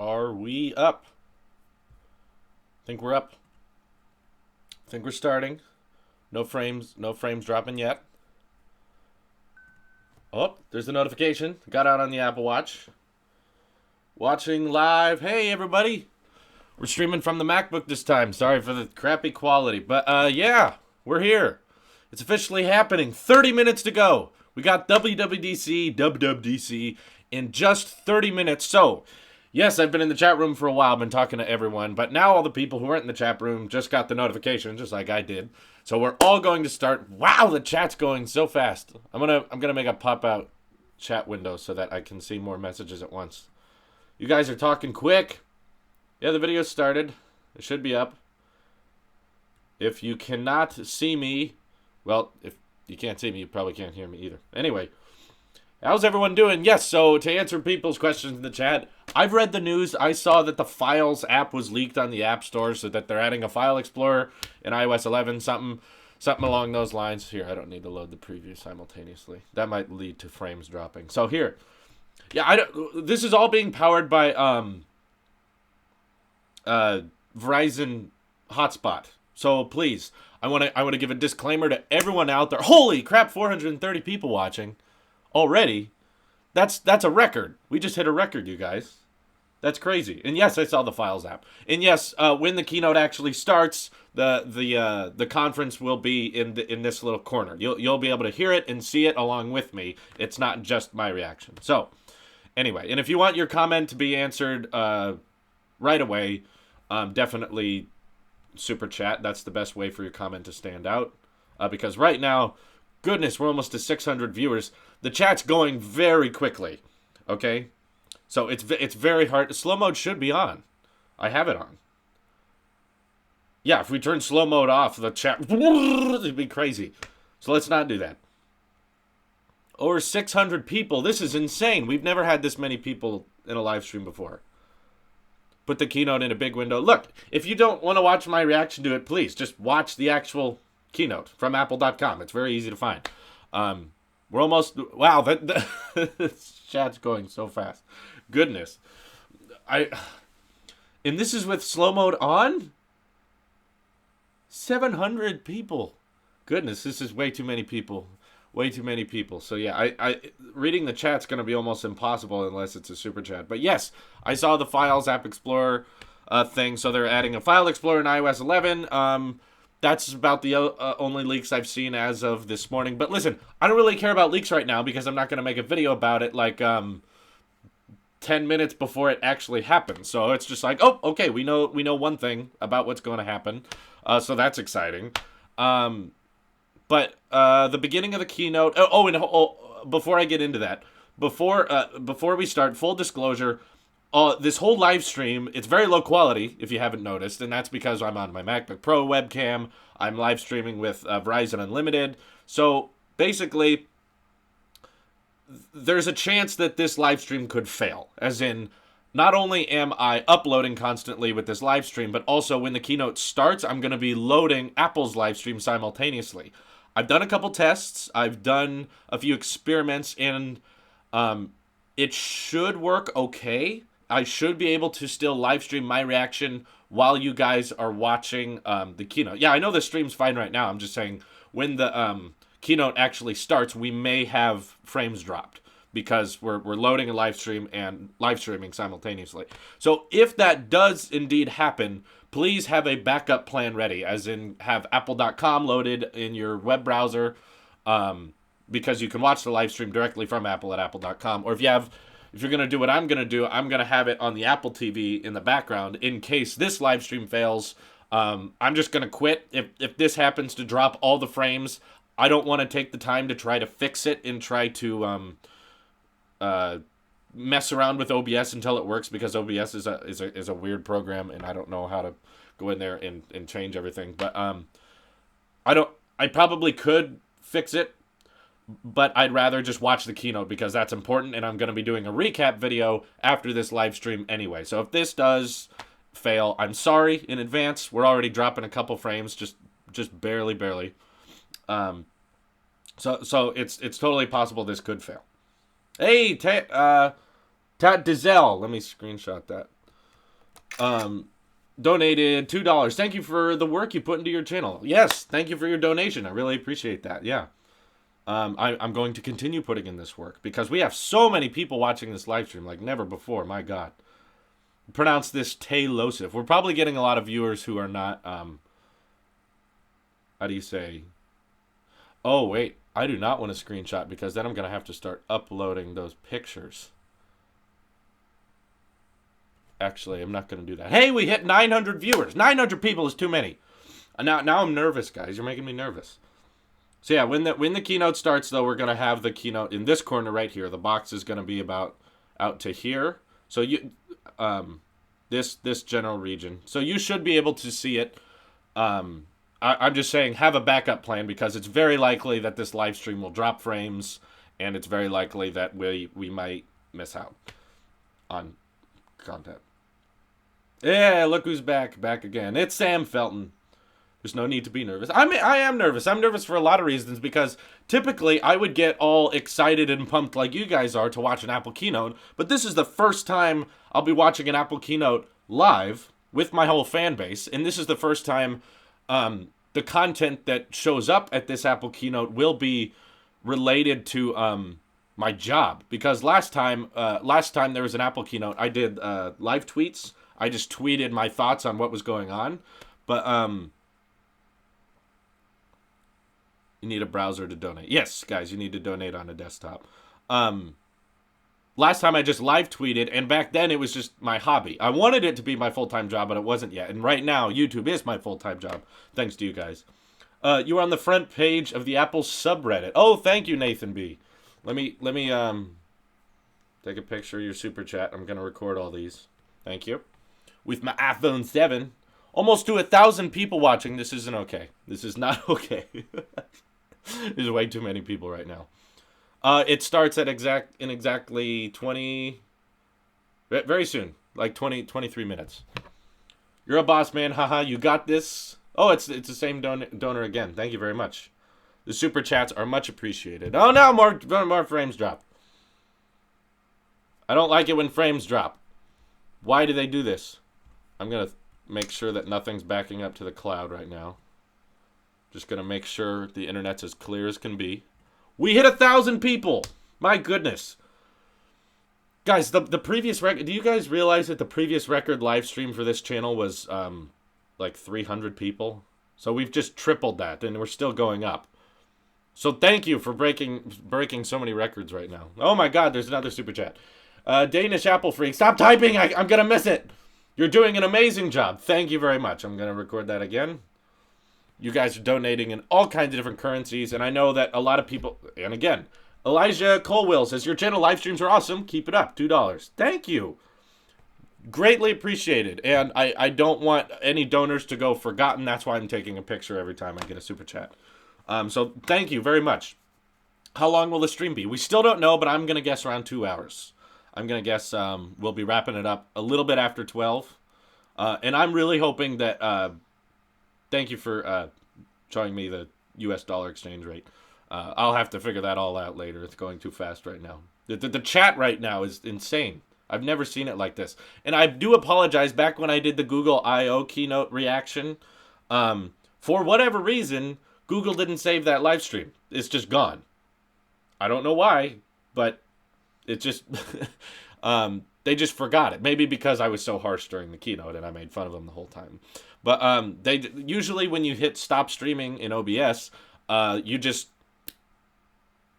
Are we up? Think we're up. Think we're starting. No frames dropping yet. Oh, there's the notification. Got out on the Apple Watch. Watching live. Hey, everybody. We're streaming from the MacBook this time. Sorry for the crappy quality. But, yeah, we're here. It's officially happening. 30 minutes to go. We got WWDC in just 30 minutes. So, yes, I've been in the chat room for a while. Been talking to everyone. But now all the people who weren't in the chat room just got the notification, just like I did. So we're all going to start. Wow, the chat's going so fast. I'm gonna make a pop-out chat window so that I can see more messages at once. You guys are talking quick. Yeah, the video started. It should be up. If you cannot see me, well, if you can't see me, you probably can't hear me either. Anyway, how's everyone doing? Yes, so to answer people's questions in the chat, I've read the news. I saw that the Files app was leaked on the App Store, so that they're adding a file explorer in iOS 11, something along those lines. Here, I don't need to load the preview simultaneously. That might lead to frames dropping. So here, yeah, this is all being powered by Verizon hotspot. So please, I want to give a disclaimer to everyone out there. Holy crap, 430 people watching already. That's a record. We just hit a record, you guys. That's crazy. And yes, I saw the Files app. And yes, when the keynote actually starts, the conference will be in this little corner. You'll be able to hear it and see it along with me. It's not just my reaction. So, anyway, and if you want your comment to be answered right away, definitely super chat. That's the best way for your comment to stand out. Because right now, goodness, we're almost to 600 viewers. The chat's going very quickly. Okay? So it's very hard. Slow mode should be on. I have it on. Yeah, if we turn slow mode off, the chat it'd be crazy. So let's not do that. Over 600 people. This is insane. We've never had this many people in a live stream before. Put the keynote in a big window. Look, if you don't want to watch my reaction to it, please just watch the actual keynote from apple.com. It's very easy to find. We're almost, wow, this chat's going so fast. Goodness. And this is with slow mode on? 700 people. Goodness, this is way too many people. Way too many people. So yeah, I reading the chat's going to be almost impossible unless it's a super chat. But yes, I saw the Files App Explorer thing. So they're adding a File Explorer in iOS 11. That's about the only leaks I've seen as of this morning. But listen, I don't really care about leaks right now because I'm not going to make a video about it like 10 minutes before it actually happens. So it's just like, oh, okay, we know one thing about what's going to happen. So that's exciting. But the beginning of the keynote. Before I get into that, before we start, full disclosure, this whole live stream, it's very low quality if you haven't noticed, and that's because I'm on my MacBook Pro webcam. I'm live streaming with Verizon Unlimited. So basically, there's a chance that this live stream could fail, as in, not only am I uploading constantly with this live stream, but also when the keynote starts, I'm going to be loading Apple's live stream simultaneously. I've done a couple tests. I've done a few experiments, and it should work okay. I should be able to still live stream my reaction while you guys are watching the keynote. Yeah, I know the stream's fine right now. I'm just saying when the keynote actually starts, we may have frames dropped because we're loading a live stream and live streaming simultaneously. So if that does indeed happen, please have a backup plan ready, as in have apple.com loaded in your web browser, because you can watch the live stream directly from Apple at apple.com. Or if you're going to do what I'm going to do, I'm going to have it on the Apple TV in the background in case this live stream fails. I'm just going to quit. If this happens to drop all the frames, I don't want to take the time to try to fix it and try to mess around with OBS until it works, because OBS is a weird program, and I don't know how to go in there and change everything. But I probably could fix it, but I'd rather just watch the keynote because that's important, and I'm going to be doing a recap video after this live stream anyway. So if this does fail, I'm sorry in advance. We're already dropping a couple frames, just barely. So it's totally possible this could fail. Hey, Tat Dizel, let me screenshot that. donated $2. Thank you for the work you put into your channel. Yes, thank you for your donation. I really appreciate that. Yeah. I'm going to continue putting in this work because we have so many people watching this live stream like never before. My God. Pronounce this Taylosif. We're probably getting a lot of viewers who are not, how do you say? Oh, wait. I do not want a screenshot because then I'm going to have to start uploading those pictures. Actually, I'm not going to do that. Hey, we hit 900 viewers. 900 people is too many. Now I'm nervous, guys. You're making me nervous. So yeah, when the keynote starts, though, we're going to have the keynote in this corner right here. The box is going to be about out to here. So you, this general region. So you should be able to see it. I'm just saying, have a backup plan because it's very likely that this live stream will drop frames, and it's very likely that we might miss out on content. Yeah, look who's back again. It's Sam Felton. There's no need to be nervous. I am nervous. I'm nervous for a lot of reasons because typically I would get all excited and pumped like you guys are to watch an Apple keynote, but this is the first time I'll be watching an Apple keynote live with my whole fan base, and this is the first time the content that shows up at this Apple keynote will be related to my job. Because last time there was an Apple keynote, I did live tweets. I just tweeted my thoughts on what was going on, but you need a browser to donate. Yes, guys, you need to donate on a desktop. Last time I just live tweeted, and back then it was just my hobby. I wanted it to be my full-time job, but it wasn't yet. And right now, YouTube is my full-time job, thanks to you guys. You were on the front page of the Apple subreddit. Oh, thank you, Nathan B. Let me take a picture of your super chat. I'm gonna record all these. Thank you. With my iPhone 7, almost to 1,000 people watching. This isn't okay. This is not okay. There's way too many people right now. It starts at exactly 20, very soon, like 23 minutes. You're a boss, man. Haha, you got this. Oh, it's the same donor again. Thank you very much. The super chats are much appreciated. Oh, no, more frames drop. I don't like it when frames drop. Why do they do this? I'm going to make sure that nothing's backing up to the cloud right now. Just going to make sure the internet's as clear as can be. We hit 1,000 people! My goodness. Guys, the previous record... Do you guys realize that the previous record live stream for this channel was like 300 people? So we've just tripled that, and we're still going up. So thank you for breaking so many records right now. Oh my god, there's another super chat. Danish Apple Freak, stop typing! I'm going to miss it! You're doing an amazing job. Thank you very much. I'm going to record that again. You guys are donating in all kinds of different currencies, and I know that a lot of people... And again, Elijah Colwell says, your channel live streams are awesome. Keep it up. $2. Thank you. Greatly appreciated. And I don't want any donors to go forgotten. That's why I'm taking a picture every time I get a super chat. So thank you very much. How long will the stream be? We still don't know, but I'm going to guess around 2 hours. I'm going to guess we'll be wrapping it up a little bit after 12. And I'm really hoping that... thank you for showing me the US dollar exchange rate. I'll have to figure that all out later. It's going too fast right now. The chat right now is insane. I've never seen it like this. And I do apologize. Back when I did the Google I.O. keynote reaction, for whatever reason, Google didn't save that live stream. It's just gone. I don't know why, but it just... they just forgot it. Maybe because I was so harsh during the keynote and I made fun of them the whole time. But they usually when you hit stop streaming in OBS, you just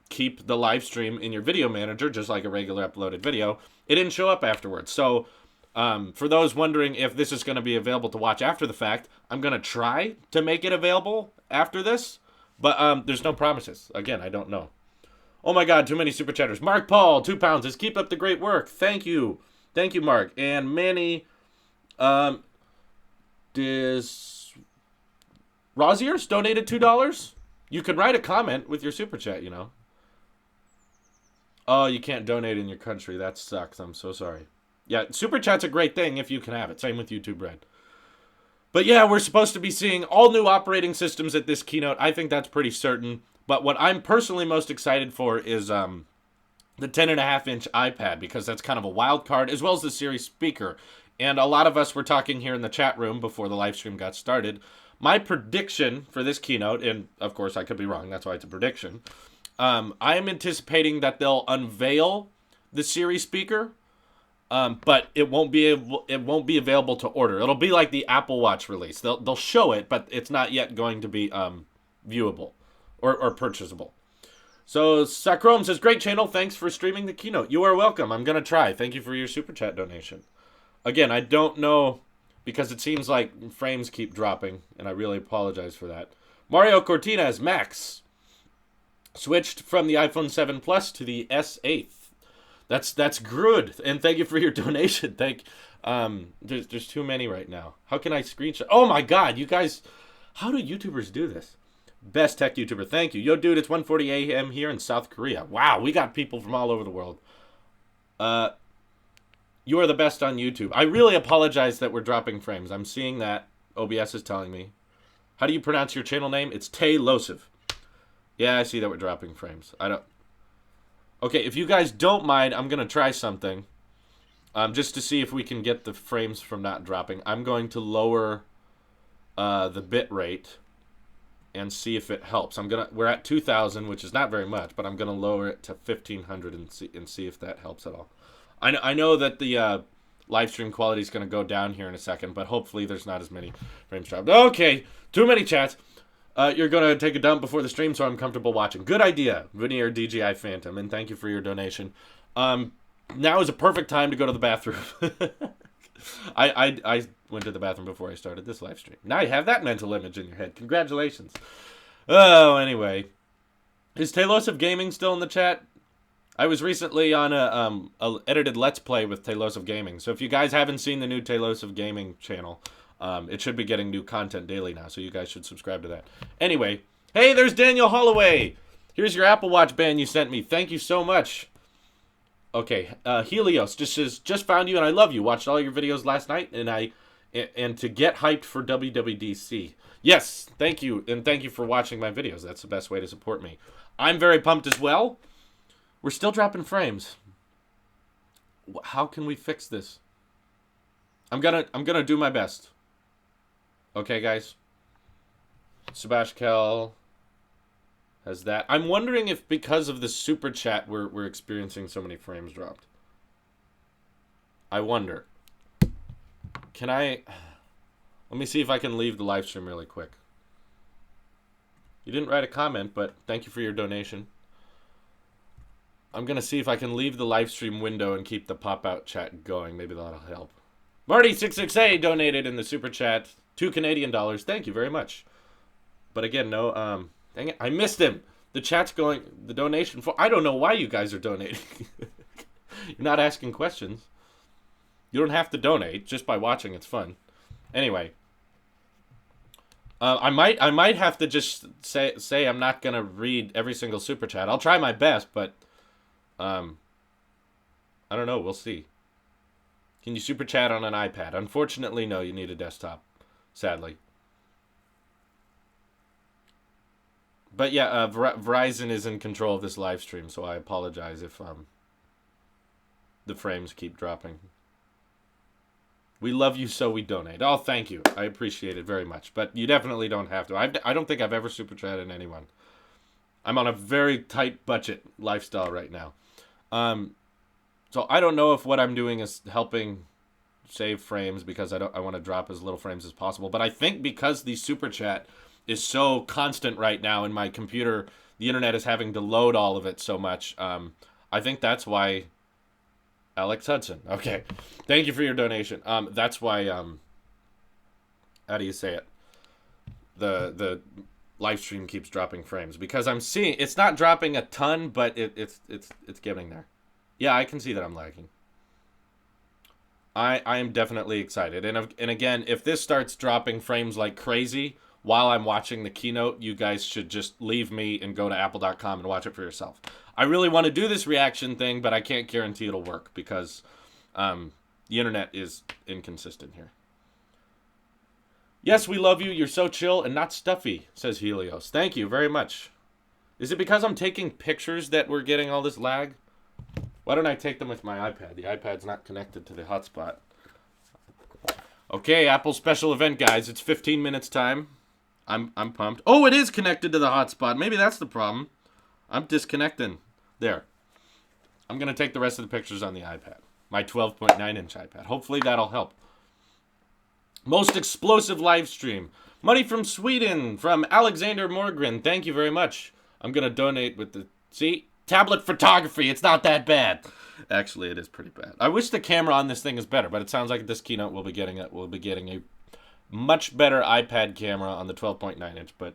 keep the live stream in your video manager, just like a regular uploaded video. It didn't show up afterwards. So for those wondering if this is going to be available to watch after the fact, I'm going to try to make it available after this. But there's no promises. Again, I don't know. Oh my god, too many super chatters. Mark Paul, £2 says, keep up the great work. Thank you. Thank you, Mark. And Manny, Roziers donated $2. You could write a comment with your super chat, you know. Oh, you can't donate in your country. That sucks. I'm so sorry. Yeah, super chat's a great thing if you can have it. Same with YouTube Red. But yeah, we're supposed to be seeing all new operating systems at this keynote. I think that's pretty certain. But what I'm personally most excited for is the 10.5-inch iPad, because that's kind of a wild card, as well as the Siri speaker. And a lot of us were talking here in the chat room before the live stream got started. My prediction for this keynote, and of course I could be wrong, that's why it's a prediction. I am anticipating that they'll unveil the Siri speaker, but it won't be available to order. It'll be like the Apple Watch release. They'll show it, but it's not yet going to be viewable or purchasable. So Sacrom says, great channel, thanks for streaming the keynote. You are welcome. I'm gonna try. Thank you for your super chat donation. Again, I don't know, because it seems like frames keep dropping, and I really apologize for that. Mario Cortinez, Max, switched from the iPhone 7 Plus to the S8. That's good, and thank you for your donation. There's too many right now. How can I screenshot? Oh my God, you guys, how do YouTubers do this? Best tech YouTuber, thank you. Yo, dude, it's 1:40 a.m. here in South Korea. Wow, we got people from all over the world. You are the best on YouTube. I really apologize that we're dropping frames. I'm seeing that. OBS is telling me. How do you pronounce your channel name? It's Taylosive. Yeah, I see that we're dropping frames. Okay, if you guys don't mind, I'm going to try something. Just to see if we can get the frames from not dropping. I'm going to lower the bit rate and see if it helps. We're at 2,000, which is not very much, but I'm going to lower it to 1,500 and see if that helps at all. I know that the live stream quality is going to go down here in a second, but hopefully there's not as many frames dropped. Okay, too many chats. You're going to take a dump before the stream so I'm comfortable watching. Good idea, Veneer DJI Phantom, and thank you for your donation. Now is a perfect time to go to the bathroom. I went to the bathroom before I started this live stream. Now you have that mental image in your head. Congratulations. Oh, anyway. Is Taylosive Gaming still in the chat? I was recently on a edited Let's Play with Taylosive Gaming. So if you guys haven't seen the new Taylosive Gaming channel, it should be getting new content daily now. So you guys should subscribe to that. Anyway, hey, there's Daniel Holloway. Here's your Apple Watch band you sent me. Thank you so much. Okay, Helios just says, just found you and I love you. Watched all your videos last night and to get hyped for WWDC. Yes, thank you, and thank you for watching my videos. That's the best way to support me. I'm very pumped as well. We're still dropping frames. How can we fix this? I'm gonna do my best. Okay, guys. Sebastian has that. I'm wondering if because of the super chat we're experiencing so many frames dropped. I wonder. Can I... Let me see if I can leave the live stream really quick. You didn't write a comment, but thank you for your donation. I'm going to see if I can leave the live stream window and keep the pop-out chat going. Maybe that'll help. Marty668 donated in the super chat. $2 Canadian. Thank you very much. But again, no, dang it, I missed him. The chat's going, the donation for, I don't know why you guys are donating. You're not asking questions. You don't have to donate, just by watching, it's fun. Anyway. I might have to just say I'm not going to read every single super chat. I'll try my best, but I don't know, we'll see. Can you super chat on an iPad? Unfortunately, no, you need a desktop, sadly. But yeah, Verizon is in control of this live stream, so I apologize if the frames keep dropping. We love you, so we donate. Oh, thank you. I appreciate it very much. But you definitely don't have to. I don't think I've ever super chatted anyone. I'm on a very tight budget lifestyle right now. So I don't know if what I'm doing is helping save frames because I want to drop as little frames as possible. But I think because the super chat is so constant right now in my computer, the internet is having to load all of it so much. I think that's why... Alex Hudson. Okay. Thank you for your donation. That's why, how do you say it? The live stream keeps dropping frames. Because I'm seeing, it's not dropping a ton, but it's getting there. Yeah, I can see that I'm lagging. I am definitely excited. And again, if this starts dropping frames like crazy while I'm watching the keynote, you guys should just leave me and go to apple.com and watch it for yourself. I really want to do this reaction thing, but I can't guarantee it'll work because the internet is inconsistent here. Yes, we love you. You're so chill and not stuffy, says Helios. Thank you very much. Is it because I'm taking pictures that we're getting all this lag? Why don't I take them with my iPad? The iPad's not connected to the hotspot. Okay, Apple special event, guys. It's 15 minutes time. I'm pumped. Oh, it is connected to the hotspot. Maybe that's the problem. I'm disconnecting. There. I'm going to take the rest of the pictures on the iPad. My 12.9-inch iPad. Hopefully that'll help. Most explosive live stream. Money from Sweden, from Alexander Morgren. Thank you very much. I'm going to donate with the... See? Tablet photography. It's not that bad. Actually, it is pretty bad. I wish the camera on this thing is better, but it sounds like this keynote we'll be getting a much better iPad camera on the 12.9-inch, but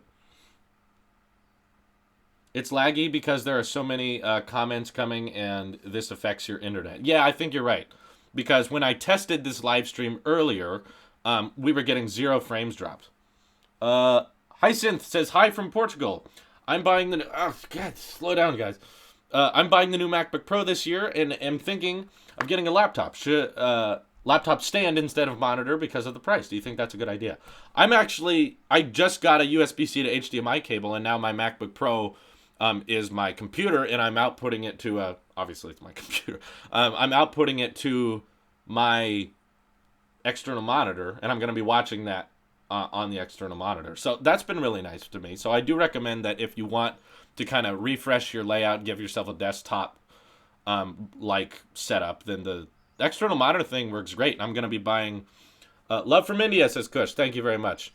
it's laggy because there are so many comments coming and this affects your internet. Yeah, I think you're right. Because when I tested this live stream earlier, we were getting 0 frames dropped. Hyacinth says, hi from Portugal. I'm buying the... Oh, God, slow down, guys. I'm buying the new MacBook Pro this year and am thinking of getting a laptop. Laptop stand instead of monitor because of the price. Do you think that's a good idea? I just got a USB-C to HDMI cable, and now my MacBook Pro is my computer, and I'm outputting it to... obviously, it's my computer. I'm outputting it to my external monitor, and I'm going to be watching that on the external monitor. So that's been really nice to me. So I do recommend that if you want to kind of refresh your layout, give yourself a desktop like setup, then the external monitor thing works great. I'm going to be buying Love from India, says Kush. Thank you very much.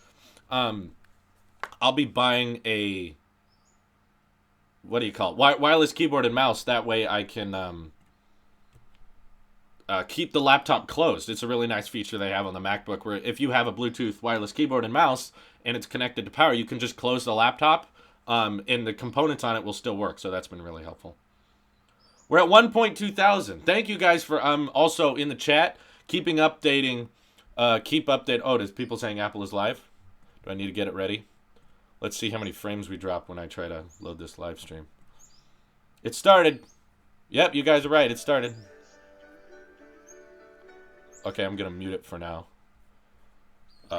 I'll be buying a, what do you call it? Wireless keyboard and mouse. That way I can keep the laptop closed. It's a really nice feature they have on the MacBook where if you have a Bluetooth wireless keyboard and mouse and it's connected to power, you can just close the laptop and the components on it will still work. So that's been really helpful. We're at 1.2 thousand. Thank you guys for also in the chat keeping updating. Keep update. Oh, there's people saying Apple is live. Do I need to get it ready? Let's see how many frames we drop when I try to load this live stream. It started. Yep, you guys are right. It started. Okay, I'm going to mute it for now.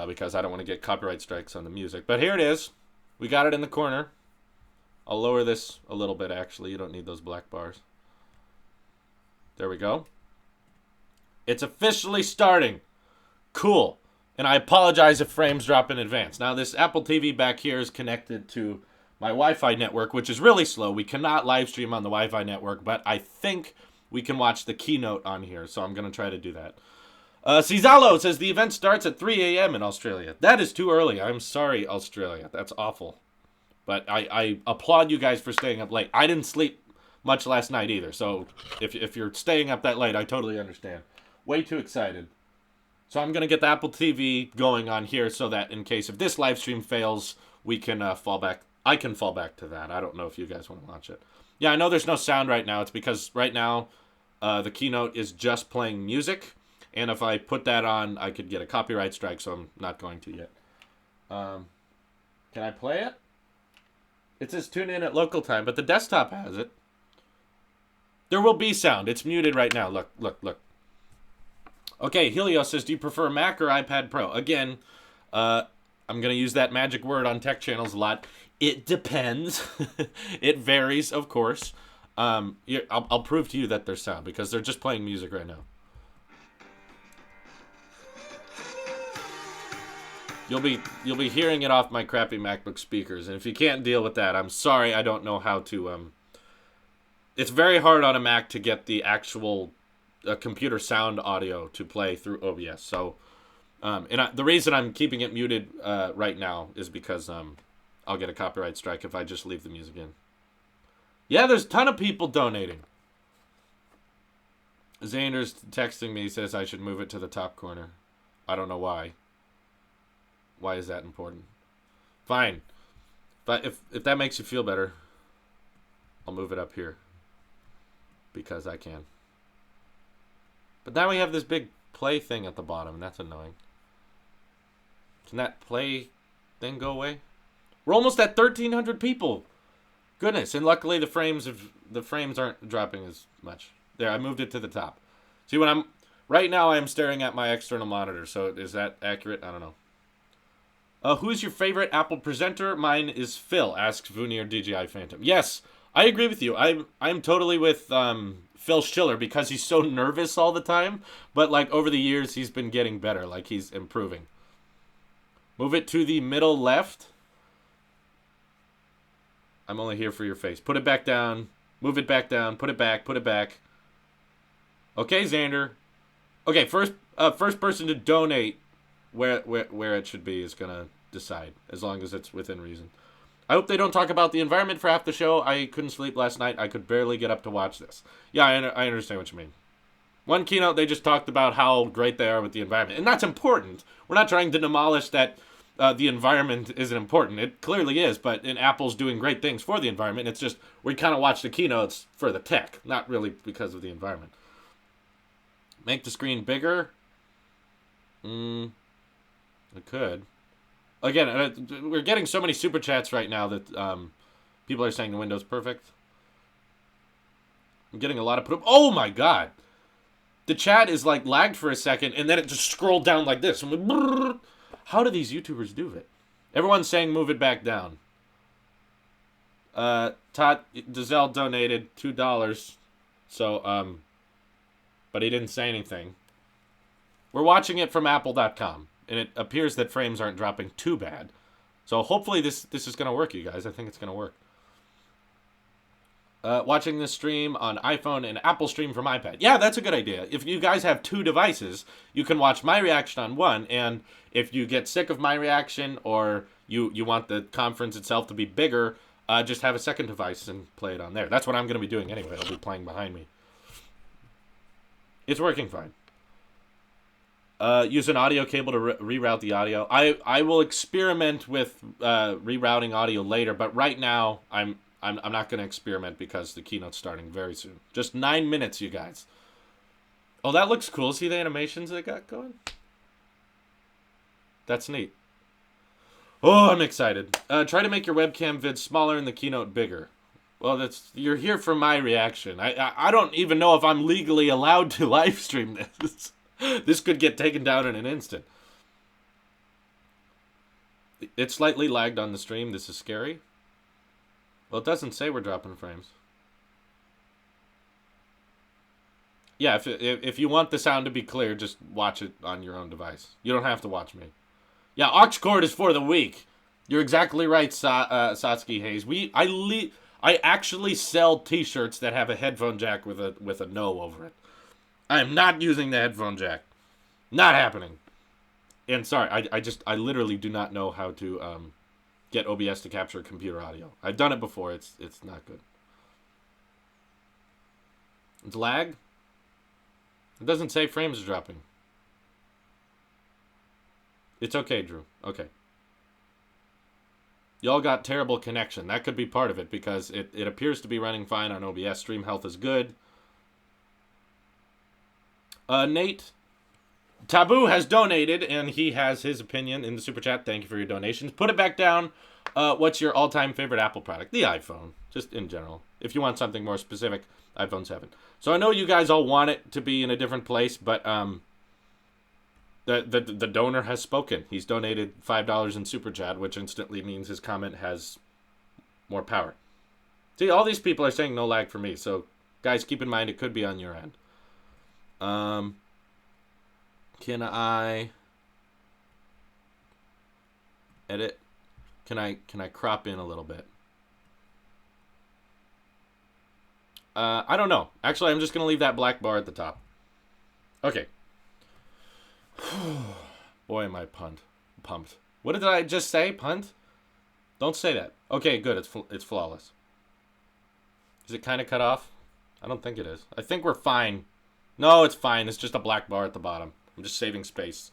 Because I don't want to get copyright strikes on the music. But here it is. We got it in the corner. I'll lower this a little bit, actually. You don't need those black bars. There we go. It's officially starting. Cool. And I apologize if frames drop in advance. Now, this Apple TV back here is connected to my Wi-Fi network, which is really slow. We cannot live stream on the Wi-Fi network, but I think we can watch the keynote on here, so I'm going to try to do that. Cizalo says the event starts at 3 a.m. in Australia. That is too early. I'm sorry, Australia. That's awful. But I applaud you guys for staying up late. I didn't sleep much last night either, so if you're staying up that late, I totally understand. Way too excited. So I'm going to get the Apple TV going on here so that in case if this live stream fails, we can fall back. I can fall back to that. I don't know if you guys want to watch it. Yeah, I know there's no sound right now. It's because right now the keynote is just playing music. And if I put that on, I could get a copyright strike, so I'm not going to yet. Can I play it? It says tune in at local time, but the desktop has it. There will be sound. It's muted right now. Look, look, look. Okay, Helios says, do you prefer Mac or iPad Pro? Again, I'm going to use that magic word on tech channels a lot. It depends. It varies, of course. I'll prove to you that there's sound because they're just playing music right now. You'll be hearing it off my crappy MacBook speakers, and if you can't deal with that, I'm sorry. I don't know how to. It's very hard on a Mac to get the actual computer sound audio to play through OBS. So, the reason I'm keeping it muted right now is because I'll get a copyright strike if I just leave the music in. Yeah, there's a ton of people donating. Xander's texting me, says I should move it to the top corner. I don't know why. Why is that important? Fine. But if that makes you feel better, I'll move it up here. Because I can. But now we have this big play thing at the bottom, and that's annoying. Can that play thing go away? We're almost at 1,300 people. Goodness, and luckily the frames aren't dropping as much. There, I moved it to the top. See, right now I am staring at my external monitor, so is that accurate? I don't know. Who's your favorite Apple presenter? Mine is Phil, asks Vunier DJI Phantom. Yes, I agree with you. I'm totally with Phil Schiller because he's so nervous all the time. But like over the years, he's been getting better. Like he's improving. Move it to the middle left. I'm only here for your face. Put it back down. Move it back down. Put it back. Put it back. Okay, Xander. Okay, first person to donate where it should be is gonna decide, as long as it's within reason. I hope they don't talk about the environment for half the show. I couldn't sleep last night. I could barely get up to watch this. Yeah, I understand what you mean. One keynote, they just talked about how great they are with the environment. And that's important. We're not trying to demolish that the environment isn't important. It clearly is, but Apple's doing great things for the environment. It's just we kind of watch the keynotes for the tech, not really because of the environment. Make the screen bigger. I could. Again, we're getting so many super chats right now that people are saying the window's perfect. I'm getting a lot of oh my god! The chat is like lagged for a second, and then it just scrolled down like this. How do these YouTubers do it? Everyone's saying move it back down. Todd Dazelle donated $2, so but he didn't say anything. We're watching it from Apple.com. And it appears that frames aren't dropping too bad. So hopefully this is going to work, you guys. I think it's going to work. Watching this stream on iPhone and Apple Stream from iPad. Yeah, that's a good idea. If you guys have 2 devices, you can watch my reaction on one. And if you get sick of my reaction or you want the conference itself to be bigger, just have a second device and play it on there. That's what I'm going to be doing anyway. It'll be playing behind me. It's working fine. Use an audio cable to reroute the audio. I will experiment with rerouting audio later, but right now I'm not going to experiment because the keynote's starting very soon. Just 9 minutes, you guys. Oh, that looks cool. See the animations they got going? That's neat. Oh, I'm excited. Try to make your webcam vid smaller and the keynote bigger. Well, you're here for my reaction. I don't even know if I'm legally allowed to live stream this. This could get taken down in an instant. It's slightly lagged on the stream. This is scary. Well, it doesn't say we're dropping frames. Yeah, if you want the sound to be clear, just watch it on your own device. You don't have to watch me. Yeah, aux cord is for the weak. You're exactly right, Satsuki Hayes. I actually sell T-shirts that have a headphone jack with a no over it. I am not using the headphone jack. Not happening. And sorry, I literally do not know how to get OBS to capture computer audio. I've done it before. It's not good. It's lag. It doesn't say frames are dropping. It's okay, Drew. Okay. Y'all got terrible connection. That could be part of it because it appears to be running fine on OBS. Stream health is good. Nate Taboo has donated, and he has his opinion in the super chat. Thank you for your donations. Put it back down. What's your all-time favorite Apple product? The iPhone, just in general. If you want something more specific, iPhone 7. So I know you guys all want it to be in a different place, but the donor has spoken. He's donated $5 in super chat, which instantly means his comment has more power. See, all these people are saying no lag for me, so guys, keep in mind it could be on your end. Can I edit? Can I crop in a little bit? I don't know. Actually, I'm just going to leave that black bar at the top. Okay. Boy, am I pumped. What did I just say? Punt? Don't say that. Okay, good. It's flawless. Is it kind of cut off? I don't think it is. I think we're fine. No, it's fine. It's just a black bar at the bottom. I'm just saving space.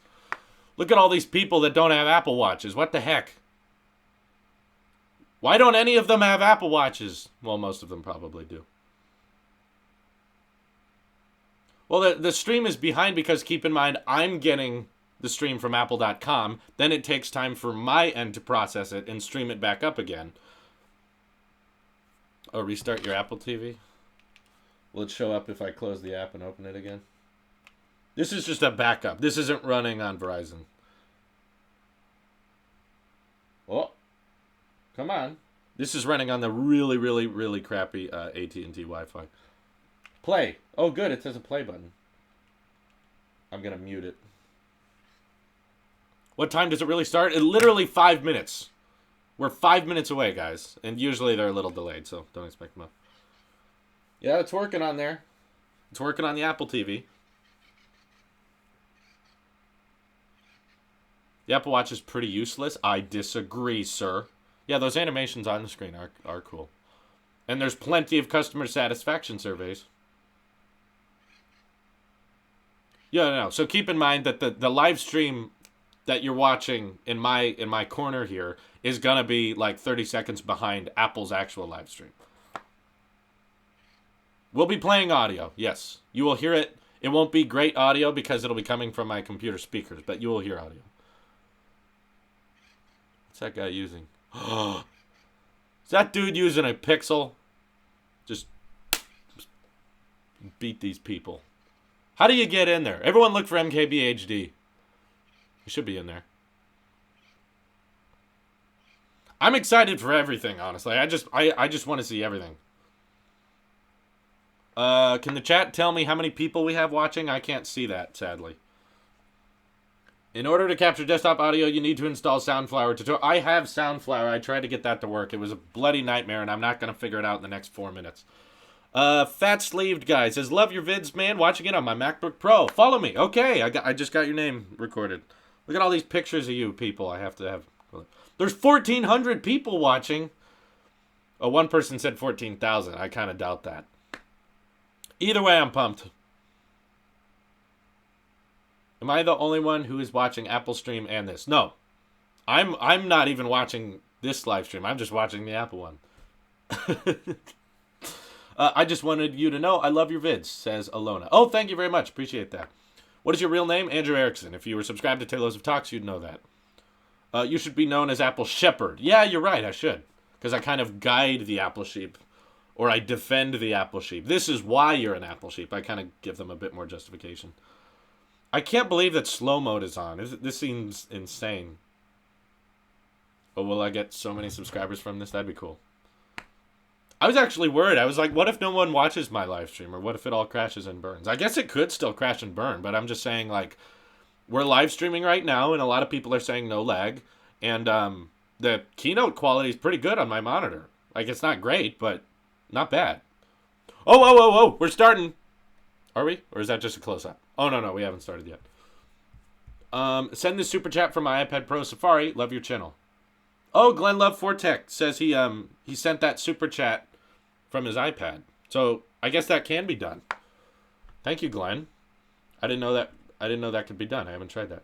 Look at all these people that don't have Apple Watches. What the heck? Why don't any of them have Apple Watches? Well, most of them probably do. Well, the stream is behind because, keep in mind, I'm getting the stream from Apple.com. Then it takes time for my end to process it and stream it back up again. Oh, restart your Apple TV? Will it show up if I close the app and open it again? This is just a backup. This isn't running on Verizon. Oh. Come on. This is running on the really, really, really crappy AT&T Wi-Fi. Play. Oh, good. It says a play button. I'm going to mute it. What time does it really start? Literally 5 minutes. We're 5 minutes away, guys. And usually they're a little delayed, so don't expect much. Yeah, it's working on there. It's working on the Apple TV. The Apple Watch is pretty useless. I disagree, sir. Yeah, those animations on the screen are cool. And there's plenty of customer satisfaction surveys. Yeah, no. So keep in mind that the live stream that you're watching in my corner here is going to be like 30 seconds behind Apple's actual live stream. We'll be playing audio, yes. You will hear it. It won't be great audio because it'll be coming from my computer speakers, but you will hear audio. What's that guy using? Is that dude using a Pixel? Just beat these people. How do you get in there? Everyone look for MKBHD. You should be in there. I'm excited for everything, honestly. I just want to see everything. Can the chat tell me how many people we have watching? I can't see that, sadly. In order to capture desktop audio, you need to install Soundflower tutorial. I have Soundflower. I tried to get that to work. It was a bloody nightmare, and I'm not going to figure it out in the next 4 minutes. Fat-sleeved guy says, love your vids, man. Watching it on my MacBook Pro. Follow me. Okay, I just got your name recorded. Look at all these pictures of you people I have to have. There's 1,400 people watching. Oh, one person said 14,000. I kind of doubt that. Either way, I'm pumped. Am I the only one who is watching Apple stream and this? No. I'm not even watching this live stream. I'm just watching the Apple one. I just wanted you to know I love your vids, says Alona. Oh, thank you very much. Appreciate that. What is your real name? Andrew Erickson. If you were subscribed to Talos of Talks, you'd know that. You should be known as Apple Shepherd. Yeah, you're right. I should. Because I kind of guide the Apple sheep. Or I defend the Apple sheep. This is why you're an Apple sheep. I kind of give them a bit more justification. I can't believe that slow mode is on. This seems insane. Oh, will I get so many subscribers from this? That'd be cool. I was actually worried. I was like, what if no one watches my live stream? Or what if it all crashes and burns? I guess it could still crash and burn. But I'm just saying, like, we're live streaming right now. And a lot of people are saying no lag. And the keynote quality is pretty good on my monitor. Like, it's not great, but not bad. Oh, we're starting. Are we? Or is that just a close-up? Oh, no, we haven't started yet. Send this super chat from my iPad Pro Safari. Love your channel. Oh, Glenn Love Fortech says he sent that super chat from his iPad. So I guess that can be done. Thank you, Glenn. I didn't know that could be done. I haven't tried that.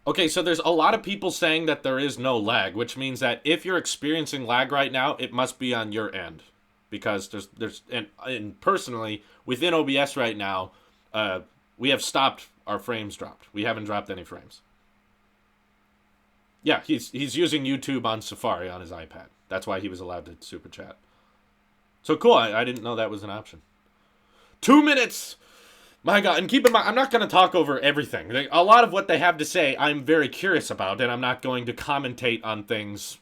Okay, so there's a lot of people saying that there is no lag, which means that if you're experiencing lag right now, it must be on your end. Because there's and personally, within OBS right now, we have stopped our frames dropped. We haven't dropped any frames. Yeah, he's using YouTube on Safari on his iPad. That's why he was allowed to super chat. So cool, I didn't know that was an option. 2 minutes! My God, and keep in mind, I'm not going to talk over everything. A lot of what they have to say, I'm very curious about, and I'm not going to commentate on things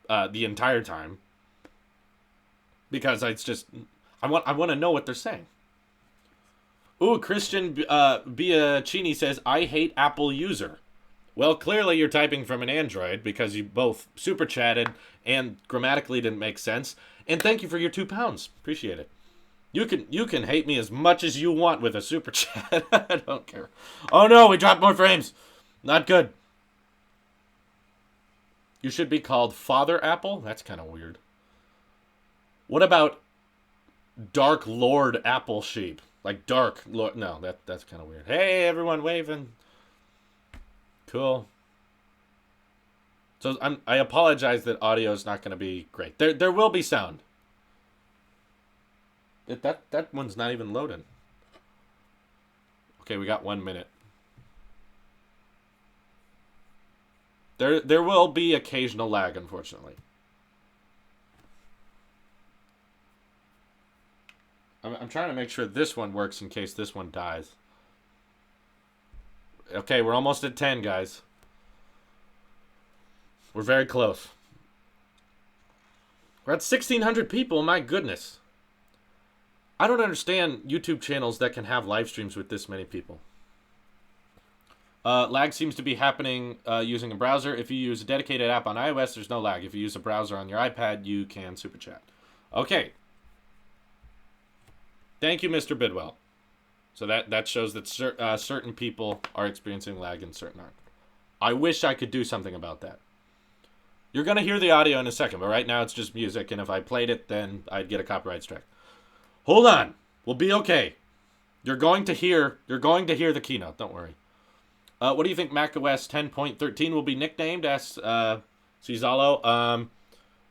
the entire time. Because it's just, I want to know what they're saying. Ooh, Christian Biachini says, I hate Apple user. Well, clearly you're typing from an Android because you both super chatted and grammatically didn't make sense. And thank you for your £2. Appreciate it. You can hate me as much as you want with a super chat. I don't care. Oh no, we dropped more frames. Not good. You should be called Father Apple? That's kind of weird. What about Dark Lord Apple Sheep? Like Dark Lord... No, that's kind of weird. Hey, everyone waving. Cool. So I apologize that audio is not going to be great. There will be sound. That one's not even loading. Okay, we got 1 minute. There will be occasional lag, unfortunately. I'm trying to make sure this one works in case this one dies. Okay, we're almost at 10, guys. We're very close. We're at 1,600 people. My goodness. I don't understand YouTube channels that can have live streams with this many people. Lag seems to be happening using a browser. If you use a dedicated app on iOS, there's no lag. If you use a browser on your iPad, you can super chat. Okay. Thank you, Mr. Bidwell. So that shows that certain people are experiencing lag and certain aren't. I wish I could do something about that. You're going to hear the audio in a second, but right now it's just music, and if I played it, then I'd get a copyright strike. Hold on. We'll be okay. You're going to hear the keynote. Don't worry. What do you think macOS 10.13 will be nicknamed? Asks Cizalo.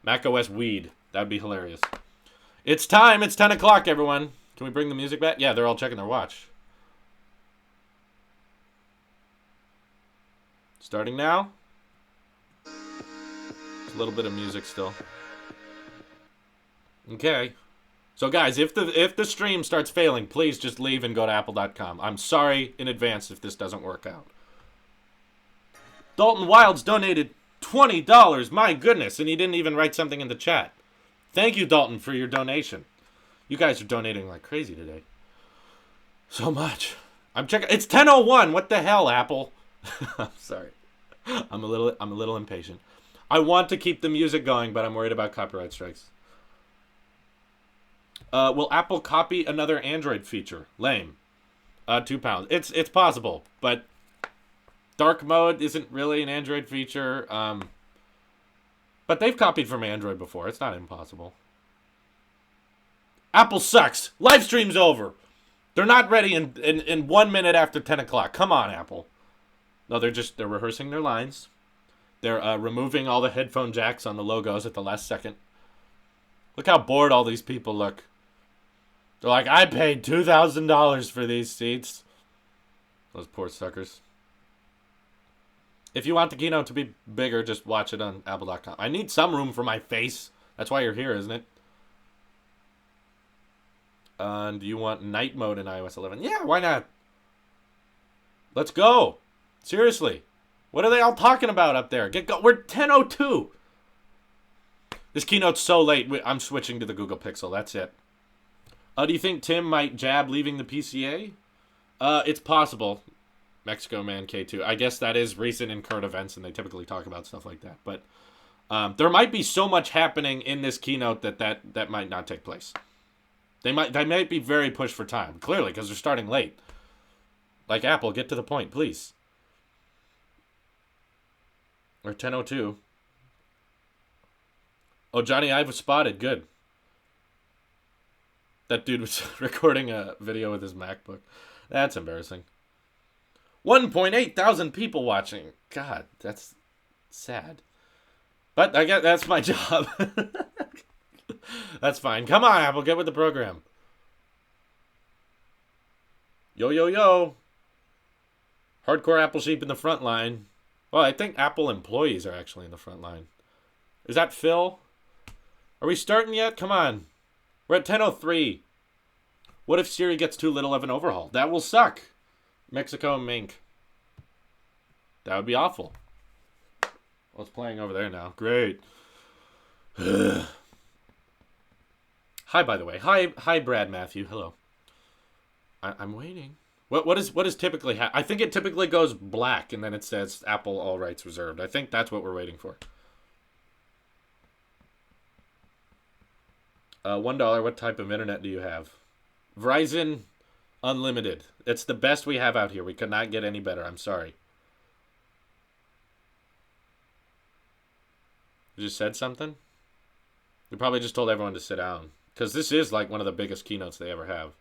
macOS Weed. That'd be hilarious. It's time. It's 10 o'clock, everyone. Can we bring the music back? Yeah, they're all checking their watch. Starting now. Just a little bit of music still. Okay. So guys, if the stream starts failing, please just leave and go to apple.com. I'm sorry in advance if this doesn't work out. Dalton Wilds donated $20. My goodness, and he didn't even write something in the chat. Thank you, Dalton, for your donation. You guys are donating like crazy today. So much. I'm checking. It's 10:01. What the hell, Apple? I'm sorry. I'm a little impatient. I want to keep the music going, but I'm worried about copyright strikes. Will Apple copy another Android feature? Lame. £2. It's possible, but dark mode isn't really an Android feature. But they've copied from Android before. It's not impossible. Apple sucks. Live stream's over. They're not ready in 1 minute after 10 o'clock. Come on, Apple. No, they're rehearsing their lines. They're removing all the headphone jacks on the logos at the last second. Look how bored all these people look. They're like, I paid $2,000 for these seats. Those poor suckers. If you want the keynote to be bigger, just watch it on apple.com. I need some room for my face. That's why you're here, isn't it? And do you want night mode in iOS 11? Yeah, why not? Let's go. Seriously. What are they all talking about up there? We're 10:02. This keynote's so late. I'm switching to the Google Pixel. That's it. Do you think Tim might jab leaving the PCA? It's possible. Mexico Man K2. I guess that is recent in current events, and they typically talk about stuff like that. But there might be so much happening in this keynote that might not take place. They might be very pushed for time, clearly, because they're starting late. Like Apple, get to the point, please. Or 10:02. Oh, Johnny Ive was spotted. Good. That dude was recording a video with his MacBook. That's embarrassing. 1.8 thousand people watching. God, that's sad. But I guess that's my job. That's fine. Come on, Apple, get with the program. Yo, yo, yo. Hardcore Apple sheep in the front line. Well, I think Apple employees are actually in the front line. Is that Phil? Are we starting yet? Come on. We're at 10:03. What if Siri gets too little of an overhaul? That will suck. Mexico Mink. That would be awful. Well, it's playing over there now. Great. Hi, by the way. Hi, Brad Matthew. Hello. I'm waiting. What is typically I think it typically goes black and then it says Apple all rights reserved. I think that's what we're waiting for. $1. What type of internet do you have? Verizon Unlimited. It's the best we have out here. We could not get any better. I'm sorry. You just said something? You probably just told everyone to sit down. Because this is like one of the biggest keynotes they ever have.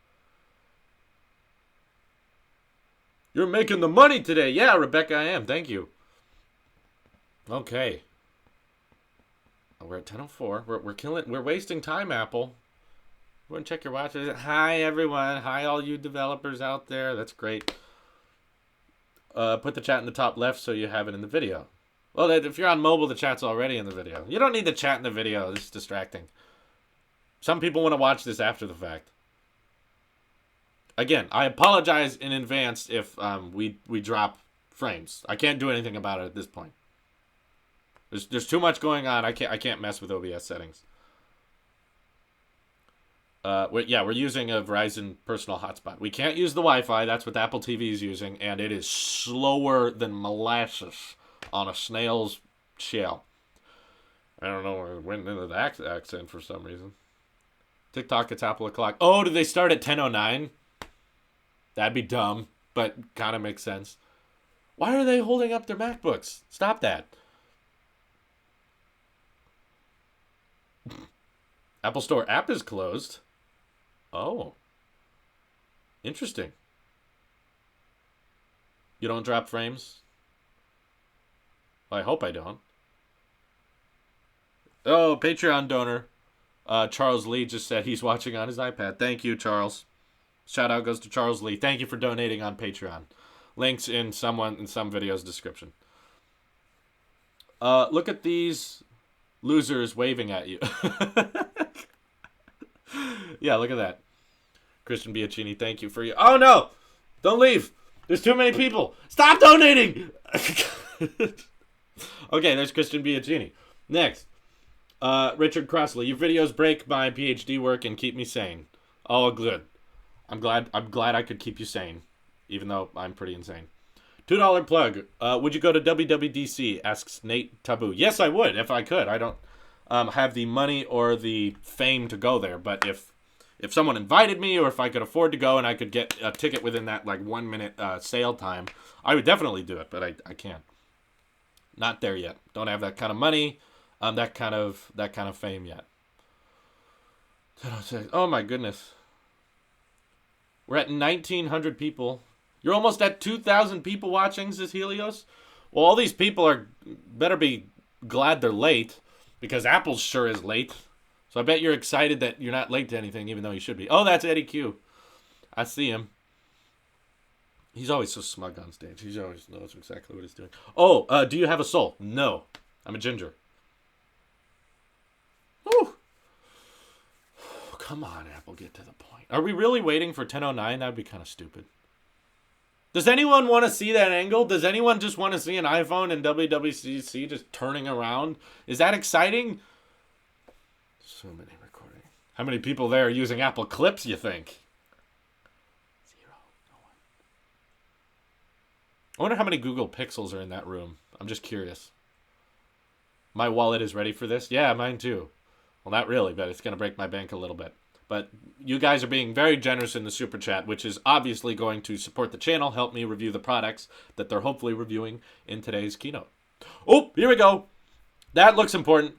You're making the money today. Yeah, Rebecca, I am. Thank you. Okay. We're at 10:04. We're killing. We're wasting time, Apple. Go and check your watch. Hi, everyone. Hi, all you developers out there. That's great. Put the chat in the top left so you have it in the video. Well, if you're on mobile, the chat's already in the video. You don't need the chat in the video. This is distracting. Some people want to watch this after the fact. Again, I apologize in advance if we drop frames. I can't do anything about it at this point. There's too much going on. I can't mess with OBS settings. we're using a Verizon personal hotspot. We can't use the Wi-Fi. That's what the Apple TV is using, and it is slower than molasses on a snail's shell. I don't know where it went into the accent for some reason. TikTok, it's Apple o'clock. Oh, do they start at 10:09? That'd be dumb, but kind of makes sense. Why are they holding up their MacBooks? Stop that. Apple Store app is closed. Oh. Interesting. You don't drop frames? Well, I hope I don't. Oh, Patreon donor. Charles Lee just said he's watching on his iPad. Thank you, Charles. Shout out goes to Charles Lee. Thank you for donating on Patreon. Links in some video's description. Look at these losers waving at you. Yeah, look at that. Christian Biachini, thank you for your... Oh, no! Don't leave! There's too many people! Stop donating! Okay, there's Christian Biachini. Next. Richard Crossley, your videos break my PhD work and keep me sane. Oh, good. I'm glad I could keep you sane, even though I'm pretty insane. $2 plug. Would you go to WWDC? Asks Nate Taboo. Yes, I would if I could. I don't have the money or the fame to go there, but if someone invited me or if I could afford to go and I could get a ticket within that 1 minute sale time, I would definitely do it, but I can't. Not there yet. Don't have that kind of money, that kind of fame yet. Oh my goodness. We're at 1,900 people. You're almost at 2,000 people watching, says Helios. Well, all these people better be glad they're late, because Apple sure is late. So I bet you're excited that you're not late to anything, even though you should be. Oh, that's Eddie Q. I see him. He's always so smug on stage. He always knows exactly what he's doing. Oh, do you have a soul? No. I'm a ginger. Whew. Come on, Apple, get to the point. Are we really waiting for 10:09? That would be kind of stupid. Does anyone want to see that angle? Does anyone just want to see an iPhone and WWDC just turning around? Is that exciting? So many recording. How many people there are using Apple Clips, you think? 0. No one. I wonder how many Google Pixels are in that room. I'm just curious. My wallet is ready for this? Yeah, mine too. Well, not really, but it's going to break my bank a little bit. But you guys are being very generous in the super chat, which is obviously going to support the channel, help me review the products that they're hopefully reviewing in today's keynote. Oh, here we go. That looks important.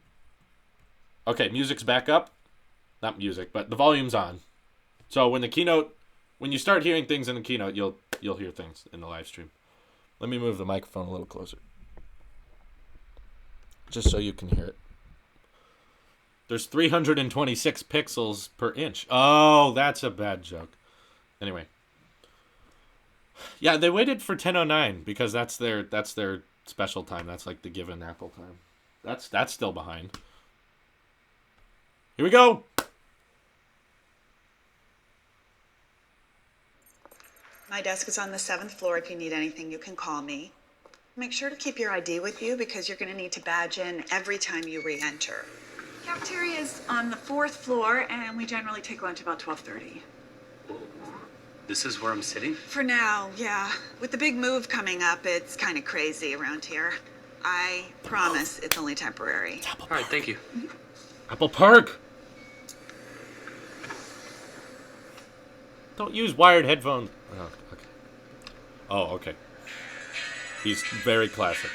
Okay, music's back up. Not music, but the volume's on. So when you start hearing things in the keynote, you'll hear things in the live stream. Let me move the microphone a little closer, just so you can hear it. There's 326 pixels per inch. Oh, that's a bad joke. Anyway. Yeah, they waited for 10:09 because that's their special time. That's like the given Apple time. That's still behind. Here we go. My desk is on the 7th floor. If you need anything, you can call me. Make sure to keep your ID with you because you're going to need to badge in every time you re-enter. Cafeteria is on the 4th floor, and we generally take lunch about 12:30. This is where I'm sitting? For now, yeah. With the big move coming up, it's kind of crazy around here. I promise it's only temporary. All right, thank you. Apple Park. Don't use wired headphones. Oh, okay. Oh, okay. He's very classic.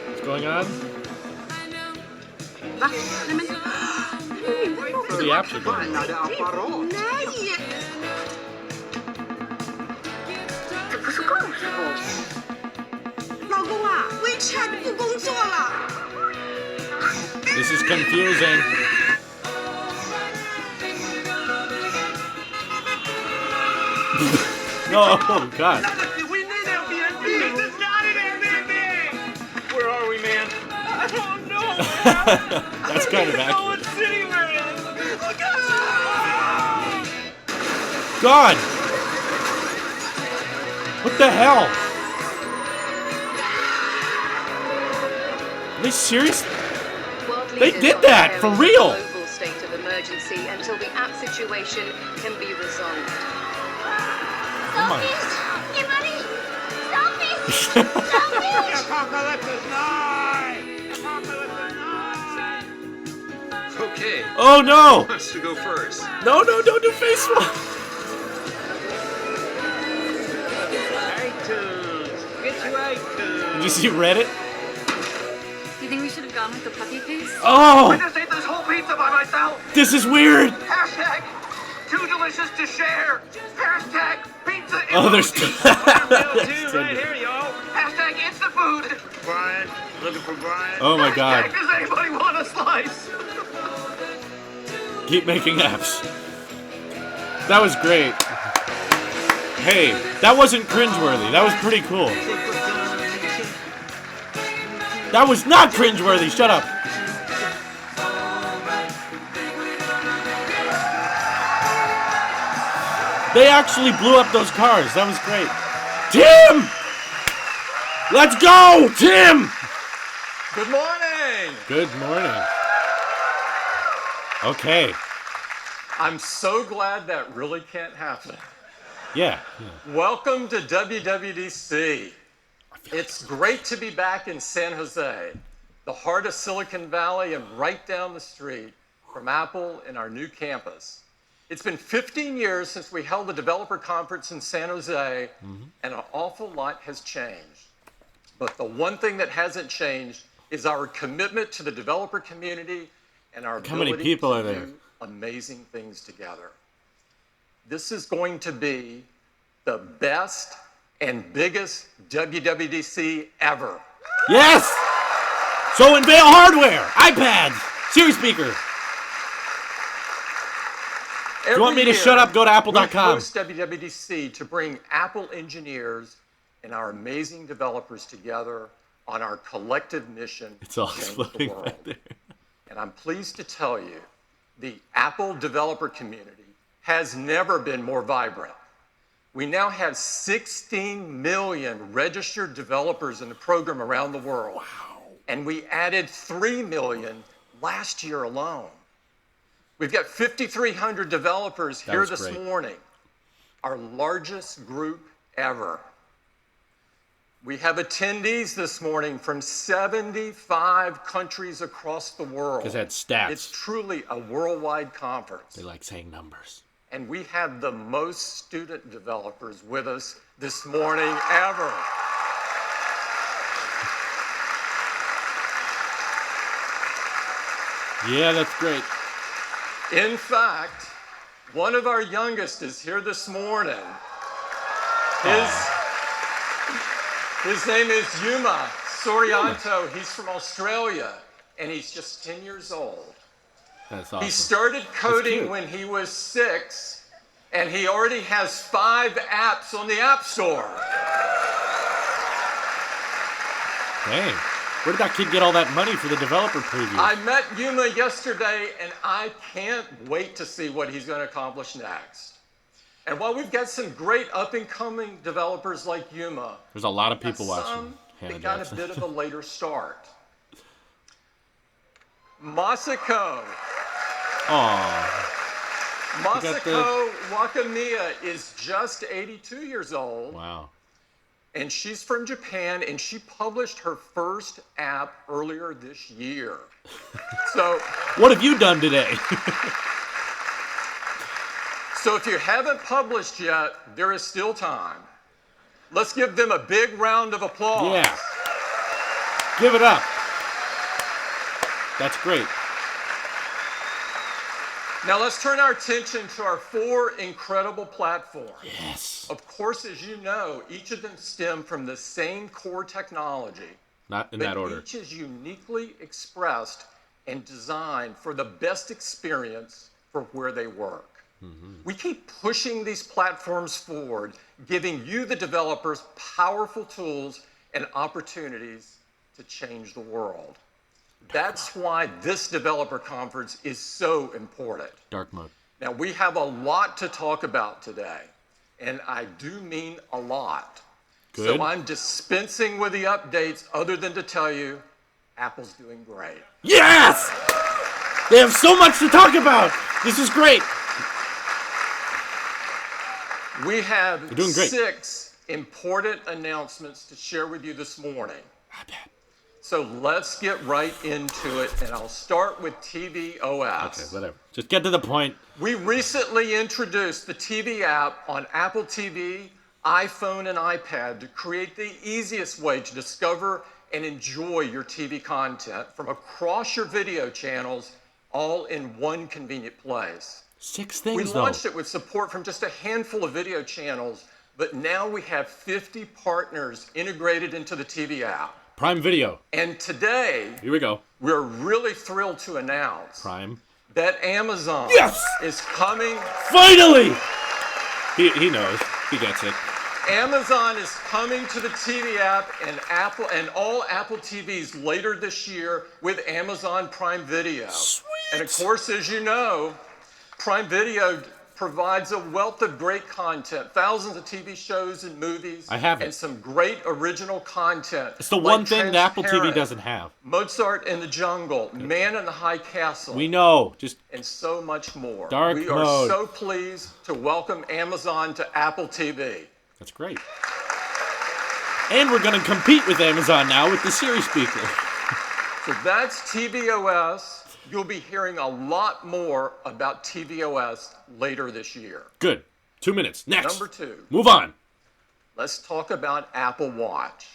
What's going on? The apps are going on. This is confusing. No, oh God. We need Airbnb. This is not an Airbnb. Where are we That's kind of accurate. God! What the hell? Are they serious? They did that for real. Global state of emergency until the app situation can be resolved. Oh my. Get ready! Selfies! Selfies! Okay, Oh no! who wants to go first? No, don't do face swap. iTunes. Get you iTunes. Did you see Reddit? Do you think we should have gone with the puppy face? Oh! just ate this whole pizza by myself. This is weird! Hashtag too delicious to share. Hashtag pizza Oh, there's... two right here, y'all. Hashtag instant food. Brian, looking for Brian. Oh my god. Hashtag does anybody want a slice? Keep making apps. That was great. Hey, that wasn't cringeworthy. That was pretty cool. That was not cringeworthy. Shut up. They actually blew up those cars. That was great. Tim! Let's go, Tim! Good morning! Good morning. Okay. I'm so glad that really can't happen. Yeah. Welcome to WWDC. It's great to be back in San Jose, the heart of Silicon Valley and right down the street from Apple and our new campus. It's been 15 years since we held the developer conference in San Jose, and an awful lot has changed. But the one thing that hasn't changed is our commitment to the developer community and our How many ability people to are there? do amazing things together. This is going to be the best and biggest WWDC ever. Yes! So unveil hardware, iPads, Siri speaker. If you want me to shut up, go to apple.com. We host WWDC to bring Apple engineers and our amazing developers together on our collective mission It's all to change exploding the world. back there. And I'm pleased to tell you, the Apple developer community has never been more vibrant. We now have 16 million registered developers in the program around the world. Wow. And we added 3 million last year alone. We've got 5,300 developers That here was this great. morning, our largest group ever. We have attendees this morning from 75 countries across the world. Because that's stats. It's truly a worldwide conference. They like saying numbers. And we have the most student developers with us this morning ever. Yeah, that's great. In fact, one of our youngest is here this morning. His name is Yuma Sorianto. He's from Australia, and he's just 10 years old. That's awesome. He started coding cute. when he was 6, and he already has 5 apps on the App Store. Dang. Where did that kid get all that money for the developer preview? I met Yuma yesterday, and I can't wait to see what he's going to accomplish next. And while we've got some great up-and-coming developers like Yuma, There's a lot of people some watching. Hannah that got Jackson. a bit of a later start. Masako. Aw. Masako Wakamiya is just 82 years old, Wow. and she's from Japan, and she published her first app earlier this year. So What have you done today? if you haven't published yet, there is still time. Let's give them a big round of applause. Yeah. Give it up. That's great. Now let's turn our attention to our 4 incredible platforms. Yes. Of course, as you know, each of them stem from the same core technology. Not in But that order. each is uniquely expressed and designed for the best experience for where they work. We keep pushing these platforms forward, giving you, the developers, powerful tools and opportunities to change the world. That's why this developer conference is so important. Dark mode. Now, we have a lot to talk about today, and I do mean a lot. Good. So I'm dispensing with the updates other than to tell you Apple's doing great. Yes! They have so much to talk about. This is great. We have doing great. 6 important announcements to share with you this morning. I bet. So let's get right into it, and I'll start with tvOS. Okay, whatever. Just get to the point. We recently introduced the TV app on Apple TV, iPhone, and iPad to create the easiest way to discover and enjoy your TV content from across your video channels, all in one convenient place. 6 things, We though. launched it with support from just a handful of video channels, but now we have 50 partners integrated into the TV app. Prime Video. And today, Here we go. we're really thrilled to announce Prime. that Amazon Yes! is coming. Finally! He knows. He gets it. Amazon is coming to the TV app and all Apple TVs later this year with Amazon Prime Video. Sweet. And of course, as you know, Prime Video provides a wealth of great content, thousands of TV shows and movies. I have it. And some great original content. It's the like one thing that Apple TV Transparent, doesn't have. Mozart in the Jungle, Man in the High Castle. We know. Just And so much more. Dark we mode. are so pleased to welcome Amazon to Apple TV. that's great. And we're going to compete with Amazon now with the Siri speaker. So that's tvOS. You'll be hearing a lot more about tvOS later this year. Good. 2 minutes. Next. Number 2, Move on. let's talk about Apple Watch.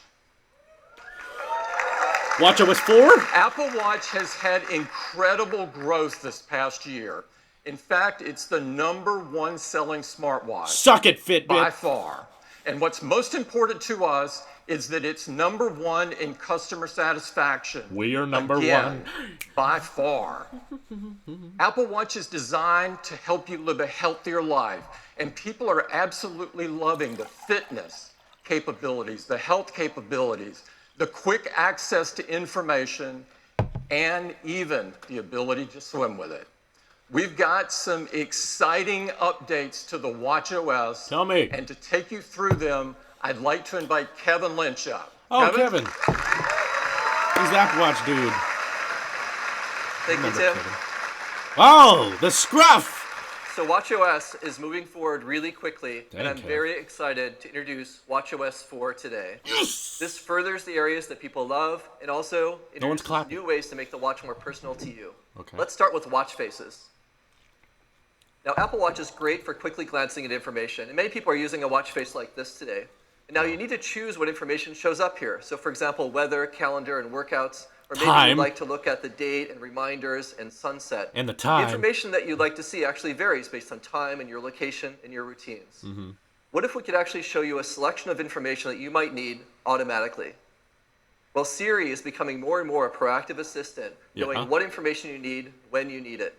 WatchOS 4? Apple Watch has had incredible growth this past year. In fact, it's the #1 selling smartwatch Suck it, Fitbit. by far. And what's most important to us is that it's #1 in customer satisfaction. We are number Again, one. by far. Apple Watch is designed to help you live a healthier life, and people are absolutely loving the fitness capabilities, the health capabilities, the quick access to information, and even the ability to swim with it. We've got some exciting updates to the WatchOS. Tell me. And to take you through them, I'd like to invite Kevin Lynch up. Oh, Kevin. He's the Apple Watch dude. Thank you, Remember Tim. Kevin. Wow, the scruff. So WatchOS is moving forward really quickly, and I'm Kev. very excited to introduce WatchOS 4 today. Yes! This furthers the areas that people love and also one's introduces clapping. new ways to make the watch more personal to you. Okay. Let's start with watch faces. Now, Apple Watch is great for quickly glancing at information, and many people are using a watch face like this today. And now you need to choose what information shows up here. So for example, weather, calendar, and workouts, or maybe Time. you'd like to look at the date and reminders and sunset. And the time. The information that you'd like to see actually varies based on time and your location and your routines. Mm-hmm. What if we could actually show you a selection of information that you might need automatically? Well, Siri is becoming more and more a proactive assistant, knowing Yeah. what information you need when you need it.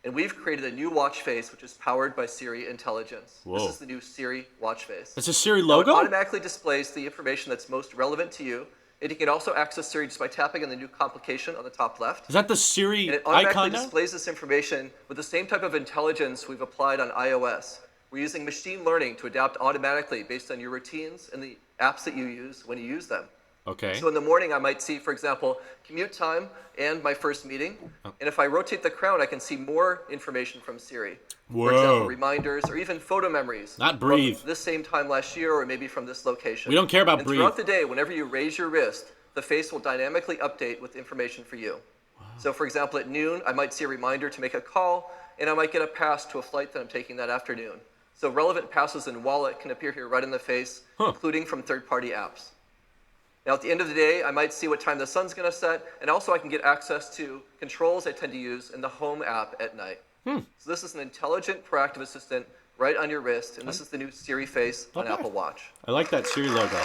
And we've created a new watch face which is powered by Siri intelligence. Whoa. This is the new Siri watch face. It's a Siri Now, logo? it automatically displays the information that's most relevant to you, and you can also access Siri just by tapping on the new complication on the top left. Is that the Siri And it automatically icon now? displays this information with the same type of intelligence we've applied on iOS. We're using machine learning to adapt automatically based on your routines and the apps that you use when you use them. Okay. So in the morning, I might see, for example, commute time and my first meeting. And if I rotate the crown, I can see more information from Siri. For example, Whoa. reminders or even photo memories. Not breathe. From this same time last year or maybe from this location. We don't care about and breathe. Throughout the day, whenever you raise your wrist, the face will dynamically update with information for you. Wow. So for example, at noon, I might see a reminder to make a call, and I might get a pass to a flight that I'm taking that afternoon. So relevant passes and wallet can appear here right in the face, including from third-party apps. Now, at the end of the day, I might see what time the sun's going to set, and also I can get access to controls I tend to use in the Home app at night. So this is an intelligent, proactive assistant right on your wrist, and this is the new Siri face on Okay. Apple Watch. I like that Siri logo.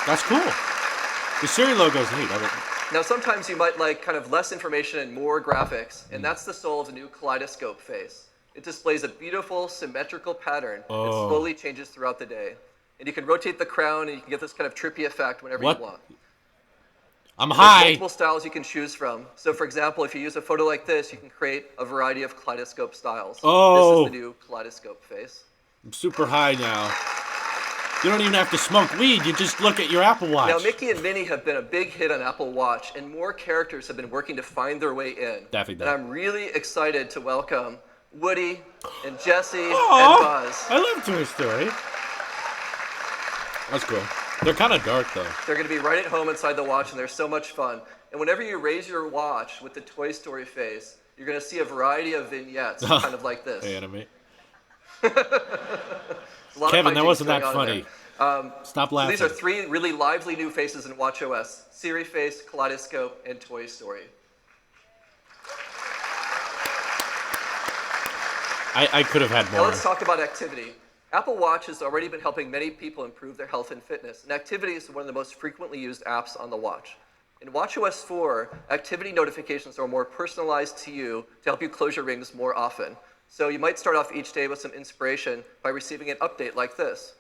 That's cool. The Siri logo's neat. Now, sometimes you might like kind of less information and more graphics, and that's the soul of the new kaleidoscope face. It displays a beautiful, symmetrical pattern that slowly changes throughout the day. And you can rotate the crown, and you can get this kind of trippy effect whenever What? you want. I'm There's high. multiple styles you can choose from. So for example, if you use a photo like this, you can create a variety of kaleidoscope styles. Oh. This is the new kaleidoscope face. I'm super high now. You don't even have to smoke weed. You just look at your Apple Watch. Now, Mickey and Minnie have been a big hit on Apple Watch, and more characters have been working to find their way in. Daffy Duck. And I'm really excited to welcome Woody and Jesse and Aw, Buzz. I love Toy Story. That's cool. They're kind of dark, though. They're going to be right at home inside the watch, and they're so much fun. And whenever you raise your watch with the Toy Story face, you're going to see a variety of vignettes, kind of like this. Anime. Kevin, that wasn't that funny. Stop laughing. These are 3 really lively new faces in watchOS: Siri Face, Kaleidoscope, and Toy Story. I could have had Now more. let's talk about activity. Apple Watch has already been helping many people improve their health and fitness, and activity is one of the most frequently used apps on the watch. In watchOS 4, activity notifications are more personalized to you to help you close your rings more often. So you might start off each day with some inspiration by receiving an update like this.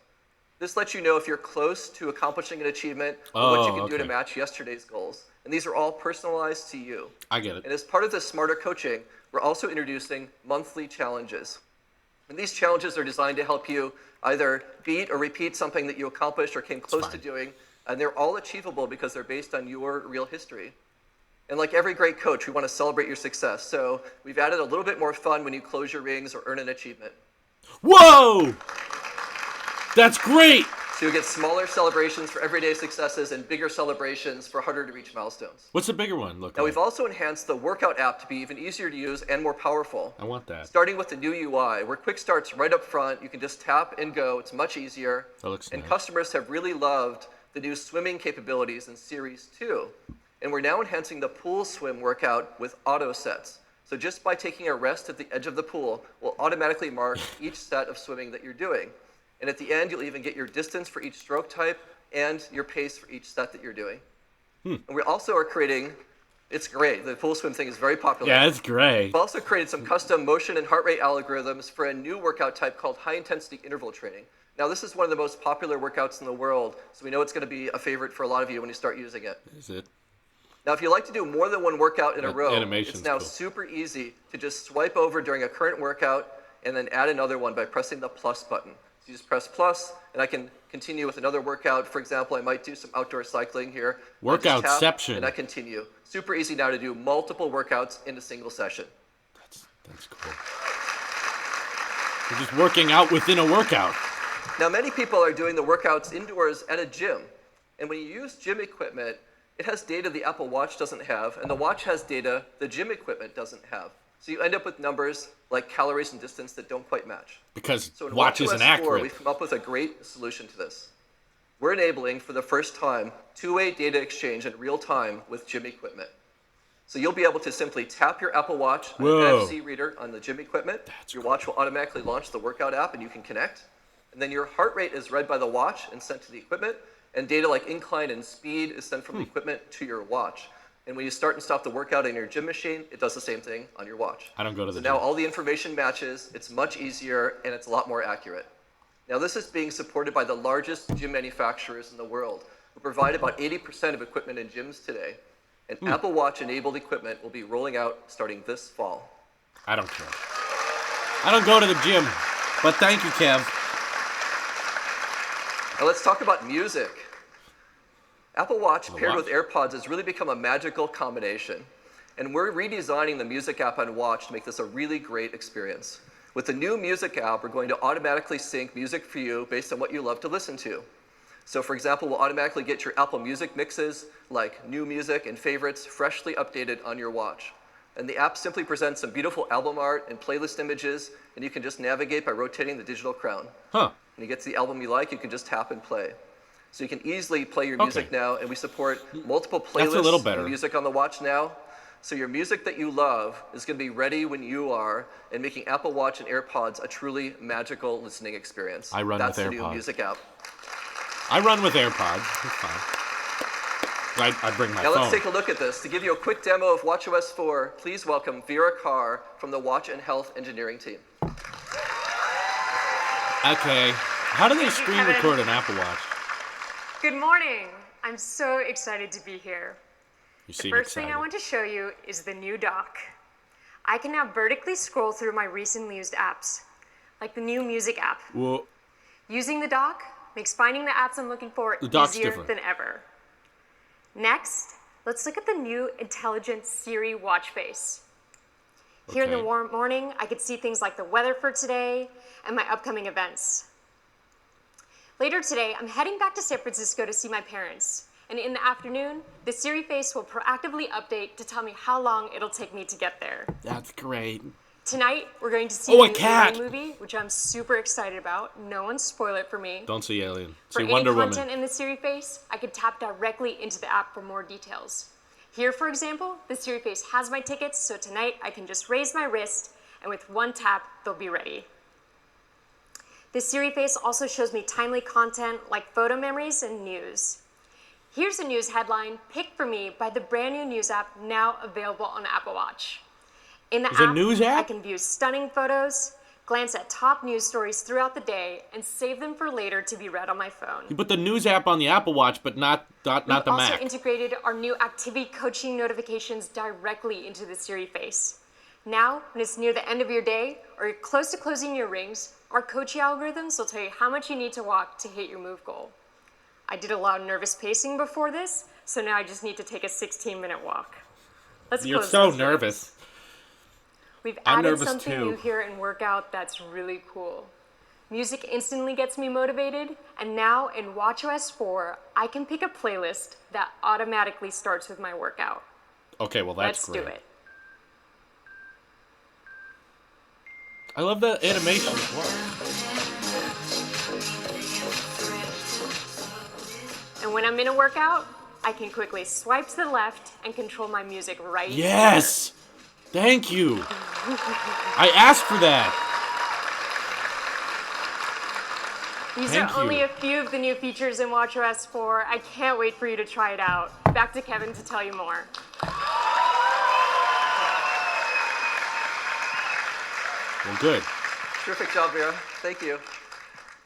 This lets you know if you're close to accomplishing an achievement or what you can do to match yesterday's goals. And these are all personalized to you. I get it. And as part of this smarter coaching, we're also introducing monthly challenges. And these challenges are designed to help you either beat or repeat something that you accomplished or came close to doing. And they're all achievable because they're based on your real history. And like every great coach, we want to celebrate your success. So we've added a little bit more fun when you close your rings or earn an achievement. Whoa! That's great! So you get smaller celebrations for everyday successes and bigger celebrations for harder to reach milestones. What's the bigger one look Now like? we've also enhanced the workout app to be even easier to use and more powerful. I want that. Starting with the new UI, where quick start's right up front, you can just tap and go. It's much easier. That looks and nice. Customers have really loved the new swimming capabilities in Series 2. And we're now enhancing the pool swim workout with auto sets. So just by taking a rest at the edge of the pool, we'll automatically mark each set of swimming that you're doing. And at the end, you'll even get your distance for each stroke type and your pace for each set that you're doing. And we also are creating, it's great, the pool swim thing is very popular. Yeah, it's great. We've also created some custom motion and heart rate algorithms for a new workout type called high-intensity interval training. Now, this is one of the most popular workouts in the world, so we know it's going to be a favorite for a lot of you when you start using it. Is it? Now, if you like to do more than one workout in a row, animation's it's now cool. super easy to just swipe over during a current workout and then add another one by pressing the plus button. So you just press plus, and I can continue with another workout. For example, I might do some outdoor cycling here. I'll just tap, Workoutception. and I continue. Super easy now to do multiple workouts in a single session. That's cool. You're just working out within a workout. Now, many people are doing the workouts indoors at a gym. And when you use gym equipment, it has data the Apple Watch doesn't have, and the watch has data the gym equipment doesn't have. So you end up with numbers like calories and distance that don't quite match. Because So in watch isn't watchOS 4, accurate. we've come up with a great solution to this. We're enabling, for the first time, two-way data exchange in real time with gym equipment. So you'll be able to simply tap your Apple Watch on Whoa. an NFC reader on the gym equipment. Your watch will automatically launch the workout app, and you can connect. And then your heart rate is read by the watch and sent to the equipment, and data like incline and speed is sent from the equipment to your watch. And when you start and stop the workout in your gym machine, it does the same thing on your watch. I don't go to the So now gym. all the information matches, it's much easier, and it's a lot more accurate. Now this is being supported by the largest gym manufacturers in the world, who provide about 80% of equipment in gyms today. And Apple Watch-enabled equipment will be rolling out starting this fall. I don't care. I don't go to the gym. But thank you, Kev. Now let's talk about music. Apple Watch paired watch? with AirPods has really become a magical combination. And we're redesigning the music app on Watch to make this a really great experience. With the new music app, we're going to automatically sync music for you based on what you love to listen to. So for example, we'll automatically get your Apple Music mixes, like new music and favorites, freshly updated on your watch. And the app simply presents some beautiful album art and playlist images, and you can just navigate by rotating the digital crown. Huh. When you get to the album you like, you can just tap and play. So you can easily play your music Okay. now, and we support multiple That's a little playlists better. of music on the watch now. So your music that you love is going to be ready when you are, and making Apple Watch and AirPods a truly magical listening experience. I run That's with the new AirPods. music app. I run with AirPods. It's fine. I bring my Now phone. let's take a look at this. To give you a quick demo of watchOS 4, please welcome Vera Carr from the Watch and Health engineering team. Okay. How do they screen Kevin. record an Apple Watch? Good morning. I'm so excited to be here. You The seem first excited. thing I want to show you is the new dock. I can now vertically scroll through my recently used apps, like the new music app. Well, Using the dock makes finding the apps I'm looking for the dock's easier different. than ever. Next, let's look at the new intelligent Siri watch face. Here in the Okay. warm morning, I could see things like the weather for today and my upcoming events. Later today, I'm heading back to San Francisco to see my parents. And in the afternoon, the Siri face will proactively update to tell me how long it'll take me to get there. That's great. Tonight, we're going to see Oh, a the new cat! Alien movie, which I'm super excited about. No one spoil it for me. Don't see Alien. For See any Wonder content Woman. in the Siri face, I could tap directly into the app for more details. Here, for example, the Siri face has my tickets, so tonight I can just raise my wrist, and with one tap, they'll be ready. The Siri face also shows me timely content like photo memories and news. Here's a news headline picked for me by the brand new news app now available on Apple Watch. In the There's a news app? I can view stunning photos, glance at top news stories throughout the day, and save them for later to be read on my phone. You put the news app on the Apple Watch, but not the We've also Mac. integrated our new activity coaching notifications directly into the Siri face. Now, when it's near the end of your day or you're close to closing your rings, our coaching algorithms will tell you how much you need to walk to hit your move goal. I did a lot of nervous pacing before this, so now I just need to take a 16-minute walk. Let's You're close so those rings. nervous. We've I'm added nervous something too. new here in Workout that's really cool. Music instantly gets me motivated, and now in watchOS 4, I can pick a playlist that automatically starts with my workout. Okay, well that's Let's great. do it. I love the animation as well. And when I'm in a workout, I can quickly swipe to the left and control my music right Yes! Thank you! I asked for that! These Thank are only you. a few of the new features in watchOS 4. I can't wait for you to try it out. Back to Kevin to tell you more. Well, good. Terrific job, Vera. Thank you.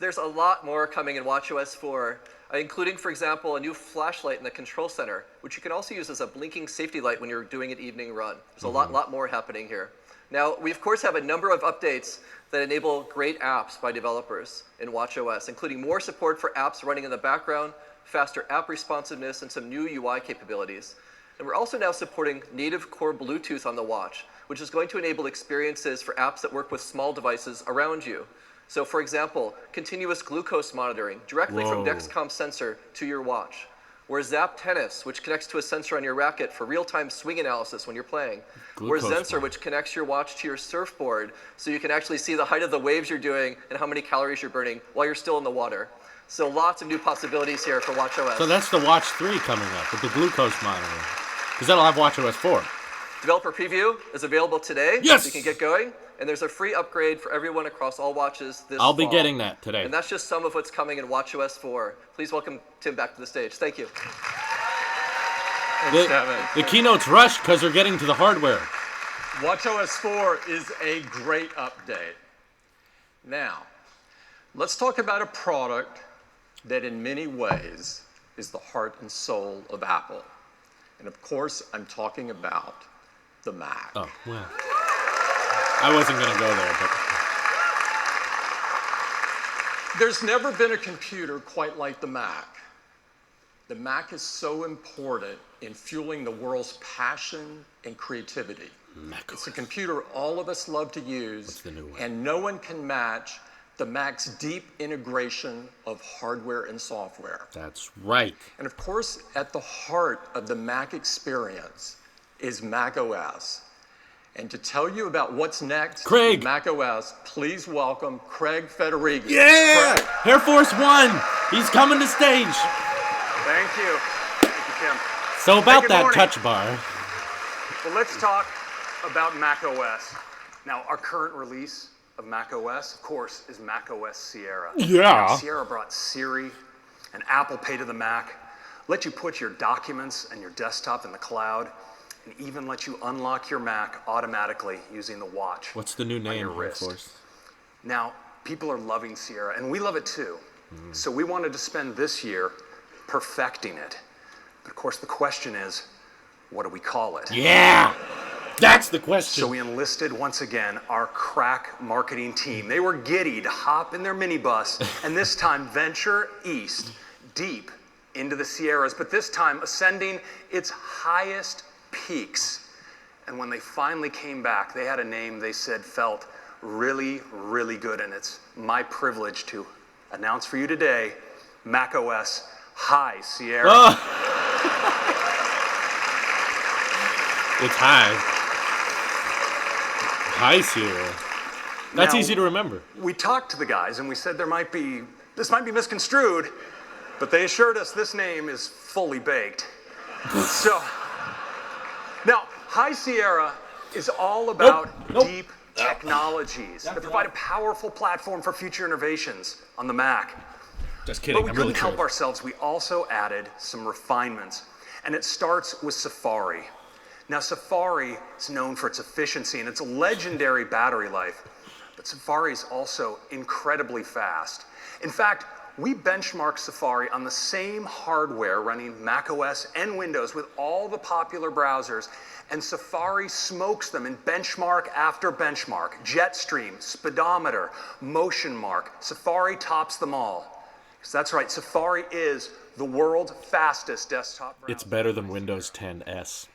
There's a lot more coming in watchOS 4, including, for example, a new flashlight in the control center, which you can also use as a blinking safety light when you're doing an evening run. There's a lot more happening here. Now, we of course have a number of updates that enable great apps by developers in watchOS, including more support for apps running in the background, faster app responsiveness, and some new UI capabilities. And we're also now supporting native core Bluetooth on the watch, which is going to enable experiences for apps that work with small devices around you. So for example, continuous glucose monitoring directly from Whoa. Dexcom sensor to your watch. Or Zap Tennis, which connects to a sensor on your racket for real-time swing analysis when you're playing. Or Glucose Sensor, which connects your watch to your surfboard so you can actually see the height of the waves you're doing and how many calories you're burning while you're still in the water. So lots of new possibilities here for watchOS. So that's the Watch 3 coming up with the glucose monitoring. Because that'll have watchOS 4. Developer preview is available today. Yes! So you can get going. And there's a free upgrade for everyone across all watches this I'll be fall. getting that today. And that's just some of what's coming in watchOS 4. Please welcome Tim back to the stage. Thank you. The keynote's rushed because they're getting to the hardware. watchOS 4 is a great update. Now, let's talk about a product that in many ways is the heart and soul of Apple. And of course, I'm talking about the Mac. Oh, well. I wasn't going to go there, but... There's never been a computer quite like the Mac. The Mac is so important in fueling the world's passion and creativity. It's a computer all of us love to use, the new one? and no one can match the Mac's deep integration of hardware and software. That's right. And of course, at the heart of the Mac experience is Mac OS. And to tell you about what's next Craig. with Mac OS, please welcome Craig Federighi. Yeah! Craig. Air Force One! He's coming to stage! Thank you. Thank you, Tim. So about good that morning. touch bar. Well, let's talk about Mac OS. Now, our current release of Mac OS, of course, is Mac OS Sierra. Yeah. Now, Sierra brought Siri and Apple Pay to the Mac, let you put your documents and your desktop in the cloud, and even let you unlock your Mac automatically using the watch. What's the new name, your Air wrist. Force? Now, people are loving Sierra, and we love it too. So we wanted to spend this year perfecting it. But of course, the question is, what do we call it? Yeah! That's the question. So we enlisted once again our crack marketing team. They were giddy to hop in their minibus and this time venture east, deep into the Sierras, but this time ascending its highest peaks. And when they finally came back, they had a name they said felt really, really good, and it's my privilege to announce for you today, macOS High Sierra. Oh. It's high. High Sierra. That's Now, easy to remember. We talked to the guys and we said this might be misconstrued, but they assured us this name is fully baked. So, now, High Sierra is all about deep technologies that provide a powerful platform for future innovations on the Mac. Just kidding. But we I'm couldn't really help kidding. ourselves. We also added some refinements, and it starts with Safari. Now, Safari is known for its efficiency and its legendary battery life, but Safari is also incredibly fast. In fact, we benchmark Safari on the same hardware running macOS and Windows with all the popular browsers, and Safari smokes them in benchmark after benchmark. Jetstream, Speedometer, MotionMark, Safari tops them all. Because that's right, Safari is the world's fastest desktop browser. It's better than Windows 10s.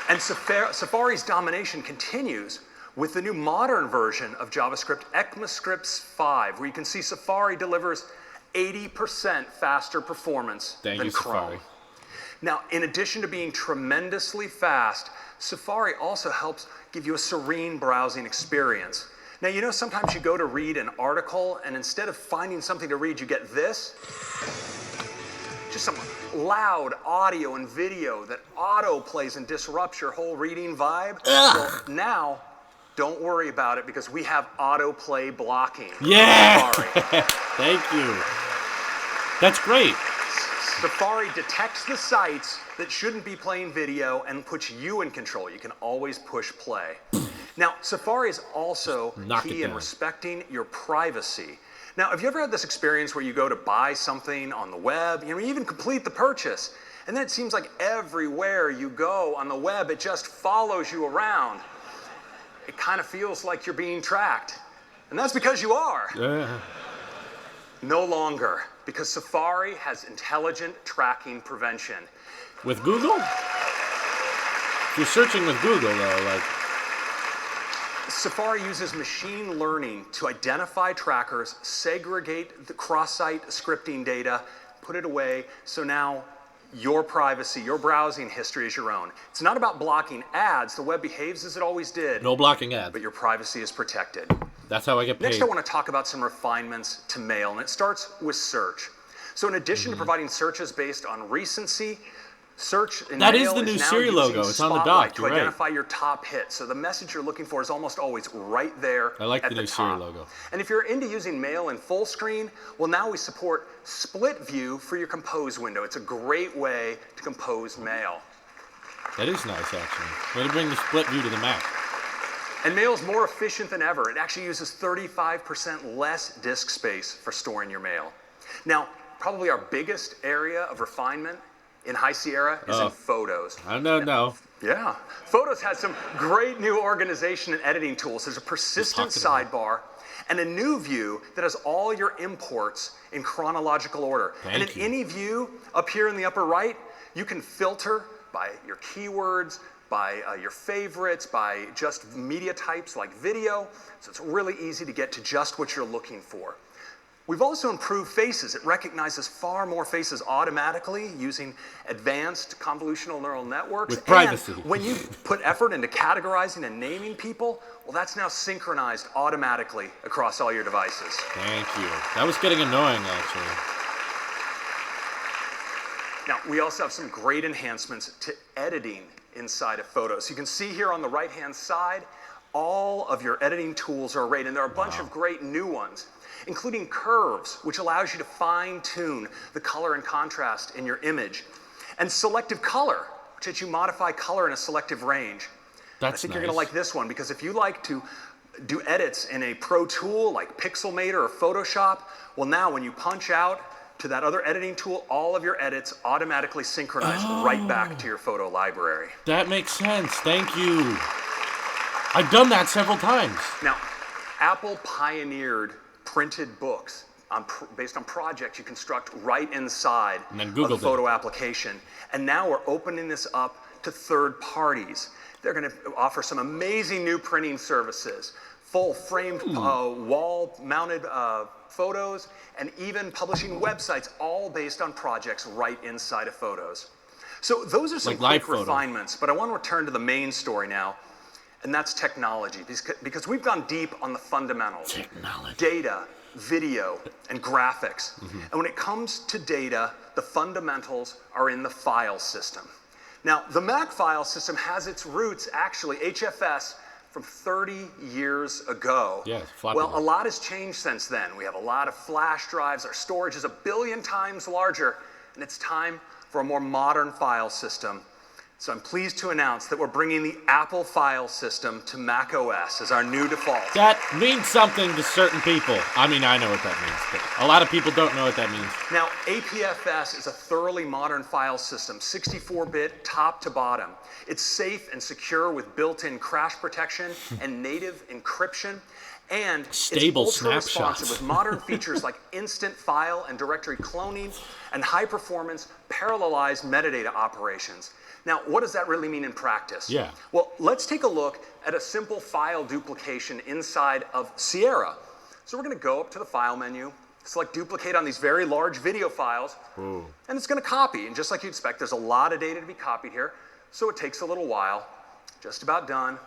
And Safari's domination continues with the new modern version of JavaScript, ECMAScript 5, where you can see Safari delivers 80% faster performance than Chrome. Safari. Now, in addition to being tremendously fast, Safari also helps give you a serene browsing experience. Now, you know, sometimes you go to read an article, and instead of finding something to read, you get this. Just some loud audio and video that auto plays and disrupts your whole reading vibe. Well, now, don't worry about it because we have autoplay blocking. Yeah! Safari. Thank you. That's great. Safari detects the sites that shouldn't be playing video and puts you in control. You can always push play. Now, Safari is also key in respecting your privacy. Now, have you ever had this experience where you go to buy something on the web, you even complete the purchase, and then it seems like everywhere you go on the web, it just follows you around? It kind of feels like you're being tracked. And that's because you are. Yeah. No longer, because Safari has intelligent tracking prevention. With Google? If you're searching with Google, though, like... Safari uses machine learning to identify trackers, segregate the cross-site scripting data, put it away, so now your privacy, your browsing history is your own. It's not about blocking ads. The web behaves as it always did. No blocking ads. But your privacy is protected. That's how I get paid. Next, I want to talk about some refinements to Mail, and it starts with search. So in addition to providing searches based on recency, search in That Mail is the new now Siri using logo. It's on the Spotlight dock. to You're right. identify your top hits. So the message you're looking for is almost always right there I like at the the new top. Siri logo. And if you're into using Mail in full screen, well, now we support split view for your compose window. It's a great way to compose Mail. That is nice, actually. Way to bring the split view to the Mac. And Mail is more efficient than ever. It actually uses 35% less disk space for storing your mail. Now, probably our biggest area of refinement in High Sierra is in Photos. I don't know. Yeah. Photos has some great new organization and editing tools. There's a persistent sidebar and a new view that has all your imports in chronological order. And in any view up here in the upper right, you can filter by your keywords, by your favorites, by just media types like video. So it's really easy to get to just what you're looking for. We've also improved faces. It recognizes far more faces automatically using advanced convolutional neural networks. With privacy. And when you put effort into categorizing and naming people, well, that's now synchronized automatically across all your devices. Thank you. That was getting annoying, actually. Now, we also have some great enhancements to editing inside of Photos. You can see here on the right-hand side, all of your editing tools are arrayed, and there are a bunch of great new ones, including curves, which allows you to fine-tune the color and contrast in your image, and selective color, which lets you modify color in a selective range. I think you're going to like this one, because if you like to do edits in a pro tool like Pixelmator or Photoshop, well, now when you punch out to that other editing tool, all of your edits automatically synchronize right back to your photo library. That makes sense. Thank you. I've done that several times. Now, Apple pioneered printed books based on projects you construct right inside And then of Googled the it. photo application. And now we're opening this up to third parties. They're going to offer some amazing new printing services, full framed wall-mounted photos, and even publishing websites, all based on projects right inside of photos. So those are some Like live quick photo. refinements, but I want to return to the main story now, and that's technology, because we've gone deep on the fundamentals. Technology. Data, video, and graphics. And when it comes to data, the fundamentals are in the file system. Now, the Mac file system has its roots, actually, HFS, from 30 years ago. Yeah, it's floppy well, disk. a lot has changed since then. We have a lot of flash drives. Our storage is 1 billion times larger, and it's time for a more modern file system. So I'm pleased to announce that we're bringing the Apple file system to Mac OS as our new default. That means something to certain people. I mean, I know what that means, but a lot of people don't know what that means. Now, APFS is a thoroughly modern file system, 64-bit top to bottom. It's safe and secure with built-in crash protection and native encryption. And Stable it's ultra-responsive snapshots. with modern features like instant file and directory cloning and high-performance parallelized metadata operations. Now, what does that really mean in practice? Yeah. Well, let's take a look at a simple file duplication inside of Sierra. So we're going to go up to the File menu, select Duplicate on these very large video files, and it's going to copy. And just like you'd expect, there's a lot of data to be copied here, so it takes a little while. Just about done.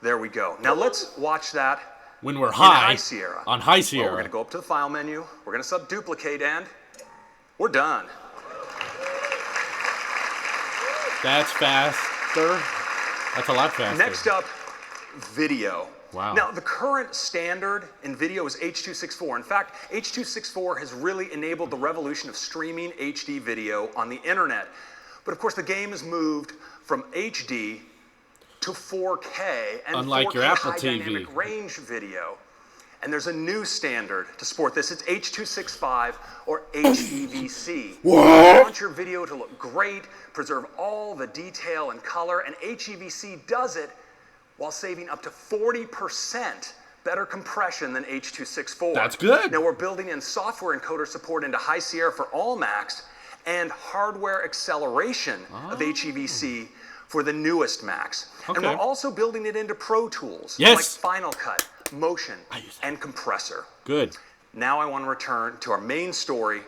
There we go. Now let's watch that When we're in high, High Sierra. on High Well, Sierra. we're going to go up to the File menu, we're going to select Duplicate, and we're done. That's faster. That's a lot faster. Next up, video. Wow. Now, the current standard in video is H.264. In fact, H.264 has really enabled the revolution of streaming HD video on the internet. But of course, the game has moved from HD to 4K and Unlike 4K your Apple high TV. dynamic range video. And there's a new standard to support this. It's H.265 or HEVC. What? You want your video to look great, preserve all the detail and color, and HEVC does it while saving up to 40% better compression than H.264. That's good. Now we're building in software encoder support into High Sierra for all Macs and hardware acceleration of HEVC for the newest Macs. And Okay. we're also building it into Pro Tools Yes. like Final Cut, Motion, use that. and Compressor. Good. Now I want to return to our main story,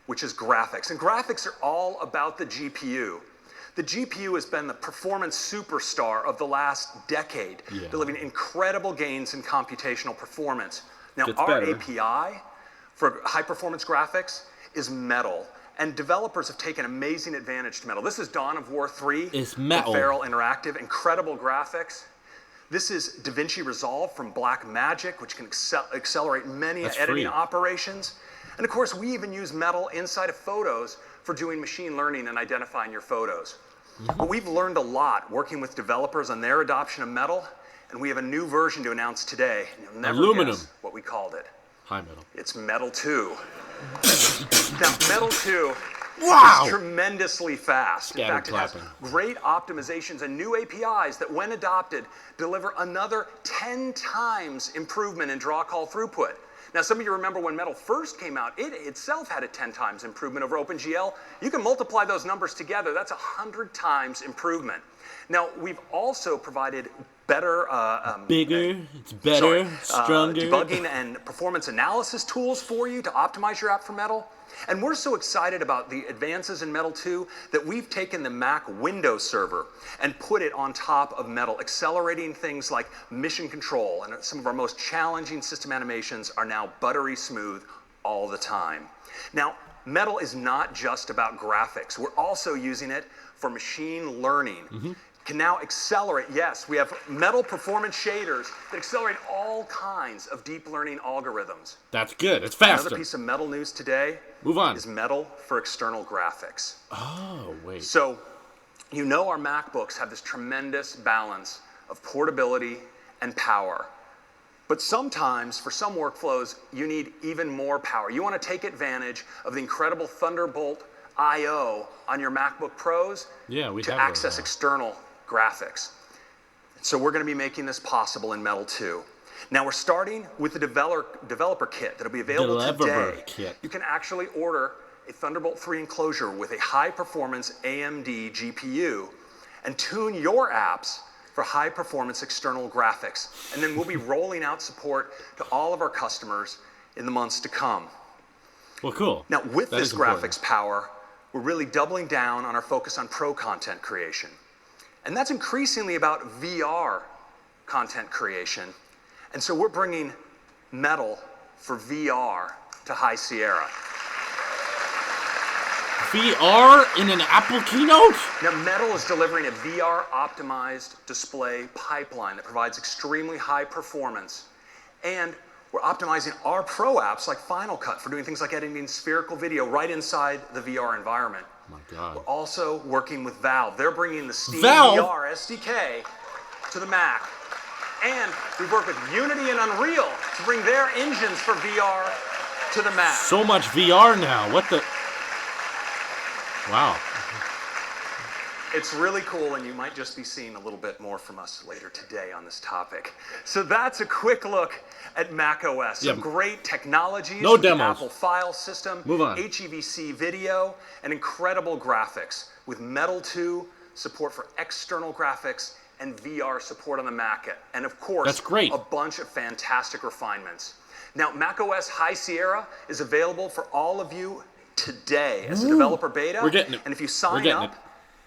which is graphics. And graphics are all about the GPU. The GPU has been the performance superstar of the last decade, delivering incredible gains in computational performance. Now, Gets our better. API for high-performance graphics is Metal. And developers have taken amazing advantage to Metal. This is Dawn of War 3 It's from Metal. Feral Interactive. Incredible graphics. This is DaVinci Resolve from Blackmagic, which can accelerate many That's editing free. operations. And of course, we even use Metal inside of Photos for doing machine learning and identifying your photos. But we've learned a lot working with developers on their adoption of Metal, and we have a new version to announce today. You'll never Aluminum. guess what we called it. High metal. It's Metal 2. Now, Metal 2 Wow. is tremendously fast. In Scattered fact, it has clapping. great optimizations and new APIs that, when adopted, deliver another 10 times improvement in draw call throughput. Now, some of you remember when Metal first came out, it itself had a 10 times improvement over OpenGL. You can multiply those numbers together. That's 100 times improvement. Now, we've also provided better Bigger, it's better, stronger. debugging and performance analysis tools for you to optimize your app for Metal. And we're so excited about the advances in Metal 2 that we've taken the Mac Windows server and put it on top of Metal, accelerating things like mission control. And some of our most challenging system animations are now buttery smooth all the time. Now, Metal is not just about graphics. We're also using it for machine learning. Can now accelerate, yes, we have Metal performance shaders that accelerate all kinds of deep learning algorithms. That's good. It's Another faster. piece of Metal news today Move on. is Metal for external graphics. Oh, wait. So, you know our MacBooks have this tremendous balance of portability and power. But sometimes, for some workflows, you need even more power. You want to take advantage of the incredible Thunderbolt I/O on your MacBook Pros to access external graphics. So we're going to be making this possible in Metal 2. Now we're starting with the developer kit that'll be available today. You can actually order a Thunderbolt 3 enclosure with a high-performance AMD GPU and tune your apps for high-performance external graphics. And then we'll be rolling out support to all of our customers in the months to come. Well, cool. Now, with this graphics power, we're really doubling down on our focus on pro content creation. And that's increasingly about VR content creation. And so we're bringing Metal for VR to High Sierra. VR in an Apple keynote? Now, Metal is delivering a VR-optimized display pipeline that provides extremely high performance. And we're optimizing our pro apps like Final Cut for doing things like editing spherical video right inside the VR environment. Oh my God. We're also working with Valve. They're bringing the Steam VR SDK to the Mac. And we've worked with Unity and Unreal to bring their engines for VR to the Mac. So much VR now. What the? Wow. It's really cool, and you might just be seeing a little bit more from us later today on this topic. So that's a quick look at macOS. Some great technologies. No demos. The Apple file system. Move on. HEVC video, and incredible graphics with Metal 2, support for external graphics, and VR support on the Mac. And of course, that's great. A bunch of fantastic refinements. Now, macOS High Sierra is available for all of you today as a developer beta. We're getting it. And if you sign up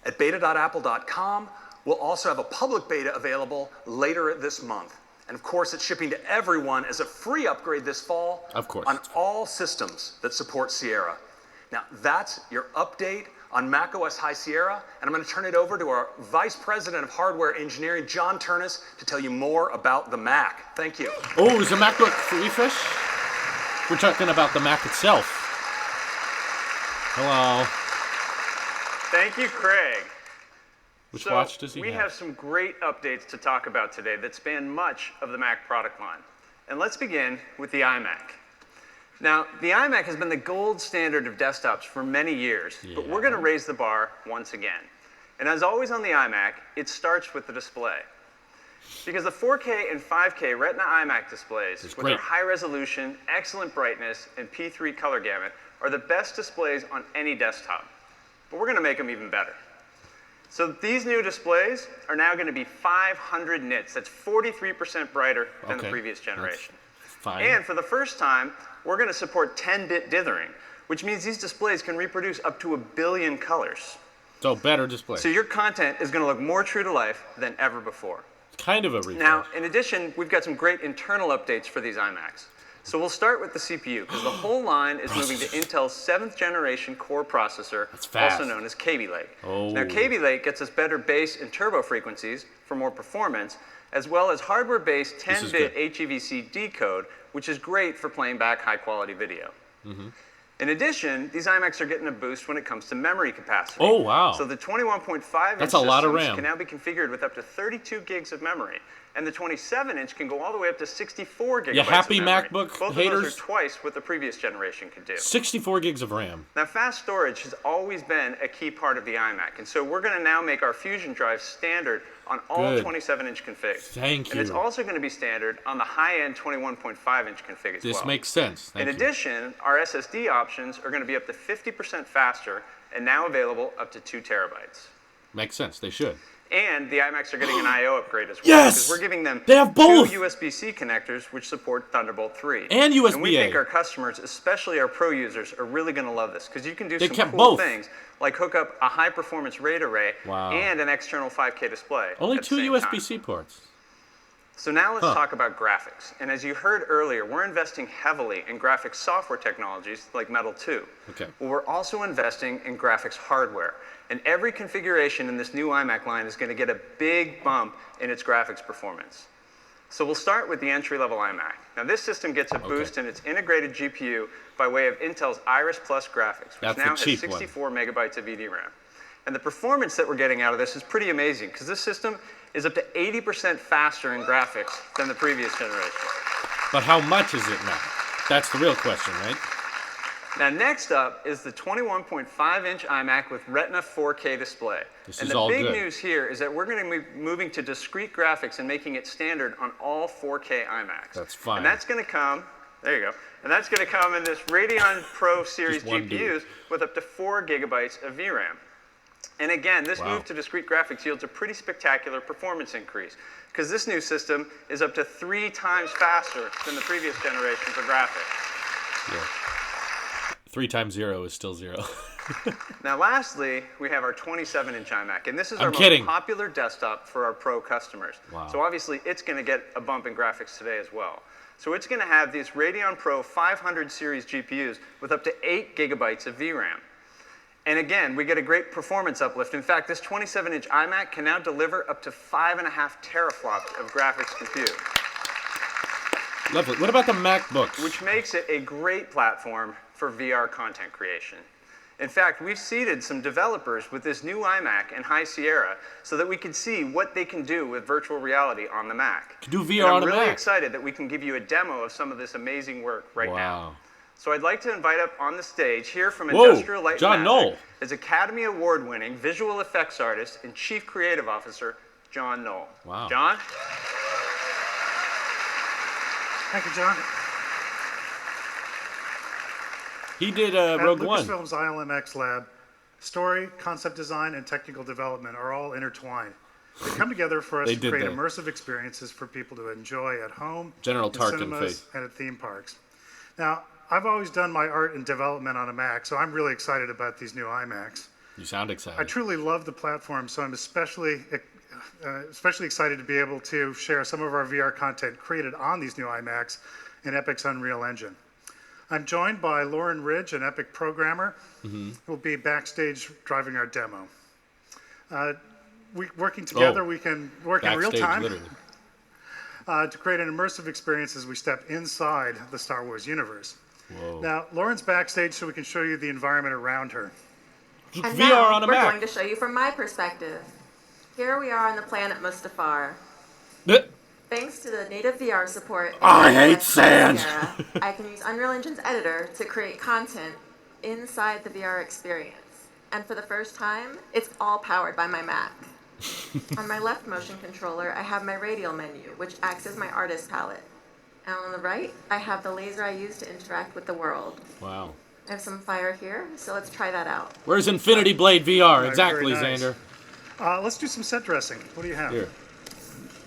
at beta.apple.com, we'll also have a public beta available later this month. And of course, it's shipping to everyone as a free upgrade this fall on all systems that support Sierra. Now, that's your update on macOS High Sierra, and I'm going to turn it over to our Vice President of Hardware Engineering, John Turnus, to tell you more about the Mac. Thank you. Oh, is the MacBook refresh? We're talking about the Mac itself. Hello. Thank you, Craig. Which watch does he have? We have some great updates to talk about today that span much of the Mac product line. And let's begin with the iMac. Now, the iMac has been the gold standard of desktops for many years, but we're going to raise the bar once again. And as always on the iMac, it starts with the display. Because the 4K and 5K Retina iMac displays, with their high resolution, excellent brightness, and P3 color gamut, are the best displays on any desktop. But we're going to make them even better. So these new displays are now going to be 500 nits. That's 43% brighter than the previous generation. And for the first time, we're going to support 10-bit dithering, which means these displays can reproduce up to 1 billion colors. So better display. So your content is going to look more true to life than ever before. Kind of a refresh. Now, in addition, we've got some great internal updates for these iMacs. So we'll start with the CPU, because the whole line is moving to Intel's 7th generation core processor, also known as Kaby Lake. Now, Kaby Lake gets us better base and turbo frequencies for more performance, as well as hardware-based 10-bit HEVC decode, which is great for playing back high-quality video. In addition, these iMacs are getting a boost when it comes to memory capacity. Oh, wow. So the 21.5-inch That's a lot of RAM. can now be configured with up to 32 gigs of memory. And the 27-inch can go all the way up to 64 gigabytes You happy of memory. MacBook Both haters? of those are twice what the previous generation could do. 64 gigs of RAM. Now, fast storage has always been a key part of the iMac. And so we're going to now make our Fusion drives standard on all 27-inch configs. Thank you. And it's also going to be standard on the high-end 21.5-inch config as well. This makes sense. Thank In addition, our SSD options are going to be up to 50% faster and now available up to 2 terabytes. Makes sense. They should. And the iMacs are getting an I/O upgrade as well. Yes! Because we're giving them They have both! 2 USB-C connectors which support Thunderbolt 3. And USB-A. And we think our customers, especially our pro users, are really going to love this because you can do They some kept cool both. things like hook up a high-performance RAID array and an external 5K display. Only at the 2 same USB-C time. ports. So now let's talk about graphics. And as you heard earlier, we're investing heavily in graphics software technologies like Metal 2. Okay. Well, we're also investing in graphics hardware. And every configuration in this new iMac line is going to get a big bump in its graphics performance. So we'll start with the entry-level iMac. Now this system gets a boost in its integrated GPU by way of Intel's Iris Plus graphics, which now has 64 megabytes of VDRAM. And the performance that we're getting out of this is pretty amazing because this system is up to 80% faster in graphics than the previous generation. But how much is it now? That's the real question, right? Now, next up is the 21.5-inch iMac with Retina 4K display. This and is the all big good. news here is that we're going to be moving to discrete graphics and making it standard on all 4K iMacs. That's fine. And that's going to come, there you go, and that's going to come in this Radeon Pro Series Just one GPUs dude. with up to 4 gigabytes of VRAM. And again, this Wow. move to discrete graphics yields a pretty spectacular performance increase, because this new system is up to 3 times faster than the previous generation for graphics. Yeah. 3 times 0 is still 0. Now, lastly, we have our 27-inch iMac, and this is I'm our kidding. most popular desktop for our pro customers. Wow. So obviously, it's going to get a bump in graphics today as well. So it's going to have these Radeon Pro 500 series GPUs with up to 8 gigabytes of VRAM. And again, we get a great performance uplift. In fact, this 27-inch iMac can now deliver up to 5.5 teraflops of graphics compute, Lovely. What about the MacBooks? which makes it a great platform for VR content creation. In fact, we've seeded some developers with this new iMac and High Sierra so that we can see what they can do with virtual reality on the Mac. Can do VR and on a I'm really Mac. excited that we can give you a demo of some of this amazing work right now. Wow. So I'd like to invite up on the stage here from Whoa, Industrial Light John and Knoll. Magic is Academy Award-winning visual effects artist and Chief Creative Officer John Knoll. Wow. John? Thank you, John. He did At Rogue One. Lucasfilm's ILMX lab, story, concept design, and technical development are all intertwined. They come together for us They to did create that. immersive experiences for people to enjoy at home, General in Tarkin cinemas, face. and at theme parks. Now, I've always done my art and development on a Mac, so I'm really excited about these new iMacs. You sound excited. I truly love the platform, so I'm especially excited to be able to share some of our VR content created on these new iMacs in Epic's Unreal Engine. I'm joined by Lauren Ridge, an Epic programmer, who will be backstage driving our demo. Working together, we can work in real Backstage, time literally. to create an immersive experience as we step inside the Star Wars universe. Whoa. Now, Lauren's backstage so we can show you the environment around her. And VR now on a we're Mac. going to show you from my perspective. Here we are on the planet Mustafar. Thanks to the native VR support, I hate and sand. Sierra, I can use Unreal Engine's editor to create content inside the VR experience. And for the first time, it's all powered by my Mac. On my left motion controller, I have my radial menu, which acts as my artist palette. And on the right, I have the laser I use to interact with the world. Wow. I have some fire here, so let's try that out. Where's Infinity Blade VR? Right, Exactly, very nice. Xander. Let's do some set dressing. What do you have? Here.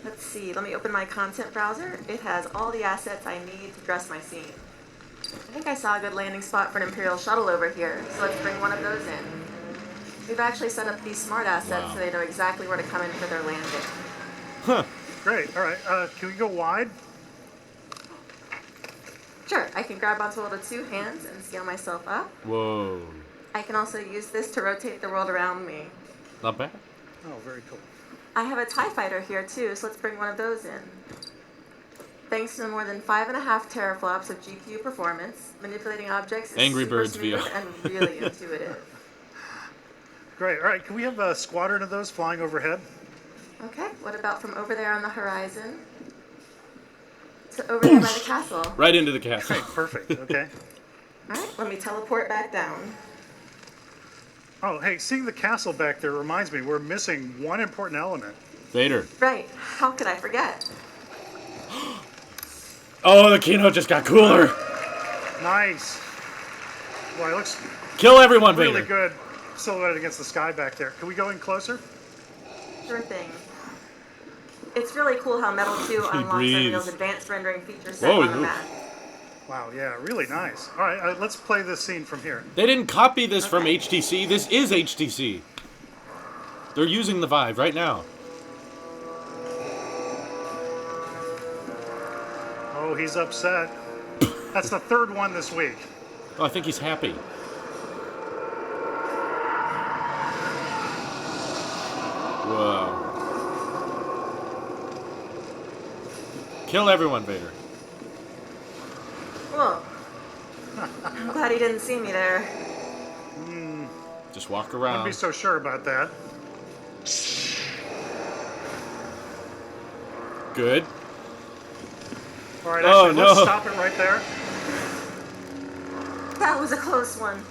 Let's see, let me open my content browser. It has all the assets I need to dress my scene. I think I saw a good landing spot for an Imperial shuttle over here, so let's bring one of those in. We've actually set up these smart assets Wow. so they know exactly where to come in for their landing. Huh. Great. All right. Can we go wide? Sure, I can grab onto it with 2 hands and scale myself up. Whoa. I can also use this to rotate the world around me. Not bad. Oh, very cool. I have a TIE fighter here too, so let's bring one of those in. Thanks to more than 5.5 teraflops of GPU performance, manipulating objects is Angry super Birds smooth VR. and really intuitive. Great. All right. Can we have a squadron of those flying overhead? Okay, what about from over there on the horizon to over there by the castle? Right into the castle. Great. Perfect. Okay. All right, let me teleport back down. Oh, hey, seeing the castle back there reminds me we're missing one important element. Vader. Right, how could I forget? Oh, the keynote just got cooler. Nice. Boy, it looks Kill everyone, really Vader. good silhouetted against the sky back there. Can we go in closer? Sure thing. It's really cool how Metal 2 unlocks breathes. Unreal's advanced rendering feature set Whoa, on the oof. Mac. Wow, yeah, really nice. All right, let's play this scene from here. They didn't copy this from HTC. This is HTC. They're using the Vive right now. Oh, he's upset. That's the 3rd one this week. Oh, I think he's happy. Whoa. Kill everyone, Vader. Whoa. I'm glad he didn't see me there. Just walk Wouldn't around. be so sure about that. Good. All right, Oh, actually, let's no. stop it right there. That was a close one.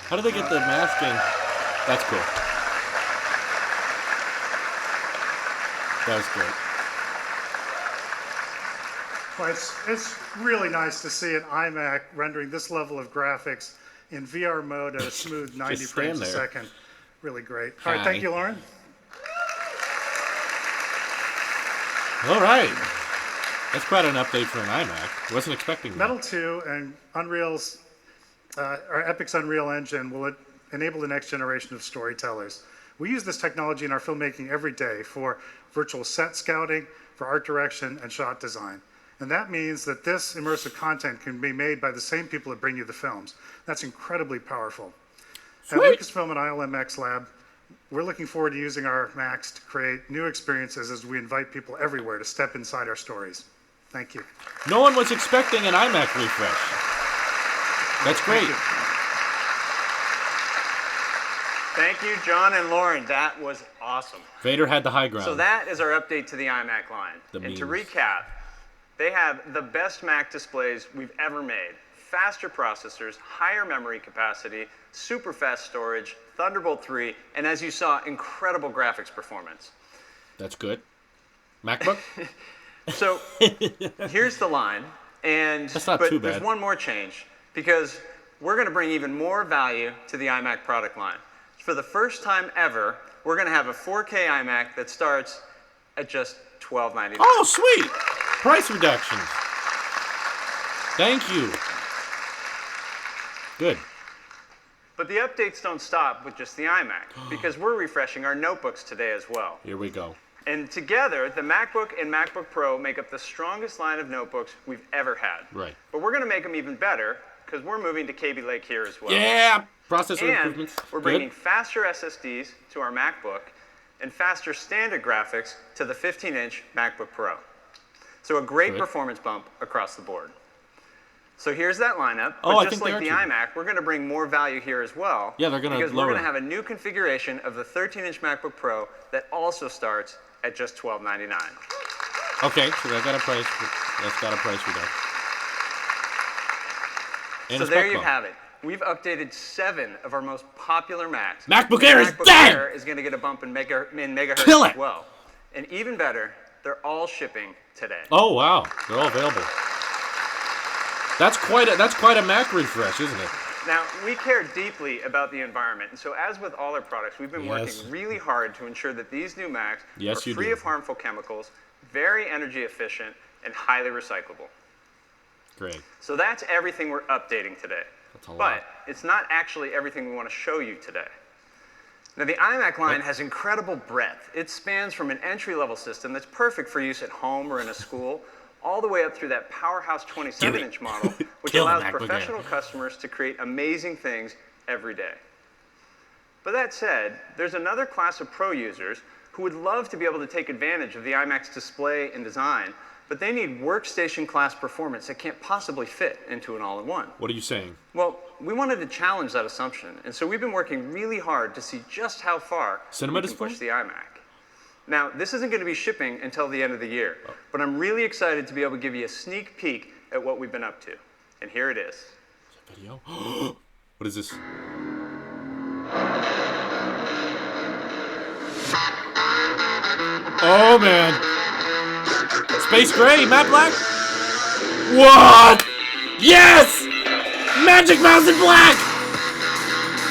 How do they get the masking? That's cool. That was great. Well, it's really nice to see an iMac rendering this level of graphics in VR mode at a smooth 90 frames a there. second. Really great. All right, thank you, Lauren. All right. That's quite an update for an iMac. Wasn't expecting that. Metal 2 and Epic's Unreal Engine will enable the next generation of storytellers. We use this technology in our filmmaking every day for virtual set scouting, for art direction, and shot design. And that means that this immersive content can be made by the same people that bring you the films. That's incredibly powerful. At Lucasfilm and ILMX Lab, we're looking forward to using our Macs to create new experiences as we invite people everywhere to step inside our stories. Thank you. No one was expecting an iMac refresh. That's great. Thank you, John and Lauren. That was awesome. Vader had the high ground. So that is our update to the iMac line. And to recap, they have the best Mac displays we've ever made. Faster processors, higher memory capacity, super fast storage, Thunderbolt 3, and as you saw, incredible graphics performance. That's good. MacBook? So here's the line, and that's not but too bad. There's one more change because we're going to bring even more value to the iMac product line. For the first time ever, we're going to have a 4K iMac that starts at just $12.99. Oh, sweet! Price reductions. Thank you. Good. But the updates don't stop with just the iMac because we're refreshing our notebooks today as well. Here we go. And together, the MacBook and MacBook Pro make up the strongest line of notebooks we've ever had. Right. But we're going to make them even better because we're moving to Kaby Lake here as well. Yeah! Processor and improvements. We're bringing faster SSDs to our MacBook and faster standard graphics to the 15-inch MacBook Pro. So a great performance bump across the board. So here's that lineup. But just like the iMac, we're going to bring more value here as well. Yeah, they're going to because lower we're going to have a new configuration of the 13-inch MacBook Pro that also starts at just $12.99. Okay, so that's got a price reduction. So there you have it. We've updated 7 of our most popular Macs. MacBook Air is MacBook dead! Air is going to get a bump in megahertz Kill it! as well. And even better, they're all shipping today. Oh wow, they're all available. That's quite a Mac refresh, isn't it? Now, we care deeply about the environment, and so as with all our products, we've been working really hard to ensure that these new Macs are free of harmful chemicals, very energy efficient, and highly recyclable. Great. So that's everything we're updating today. That's a lot. But it's not actually everything we want to show you today. Now, the iMac line has incredible breadth. It spans from an entry-level system that's perfect for use at home or in a school, all the way up through that powerhouse 27-inch model, which allows professional customers to create amazing things every day. But that said, there's another class of pro users who would love to be able to take advantage of the iMac's display and design, but they need workstation-class performance that can't possibly fit into an all-in-one. What are you saying? Well, we wanted to challenge that assumption, and so we've been working really hard to see just how far we can push the iMac. Now, this isn't going to be shipping until the end of the year, but I'm really excited to be able to give you a sneak peek at what we've been up to. And here it is. Video? What is this? Oh, man. Space Gray, Matte Black? What? Yes! Magic Mouse in black!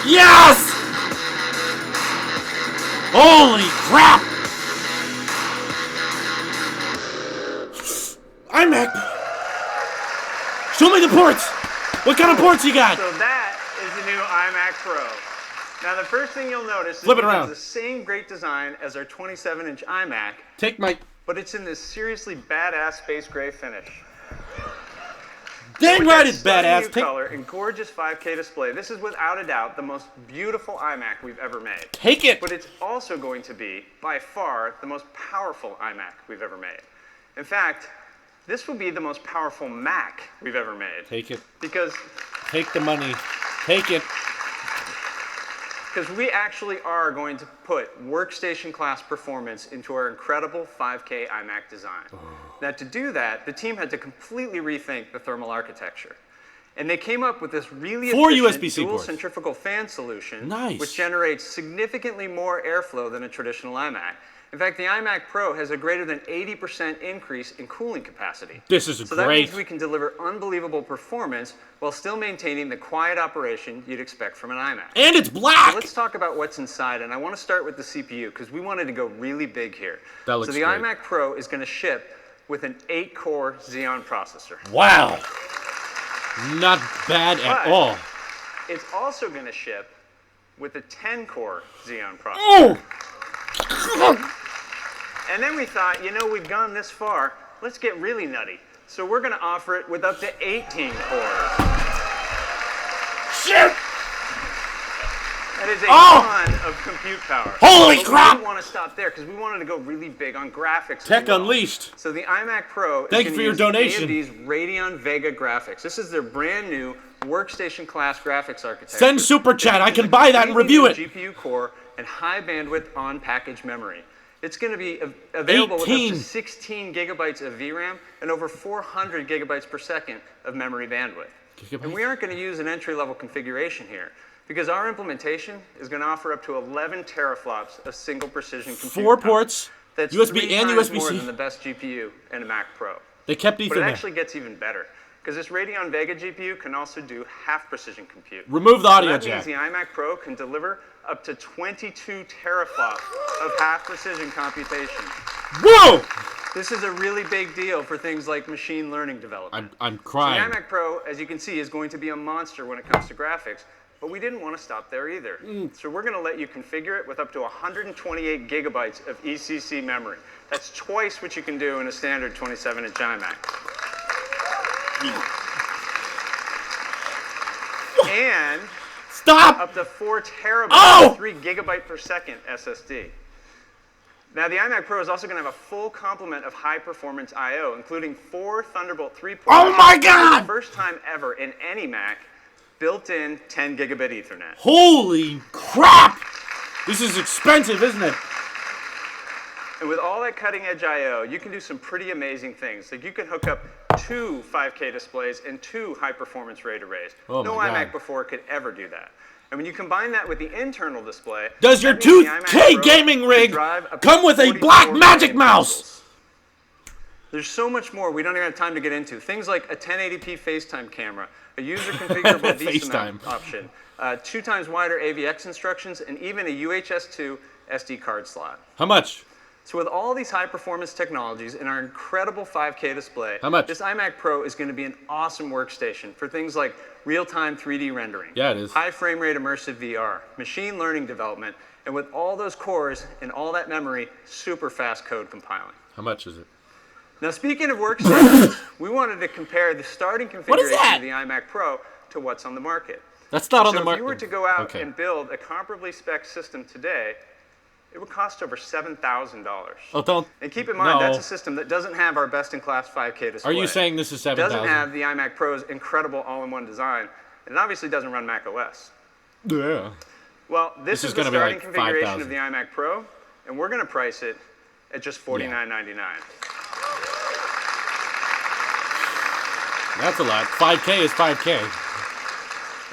Yes! Holy crap! iMac! Show me the ports! What kind of ports you got? So that is the new iMac Pro. Now the first thing you'll notice is it it around. has the same great design as our 27-inch iMac. Take my... But it's in this seriously badass space gray finish. Dang With right that it's stunning badass. New Take... color and gorgeous 5K display. This is without a doubt the most beautiful iMac we've ever made. Take it! But it's also going to be, by far, the most powerful iMac we've ever made. In fact, this will be the most powerful Mac we've ever made. Take it. Because... Take the money. Take it. because we actually are going to put workstation class performance into our incredible 5K iMac design. Now to do that, the team had to completely rethink the thermal architecture. And they came up with this really efficient USB-C dual ports. centrifugal fan solution, Nice. which generates significantly more airflow than a traditional iMac. In fact, the iMac Pro has a greater than 80% increase in cooling capacity. This is So that great. means we can deliver unbelievable performance while still maintaining the quiet operation you'd expect from an iMac. And it's black! So let's talk about what's inside, and I want to start with the CPU because we wanted to go really big here. That looks so the great. iMac Pro is going to ship with an 8-core Xeon processor. Wow. Not bad at But all. It's also going to ship with a 10-core Xeon processor. Oh! And then we thought, you know, we've gone this far, let's get really nutty. So we're going to offer it with up to 18 cores. Shit! That is a Oh! ton of compute power. Holy But crap! We didn't want to stop there because we wanted to go really big on graphics. Tech as well. Unleashed. So the iMac Pro is Thank you going for to your use donation. AMD's Radeon Vega graphics. This is their brand new workstation class graphics architecture. Send super chat. I It features can a buy that and completely review new it. GPU core and high bandwidth on-package memory. It's going to be available with up 18. to 16 gigabytes of VRAM and over 400 gigabytes per second of memory bandwidth. And we aren't going to use an entry-level configuration here because our implementation is going to offer up to 11 teraflops of single precision compute 4 power. ports, That's USB 3 and times more USB-C. than the best GPU in a Mac Pro. They kept But it Ethernet. actually gets even better because this Radeon Vega GPU can also do half precision compute. Remove the audio so that jack. means the iMac Pro can deliver up to 22 teraflops of half precision computation. Whoa! This is a really big deal for things like machine learning development. I'm So crying. the iMac Pro, as you can see, is going to be a monster when it comes to graphics, but we didn't want to stop there either. So we're going to let you configure it with up to 128 gigabytes of ECC memory. That's twice what you can do in a standard 27-inch iMac. And Stop! up to 4 terabytes, Oh! 3 gigabyte per second SSD. Now the iMac Pro is also going to have a full complement of high-performance I/O, including 4 Thunderbolt 3 ports. Oh my For God! the first time ever in any Mac, built-in 10 gigabit Ethernet. Holy crap! This is expensive, isn't it? And with all that cutting-edge I/O, you can do some pretty amazing things. Like you can hook up 2 5K displays and 2 high-performance RAID arrays. Oh no my iMac God. before could ever do that. And when you combine that with the internal display, Does your that means the iMac 2K Pro gaming can rig drive up to come with a 44 black magic million mouse? pixels. There's so much more we don't even have time to get into. Things like a 1080p FaceTime camera, a user configurable FaceTime. VSync option, 2 times wider AVX instructions, and even a UHS-2 SD card slot. How much? So with all these high-performance technologies and our incredible 5K display, How much? this iMac Pro is going to be an awesome workstation for things like real-time 3D rendering, Yeah, it is. high frame rate immersive VR, machine learning development, and with all those cores and all that memory, super fast code compiling. How much is it? Now, speaking of workstations, we wanted to compare the starting configuration that? of the iMac Pro to what's on the market. That's not on So the if market. you were to go out Okay. and build a comparably spec system today, it would cost over $7,000. Oh, don't. And keep in mind, No. that's a system that doesn't have our best-in-class 5K display. Are you saying this is Doesn't 7,000? have the iMac Pro's incredible all-in-one design, and it obviously doesn't run Mac OS. Yeah. Well, this This is is the gonna be starting like configuration 5,000. of the iMac Pro, and we're going to price it at just $49.99. That's a lot. 5K is 5K.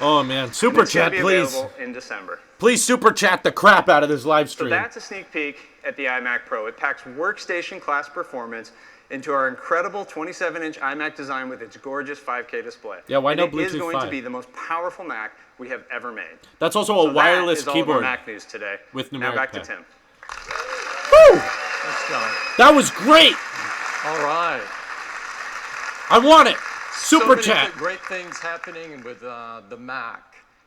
Oh man, super It's gonna chat, be please. available in December. Please super chat the crap out of this live So stream. that's a sneak peek at the iMac Pro. It packs workstation class performance into our incredible 27-inch iMac design with its gorgeous 5K display. Yeah, why and no it is Bluetooth going 5? to be the most powerful Mac we have ever made. That's also So a wireless that is all of our keyboard Mac news today. with Now numeric back to pad. Tim. Woo! Thanks, John. That was great. All right. I want it. So Super many chat. great things happening with the Mac.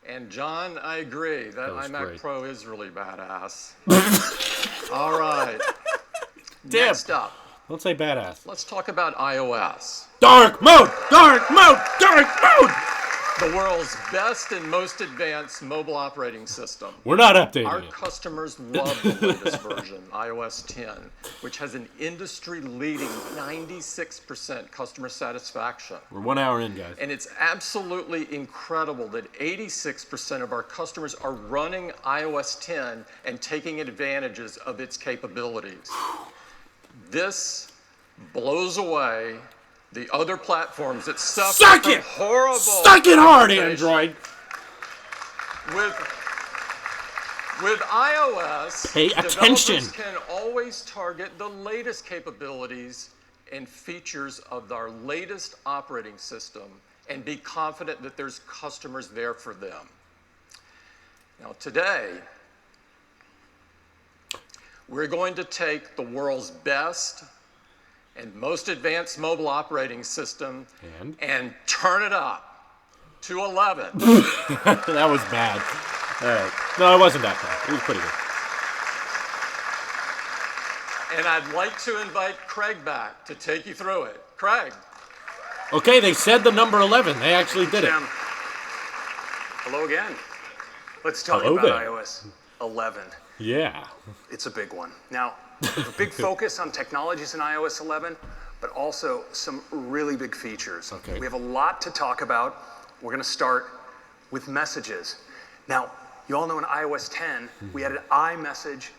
And John, I agree. That was iMac great. Pro is really badass. All right. Damn. Next up, Don't say badass. let's talk about iOS. Dark mode. Dark mode. Dark mode. the world's best and most advanced mobile operating system. We're not updating Our it. customers love the latest version, iOS 10, which has an industry-leading 96% customer satisfaction. We're 1 hour in, guys. And it's absolutely incredible that 86% of our customers are running iOS 10 and taking advantages of its capabilities. This blows away the other platforms that suffer Suck from it! horrible. Suck it hard, Android! With iOS, Pay attention. developers can always target the latest capabilities and features of our latest operating system and be confident that there's customers there for them. Now today, we're going to take the world's best and most advanced mobile operating system and turn it up to 11. That was bad. All right. No, it wasn't that bad. It was pretty good. And I'd like to invite Craig back to take you through it. Craig. Okay, they said the number 11. They actually did it. Jim. Hello again. Let's talk Hello about there. iOS 11. Yeah. It's a big one. Now, there's a big focus on technologies in iOS 11, but also some really big features. Okay. We have a lot to talk about. We're going to start with messages. Now, you all know in iOS 10, we added iMessage,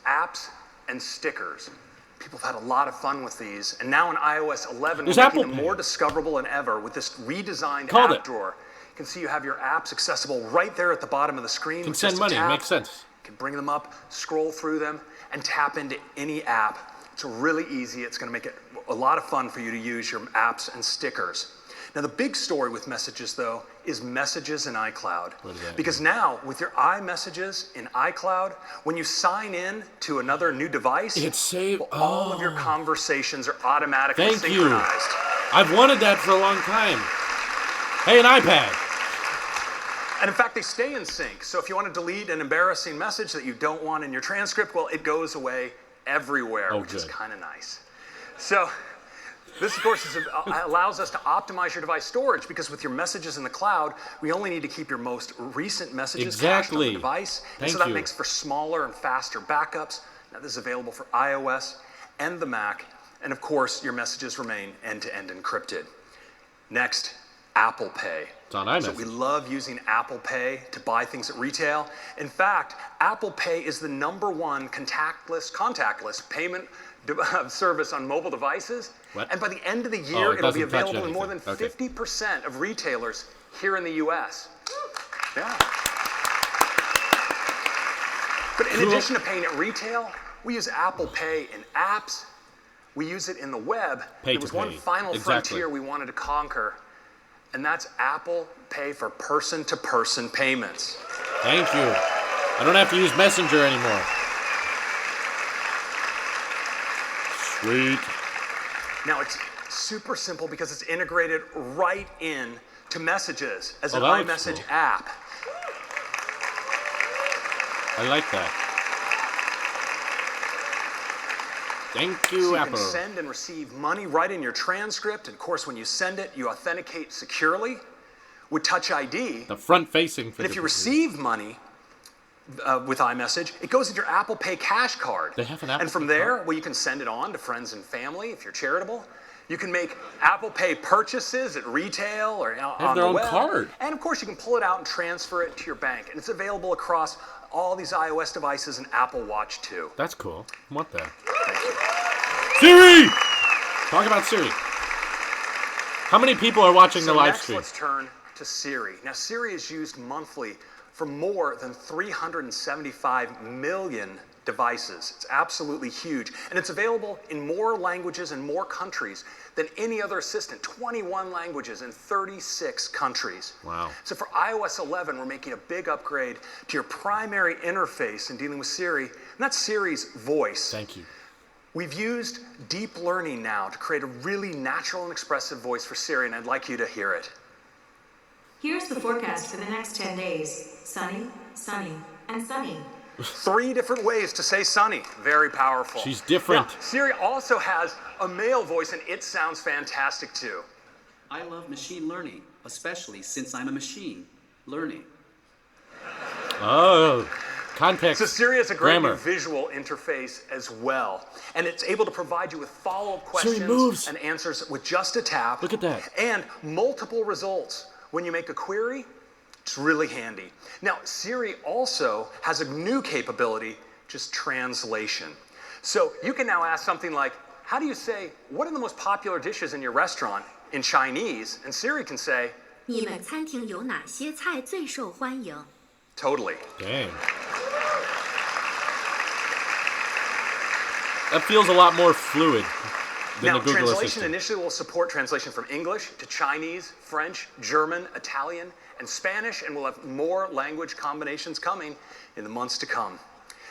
apps, and stickers. People have had a lot of fun with these. And now in iOS 11, There's we're making Apple them Pay. more discoverable than ever with this redesigned Called app it. drawer. You can see you have your apps accessible right there at the bottom of the screen. You can with send just a money. tap. Makes sense. You can bring them up, scroll through them, and tap into any app. It's really easy. It's going to make it a lot of fun for you to use your apps and stickers. Now, the big story with messages, though, is messages in iCloud. What does that Because now, with your iMessages in iCloud, when you sign in to another new device, It's saved. all of your conversations are automatically Thank you. synchronized. I've wanted that for a long time. Hey, an iPad. And in fact, they stay in sync. So if you want to delete an embarrassing message that you don't want in your transcript, well, it goes away everywhere, which is kind of nice. So this, of course, allows us to optimize your device storage because with your messages in the cloud, we only need to keep your most recent messages cached on the device. And so that makes for smaller and faster backups. Now, this is available for iOS and the Mac. And of course, your messages remain end-to-end encrypted. Next, Apple Pay. It's on iMessage. So we love using Apple Pay to buy things at retail. In fact, Apple Pay is the #1 contactless payment service on mobile devices. What? And by the end of the year, it'll be doesn't touch available in more than anything. 50% of retailers here in the US. Yeah. But in addition to paying at retail, we use Apple Pay in apps. We use it in the web. Pay There to was one pay. final Exactly. frontier we wanted to conquer, and that's Apple Pay for person-to-person payments. Thank you. I don't have to use Messenger anymore. Sweet. Now, it's super simple because it's integrated right in to Messages as an that looks iMessage cool. app. I like that. Thank you, So you Apple. can send and receive money right in your transcript. And of course, when you send it, you authenticate securely with Touch ID. The front-facing. And if you receive money with iMessage, it goes in your Apple Pay cash card. They have an Apple And from Pay there, card? well, you can send it on to friends and family if you're charitable. You can make Apple Pay purchases at retail or on their the own web. card. And of course, you can pull it out and transfer it to your bank. And it's available across all these iOS devices and Apple Watch too. That's cool. I want that. Thank you. Siri! Talk about Siri. How many people are watching the live next, stream? let's turn to Siri. Now, Siri is used monthly for more than 375 million devices. It's absolutely huge. And it's available in more languages and more countries than any other assistant. 21 languages in 36 countries. Wow. So for iOS 11, we're making a big upgrade to your primary interface in dealing with Siri, and that's Siri's voice. Thank you. We've used deep learning now to create a really natural and expressive voice for Siri, and I'd like you to hear it. Here's the forecast for the next 10 days. Sunny, sunny, and sunny. 3 different ways to say sunny. Very powerful. She's different. Now, Siri also has a male voice, and it sounds fantastic too. I love machine learning. especially since I'm a machine learning. Oh, context. So Siri has a great grammar. new visual interface as well. And it's able to provide you with follow-up Siri questions moves. and answers with just a tap. Look at that. And multiple results. When you make a query, it's really handy. Now, Siri also has a new capability, just translation. So you can now ask something like, how do you say, what are the most popular dishes in your restaurant in Chinese? And Siri can say, 你们餐厅有哪些菜最受欢迎? totally. Dang. That feels a lot more fluid than Now, the Google translation Assistant. initially will support translation from English to Chinese, French, German, Italian, and Spanish, and we'll have more language combinations coming in the months to come.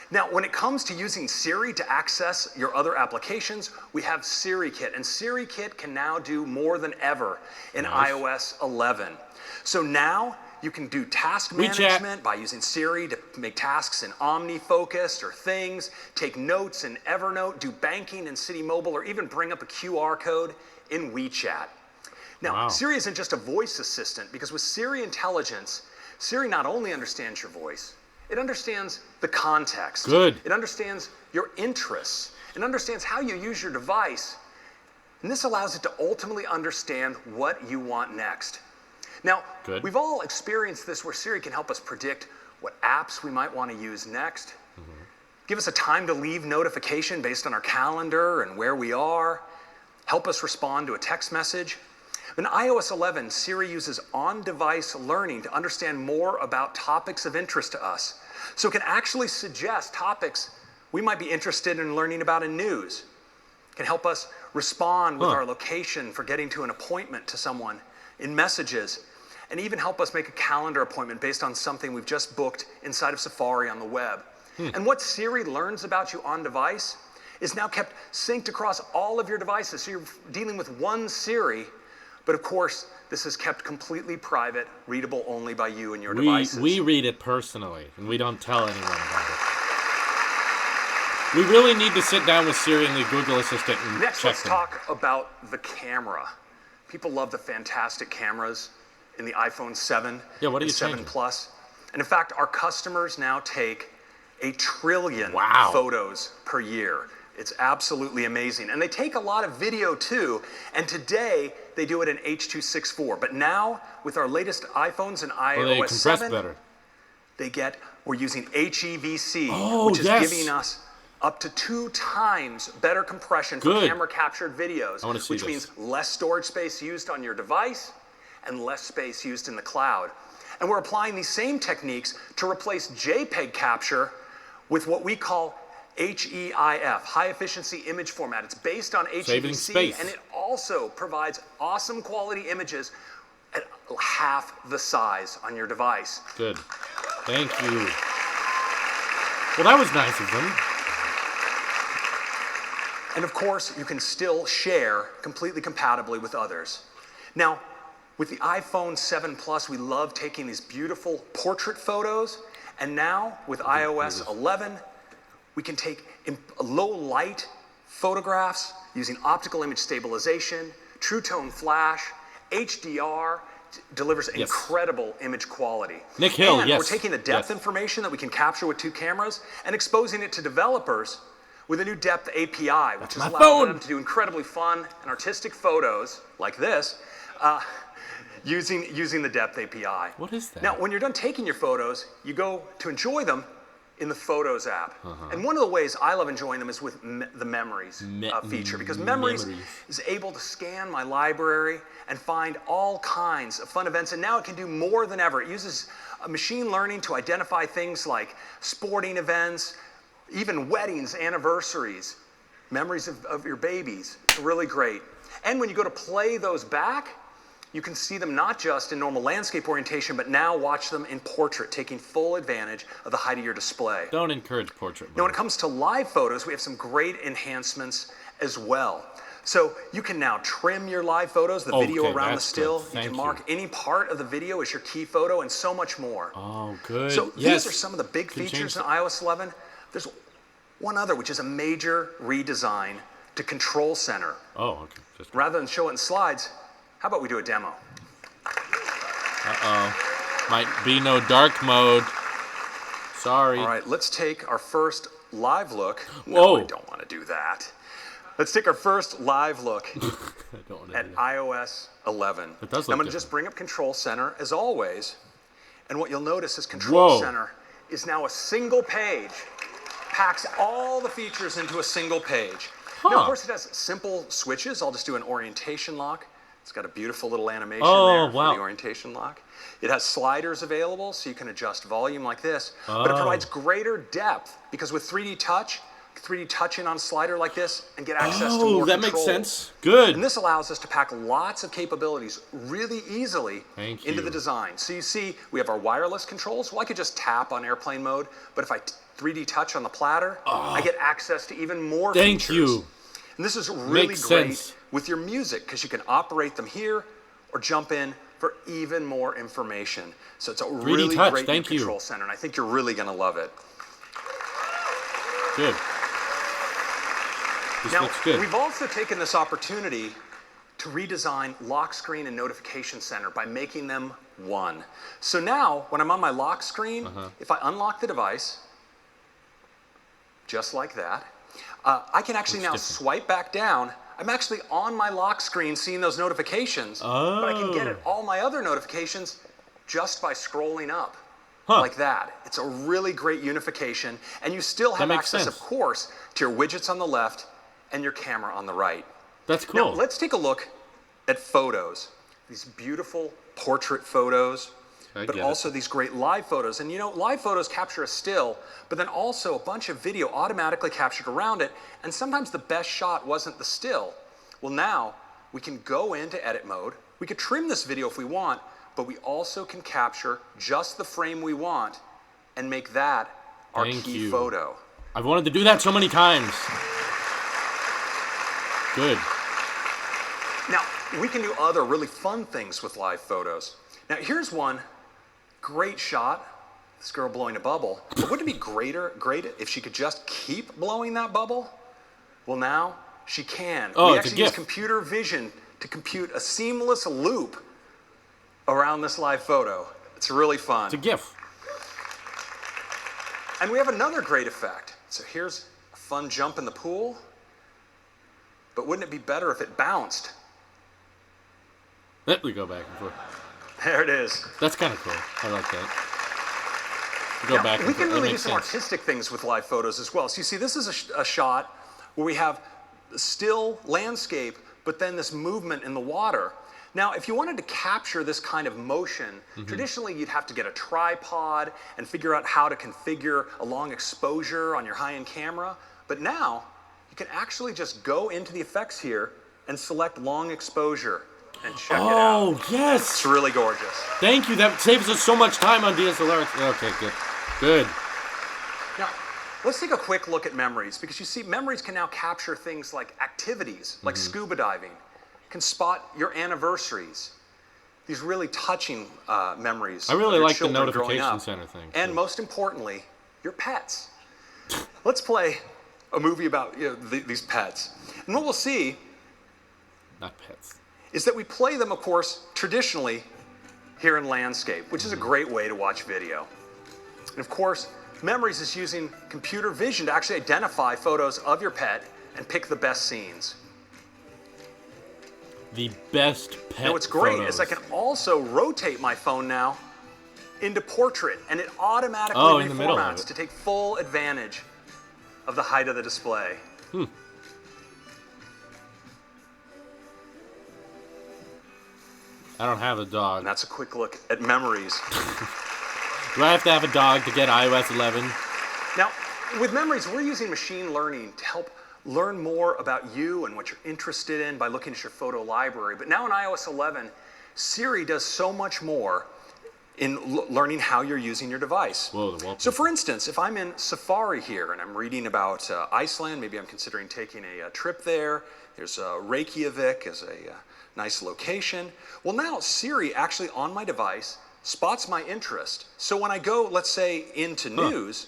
Now, when it comes to using Siri to access your other applications, we have SiriKit, and SiriKit can now do more than ever in iOS 11. So now you can do task management by using Siri to make tasks in OmniFocus or Things, take notes in Evernote, do banking in City Mobile, or even bring up a QR code in WeChat. Now, Siri isn't just a voice assistant, because with Siri Intelligence, Siri not only understands your voice, it understands the context. Good. It understands your interests. It understands how you use your device. And this allows it to ultimately understand what you want next. Now, we've all experienced this where Siri can help us predict what apps we might want to use next, give us a time to leave notification based on our calendar and where we are, help us respond to a text message. In iOS 11, Siri uses on-device learning to understand more about topics of interest to us. So it can actually suggest topics we might be interested in learning about in news. It can help us respond with our location for getting to an appointment to someone in messages, and even help us make a calendar appointment based on something we've just booked inside of Safari on the web. And what Siri learns about you on device is now kept synced across all of your devices. So you're dealing with one Siri, but of course, this is kept completely private, readable only by you and your devices. We read it personally, and we don't tell anyone about it. We really need to sit down with Siri and the Google Assistant and Next, check let's talk about the camera. People love the fantastic cameras in the iPhone 7 what are and you 7 changing? Plus. And in fact, our customers now take 1 trillion photos per year. It's absolutely amazing. And they take a lot of video too. And today, they do it in H.264. But now, with our latest iPhones and iOS they compress 7, better. we're using HEVC, Oh, which is yes. giving us up to 2 times better compression for Good. camera captured videos, I wanna see which this. means less storage space used on your device and less space used in the cloud. And we're applying these same techniques to replace JPEG capture with what we call HEIF, high efficiency image format. It's based on Saving HEVC, space. and it also provides awesome quality images at half the size on your device. Good. Thank you. Well, that was nice of them. And of course, you can still share completely compatibly with others. Now, with the iPhone 7 Plus, we love taking these beautiful portrait photos. And now, with iOS 11, we can take low light photographs using optical image stabilization, True Tone Flash, HDR, delivers incredible image quality. Nick Hill, and yes. we're taking the depth information that we can capture with 2 cameras and exposing it to developers with a new depth API, which is allowing them to do incredibly fun and artistic photos like this using the depth API. What is that? Now, when you're done taking your photos, you go to enjoy them in the Photos app. And one of the ways I love enjoying them is with the Memories feature, because Memories is able to scan my library and find all kinds of fun events, and now it can do more than ever. It uses machine learning to identify things like sporting events, even weddings, anniversaries, memories of your babies. It's really great. And when you go to play those back, you can see them not just in normal landscape orientation, but now watch them in portrait, taking full advantage of the height of your display. Don't encourage portrait. Now, when it comes to live photos, we have some great enhancements as well. So you can now trim your live photos, the video around the still. You can mark any part of the video as your key photo, and so much more. Oh, good. So these are some of the big features in iOS 11. There's one other, which is a major redesign to Control Center. Oh, okay. Rather than show it in slides, how about we do a demo? Uh-oh. Might be no dark mode. Sorry. All right, let's take our first live look. Whoa. No, I don't want to do that. Let's take our first live look at iOS 11. It does I'm look going to just bring up Control Center as always. And what you'll notice is Control Center is now a single page. Packs all the features into a single page. Now, of course, it has simple switches. I'll just do an orientation lock. It's got a beautiful little animation there for the orientation lock. It has sliders available, so you can adjust volume like this. But it provides greater depth, because with 3D Touch, 3D touch in on a slider like this and get access to more that controls. makes sense. Good. And this allows us to pack lots of capabilities really easily into the design. So you see, we have our wireless controls. Well, I could just tap on airplane mode, but if I 3D touch on the platter, I get access to even more features. Thank you. And this is really Makes great sense. with your music, because you can operate them here or jump in for even more information. So it's a really touch, great thank new you. control center, and I think you're really going to love it. Good. This Now, looks good. we've also taken this opportunity to redesign lock screen and notification center by making them one. So now, when I'm on my lock screen, if I unlock the device, just like that, I can actually now swipe back down. I'm actually on my lock screen seeing those notifications, but I can get at all my other notifications just by scrolling up. Like that. It's a really great unification, and you still have access, of course, to your widgets on the left and your camera on the right. That's cool. Now, let's take a look at photos. These beautiful portrait photos, but also these great live photos. And you know, live photos capture a still, but then also a bunch of video automatically captured around it, and sometimes the best shot wasn't the still. Well, now we can go into edit mode. We could trim this video if we want, but we also can capture just the frame we want and make that our key photo. I've wanted to do that so many times. Good. Now, we can do other really fun things with live photos. Now, here's one great shot. This girl blowing a bubble. But wouldn't it be great if she could just keep blowing that bubble? Well, now she can. Oh, we it's a actually use GIF. computer vision to compute a seamless loop around this live photo. It's really fun. It's a GIF. And we have another great effect. So here's a fun jump in the pool. But wouldn't it be better if it bounced? Let me go back and forth. There it is. That's kind of cool. I like that. Go now, back and we can forth. really That do makes some sense. artistic things with live photos as well. So you see, this is a shot where we have still landscape, but then this movement in the water. Now, if you wanted to capture this kind of motion, traditionally you'd have to get a tripod and figure out how to configure a long exposure on your high-end camera. But now, you can actually just go into the effects here and select long exposure and check it out. Oh, yes. It's really gorgeous. Thank you. That saves us so much time on DSLR. Okay, good. Good. Now, let's take a quick look at memories, because you see, memories can now capture things like activities, like scuba diving, can spot your anniversaries, these really touching memories. I really of your like the children growing notification up. center thing. And most importantly, your pets. Let's play a movie about these pets. And what we'll see Not pets. is that we play them, of course, traditionally here in landscape, which is a great way to watch video. And of course, Memories is using computer vision to actually identify photos of your pet and pick the best scenes. The best pet Now what's great photos. is I can also rotate my phone now into portrait, and it automatically in the middle of reformats it. to take full advantage of the height of the display. I don't have a dog. And that's a quick look at Memories. Do I have to have a dog to get iOS 11? Now, with Memories, we're using machine learning to help learn more about you and what you're interested in by looking at your photo library. But now in iOS 11, Siri does so much more in learning how you're using your device. Whoa, the So for instance, if I'm in Safari here and I'm reading about Iceland, maybe I'm considering taking a trip there. There's Reykjavik as a nice location. Well, now Siri actually on my device spots my interest. So when I go, let's say, into news,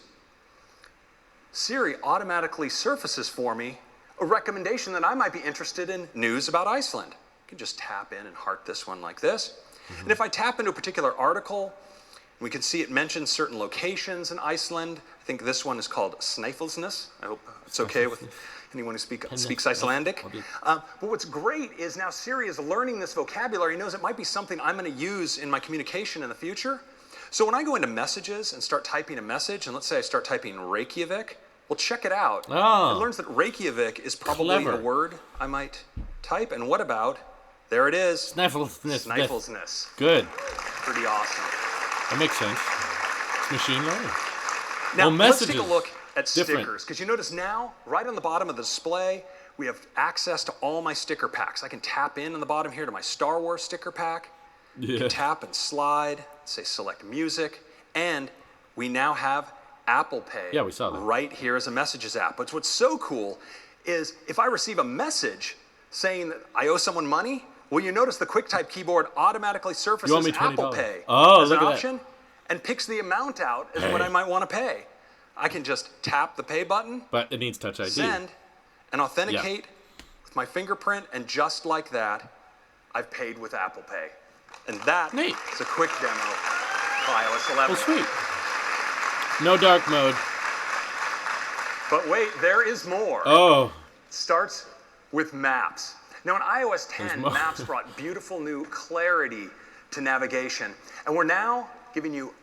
Siri automatically surfaces for me a recommendation that I might be interested in news about Iceland. I can just tap in and heart this one like this. And if I tap into a particular article, we can see it mentions certain locations in Iceland. I think this one is called Snæfellsnes. I hope it's okay with anyone who speaks Icelandic. But what's great is now Siri is learning this vocabulary, knows it might be something I'm going to use in my communication in the future. So when I go into messages and start typing a message, and let's say I start typing Reykjavik, well, check it out. Oh. It learns that Reykjavik is probably a word I might type. And what about, there it is. Snæfellsnes. Good. Pretty awesome. That makes sense. It's machine learning. Now, well, let's take a look at different. stickers, because you notice now, right on the bottom of the display, we have access to all my sticker packs. I can tap in on the bottom here to my Star Wars sticker pack. You can tap and slide, say select music, and we now have Apple Pay. Yeah, we saw that. Right here as a messages app. But what's so cool is if I receive a message saying that I owe someone money, well, you notice the QuickType keyboard automatically surfaces Apple Pay as an option and picks the amount out as what I might want to pay. I can just tap the pay button, but it needs Touch ID. Send, and authenticate with my fingerprint, and just like that, I've paid with Apple Pay. And that is a quick demo of iOS 11. Oh, sweet. No dark mode. But wait, there is more. Oh. It starts with Maps. Now in iOS 10, Maps brought beautiful new clarity to navigation. And we're now giving you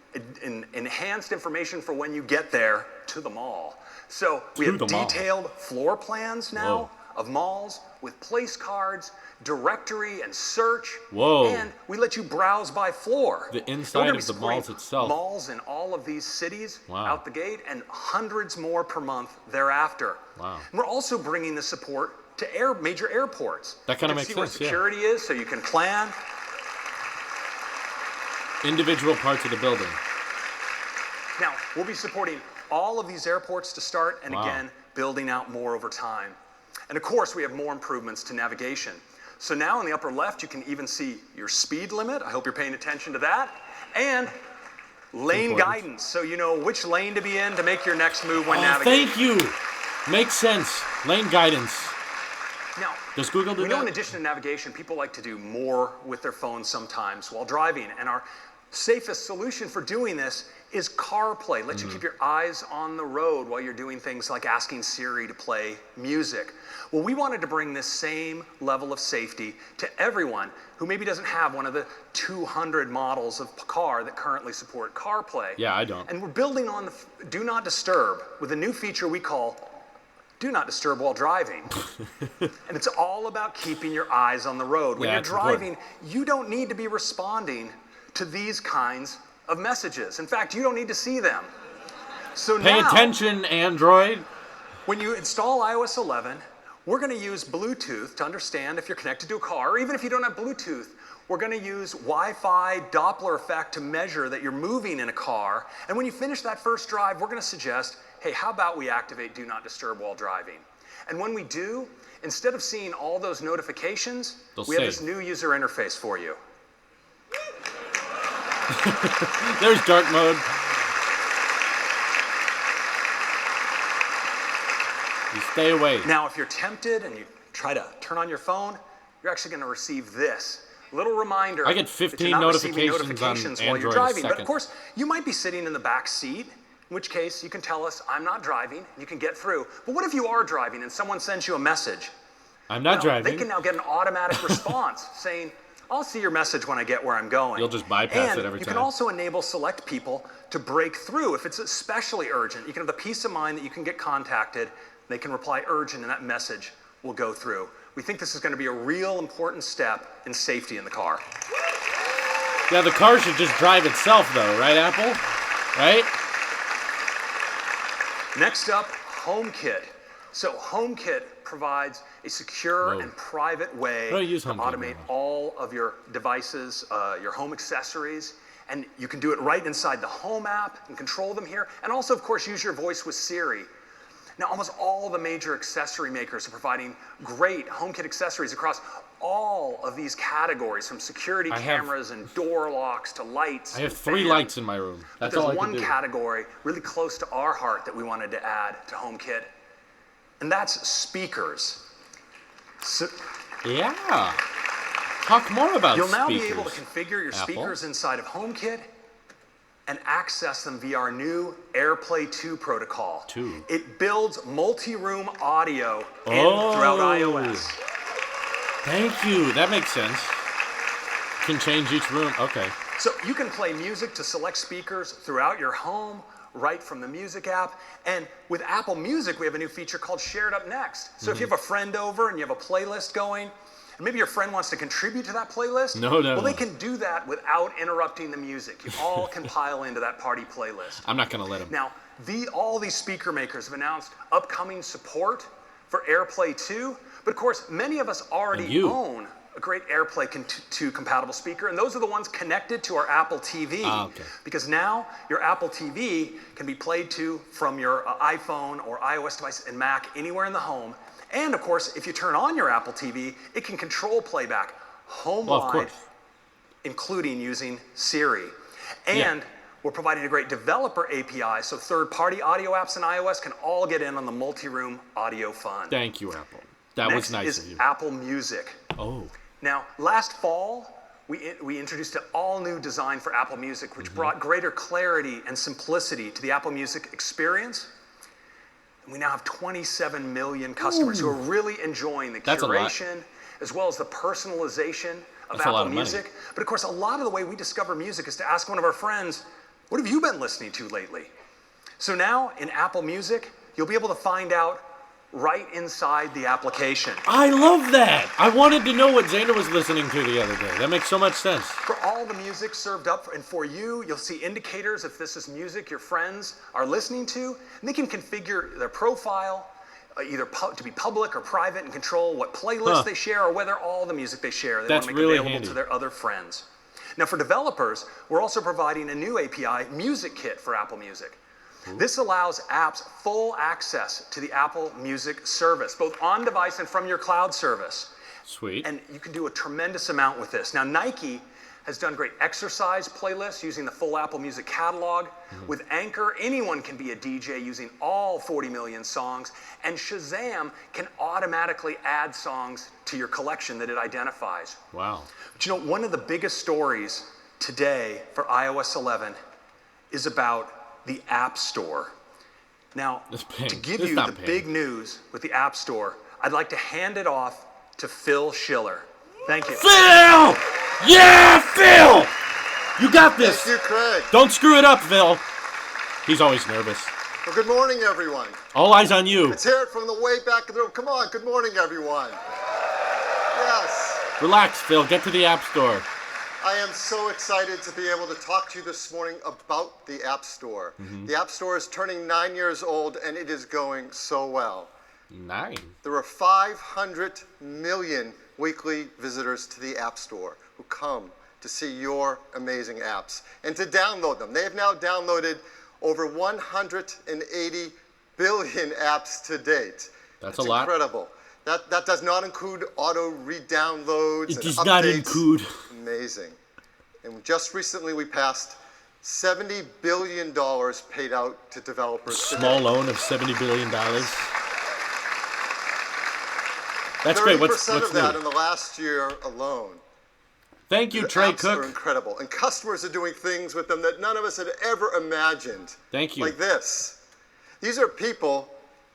enhanced information for when you get there to the mall. So we have detailed floor plans now of malls with place cards, directory and search. Whoa. And we let you browse by floor. The inside of the malls itself. Malls in all of these cities out the gate, and hundreds more per month thereafter. Wow. And we're also bringing the support to major airports. That kind of makes sense, sense, where security is, so you can plan. Individual parts of the building. Now, we'll be supporting all of these airports to start, and again, building out more over time. And of course, we have more improvements to navigation. So now in the upper left, you can even see your speed limit. I hope you're paying attention to that. And lane guidance, so you know which lane to be in to make your next move when navigating. Thank you. Makes sense. Lane guidance. Now, does Google do we that? know in addition to navigation, people like to do more with their phones sometimes while driving. And our safest solution for doing this is CarPlay. Lets you keep your eyes on the road while you're doing things like asking Siri to play music. Well, we wanted to bring this same level of safety to everyone who maybe doesn't have one of the 200 models of car that currently support CarPlay. Yeah, I don't. And we're building on the Do Not Disturb with a new feature we call Do Not Disturb While Driving. And it's all about keeping your eyes on the road. When you're driving, you don't need to be responding to these kinds of messages. In fact, you don't need to see them. So Pay attention, Android. When you install iOS 11, we're going to use Bluetooth to understand if you're connected to a car, or even if you don't have Bluetooth, we're going to use Wi-Fi Doppler effect to measure that you're moving in a car. And when you finish that first drive, we're going to suggest, hey, how about we activate Do Not Disturb while driving? And when we do, instead of seeing all those notifications, we have this new user interface for you. There's dark mode. You stay away. Now, if you're tempted and you try to turn on your phone, you're actually going to receive this little reminder. I get 15 notifications on while Android you're driving. a But second. of course, you might be sitting in the back seat, in which case you can tell us, I'm not driving, you can get through. But what if you are driving and someone sends you a message? I'm not driving. They can now get an automatic response saying, I'll see your message when I get where I'm going. You'll just bypass it every you time. can also enable select people to break through. If it's especially urgent, you can have the peace of mind that you can get contacted. They can reply urgent, and that message will go through. We think this is going to be a real important step in safety in the car. Yeah, the car should just drive itself, though, right, Apple? Right? Next up, HomeKit. So HomeKit provides a secure and private way to automate all of your devices, your home accessories, and you can do it right inside the Home app and control them here, and also, of course, use your voice with Siri. Now, almost all the major accessory makers are providing great HomeKit accessories across all of these categories, from security cameras and door locks to lights. I have 3 lights in my room. That's all I can do. There's one category really close to our heart that we wanted to add to HomeKit, and that's speakers. So, yeah. Talk more about You'll now speakers. be able to configure your Apple. speakers inside of HomeKit and access them via our new AirPlay 2 protocol. It builds multi-room audio throughout iOS. Thank you. That makes sense. Can change each room. Okay. So you can play music to select speakers throughout your home, right from the music app. And with Apple Music, we have a new feature called Shared Up Next. So if you have a friend over and you have a playlist going, and maybe your friend wants to contribute to that playlist, well, they can do that without interrupting the music. You all can pile into that party playlist. I'm not going to let him. Now, all these speaker makers have announced upcoming support for AirPlay 2, but of course, many of us already own a great AirPlay 2 compatible speaker, and those are the ones connected to our Apple TV. Because now your Apple TV can be played to from your iPhone or iOS device and Mac anywhere in the home. And of course, if you turn on your Apple TV, it can control playback home-wide, including using Siri. And we're providing a great developer API, so third-party audio apps in iOS can all get in on the multi-room audio fun. Thank you, Apple. That was nice of you. Next is Apple Music. Oh. Now, last fall, we introduced an all-new design for Apple Music, which brought greater clarity and simplicity to the Apple Music experience. And we now have 27 million customers who are really enjoying the curation as well as the personalization of Apple Music. But of course, a lot of the way we discover music is to ask one of our friends, what have you been listening to lately? So now in Apple Music, you'll be able to find out right inside the application. I love that. I wanted to know what Xander was listening to the other day. That makes so much sense. For all the music served up, and for you, you'll see indicators if this is music your friends are listening to, and they can configure their profile, either to be public or private, and control what playlists they share or whether all the music they share they want to make available to their other friends. Now for developers, we're also providing a new API, Music Kit, for Apple Music. This allows apps full access to the Apple Music service, both on device and from your cloud service. Sweet. And you can do a tremendous amount with this. Now, Nike has done great exercise playlists using the full Apple Music catalog. With Anchor, anyone can be a DJ using all 40 million songs. And Shazam can automatically add songs to your collection that it identifies. Wow. But you know, one of the biggest stories today for iOS 11 is about the App Store. Now, to give you the big news with the App Store, I'd like to hand it off to Phil Schiller. Thank you. Phil! Yeah, Phil! You got this. Thank you, Craig. Don't screw it up, Phil. He's always nervous. Well, good morning, everyone. All eyes on you. Let's hear it from the way back of the room. Come on, good morning, everyone. Yes. Relax, Phil. Get to the App Store. I am so excited to be able to talk to you this morning about the App Store. The App Store is turning 9 years old, and it is going so well. 9? There are 500 million weekly visitors to the App Store who come to see your amazing apps and to download them. They have now downloaded over 180 billion apps to date. That's a lot. Incredible. That does not include auto re-downloads. It does not include. Amazing. And just recently we passed $70 billion paid out to developers. Small loan of $70 billion. That's great. What's 30% of that new? in the last year alone. Thank you, Trey Cook. Apps are incredible. And customers are doing things with them that none of us had ever imagined. Thank you. Like this. These are people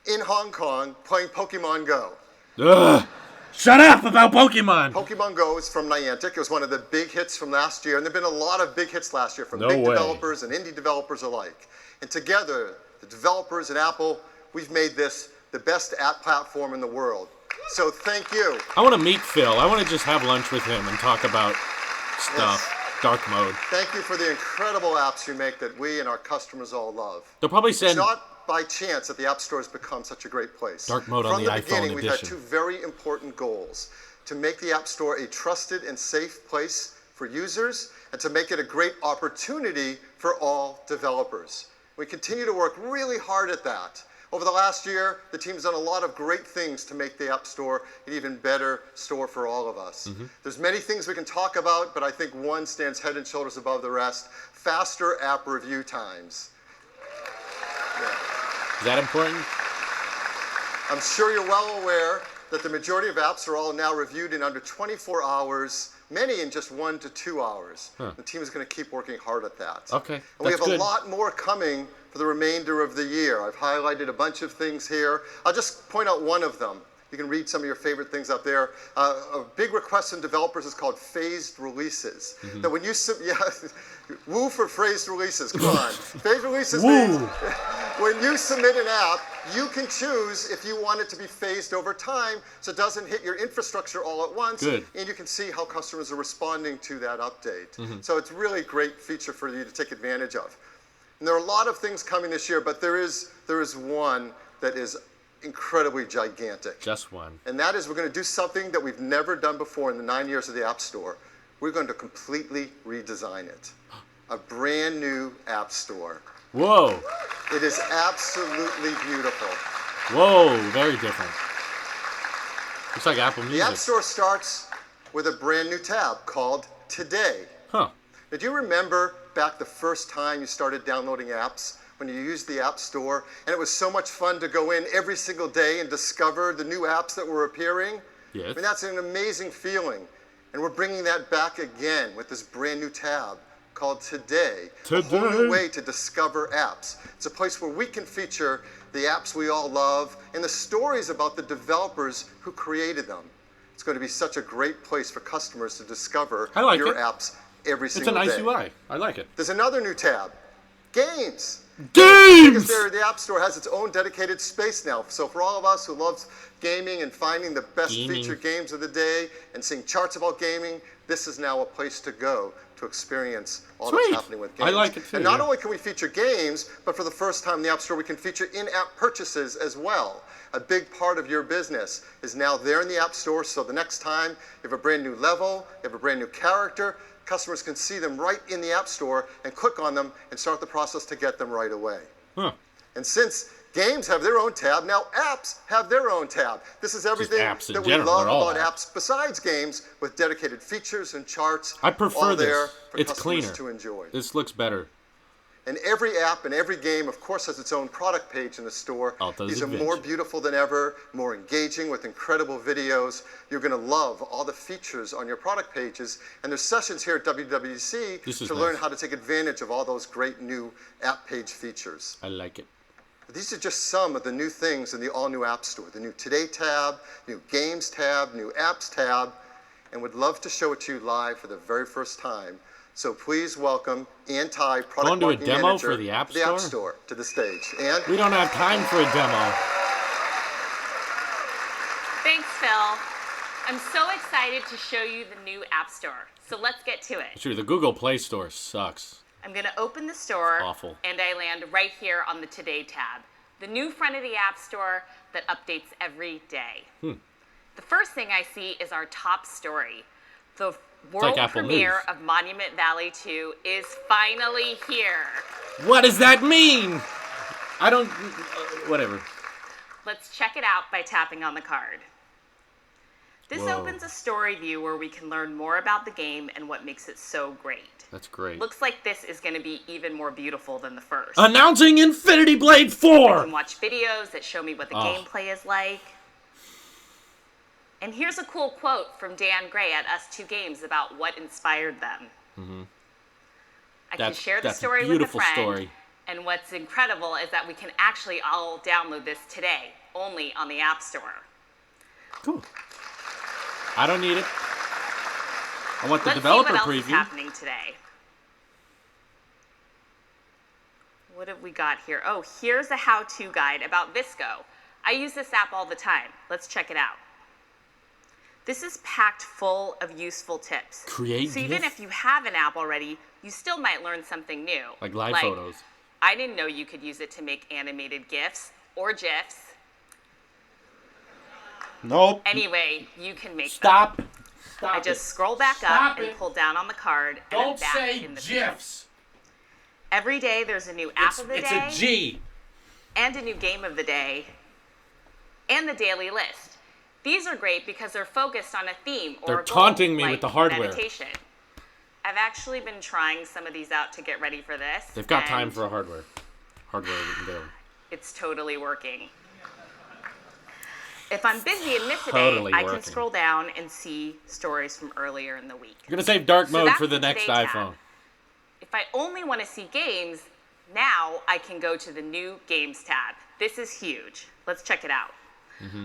in Hong Kong playing Pokemon Go. Ugh. Shut up about Pokemon. Pokemon Go is from Niantic. It was one of the big hits from last year, and there have been a lot of big hits last year from big developers and indie developers alike. And together, the developers and Apple, we've made this the best app platform in the world. So thank you. I want to meet Phil. I want to just have lunch with him and talk about stuff. Dark mode. Thank you for the incredible apps you make that we and our customers all love. They'll probably send. It's not by chance that the App Store has become such a great place. Dark mode on the iPhone edition. From the beginning, we've had two very important goals: to make the App Store a trusted and safe place for users, and to make it a great opportunity for all developers. We continue to work really hard at that. Over the last year, the team's done a lot of great things to make the App Store an even better store for all of us. There's many things we can talk about, but I think one stands head and shoulders above the rest: faster app review times. Is that important? I'm sure you're well aware that the majority of apps are all now reviewed in under 24 hours many in just 1 to 2 hours. The team is going to keep working hard at that. Okay, And we have that's good. a lot more coming for the remainder of the year. I've highlighted a bunch of things here. I'll just point out one of them. You can read some of your favorite things up there. A big request from developers is called phased releases. That when you woo for phased releases, come on. Phased releases means when you submit an app, you can choose if you want it to be phased over time so it doesn't hit your infrastructure all at once. Good. And you can see how customers are responding to that update. So it's really a great feature for you to take advantage of. And there are a lot of things coming this year, but there is one that is incredibly gigantic. Just one. And that is we're going to do something that we've never done before in the 9 years of the App Store. We're going to completely redesign it. A brand new App Store. Whoa. It is absolutely beautiful. Whoa, very different. Looks like Apple Music. The App Store starts with a brand new tab called Today. Huh. Now, do you remember back the first time you started downloading apps? When you used the App Store, and it was so much fun to go in every single day and discover the new apps that were appearing? Yes. I mean, that's an amazing feeling. And we're bringing that back again with this brand new tab called Today. A whole new way to discover apps. It's a place where we can feature the apps we all love and the stories about the developers who created them. It's going to be such a great place for customers to discover your apps every single day. It's a nice UI. I like it. There's another new tab, Games. Games! Because the App Store has its own dedicated space now. So for all of us who loves gaming and finding the best featured games of the day and seeing charts about gaming, this is now a place to go to experience all that's happening with games. I like it too. And not only can we feature games, but for the first time in the App Store, we can feature in-app purchases as well. A big part of your business is now there in the App Store. So the next time you have a brand new level, you have a brand new character, customers can see them right in the App Store and click on them and start the process to get them right away. Huh. And since games have their own tab, now apps have their own tab. This is everything that we love about apps besides games, with dedicated features and charts. I prefer all this. there for It's customers cleaner. to enjoy. This looks better. And every app and every game, of course, has its own product page in the store. These are more beautiful than ever, more engaging with incredible videos. You're going to love all the features on your product pages. And there's sessions here at WWDC to learn how to take advantage of all those great new app page features. I like it. These are just some of the new things in the all-new App Store. The new Today tab, new Games tab, new Apps tab, and would love to show it to you live for the very first time. So please welcome Ann Ty, Product Marketing Manager for the App Store? To the stage. Ann? We don't have time for a demo. Thanks, Phil. I'm so excited to show you the new App Store. So let's get to it. Sure, the Google Play Store sucks. I'm going to open the store, awful. And I land right here on the Today tab, the new front of the App Store that updates every day. The first thing I see is our top story. The world premiere of Monument Valley 2 is finally here. What does that mean? I don't... whatever. Let's check it out by tapping on the card. This opens a story view where we can learn more about the game and what makes it so great. That's great. Looks like this is going to be even more beautiful than the first. Announcing Infinity Blade 4! I can watch videos that show me what the gameplay is like. And here's a cool quote from Dan Gray at Us2 Games about what inspired them. I can share the story with a friend. And what's incredible is that we can actually all download this today, only on the App Store. Cool. I don't need it. I want the Let's developer see what else preview. Is happening today. What have we got here? Oh, here's a how-to guide about Visco. I use this app all the time. Let's check it out. This is packed full of useful tips. So even if you have an app already, you still might learn something new. Like live photos. I didn't know you could use it to make animated GIFs or GIFs. Nope. Anyway, you can make them. I just scroll back up and pull down on the card, and I'm back in the GIFs. Every day there's a new app of the day. It's a G. And a new game of the day. And the daily list. These are great because they're focused on a theme or They're a goal, taunting me like with the hardware. meditation. I've actually been trying some of these out to get ready for this. They've got time for a hardware. Hardware we can go. It's totally working. If I'm busy and miss a Totally day, I working. can scroll down and see stories from earlier in the week. You're gonna save dark So mode that's for the the next Today iPhone. tab. If I only want to see games, now I can go to the new Games tab. This is huge. Let's check it out.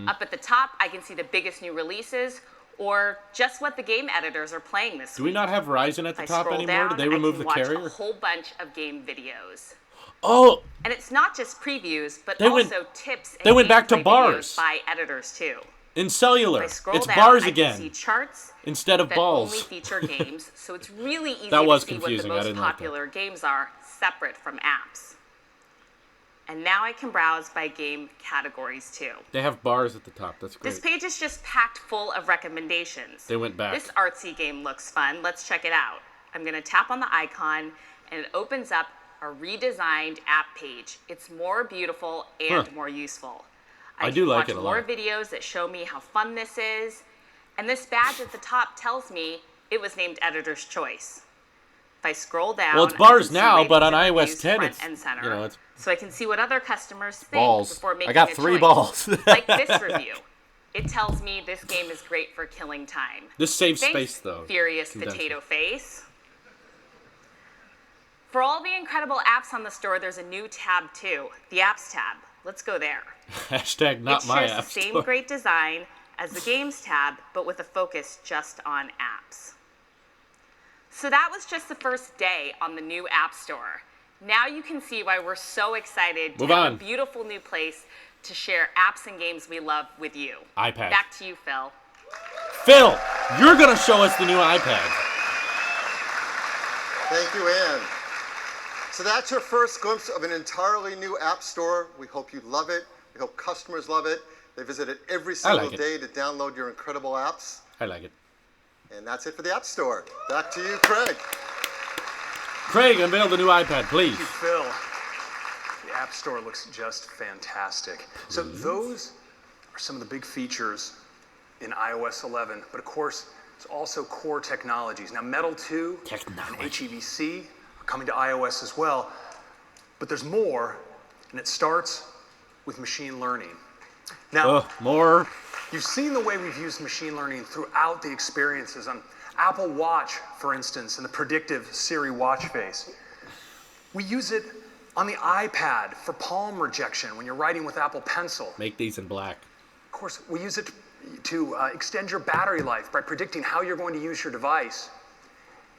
Up at the top, I can see the biggest new releases or just what the game editors are playing this Do we week. not have Verizon at the If I top scroll anymore? Did down, they remove I the can watch carrier? a whole bunch of game videos. Oh, And it's not just previews, but They went- also tips and they went back to gameplay bars. videos by editors too. in If cellular, I scroll it's down, bars I again can see charts instead of that balls. only feature games, so it's really easy That was to see confusing. I what the didn't most like that. popular games are separate from apps. And now I can browse by game categories too. They have bars at the top. That's great. This page is just packed full of recommendations. They went back. This artsy game looks fun. Let's check it out. I'm going to tap on the icon and it opens up a redesigned app page. It's more beautiful and Huh. more useful. I do can like watch it a more lot. videos that show me how fun this is. And this badge at the top tells me it was named Editor's Choice. If I scroll down, Well, it's I bars can see now, but on ratings and iOS reviews 10, front it's, and center. you know, it's So I can see what other customers think balls. before making I got a 3 choice. balls. Like this review. It tells me this game is great for killing time. This saves Thanks, space, though. Furious Condenser. Potato Face. For all the incredible apps on the store, there's a new tab too, the Apps tab. Let's go there. Hashtag not it my shares app the same store. great design as the Games tab, but with a focus just on apps. So that was just the first day on the new App Store. Now you can see why we're so excited to Move have on. a beautiful new place to share apps and games we love with you. iPad. Back to you, Phil. Phil, you're gonna show us the new iPad. Thank you, Ann. So that's your first glimpse of an entirely new app store. We hope you love it. We hope customers love it. They visit it every single like it. day to download your incredible apps. I like it. And that's it for the App Store. Back to you, Craig. Craig, unveil the new iPad, please. Thank you, Phil. The App Store looks just fantastic. So those are some of the big features in iOS 11. But of course, it's also core technologies. Now, Metal 2 and HEVC are coming to iOS as well. But there's more, and it starts with machine learning. Now, more. You've seen the way we've used machine learning throughout the experiences on Apple Watch, for instance, and the predictive Siri watch face. We use it on the iPad for palm rejection when you're writing with Apple Pencil. Make these in black. Of course, we use it to extend your battery life by predicting how you're going to use your device.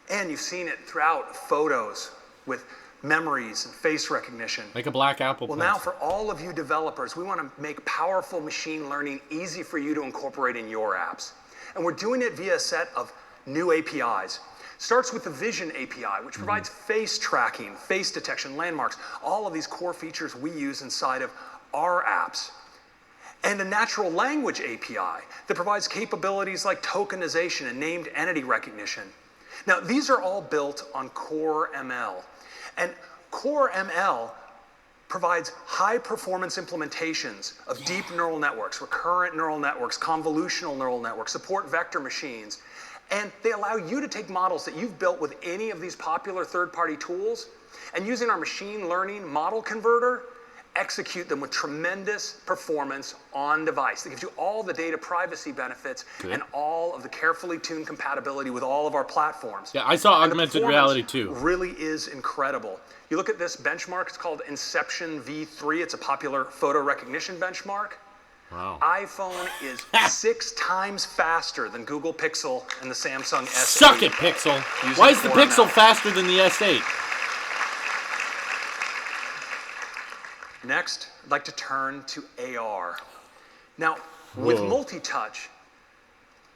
And you've seen it throughout photos with memories and face recognition. Make a black Apple Well, Pencil. now for all of you developers, we want to make powerful machine learning easy for you to incorporate in your apps. And we're doing it via a set of new APIs. Starts with the Vision API, which provides face tracking, face detection, landmarks, all of these core features we use inside of our apps. And a natural language API that provides capabilities like tokenization and named entity recognition. Now, these are all built on Core ML. And Core ML provides high-performance implementations of deep neural networks, recurrent neural networks, convolutional neural networks, support vector machines, and they allow you to take models that you've built with any of these popular third-party tools, and using our machine learning model converter, execute them with tremendous performance on device. That gives you all the data privacy benefits and all of the carefully tuned compatibility with all of our platforms. Yeah, I saw And the augmented performance reality too. Really is incredible. You look at this benchmark, it's called Inception V3. It's a popular photo recognition benchmark. Wow. iPhone is 6 times faster than Google Pixel and the Samsung S8. Suck it, Pixel. using Why is the Core Pixel ML. faster than the S8? Next, I'd like to turn to AR. Now, with Whoa. multi-touch,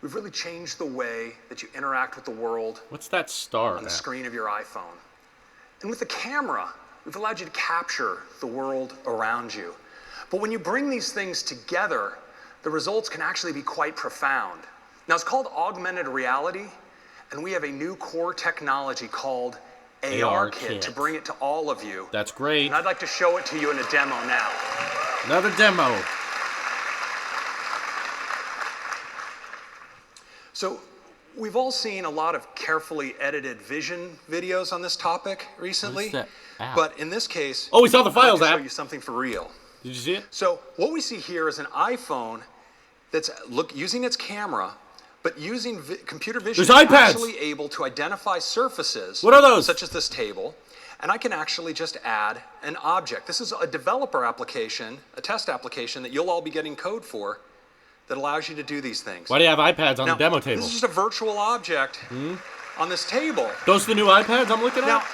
we've really changed the way that you interact with the world What's that star on the app? screen of your iPhone. And with the camera, we've allowed you to capture the world around you. But when you bring these things together, the results can actually be quite profound. Now, it's called augmented reality, and we have a new core technology called AR Kit to bring it to all of you. That's great. And I'd like to show it to you in a demo now. Another demo. So we've all seen a lot of carefully edited vision videos on this topic recently. What's that app? But in this case, Oh, we saw the I'd Files like to app. show you something for real. Did you see it? So what we see here is an iPhone that's using its camera, but using computer vision, There's iPads. actually able to identify surfaces. What are those? Such as this table. And I can actually just add an object. This is a developer application, a test application that you'll all be getting code for that allows you to do these things. Why do you have iPads on Now, the demo table? This is just a virtual object on this table. Those are the new iPads I'm looking Now, at?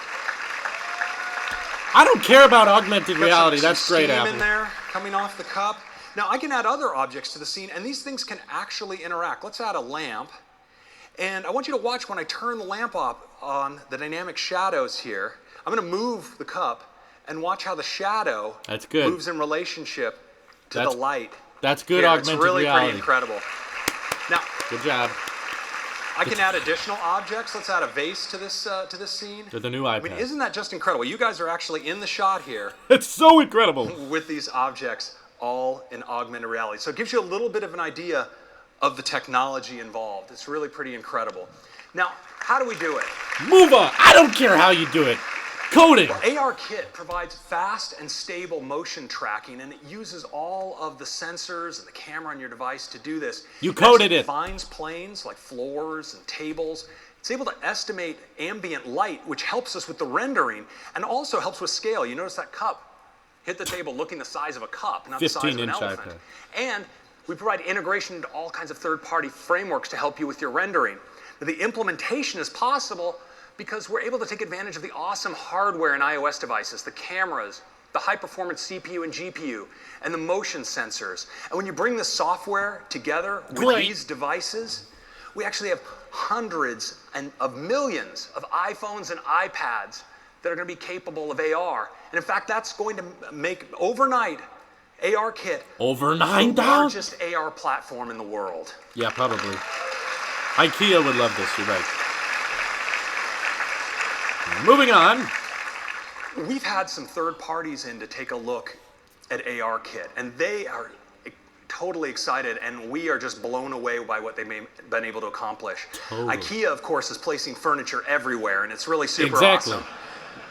I don't care about augmented got reality. some That's great, steam Apple. in there coming off the cup. Now I can add other objects to the scene, and these things can actually interact. Let's add a lamp. And I want you to watch when I turn the lamp on the dynamic shadows here. I'm going to move the cup and watch how the shadow That's good. moves in relationship to the light. That's good here. augmented It's really reality. pretty incredible. Now, Good job. I can add additional objects. Let's add a vase to this scene. They're the new iPads. I mean, isn't that just incredible? You guys are actually in the shot here It's so incredible. with these objects all in augmented reality. So it gives you a little bit of an idea of the technology involved. It's really pretty incredible. Now, how do we do it? Move on. I don't care how you do it. Coding. Well, ARKit provides fast and stable motion tracking, and it uses all of the sensors and the camera on your device to do this. You coded actually it. Finds planes like floors and tables. It's able to estimate ambient light, which helps us with the rendering and also helps with scale. You notice that cup hit the table looking the size of a cup, not the size of an 15-inch elephant. iPad. And we provide integration into all kinds of third-party frameworks to help you with your rendering. Now, the implementation is possible because we're able to take advantage of the awesome hardware in iOS devices, the cameras, the high-performance CPU and GPU, and the motion sensors. And when you bring the software together with these devices, we actually have hundreds of millions of iPhones and iPads that are going to be capable of AR. And in fact, that's going to make overnight ARKit Overnight, the dog? largest AR platform in the world. Yeah, probably. IKEA would love this. You're right. Moving on. We've had some third parties in to take a look at ARKit, and they are totally excited, and we are just blown away by what they've been able to accomplish. Totally. IKEA, of course, is placing furniture everywhere, and it's really super Exactly. awesome.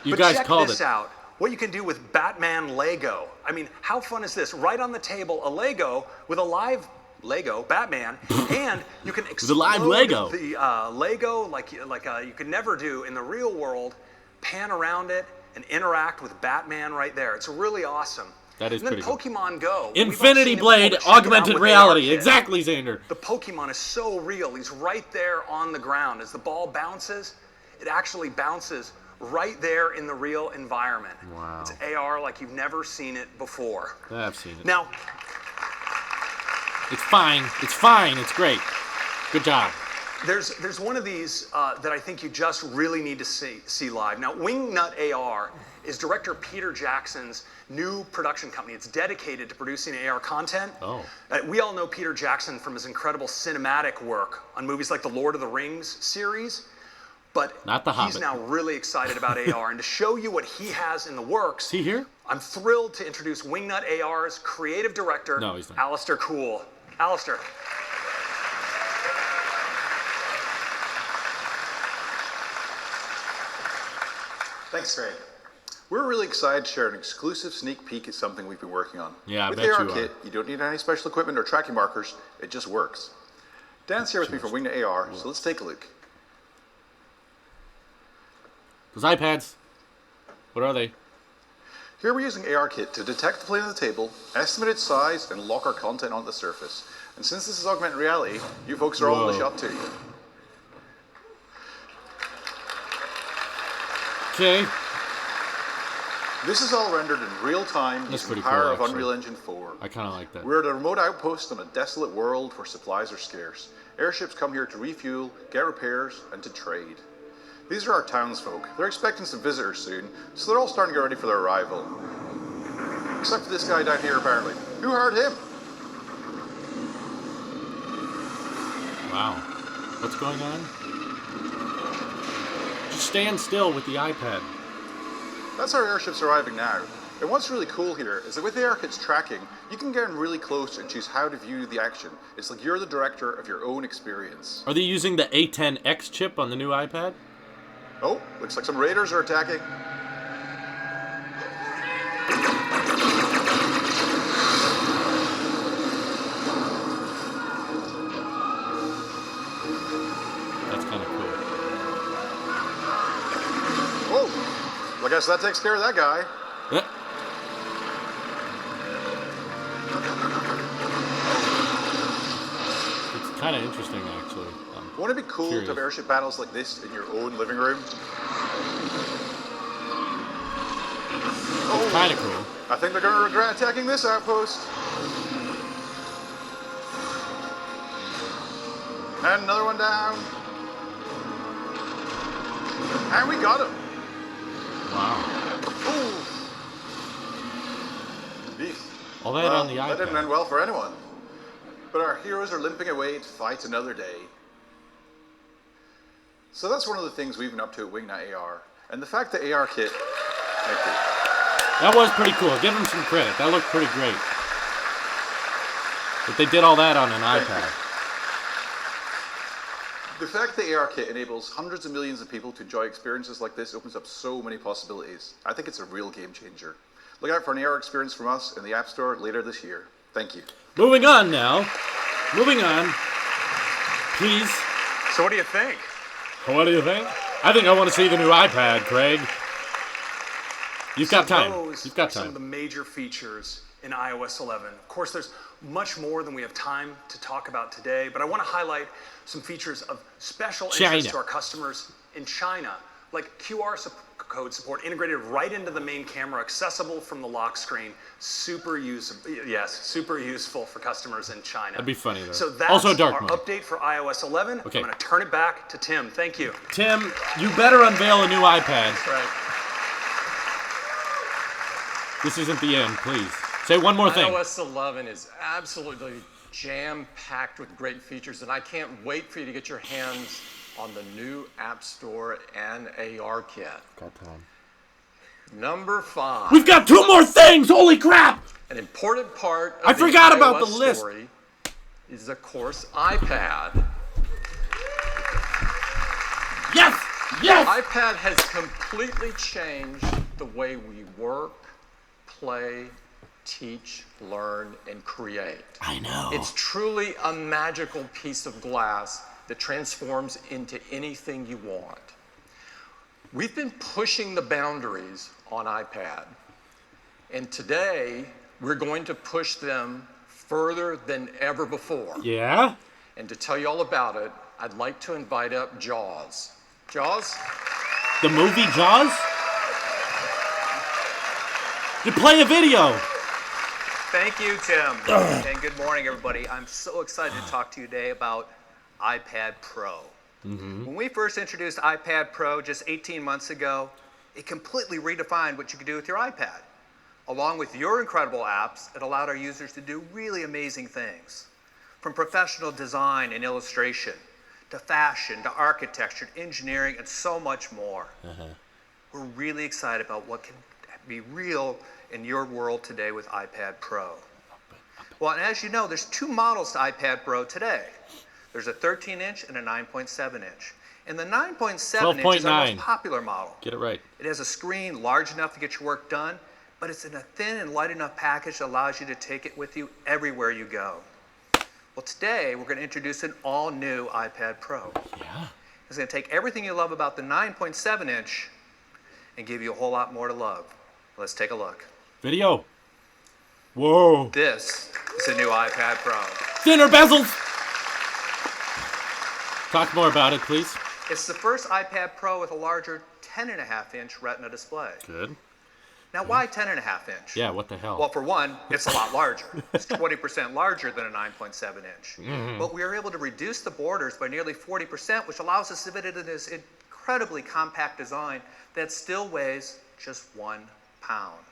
You But guys check called this it. out. What you can do with Batman Lego. I mean, how fun is this? Right on the table, a Lego with a live Lego Batman, and you can explode live Lego. the Lego like you could never do in the real world. Pan around it and interact with Batman right there. It's really awesome. That is and then pretty cool. Pokemon Go. Infinity Blade augmented reality. Exactly, Xander. The Pokemon is so real. He's right there on the ground. As the ball bounces, it actually bounces right there in the real environment. Wow. It's AR like you've never seen it before. I've seen it. Now, It's fine. It's fine. It's great. Good job. there's one of these that I think you just really need to see live. Now, Wingnut AR is director Peter Jackson's new production company. It's dedicated to producing AR content. Oh. We all know Peter Jackson from his incredible cinematic work on movies like the Lord of the Rings series, but Not The he's Hobbit. now really excited about AR. And to show you what he has in the works, Is he here? I'm thrilled to introduce Wingnut AR's creative director, No, he's not. Alistair Cool. Alistair. Thanks, Greg. We're really excited to share an exclusive sneak peek at something we've been working on. Yeah, I With bet you ARKit, you don't need any special equipment or tracking markers. It just works. Dan's here with me from Wingnut AR, so let's take a look. Those iPads. What are they? Here we're using ARKit to detect the plane of the table, estimate its size, and lock our content onto the surface. And since this is augmented reality, you folks are all in the shop too. Okay. This is all rendered in real time That's using pretty the power cool, of actually. Unreal Engine 4. I kind of like that. We're at a remote outpost on a desolate world where supplies are scarce. Airships come here to refuel, get repairs, and to trade. These are our townsfolk. They're expecting some visitors soon, so they're all starting to get ready for their arrival. Except for this guy down here, apparently. Who hired him? Wow. What's going on? Just stand still with the iPad. That's our airships arriving now. And what's really cool here is that with the ARKit's tracking, you can get in really close and choose how to view the action. It's like you're the director of your own experience. Are they using the A10X chip on the new iPad? Oh, looks like some raiders are attacking. Guess that takes care of that guy. Yeah. It's kind of interesting, actually. Wouldn't it be cool to have airship battles like this in your own living room? It's kind of cool. I think they're going to regret attacking this outpost. And another one down. And we got him. Wow. Ooh. Beef. All that on the iPad. That didn't end well for anyone. But our heroes are limping away to fight another day. So that's one of the things we've been up to at Wingnut AR. And the fact that AR Kit... Thank you. That was pretty cool. Give them some credit. That looked pretty great. But they did all that on an iPad. The fact that AR Kit enables hundreds of millions of people to enjoy experiences like this opens up so many possibilities. I think it's a real game changer. Look out for an AR experience from us in the App Store later this year. Thank you. Moving on now. Moving on. Please. So what do you think? What do you think? I think I want to see the new iPad, Craig. You've got time. You've got Some time. of the major features in iOS 11. Of course, there's much more than we have time to talk about today, but I want to highlight some features of special interest to our customers in China, like QR code support integrated right into the main camera, accessible from the lock screen. Super useful for customers in China. That'd be funny, though. So that's also dark our mode. update for iOS 11. Okay. I'm going to turn it back to Tim. Thank you. Tim, you better unveil a new iPad. That's right. This isn't the end, please. Say one more thing. iOS 11 is absolutely jam-packed with great features, and I can't wait for you to get your hands on the new App Store and AR Kit. Got time. Number 5. We've got 2 more things! Holy crap! An important part of I forgot the about iOS the list. story is, of course, iPad. Yes! Yes! iPad has completely changed the way we work, play, teach, learn, and create. I know. It's truly a magical piece of glass that transforms into anything you want. We've been pushing the boundaries on iPad, and today we're going to push them further than ever before. Yeah? And to tell you all about it, I'd like to invite up Jaws. Jaws? The movie Jaws? You play a video. Thank you, Tim. And good morning, everybody. I'm so excited to talk to you today about iPad Pro. When we first introduced iPad Pro just 18 months ago, it completely redefined what you could do with your iPad. Along with your incredible apps, it allowed our users to do really amazing things. From professional design and illustration, to fashion, to architecture, to engineering, and so much more. We're really excited about what can be real in your world today with iPad Pro. Well, and as you know, there's 2 models to iPad Pro today. There's a 13-inch and a 9.7-inch. And the 9.7-inch is our most popular model. Get it right. It has a screen large enough to get your work done, but it's in a thin and light enough package that allows you to take it with you everywhere you go. Well, today we're going to introduce an all-new iPad Pro. Yeah. It's going to take everything you love about the 9.7-inch and give you a whole lot more to love. Let's take a look. Video. Whoa. This is a new iPad Pro. Thinner bezels. Talk more about it, please. It's the first iPad Pro with a larger 10.5-inch Retina display. Good. Now, why 10.5-inch? Yeah, what the hell? Well, for one, it's a lot larger. It's 20% larger than a 9.7-inch. Mhm. But we are able to reduce the borders by nearly 40%, which allows us to fit it in this incredibly compact design that still weighs just 1 pound.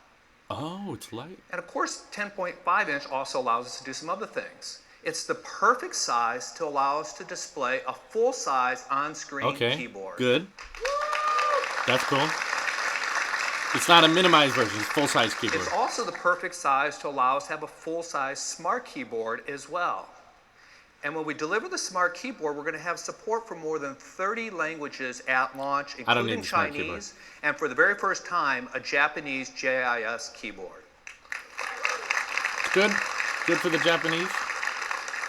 Oh, it's light. And of course, 10.5-inch also allows us to do some other things. It's the perfect size to allow us to display a full-size on-screen keyboard. Good. That's cool. It's not a minimized version, it's full-size keyboard. It's also the perfect size to allow us to have a full-size smart keyboard as well. And when we deliver the smart keyboard, we're going to have support for more than 30 languages at launch, I don't need including the smart keyboard. Chinese, and for the very first time, a Japanese JIS keyboard. Good. Good for the Japanese.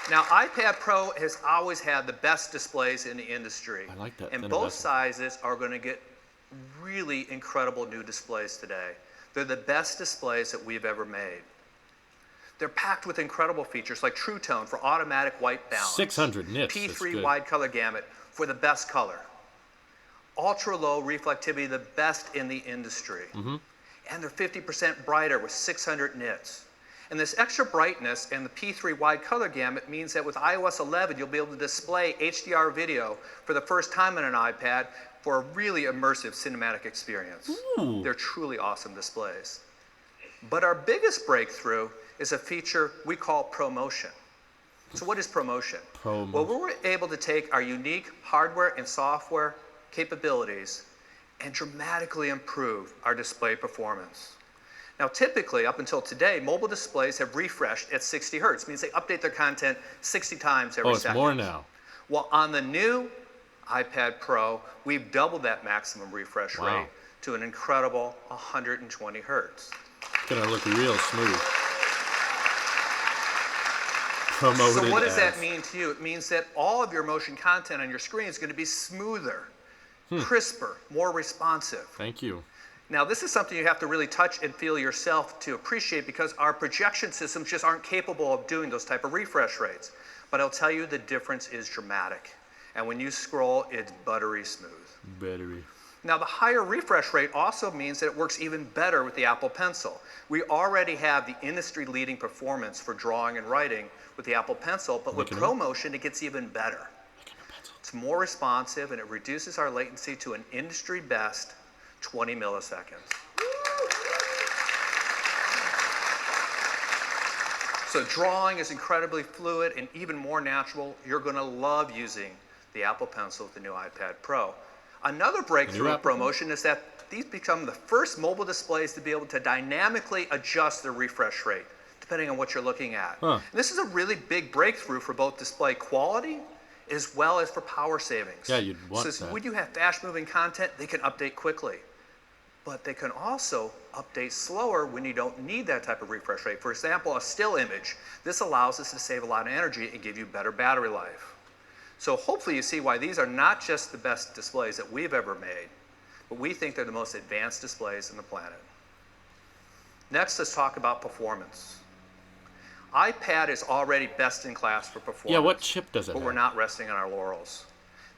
Now, iPad Pro has always had the best displays in the industry. I like that. And thinner both bezel. sizes are going to get really incredible new displays today. They're the best displays that we've ever made. They're packed with incredible features like True Tone for automatic white balance. 600 nits. P3 wide color gamut for the best color. Ultra low reflectivity, the best in the industry. And they're 50% brighter with 600 nits. And this extra brightness and the P3 wide color gamut means that with iOS 11, you'll be able to display HDR video for the first time on an iPad for a really immersive cinematic experience. Ooh. They're truly awesome displays. But our biggest breakthrough is a feature we call ProMotion. So what is ProMotion? Well, we're able to take our unique hardware and software capabilities and dramatically improve our display performance. Now, typically, up until today, mobile displays have refreshed at 60 hertz, means they update their content 60 times every second. Oh, it's more now. Well, on the new iPad Pro, we've doubled that maximum refresh rate to an incredible 120 hertz. It's gonna look real smooth. Promoted So what does ads. that mean to you? It means that all of your motion content on your screen is going to be smoother, crisper, more responsive. Thank you. Now, this is something you have to really touch and feel yourself to appreciate because our projection systems just aren't capable of doing those type of refresh rates. But I'll tell you, the difference is dramatic. And when you scroll, it's buttery smooth. Battery. Now, the higher refresh rate also means that it works even better with the Apple Pencil. We already have the industry-leading performance for drawing and writing with the Apple Pencil, but with ProMotion, it gets even better. It's more responsive, and it reduces our latency to an industry-best 20 milliseconds. So drawing is incredibly fluid and even more natural. You're going to love using the Apple Pencil with the new iPad Pro. Another breakthrough of ProMotion is that these become the first mobile displays to be able to dynamically adjust the refresh rate, depending on what you're looking at. And this is a really big breakthrough for both display quality as well as for power savings. Yeah, you'd want So that. when you have fast-moving content, they can update quickly. But they can also update slower when you don't need that type of refresh rate. For example, a still image. This allows us to save a lot of energy and give you better battery life. So hopefully you see why these are not just the best displays that we've ever made, but we think they're the most advanced displays on the planet. Next, let's talk about performance. iPad is already best in class for performance. Yeah, what chip does it But have? we're not resting on our laurels.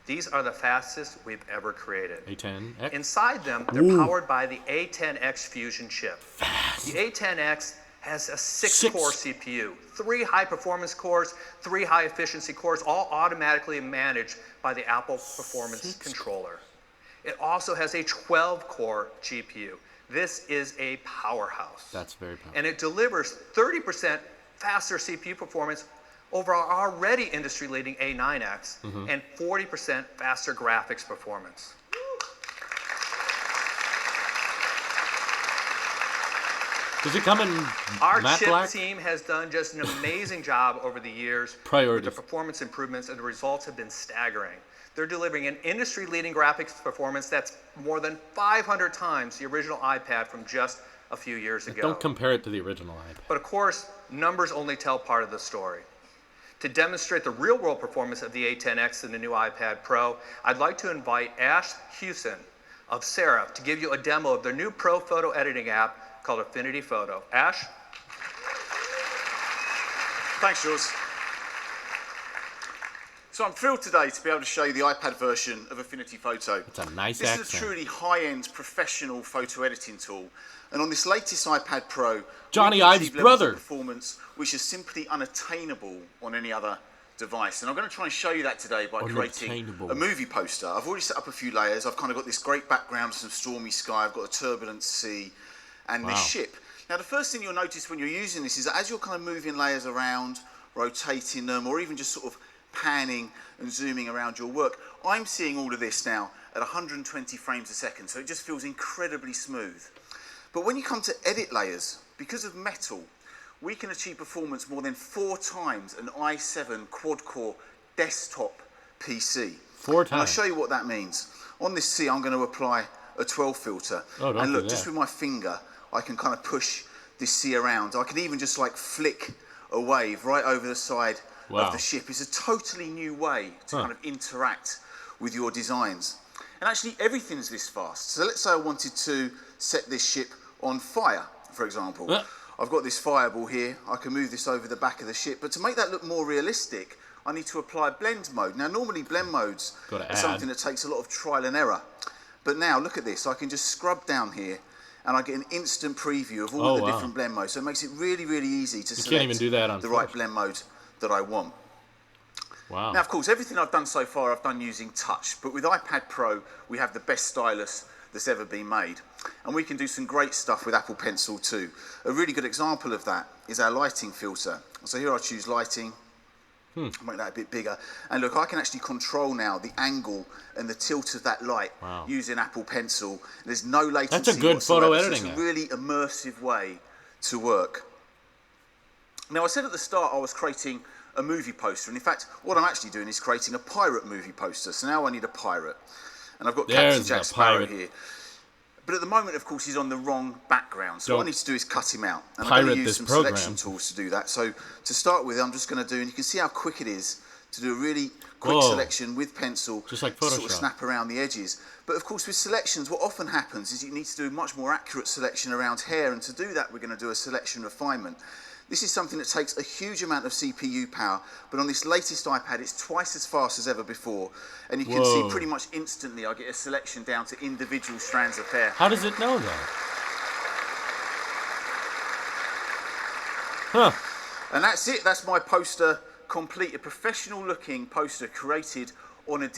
These are the fastest we've ever created. A10X? Inside them, they're powered by the A10X Fusion chip. The A10X has a 6-core CPU, 3 high-performance cores, 3 high-efficiency cores, all automatically managed by the Apple Performance Controller. It also has a 12-core GPU. This is a powerhouse. That's very powerful. And it delivers 30% faster CPU performance over our already industry-leading A9X and 40% faster graphics performance. Does it come in Our matte chip black? team has done just an amazing job over the years Priorities. with the performance improvements, and the results have been staggering. They're delivering an industry-leading graphics performance that's more than 500 times the original iPad from just a few years ago. Don't compare it to the original iPad. But of course, numbers only tell part of the story. To demonstrate the real-world performance of the A10X and the new iPad Pro, I'd like to invite Ash Hewson of Seraph to give you a demo of their new Pro photo editing app called Affinity Photo. Ash? Thanks, Jules. So I'm thrilled today to be able to show you the iPad version of Affinity Photo. It's a nice This accent. is a truly high-end professional photo editing tool. And on this latest iPad Pro, Johnny we can Ives' achieve levels brother. of performance which is simply unattainable on any other device. And I'm going to try and show you that today by creating Unattainable. a movie poster. I've already set up a few layers. I've kind of got this great background, some stormy sky. I've got a turbulent sea and this ship. Now, the first thing you'll notice when you're using this is that as you're kind of moving layers around, rotating them, or even just sort of panning and zooming around your work, I'm seeing all of this now at 120 frames a second, so it just feels incredibly smooth. But when you come to edit layers, because of metal, we can achieve performance more than 4 times an i7 quad-core desktop PC. 4 And I'll times. show you what that means. On this C, I'm going to apply a 12 filter. Oh, don't and do look, just that. with my finger, I can kind of push this C around. I can even just like flick a wave right over the side Wow. of the ship. It's a totally new way to kind of interact with your designs. And actually, everything's this fast. So let's say I wanted to set this ship on fire, for example. I've got this fireball here. I can move this over the back of the ship. But to make that look more realistic, I need to apply blend mode. Now, normally blend modes are something that takes a lot of trial and error. But now, look at this. I can just scrub down here, and I get an instant preview of all the different blend modes. So it makes it really, really easy to select the right blend mode that I want. Wow. Now, of course, everything I've done so far, I've done using touch. But with iPad Pro, we have the best stylus that's ever been made. And we can do some great stuff with Apple Pencil too. A really good example of that is our lighting filter. So here I choose lighting. I'll make that a bit bigger. And look, I can actually control now the angle and the tilt of that light using Apple Pencil. There's no latency. That's a good whatsoever. photo editing. It's a really immersive way to work. Now, I said at the start I was creating a movie poster. And in fact, what I'm actually doing is creating a pirate movie poster. So now I need a pirate. And I've got Captain Jack Sparrow here. But at the moment, of course, he's on the wrong background. So what I need to do is cut him out. And I'm going to use some selection tools to do that. So to start with, I'm just going to do, and you can see how quick it is to do a really quick selection with pencil. Just like Photoshop. To sort of snap around the edges. But of course, with selections, what often happens is you need to do a much more accurate selection around hair. And to do that, we're going to do a selection refinement. This is something that takes a huge amount of CPU power, but on this latest iPad, it's twice as fast as ever before. And you can see pretty much instantly I get a selection down to individual strands of hair. How does it know that? Huh. And that's it. That's my poster complete. A professional-looking poster created on a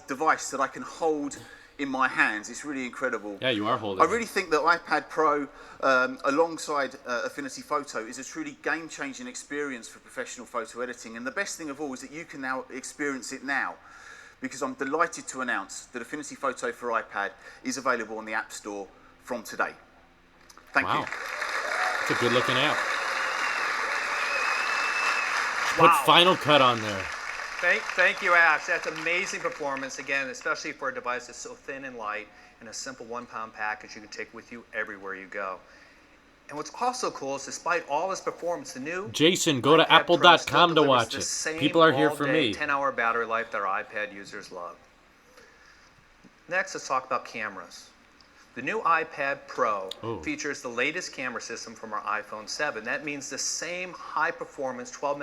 device that I can hold in my hands. It's really incredible. Yeah, you are holding I really think that iPad Pro, alongside Affinity Photo, is a truly game-changing experience for professional photo editing. And the best thing of all is that you can now experience it now, because I'm delighted to announce that Affinity Photo for iPad is available on the App Store from today. Thank you. It's a good-looking app. Put Final Cut on there. Thank you, Ash. That's amazing performance, again, especially for a device that's so thin and light and a simple 1-pound package you can take with you everywhere you go. And what's also cool is despite all this performance, the new Jason, go to apple.com to watch it. People are here for me. 10-hour battery life that our iPad users love. Next, let's talk about cameras. The new iPad Pro features the latest camera system from our iPhone 7. That means the same high-performance 12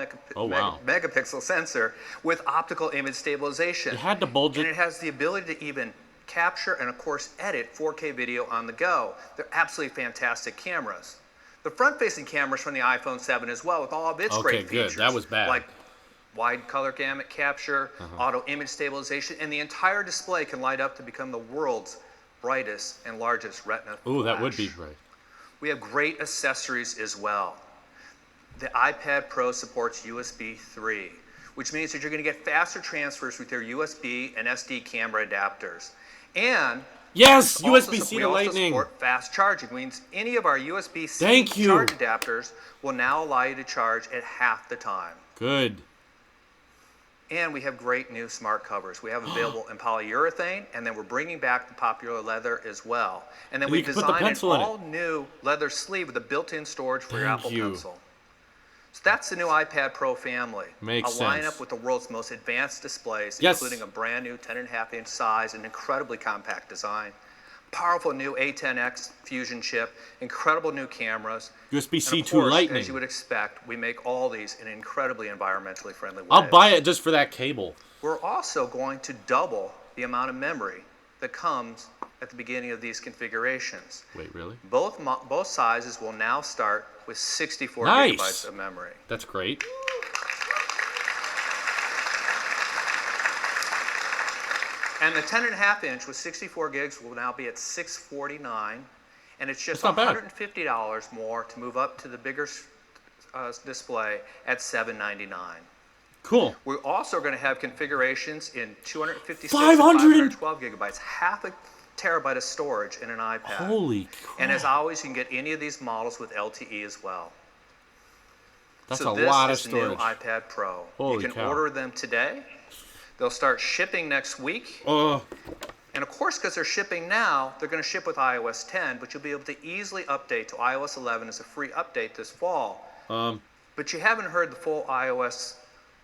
megapixel sensor with optical image stabilization. You had to bulge it. And it has the ability to even capture and, of course, edit 4K video on the go. They're absolutely fantastic cameras. The front-facing cameras from the iPhone 7 as well, with all of its great features. Good. That was bad. Like wide color gamut capture, auto image stabilization, and the entire display can light up to become the world's brightest and largest retina flash. Ooh, that would be bright. We have great accessories as well. The iPad Pro supports USB 3, which means that you're going to get faster transfers with your USB and SD camera adapters. And yes, USB-C to Lightning. We also support fast charging, which means any of our USB-C charge adapters will now allow you to charge at half the time. Good. And we have great new smart covers. We have available in polyurethane, and then we're bringing back the popular leather as well. And then we designed an all-new leather sleeve with a built-in storage for your Apple Pencil. So that's the new iPad Pro family. Makes sense. A lineup with the world's most advanced displays, including a brand new 10.5-inch size and incredibly compact design. Powerful new A10X Fusion chip, incredible new cameras. USB-C and of to course, Lightning. as you would expect, we make all these in incredibly environmentally friendly ways. I'll buy it just for that cable. We're also going to double the amount of memory that comes at the beginning of these configurations. Wait, really? Both sizes will now start with 64 nice. gigabytes of memory. That's great. And the 10.5-inch with 64 gigs will now be at $649, and it's just $150 more to move up to the bigger display at $799. Cool. We're also going to have configurations in 256 500 and 512 gigabytes, half a terabyte of storage in an iPad. Holy crap. And as always, you can get any of these models with LTE as well. That's a lot of storage. So this is the new iPad Pro. Holy you can cow. order them today. They'll start shipping next week. And of course, because they're shipping now, they're going to ship with iOS 10, but you'll be able to easily update to iOS 11 as a free update this fall. But you haven't heard the full iOS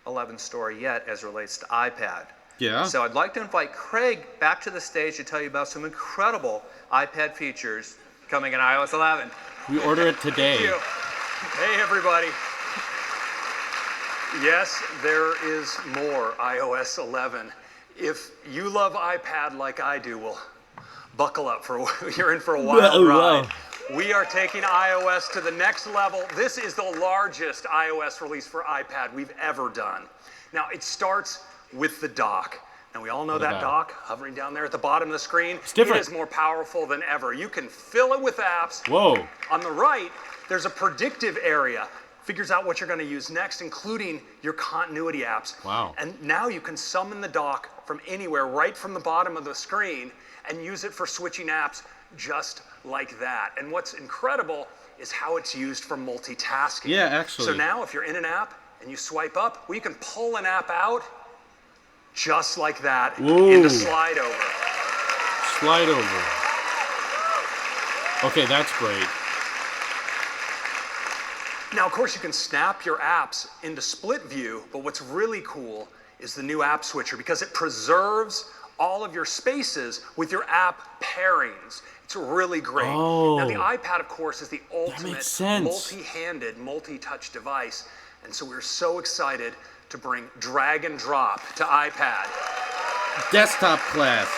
11 story yet as relates to iPad. Yeah. So I'd like to invite Craig back to the stage to tell you about some incredible iPad features coming in iOS 11. We order it today. Thank you. Hey, everybody. Yes, there is more iOS 11. If you love iPad like I do, well, buckle up. You're in for a wild ride. We are taking iOS to the next level. This is the largest iOS release for iPad we've ever done. Now, it starts with the dock. And we all know that dock hovering down there at the bottom of the screen. It's different. It is more powerful than ever. You can fill it with apps. Whoa. On the right, there's a predictive area. Figures out what you're going to use next, including your continuity apps. Wow. And now you can summon the dock from anywhere, right from the bottom of the screen, and use it for switching apps just like that. And what's incredible is how it's used for multitasking. Yeah, actually. So now if you're in an app and you swipe up, well, you can pull an app out just like that into Slide Over. Slide Over. Okay, that's great. Now, of course, you can snap your apps into split view, but what's really cool is the new app switcher because it preserves all of your spaces with your app pairings. It's really great. Now, the iPad, of course, is the ultimate multi-handed, multi-touch device. And so we're so excited to bring drag and drop to iPad. Desktop class.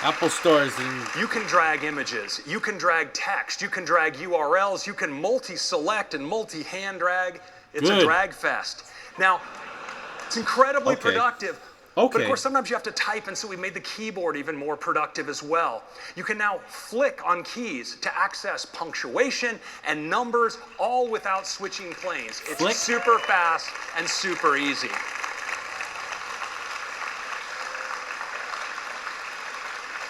Apple stores. You can drag images. You can drag text. You can drag URLs. You can multi-select and multi-hand drag. It's a drag fest. Now, it's incredibly productive. But of course, sometimes you have to type, and so we made the keyboard even more productive as well. You can now flick on keys to access punctuation and numbers, all without switching planes. It's super fast and super easy.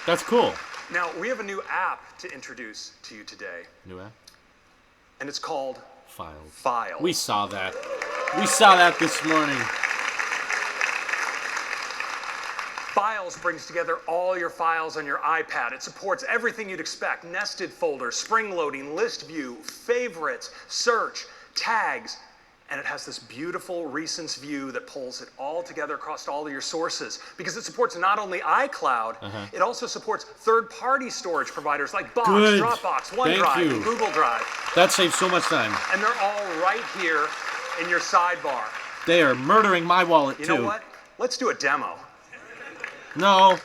That's cool. Now, we have a new app to introduce to you today. New app? And it's called Files. Files. We saw that. We saw that this morning. Files brings together all your files on your iPad. It supports everything you'd expect: nested folders, spring loading, list view, favorites, search, tags, and it has this beautiful recents view that pulls it all together across all of your sources because it supports not only iCloud, it also supports third-party storage providers like Box, Dropbox, OneDrive, and Google Drive. That saves so much time. And they're all right here in your sidebar. They are murdering my wallet, too. You know what? Let's do a demo. No.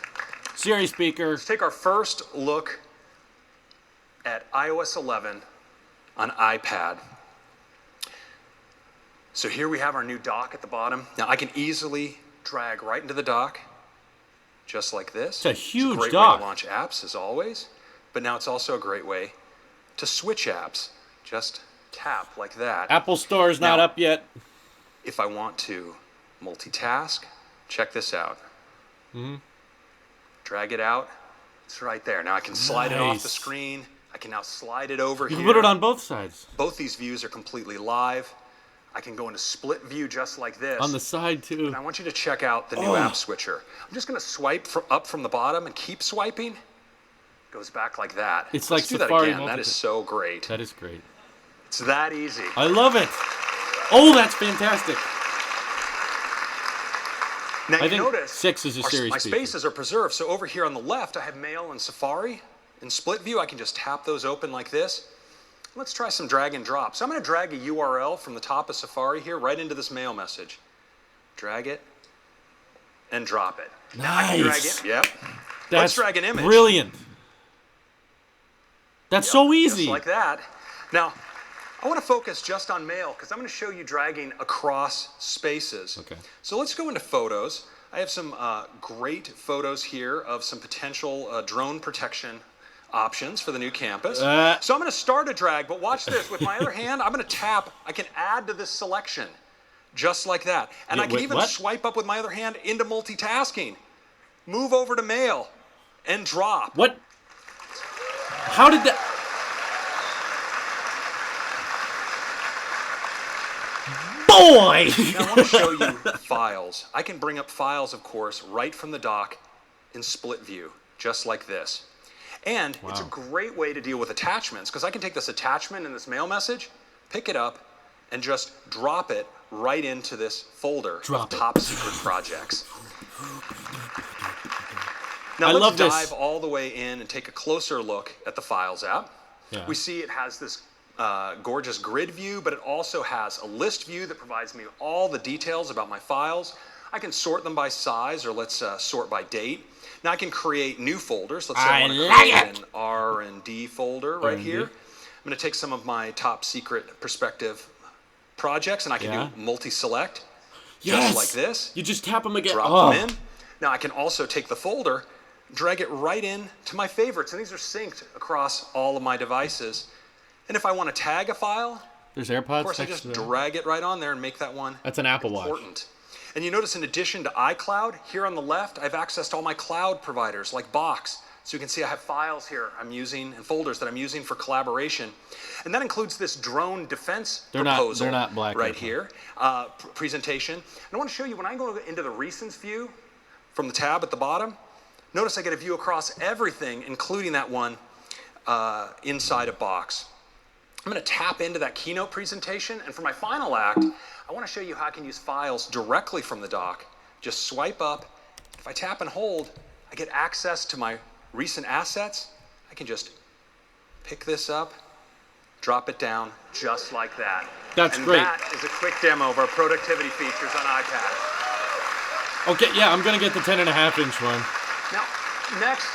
Siri speaker. Let's take our first look at iOS 11 on iPad. So here we have our new dock at the bottom. Now I can easily drag right into the dock, just like this. It's a huge great dock. way to launch apps, as always. But now it's also a great way to switch apps. Just tap like that. Apple Store's not up yet. If I want to multitask, check this out. Drag it out. It's right there. Now I can slide it off the screen. I can now slide it over here. You can put it on both sides. Both these views are completely live. I can go into split view just like this. On the side, too. And I want you to check out the new app switcher. I'm just going to swipe up from the bottom and keep swiping. Goes back like that. It's Let's like do Safari. that again. That is so great. That is great. It's that easy. I love it. Oh, that's fantastic. Now I you think notice 6 is a Siri my speaker. spaces are preserved. So over here on the left, I have Mail and Safari. In split view, I can just tap those open like this. Let's try some drag and drop. So I'm going to drag a URL from the top of Safari here right into this mail message. Drag it and drop it. Nice. Now I can drag it. Yep. That's Let's drag an image. Brilliant. That's so easy. Just like that. Now, I want to focus just on mail because I'm going to show you dragging across spaces. Okay. So let's go into photos. I have some great photos here of some potential drone protection options for the new campus. So I'm going to start a drag, but watch this. With my other hand, I'm going to tap. I can add to this selection just like that. And I can even swipe up with my other hand into multitasking. Move over to mail and drop. What? How did that? Boy! Now I want to show you files. I can bring up files, of course, right from the dock in split view, just like this. And it's a great way to deal with attachments because I can take this attachment in this mail message, pick it up, and just drop it right into this folder Drop of it. top secret projects. Now I let's love this. dive all the way in and take a closer look at the Files app. Yeah. We see it has this gorgeous grid view, but it also has a list view that provides me all the details about my files. I can sort them by size, or let's sort by date. Now I can create new folders. Let's say I want to create an R&D folder right here. I'm going to take some of my top secret perspective projects, and I can do multi-select, just like this. You just tap them again. Drop them in. Now I can also take the folder, drag it right in to my favorites, and these are synced across all of my devices. And if I want to tag a file, There's AirPods. of course I just drag it right on there and make that one That's an Apple Watch. important. And you notice in addition to iCloud, here on the left, I have access to all my cloud providers like Box. So you can see I have files here I'm using and folders that I'm using for collaboration. And that includes this drone defense proposal they're not black right here, presentation. And I want to show you, when I go into the recents view from the tab at the bottom, notice I get a view across everything, including that one inside a Box. I'm going to tap into that keynote presentation, and for my final act, I want to show you how I can use files directly from the dock. Just swipe up. If I tap and hold, I get access to my recent assets. I can just pick this up, drop it down, just like that. That's and great. That is a quick demo of our productivity features on iPad. Okay, yeah, I'm going to get the 10.5-inch one. Now, next,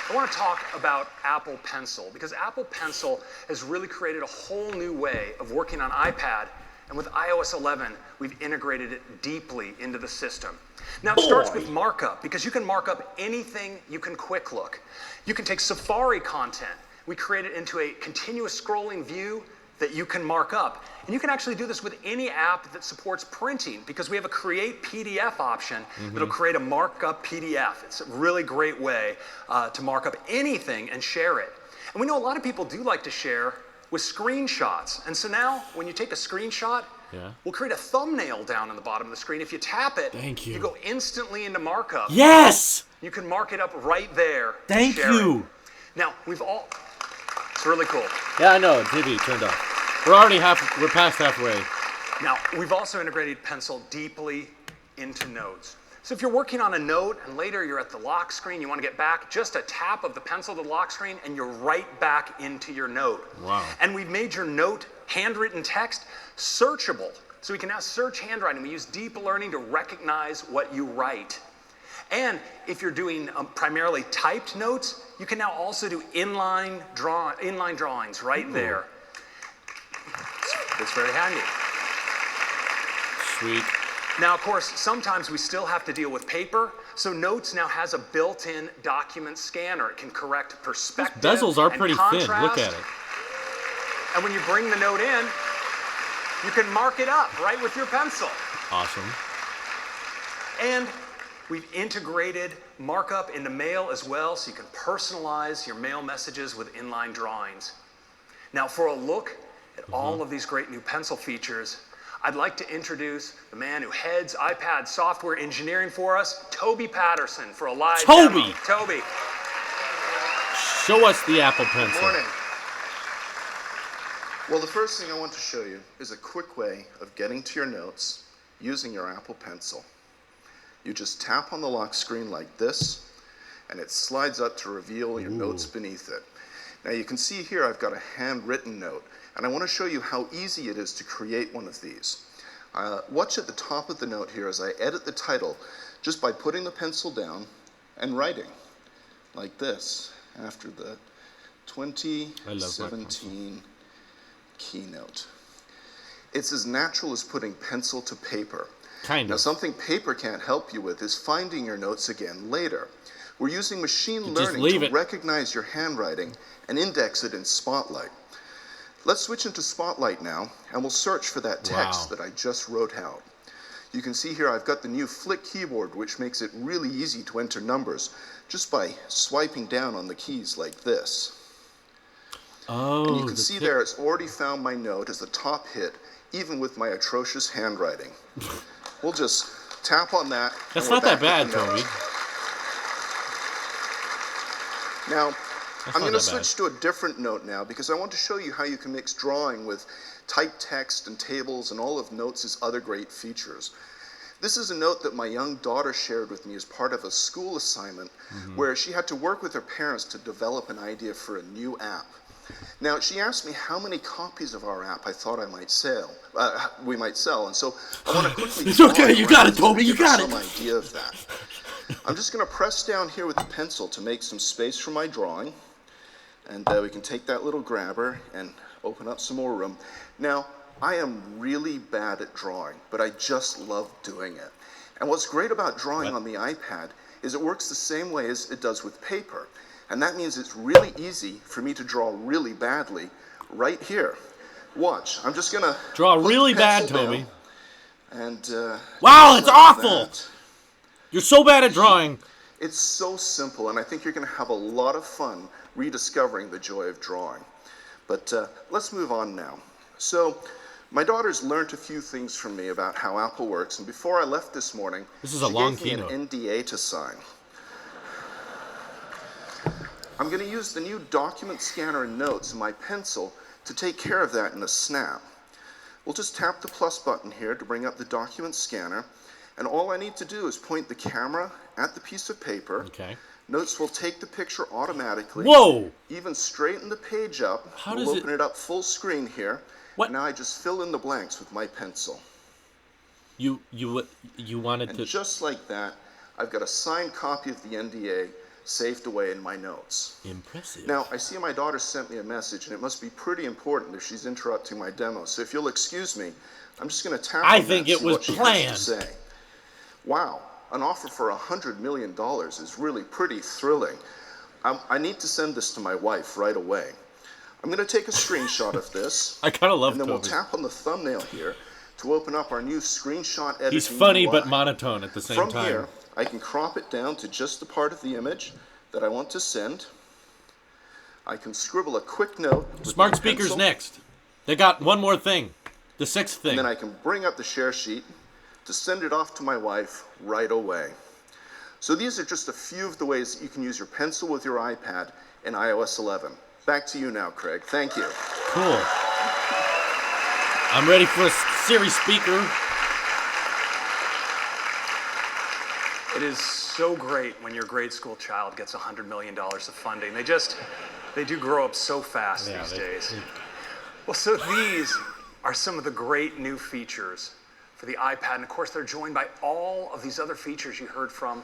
I want to talk about Apple Pencil, because Apple Pencil has really created a whole new way of working on iPad, and with iOS 11, we've integrated it deeply into the system. Now, it starts with markup, because you can mark up anything you can quick look. You can take Safari content. We create it into a continuous scrolling view that you can mark up. And you can actually do this with any app that supports printing, because we have a create PDF option that'll create a markup PDF. It's a really great way to mark up anything and share it. And we know a lot of people do like to share with screenshots. And so now, when you take a screenshot, we'll create a thumbnail down on the bottom of the screen. If you tap it, you go instantly into markup. Yes! You can mark it up right there. Thank you. It. Now, it's really cool. Yeah, I know. TV turned off. We're past halfway. Now, we've also integrated Pencil deeply into notes. So if you're working on a note and later you're at the lock screen, you want to get back, just a tap of the pencil to the lock screen and you're right back into your note. Wow. And we've made your note, handwritten text, searchable. So we can now search handwriting. We use deep learning to recognize what you write. And if you're doing primarily typed notes, you can now also do inline drawings right there. It's very handy. Sweet. Now, of course, sometimes we still have to deal with paper, so Notes now has a built-in document scanner. It can correct perspective. Those bezels are and pretty contrast. thin. Look at it. And when you bring the note in, you can mark it up right with your pencil. Awesome. And we've integrated markup into mail as well, so you can personalize your mail messages with inline drawings. Now, for a look at all of these great new pencil features, I'd like to introduce the man who heads iPad software engineering for us, Toby Patterson, for a live demo. Toby. Show us the Apple Pencil. Good morning. Well, the first thing I want to show you is a quick way of getting to your notes using your Apple Pencil. You just tap on the lock screen like this, and it slides up to reveal your notes beneath it. Now you can see here I've got a handwritten note, and I want to show you how easy it is to create one of these. Watch at the top of the note here as I edit the title just by putting the pencil down and writing like this after the 2017 keynote. It's as natural as putting pencil to paper. Now, something paper can't help you with is finding your notes again later. We're using machine learning to recognize your handwriting and index it in Spotlight. Let's switch into Spotlight now, and we'll search for that text that I just wrote out. You can see here I've got the new Flick keyboard, which makes it really easy to enter numbers just by swiping down on the keys like this. Oh, and you can see there it's already found my note as the top hit, even with my atrocious handwriting. We'll just tap on that. That's not that bad, Toby. Now, I'm going to switch to a different note now because I want to show you how you can mix drawing with typed text and tables and all of Notes' other great features. This is a note that my young daughter shared with me as part of a school assignment where she had to work with her parents to develop an idea for a new app. Now, she asked me how many copies of our app I thought we might sell, and so I want to quickly It's okay, you got it, Toby, you got it. Some idea of that. I'm just going to press down here with the pencil to make some space for my drawing, and we can take that little grabber and open up some more room. Now, I am really bad at drawing, but I just love doing it. And what's great about drawing on the iPad is it works the same way as it does with paper. And that means it's really easy for me to draw really badly right here. Watch, I'm just gonna draw really bad, Toby. And wow, it's awful. You're so bad at drawing. It's so simple, and I think you're gonna have a lot of fun rediscovering the joy of drawing. But let's move on now. So, my daughter's learned a few things from me about how Apple works, and before I left this morning, she gave me an NDA to sign. I'm going to use the new document scanner in Notes and my pencil to take care of that in a snap. We'll just tap the plus button here to bring up the document scanner, and all I need to do is point the camera at the piece of paper. Okay. Notes will take the picture automatically. Whoa! Even straighten the page up. How we'll does open it up full screen here. What? Now I just fill in the blanks with my pencil. You wanted and to... just like that, I've got a signed copy of the NDA saved away in my notes. Impressive. Now, I see my daughter sent me a message, and it must be pretty important if she's interrupting my demo. So if you'll excuse me, I'm just going to tap on I that think and it see was what she planned. has to say. Wow, an offer for $100 million is really pretty thrilling. I need to send this to my wife right away. I'm going to take a screenshot of this. I kind of love And then Toby. we'll tap on the thumbnail here to open up our new screenshot editing He's funny UI. but monotone at the same time. From here, I can crop it down to just the part of the image that I want to send. I can scribble a quick note. Smart speakers next. They got one more thing. The sixth thing. And then I can bring up the share sheet to send it off to my wife right away. So these are just a few of the ways that you can use your pencil with your iPad in iOS 11. Back to you now, Craig. Thank you. Cool. I'm ready for a Siri speaker. It is so great when your grade school child gets $100 million of funding. They do grow up so fast these days. Well, so these are some of the great new features for the iPad. And of course, they're joined by all of these other features you heard from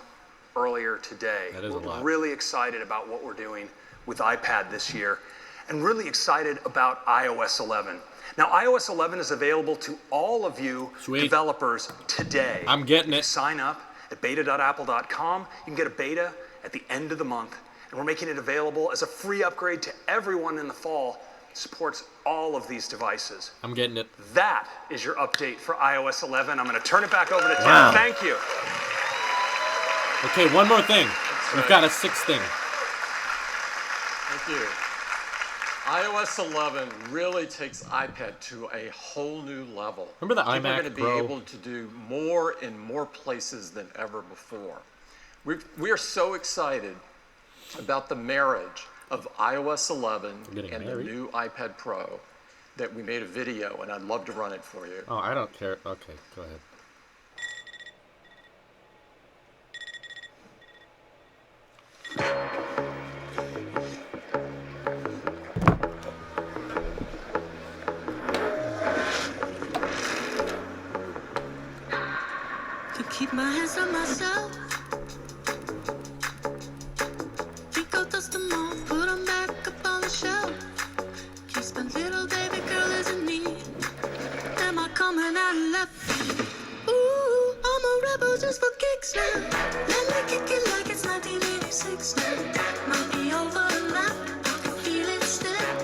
earlier today. That is a lot. We're really excited about what we're doing with iPad this year, and really excited about iOS 11. Now, iOS 11 is available to all of you developers today. I'm getting it. Sign up at beta.apple.com. You can get a beta at the end of the month, and we're making it available as a free upgrade to everyone in the fall. It supports all of these devices. I'm getting it. That is your update for iOS 11. I'm going to turn it back over to Tim. Wow. Thank you. Okay, one more thing. We've got a sixth thing. Thank you. iOS 11 really takes iPad to a whole new level. Remember the People iMac are going to be Pro? able to do more in more places than ever before. We are so excited about the marriage of iOS 11 and the new iPad Pro that we made a video, and I'd love to run it for you. Oh, I don't care. Okay, go ahead. To keep my hands on myself. Think I'll dust them off, put them back up on the shelf. Kiss my little baby girl isn't me. Am I coming out left? Ooh, I'm a rebel just for kicks now. Let me kick it like it's 1986 now. Might be over now, I can feel it still.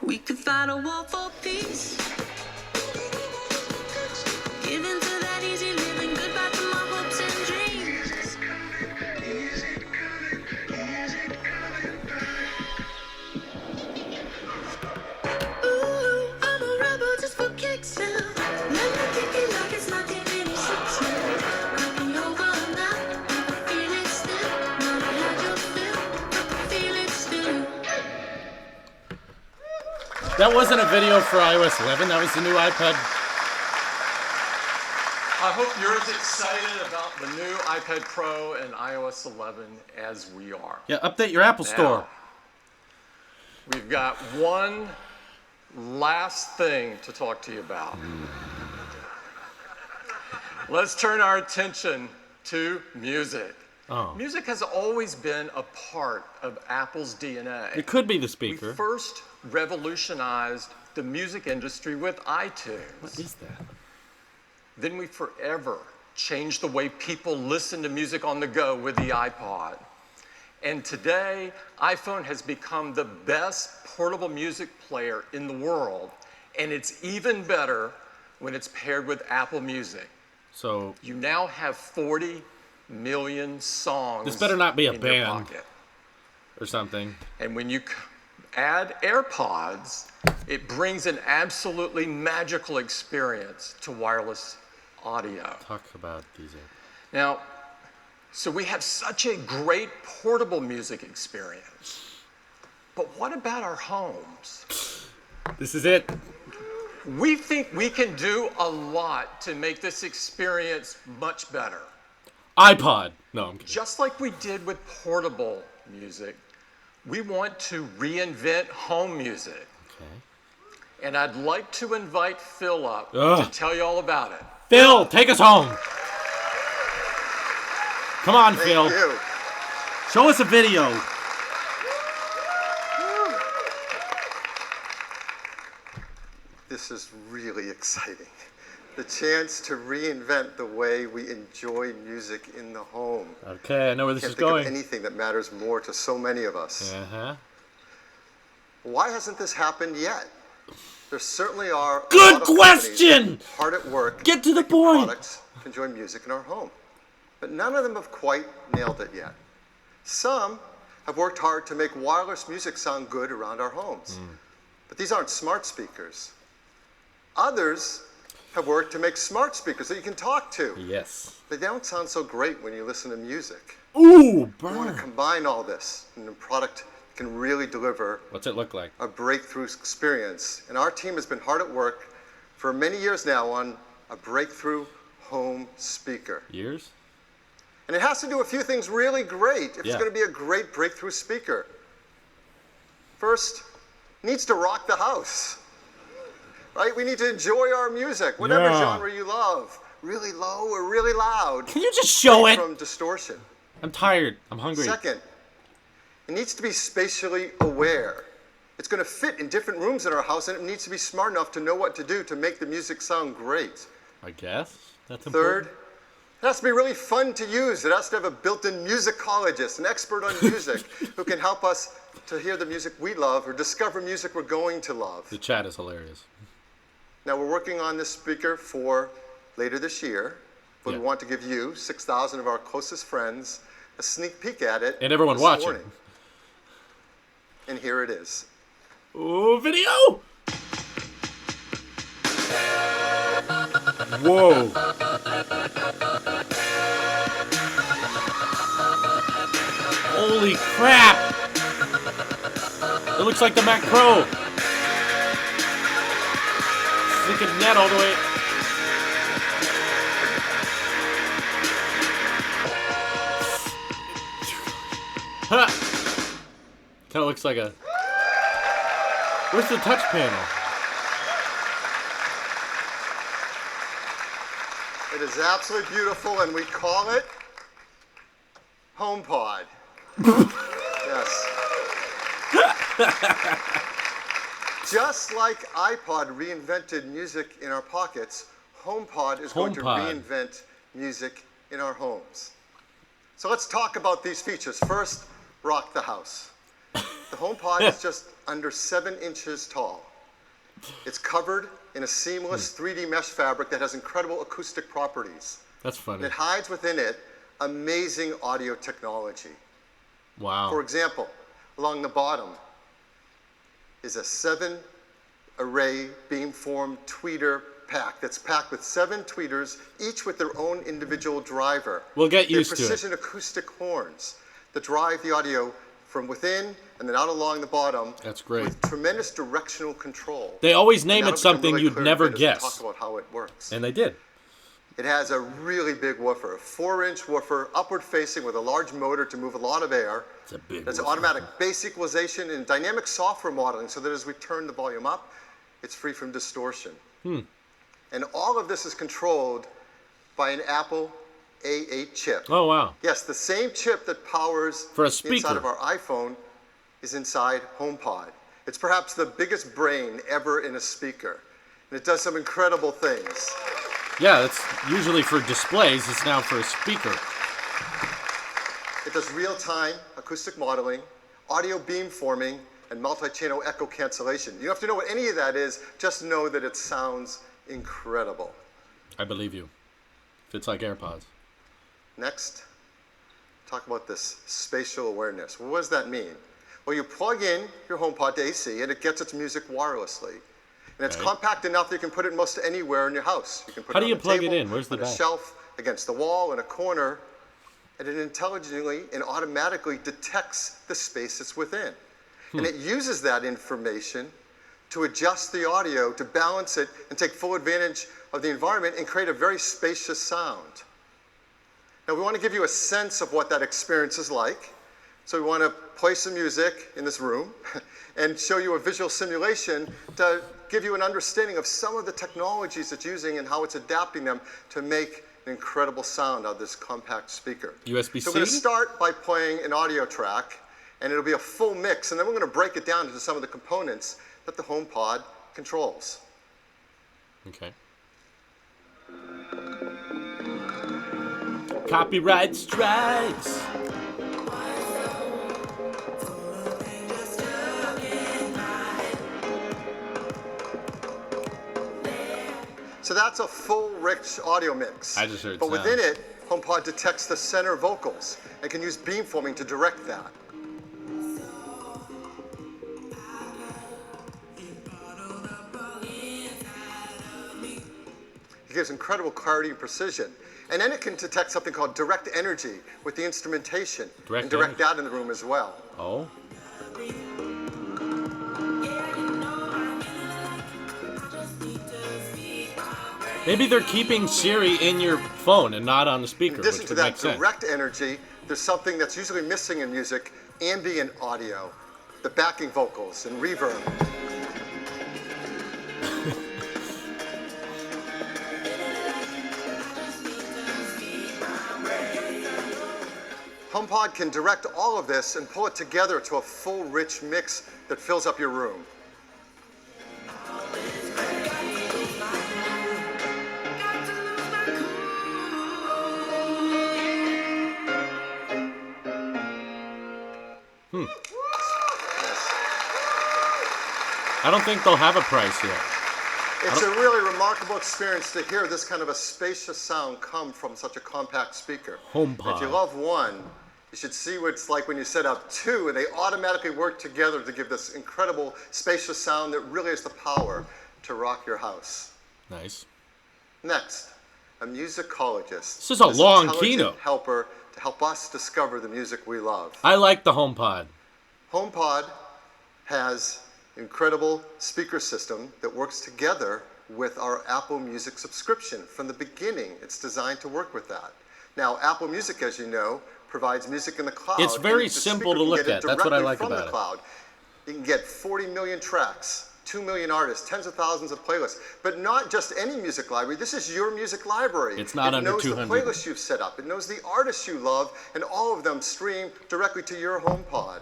We could fight a war for peace. Give in to that easy living, goodbye to my hopes and dreams. Ooh, I'm a rebel just for kicks now. Let me kick it like it's 1986 now. Might be over now, I can feel it still. Might have had your That wasn't a video for iOS 11. That was the new iPad. I hope you're as excited about the new iPad Pro and iOS 11 as we are. Yeah, update your Apple Store. We've got one last thing to talk to you about. Let's turn our attention to music. Oh. Music has always been a part of Apple's DNA. It could be the speaker. We first revolutionized the music industry with iTunes. What is that? Then we forever changed the way people listen to music on the go with the iPod. And today, iPhone has become the best portable music player in the world. And it's even better when it's paired with Apple Music. So you now have 40 million songs. This better not be a in your band pocket. or something. And when you add AirPods, it brings an absolutely magical experience to wireless audio. Talk about these. Now, so we have such a great portable music experience. But what about our homes? This is it. We think we can do a lot to make this experience much better. iPod. No, I'm kidding. Just like we did with portable music, we want to reinvent home music. Okay. And I'd like to invite Phil up Ugh. to tell you all about it. Phil, take us home. Come on, Phil. Thank you. Show us a video. This is really exciting. The chance to reinvent the way we enjoy music in the home. Okay, I know where this Can't is think going. of anything that matters more to so many of us. Uh-huh. Why hasn't this happened yet? There certainly are a Good lot of companies question! hard at work Get to the making point. products to enjoy music in our home. But none of them have quite nailed it yet. Some have worked hard to make wireless music sound good around our homes. But these aren't smart speakers. Others have worked to make smart speakers that you can talk to. Yes. But they don't sound so great when you listen to music. Ooh, We want to combine all this in a product that can really deliver What's it look like? a breakthrough experience. And our team has been hard at work for many years now on a breakthrough home speaker. Years? And it has to do a few things really great if it's Yeah. going to be a great breakthrough speaker. First, it needs to rock the house. Right? We need to enjoy our music, whatever Yeah. genre you love. Really low or really loud. Can you just show it? From distortion. I'm tired. I'm hungry. Second, it needs to be spatially aware. It's going to fit in different rooms in our house, and it needs to be smart enough to know what to do to make the music sound great. I guess that's Third, important. it has to be really fun to use. It has to have a built-in musicologist, an expert on music, who can help us to hear the music we love or discover music we're going to love. The chat is hilarious. Now, we're working on this speaker for later this year, but we want to give you, 6,000 of our closest friends, a sneak peek at it. And everyone this watching. morning. And here it is. Ooh, video! Whoa. Holy crap! It looks like the Mac Pro. Freaking net all the way. Ha! Kind of looks like a... Where's the touch panel? It is absolutely beautiful, and we call it HomePod. Yes. Just like iPod reinvented music in our pockets, HomePod is going to HomePod. reinvent music in our homes. So let's talk about these features. First, rock the house. The HomePod is just under 7 inches tall. It's covered in a seamless 3D mesh fabric that has incredible acoustic properties. That's funny. It hides within it amazing audio technology. Wow. For example, along the bottom is a 7-array beamform tweeter pack that's packed with 7 tweeters, each with their own individual driver. We'll get They're used to it. precision acoustic horns that drive the audio from within and then out along the bottom. That's great. With tremendous directional control. They always name And it that'll become something really you'd clear never as we guess. Talk about how it works. And they did. It has a really big woofer, a 4-inch woofer, upward facing with a large motor to move a lot of air. It's a big There's woofer. automatic bass equalization and dynamic software modeling so that as we turn the volume up, it's free from distortion. And all of this is controlled by an Apple A8 chip. Oh, wow. Yes, the same chip that powers For a the inside speaker. of our iPhone is inside HomePod. It's perhaps the biggest brain ever in a speaker. And it does some incredible things. Yeah, that's usually for displays. It's now for a speaker. It does real-time acoustic modeling, audio beamforming, and multi-channel echo cancellation. You don't have to know what any of that is, just know that it sounds incredible. I believe you. Fits like AirPods. Next, talk about this spatial awareness. Well, what does that mean? Well, you plug in your HomePod to AC, and it gets its music wirelessly. And it's compact enough that you can put it most anywhere in your house. You can put How it do on you the plug table, it in? Where's the on a back? shelf, against the wall, in a corner, and it intelligently and automatically detects the space it's within. And it uses that information to adjust the audio, to balance it, and take full advantage of the environment and create a very spacious sound. Now, we want to give you a sense of what that experience is like. So we want to play some music in this room and show you a visual simulation to give you an understanding of some of the technologies it's using and how it's adapting them to make an incredible sound out of this compact speaker. USB-C? So we're going to start by playing an audio track, and it'll be a full mix, and then we're going to break it down into some of the components that the HomePod controls. Okay. Copyright strikes. So that's a full, rich audio mix. I just heard But sound. within it, HomePod detects the center vocals and can use beamforming to direct that. It gives incredible clarity and precision. And then it can detect something called direct energy with the instrumentation and direct that in the room as well. Oh. Maybe they're keeping Siri in your phone and not on the speaker, In addition which to would that make sense. direct energy, there's something that's usually missing in music, ambient audio, the backing vocals and reverb. HomePod can direct all of this and pull it together to a full, rich mix that fills up your room. I don't think they'll have a price yet. It's a really remarkable experience to hear this kind of a spacious sound come from such a compact speaker. HomePod. If you love one, you should see what it's like when you set up two and they automatically work together to give this incredible spacious sound that really has the power to rock your house. Nice. Next, a musicologist. This is a long intelligent keynote. helper to help us discover the music we love. I like the HomePod. HomePod has an incredible speaker system that works together with our Apple Music subscription. From the beginning, it's designed to work with that. Now, Apple Music, as you know, provides music in the cloud. It's very and the simple speaker to can look get it at. That's what I directly like from about the it. cloud. You can get 40 million tracks, 2 million artists, tens of thousands of playlists, but not just any music library. This is your music library. It's not under 200. It knows the playlists you've set up. It knows the artists you love, and all of them stream directly to your HomePod.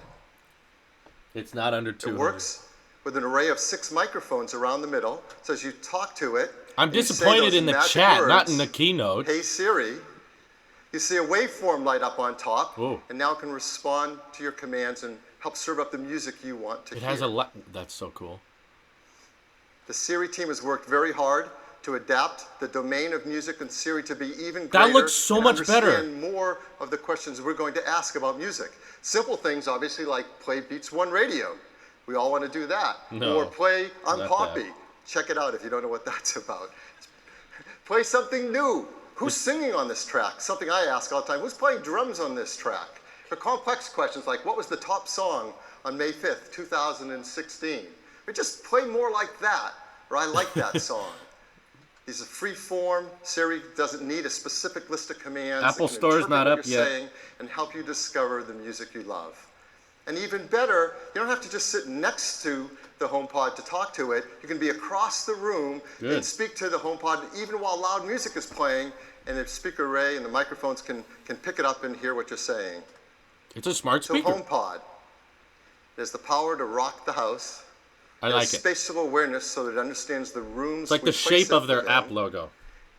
It's not under 200. It works with an array of 6 microphones around the middle. So as you talk to it, I'm and you say disappointed those in the magic chat, not words, in the keynote. Hey Siri, you see a waveform light up on top, Whoa. and now it can respond to your commands and help serve up the music you want to It hear. has a lot. That's so cool. The Siri team has worked very hard to adapt the domain of music and Siri to be even greater. That looks so and much better. understand more of the questions we're going to ask about music. Simple things, obviously, like play Beats One Radio. We all want to do that. No, or play on not Poppy. that. Check it out if you don't know what that's about. Play something new. Who's singing on this track? Something I ask all the time. Who's playing drums on this track? to complex questions like, what was the top song on May 5th, 2016? We just play more like that, or I like that song. These are free form. Siri doesn't need a specific list of commands. Apple It can Store's interpret not what up you're yet. saying and help you discover the music you love. And even better, you don't have to just sit next to the HomePod to talk to it. You can be across the room Good. and speak to the HomePod even while loud music is playing, and the speaker array and the microphones can pick it up and hear what you're saying. It's a smart speaker. So HomePod, there's the power to rock the house. I like it. Spatial awareness so that it understands the rooms. It's like we the place shape it of their within. app logo.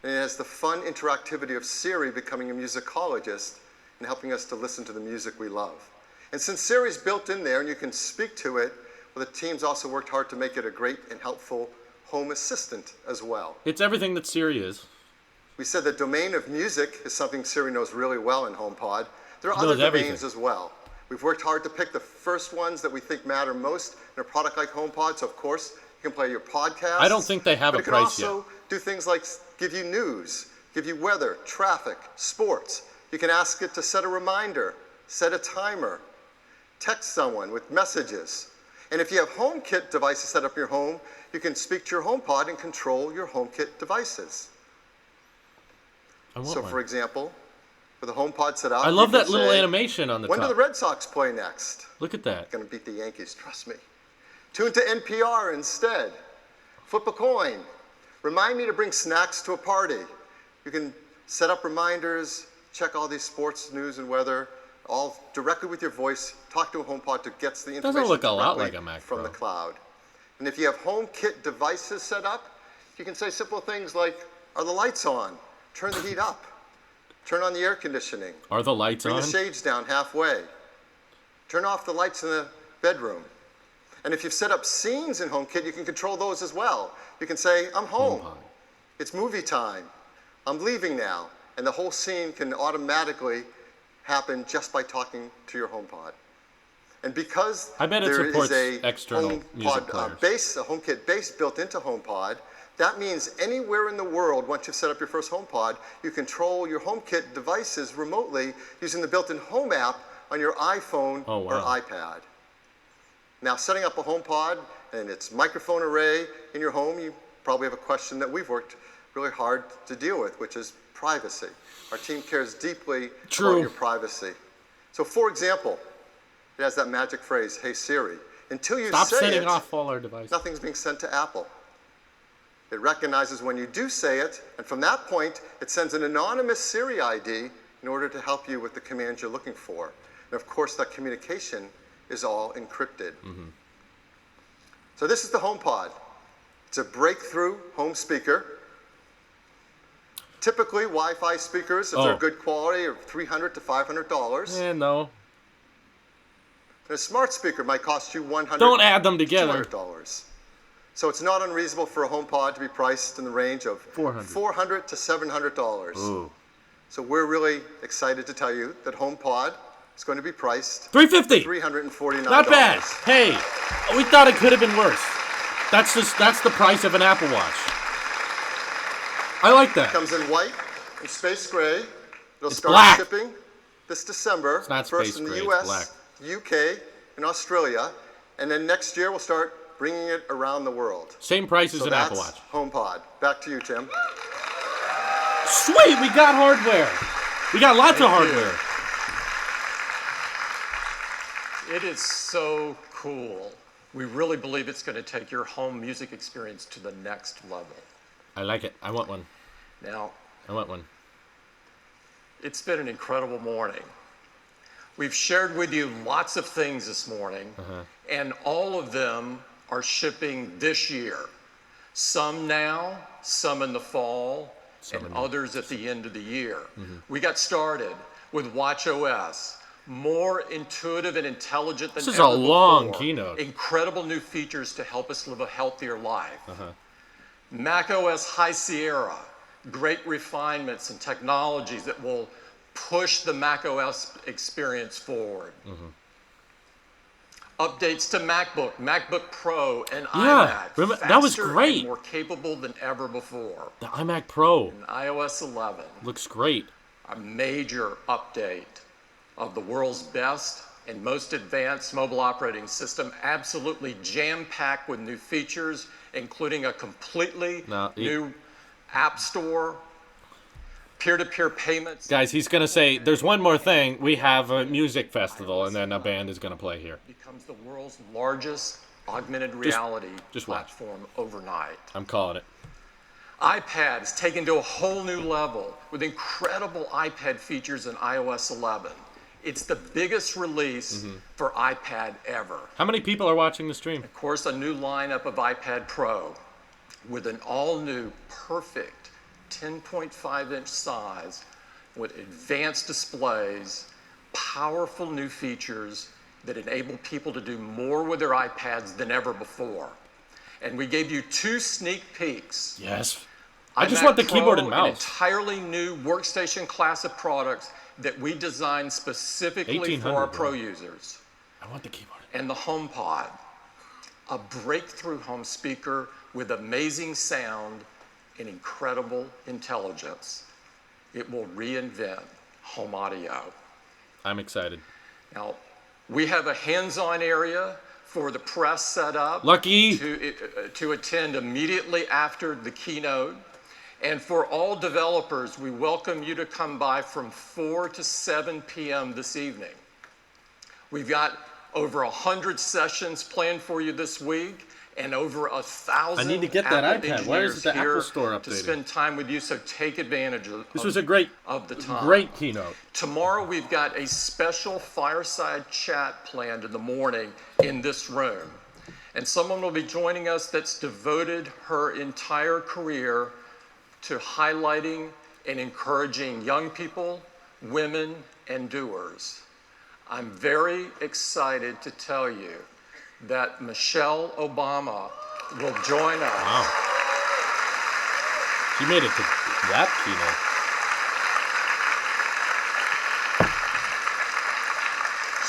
And it has the fun interactivity of Siri becoming a musicologist and helping us to listen to the music we love. And since Siri's built in there and you can speak to it, well, the team's also worked hard to make it a great and helpful home assistant as well. It's everything that Siri is. We said the domain of music is something Siri knows really well in HomePod. There are She other knows everything. domains as well. We've worked hard to pick the first ones that we think matter most in a product like HomePod. So, of course, you can play your podcast. I don't think they have but a it can price yet. also do things like give you news, give you weather, traffic, sports. You can ask it to set a reminder, set a timer, text someone with messages. And if you have HomeKit devices set up in your home, you can speak to your HomePod and control your HomeKit devices. So, for example, with the HomePod set up, I love you can that little say, animation on the when top. do the Red Sox play next? Look at that. Going to beat the Yankees, trust me. Tune to NPR instead. Flip a coin. Remind me to bring snacks to a party. You can set up reminders, check all these sports, news, and weather, all directly with your voice. Talk to a HomePod to get the information Doesn't look a lot directly like a Mac from Pro. the cloud. And if you have HomeKit devices set up, you can say simple things like, are the lights on? Turn the heat up. Turn on the air conditioning. Are the lights Bring on? the shades down halfway. Turn off the lights in the bedroom. And if you've set up scenes in HomeKit, you can control those as well. You can say, I'm home. It's movie time. I'm leaving now. And the whole scene can automatically happen just by talking to your HomePod. And because I bet it there supports is a external music HomePod players. a HomeKit base built into HomePod, that means anywhere in the world, once you've set up your first HomePod, you control your HomeKit devices remotely using the built-in Home app on your iPhone or iPad. Now, setting up a HomePod and its microphone array in your home, you probably have a question that we've worked really hard to deal with, which is privacy. Our team cares deeply about your privacy. So, for example, it has that magic phrase, "Hey Siri." Until you Stop say setting it, off all our devices. nothing's being sent to Apple. It recognizes when you do say it, and from that point, it sends an anonymous Siri ID in order to help you with the commands you're looking for. And of course, that communication is all encrypted. So this is the HomePod. It's a breakthrough home speaker. Typically, Wi-Fi speakers, if they're good quality, are $300 to $500. No. And a smart speaker might cost you $100 Don't add them to together. $200. So it's not unreasonable for a HomePod to be priced in the range of $400 to $700. Ooh. So we're really excited to tell you that HomePod is going to be priced $350. $349. Not bad. Hey, we thought it could have been worse. That's the price of an Apple Watch. I like that. It comes in white and space gray. It'll It's start black. shipping this December. It's not first space in the gray, it's US, black. UK, and Australia. And then next year we'll start bringing it around the world. Same price as So an Apple that's Watch. HomePod. Back to you, Tim. Sweet, we got hardware. We got lots of Thank you. hardware. It is so cool. We really believe it's going to take your home music experience to the next level. I like it. I want one. Now, I want one. it's been an incredible morning. We've shared with you lots of things this morning, and all of them are shipping this year. Some now, some in the fall, and others at the end of the year. We got started with watchOS, more intuitive and intelligent than ever This is a long before. keynote. Incredible new features to help us live a healthier life. macOS High Sierra, great refinements and technologies that will push the macOS experience forward. Updates to MacBook Pro, and Yeah, iMac. that was faster great. and more capable than ever before. The iMac Pro iOS 11, looks great. a major update. of the world's best and most advanced mobile operating system, absolutely jam-packed with new features, including a completely new app store, peer-to-peer payments. Guys, he's going to say, there's one more thing. We have a music festival, and then a band is going to play here. Becomes the world's largest augmented reality platform overnight. I'm calling it. iPad is taken to a whole new level with incredible iPad features in iOS 11. It's the biggest release for iPad ever. How many people are watching the stream? Of course, a new lineup of iPad Pro with an all-new, perfect 10.5-inch size with advanced displays, powerful new features that enable people to do more with their iPads than ever before. And we gave you 2 sneak peeks. Yes. I just want the keyboard and mouse. An entirely new workstation class of products that we designed specifically for our Pro users. I want the keyboard. And the HomePod, a breakthrough home speaker with amazing sound and incredible intelligence. It will reinvent home audio. I'm excited. Now, we have a hands-on area for the press set up. Lucky. To attend immediately after the keynote. And for all developers, we welcome you to come by from 4 to 7 p.m. this evening. We've got over 100 sessions planned for you this week and over 1,000 I need to get that iPad. Why is the Apple Store updated? To spend time with you, so take advantage of This was a great keynote. Tomorrow we've got a special fireside chat planned in the morning in this room. And someone will be joining us that's devoted her entire career to highlighting and encouraging young people, women, and doers. I'm very excited to tell you that Michelle Obama will join us. Wow. She made it to that keynote.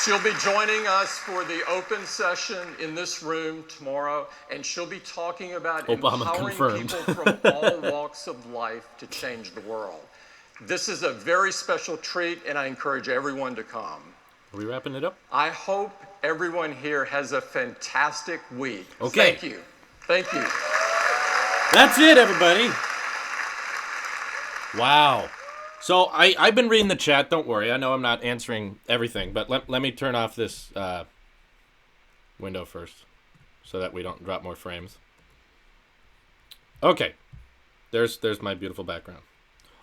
She'll be joining us for the open session in this room tomorrow, and she'll be talking about empowering people from all walks of life to change the world. This is a very special treat, and I encourage everyone to come. Are we wrapping it up? I hope everyone here has a fantastic week. Okay. Thank you. Thank you. That's it, everybody. Wow. So I've been reading the chat. Don't worry. I know I'm not answering everything, but let me turn off this window first so that we don't drop more frames. Okay. There's my beautiful background.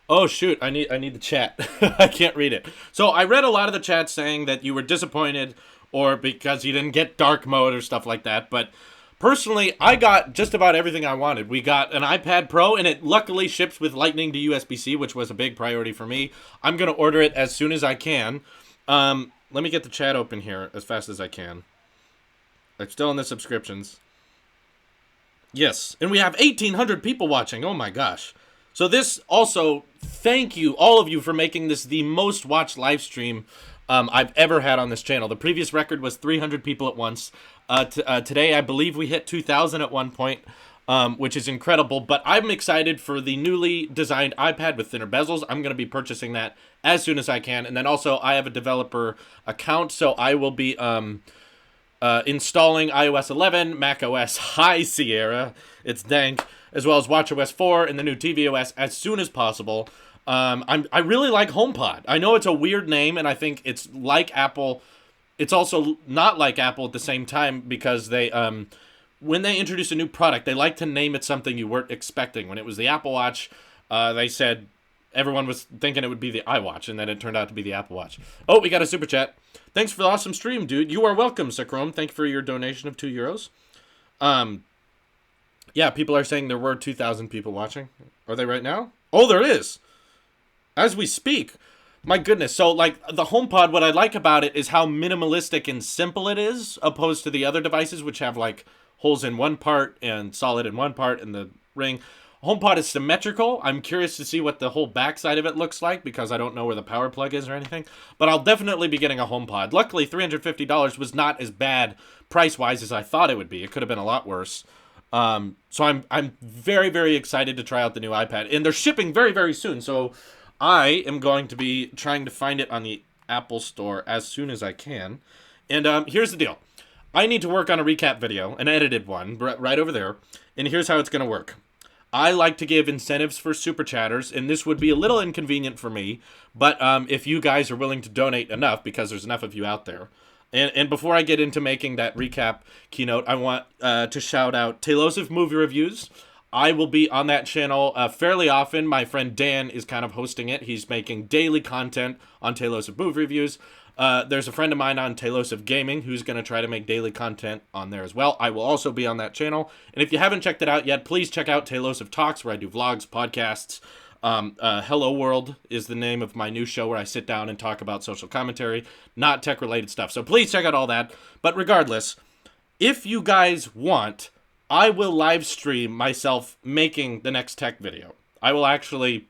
Oh shoot, I need the chat. I can't read it. So I read a lot of the chat saying that you were disappointed or because you didn't get dark mode or stuff like that, but personally, I got just about everything I wanted. We got an iPad Pro, and it luckily ships with Lightning to USB-C, which was a big priority for me. I'm going to order it as soon as I can. Let me get the chat open here as fast as I can. I'm still in the subscriptions. Yes, and we have 1,800 people watching. Oh my gosh. So this also, thank you, all of you, for making this the most watched live stream I've ever had on this channel. The previous record was 300 people at once. Today, I believe we hit 2,000 at one point, which is incredible. But I'm excited for the newly designed iPad with thinner bezels. I'm going to be purchasing that as soon as I can. And then also, I have a developer account, so I will be installing iOS 11, macOS High Sierra, it's dank, as well as watchOS 4 and the new tvOS as soon as possible. I really like HomePod. I know it's a weird name, and I think it's like Apple. It's also not like Apple at the same time because they, when they introduce a new product, they like to name it something you weren't expecting. When it was the Apple Watch, they said everyone was thinking it would be the iWatch, and then it turned out to be the Apple Watch. Oh, we got a super chat. Thanks for the awesome stream, dude. You are welcome, Sakrom. Thank you for your donation of €2. Yeah, people are saying there were 2,000 people watching. Are they right now? Oh, there is. As we speak. My goodness. So, like, the HomePod, what I like about it is how minimalistic and simple it is, opposed to the other devices, which have, like, holes in one part and solid in one part and the ring. HomePod is symmetrical. I'm curious to see what the whole backside of it looks like because I don't know where the power plug is or anything. But I'll definitely be getting a HomePod. Luckily, $350 was not as bad price-wise as I thought it would be. It could have been a lot worse. So I'm very, very excited to try out the new iPad. And they're shipping very, very soon. So I am going to be trying to find it on the Apple Store as soon as I can. And here's the deal. I need to work on a recap video, an edited one, right over there. And here's how it's going to work. I like to give incentives for super chatters, and this would be a little inconvenient for me, but if you guys are willing to donate enough, because there's enough of you out there. And before I get into making that recap keynote, I want to shout out Taylosive Movie Reviews. I will be on that channel fairly often. My friend Dan is kind of hosting it. He's making daily content on Taylosive Movie Reviews. There's a friend of mine on Taylosive Gaming who's going to try to make daily content on there as well. I will also be on that channel. And if you haven't checked it out yet, please check out Taylosive Talks, where I do vlogs, podcasts. Hello World is the name of my new show where I sit down and talk about social commentary, not tech-related stuff. So please check out all that. But regardless, if you guys want, I will live stream myself making the next tech video. I will actually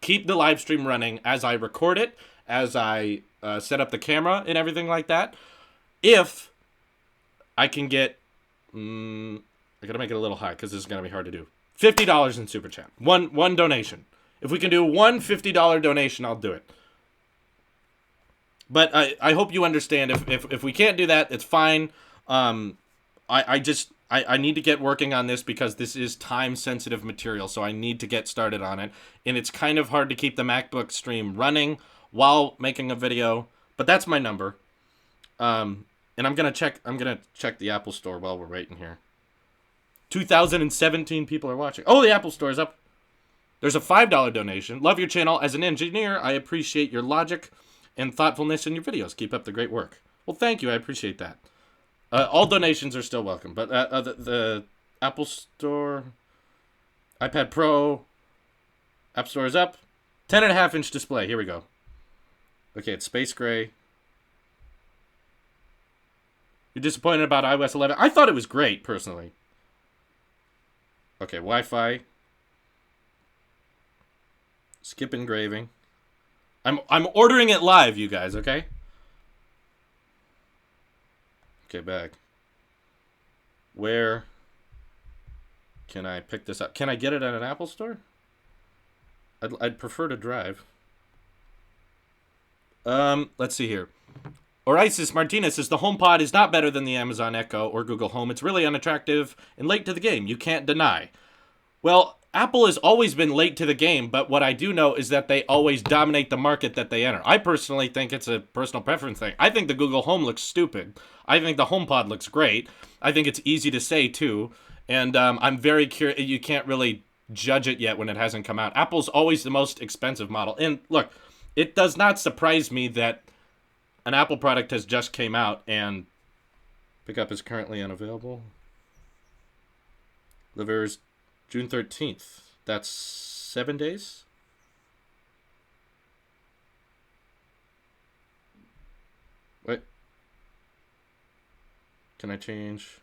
keep the live stream running as I record it, as I set up the camera and everything like that. If I can get, I gotta make it a little high because this is gonna be hard to do. $50 in Super Chat. One donation. If we can do one $50 donation, I'll do it. But I hope you understand. If we can't do that, it's fine. I need to get working on this because this is time-sensitive material, so I need to get started on it. And it's kind of hard to keep the MacBook stream running while making a video, but that's my number. And I'm gonna check the Apple Store while we're waiting here. 2017 people are watching. Oh, the Apple Store is up. There's a $5 donation. Love your channel. As an engineer, I appreciate your logic and thoughtfulness in your videos. Keep up the great work. Well, thank you. I appreciate that. All donations are still welcome. But the Apple Store, iPad Pro, App Store is up. 10.5-inch display. Here we go. Okay, it's space gray. You're disappointed about iOS 11? I thought it was great, personally. Okay, Wi-Fi. Skip engraving. I'm ordering it live, you guys, okay? Okay, back. Where can I pick this up? Can I get it at an Apple Store? I'd prefer to drive. Let's see here. Orisis Martinez says the HomePod is not better than the Amazon Echo or Google Home. It's really unattractive and late to the game. You can't deny. Well, Apple has always been late to the game, but what I do know is that they always dominate the market that they enter. I personally think it's a personal preference thing. I think the Google Home looks stupid. I think the HomePod looks great. I think it's easy to say, too. And I'm very curious. You can't really judge it yet when it hasn't come out. Apple's always the most expensive model. And look, it does not surprise me that an Apple product has just came out and pickup is currently unavailable. Delivers June 13th. That's 7 days? Wait. Can I change?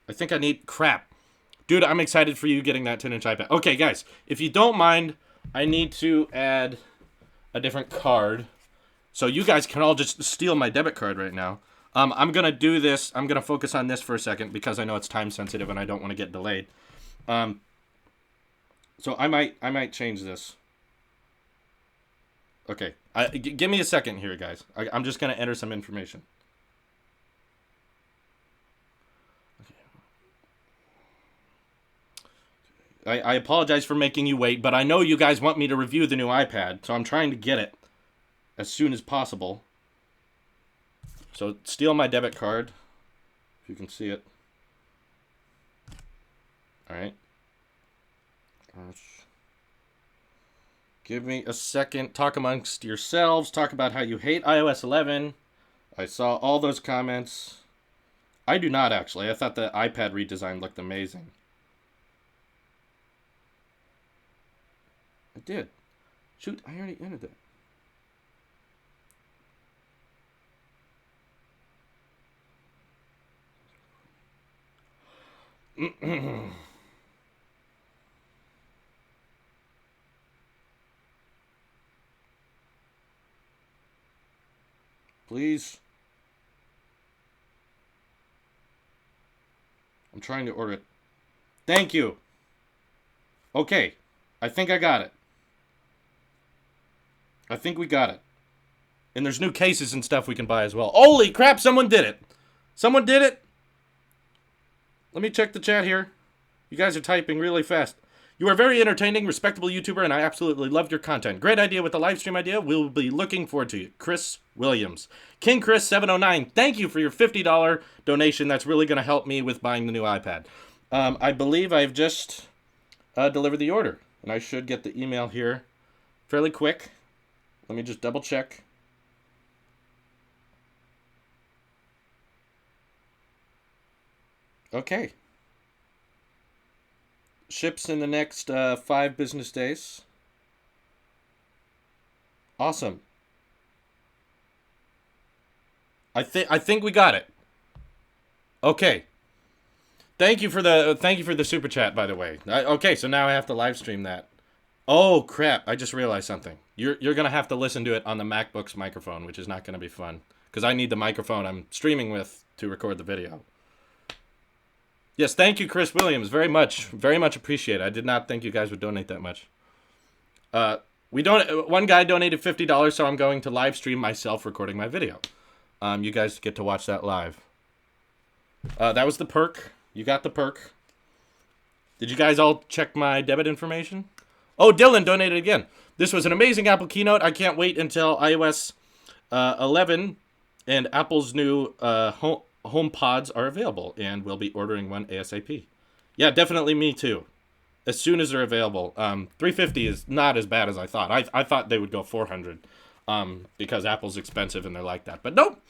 I think I need... Crap. Dude, I'm excited for you getting that 10-inch iPad. Okay, guys. If you don't mind, I need to add a different card. So you guys can all just steal my debit card right now. I'm going to do this. I'm going to focus on this for a second because I know it's time sensitive and I don't want to get delayed. So I might change this. Okay. Give me a second here, guys. I'm just going to enter some information. Okay. I apologize for making you wait, but I know you guys want me to review the new iPad, so I'm trying to get it as soon as possible. So steal my debit card, if you can see it. All right. Give me a second. Talk amongst yourselves. Talk about how you hate iOS 11. I saw all those comments. I do not, actually. I thought the iPad redesign looked amazing. I did. Shoot, I already entered that. Please. I'm trying to order it. Thank you. Okay. I think I got it. I think we got it. And there's new cases and stuff we can buy as well. Holy crap, someone did it. Someone did it. Let me check the chat here. You guys are typing really fast. You are a very entertaining, respectable YouTuber, and I absolutely loved your content. Great idea with the live stream idea. We'll be looking forward to you. Chris Williams. King Chris 709, thank you for your $50 donation. That's really going to help me with buying the new iPad. I believe I've just delivered the order, and I should get the email here fairly quick. Let me just double check. Okay. Ships in the next 5 business days. Awesome. I think we got it. Okay. Thank you for the super chat, by the way. Okay, so now I have to live stream that. Oh crap! I just realized something. You're gonna have to listen to it on the MacBook's microphone, which is not gonna be fun because I need the microphone I'm streaming with to record the video. Yes, thank you, Chris Williams. Very much appreciate it. I did not think you guys would donate that much. One guy donated $50, so I'm going to live stream myself recording my video. You guys get to watch that live. That was the perk. You got the perk. Did you guys all check my debit information? Oh, Dylan donated again. This was an amazing Apple keynote. I can't wait until iOS 11 and Apple's new HomePods are available, and we'll be ordering one ASAP. Yeah, definitely me too. As soon as they're available. 350 is not as bad as I thought. I thought they would go 400 because Apple's expensive and they're like that. But nope,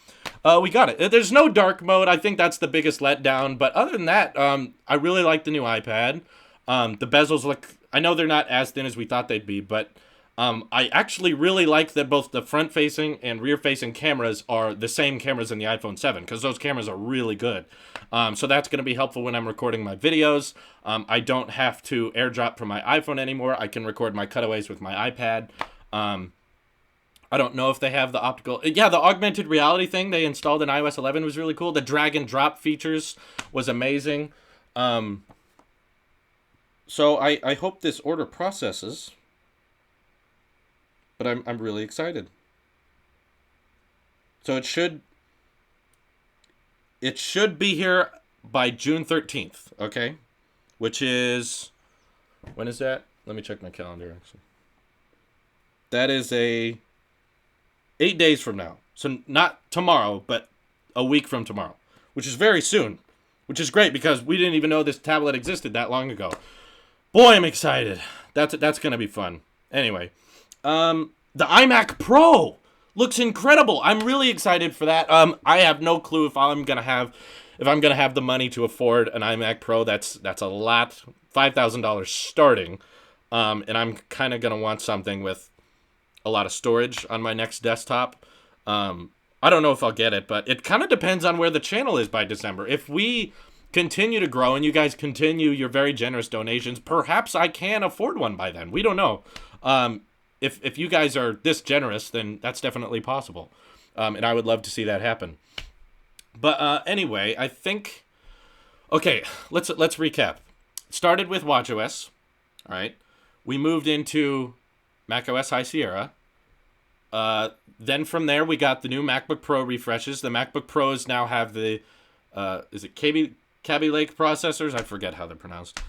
we got it. There's no dark mode. I think that's the biggest letdown. But other than that, I really like the new iPad. The bezels look... I know they're not as thin as we thought they'd be, but... I actually really like that both the front-facing and rear-facing cameras are the same cameras in the iPhone 7, because those cameras are really good. So that's going to be helpful when I'm recording my videos. I don't have to airdrop from my iPhone anymore. I can record my cutaways with my iPad. I don't know if they have the optical... Yeah, the augmented reality thing they installed in iOS 11 was really cool. The drag and drop features was amazing. So I hope this order processes... But I'm really excited. So it should be here by June 13th, okay? Which is... When is that? Let me check my calendar, actually. That is 8 days from now. So not tomorrow, but a week from tomorrow. Which is very soon. Which is great, because we didn't even know this tablet existed that long ago. Boy, I'm excited. That's going to be fun. Anyway... The iMac Pro looks incredible. I'm really excited for that. I have no clue if I'm gonna have the money to afford an iMac Pro. That's a lot, $5,000 starting, and I'm kind of gonna want something with a lot of storage on my next desktop. I don't know if I'll get it, but it kind of depends on where the channel is by December. If we continue to grow and you guys continue your very generous donations, perhaps I can afford one by then. We don't know. If you guys are this generous, then that's definitely possible. And I would love to see that happen. But anyway, I think... Okay, let's recap. Started with watchOS, all right? We moved into macOS High Sierra. Then from there, we got the new MacBook Pro refreshes. The MacBook Pros now have the... is it Kaby Lake processors? I forget how they're pronounced.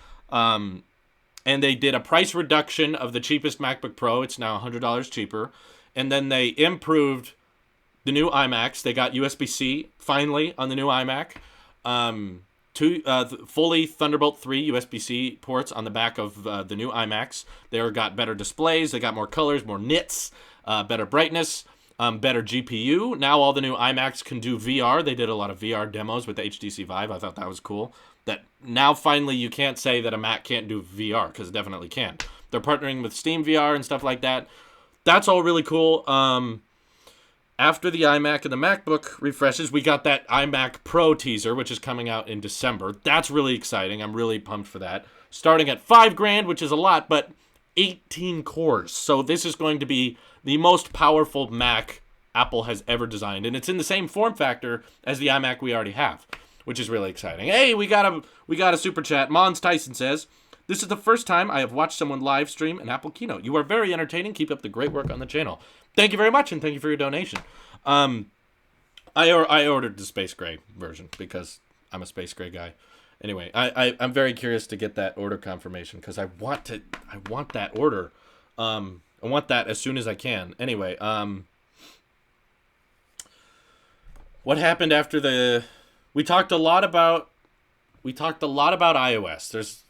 And they did a price reduction of the cheapest MacBook Pro. It's now $100 cheaper. And then they improved the new iMacs. They got USB-C, finally, on the new iMac. Two fully Thunderbolt 3 USB-C ports on the back of the new iMacs. They got better displays. They got more colors, more nits, better brightness, better GPU. Now all the new iMacs can do VR. They did a lot of VR demos with the HTC Vive. I thought that was cool. That now finally you can't say that a Mac can't do VR, because it definitely can. They're partnering with Steam VR and stuff like that. That's all really cool. After the iMac and the MacBook refreshes, we got that iMac Pro teaser, which is coming out in December. That's really exciting. I'm really pumped for that. Starting at $5,000, which is a lot, but 18 cores. So this is going to be the most powerful Mac Apple has ever designed, and it's in the same form factor as the iMac we already have, which is really exciting. Hey, we got a super chat. Mons Tyson says, This is the first time I have watched someone live stream an Apple keynote. You are very entertaining. Keep up the great work on the channel. Thank you very much, and thank you for your donation. I ordered the Space Gray version because I'm a Space Gray guy. Anyway, I'm very curious to get that order confirmation because I want that order. I want that as soon as I can. Anyway, what happened after the? We talked a lot about iOS.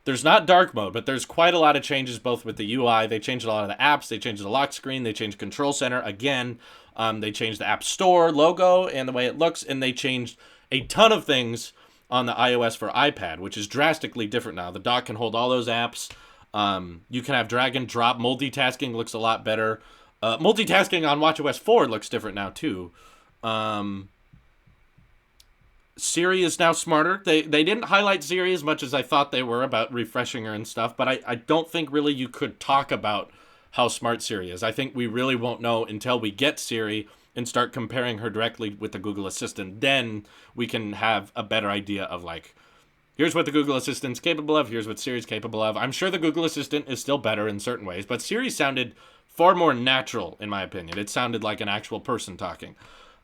There's not dark mode, but there's quite a lot of changes both with the UI. They changed a lot of the apps. They changed the lock screen. They changed Control Center again. They changed the App Store logo and the way it looks, and they changed a ton of things on the iOS for iPad, which is drastically different now. The dock can hold all those apps. You can have drag and drop. Multitasking looks a lot better. Multitasking on watchOS 4 looks different now too. Siri is now smarter. They didn't highlight Siri as much as I thought they were about refreshing her and stuff, but I don't think really you could talk about how smart Siri is. I think we really won't know until we get Siri and start comparing her directly with the Google Assistant. Then we can have a better idea of like, here's what the Google Assistant's capable of, here's what Siri's capable of. I'm sure the Google Assistant is still better in certain ways, but Siri sounded far more natural, in my opinion. It sounded like an actual person talking.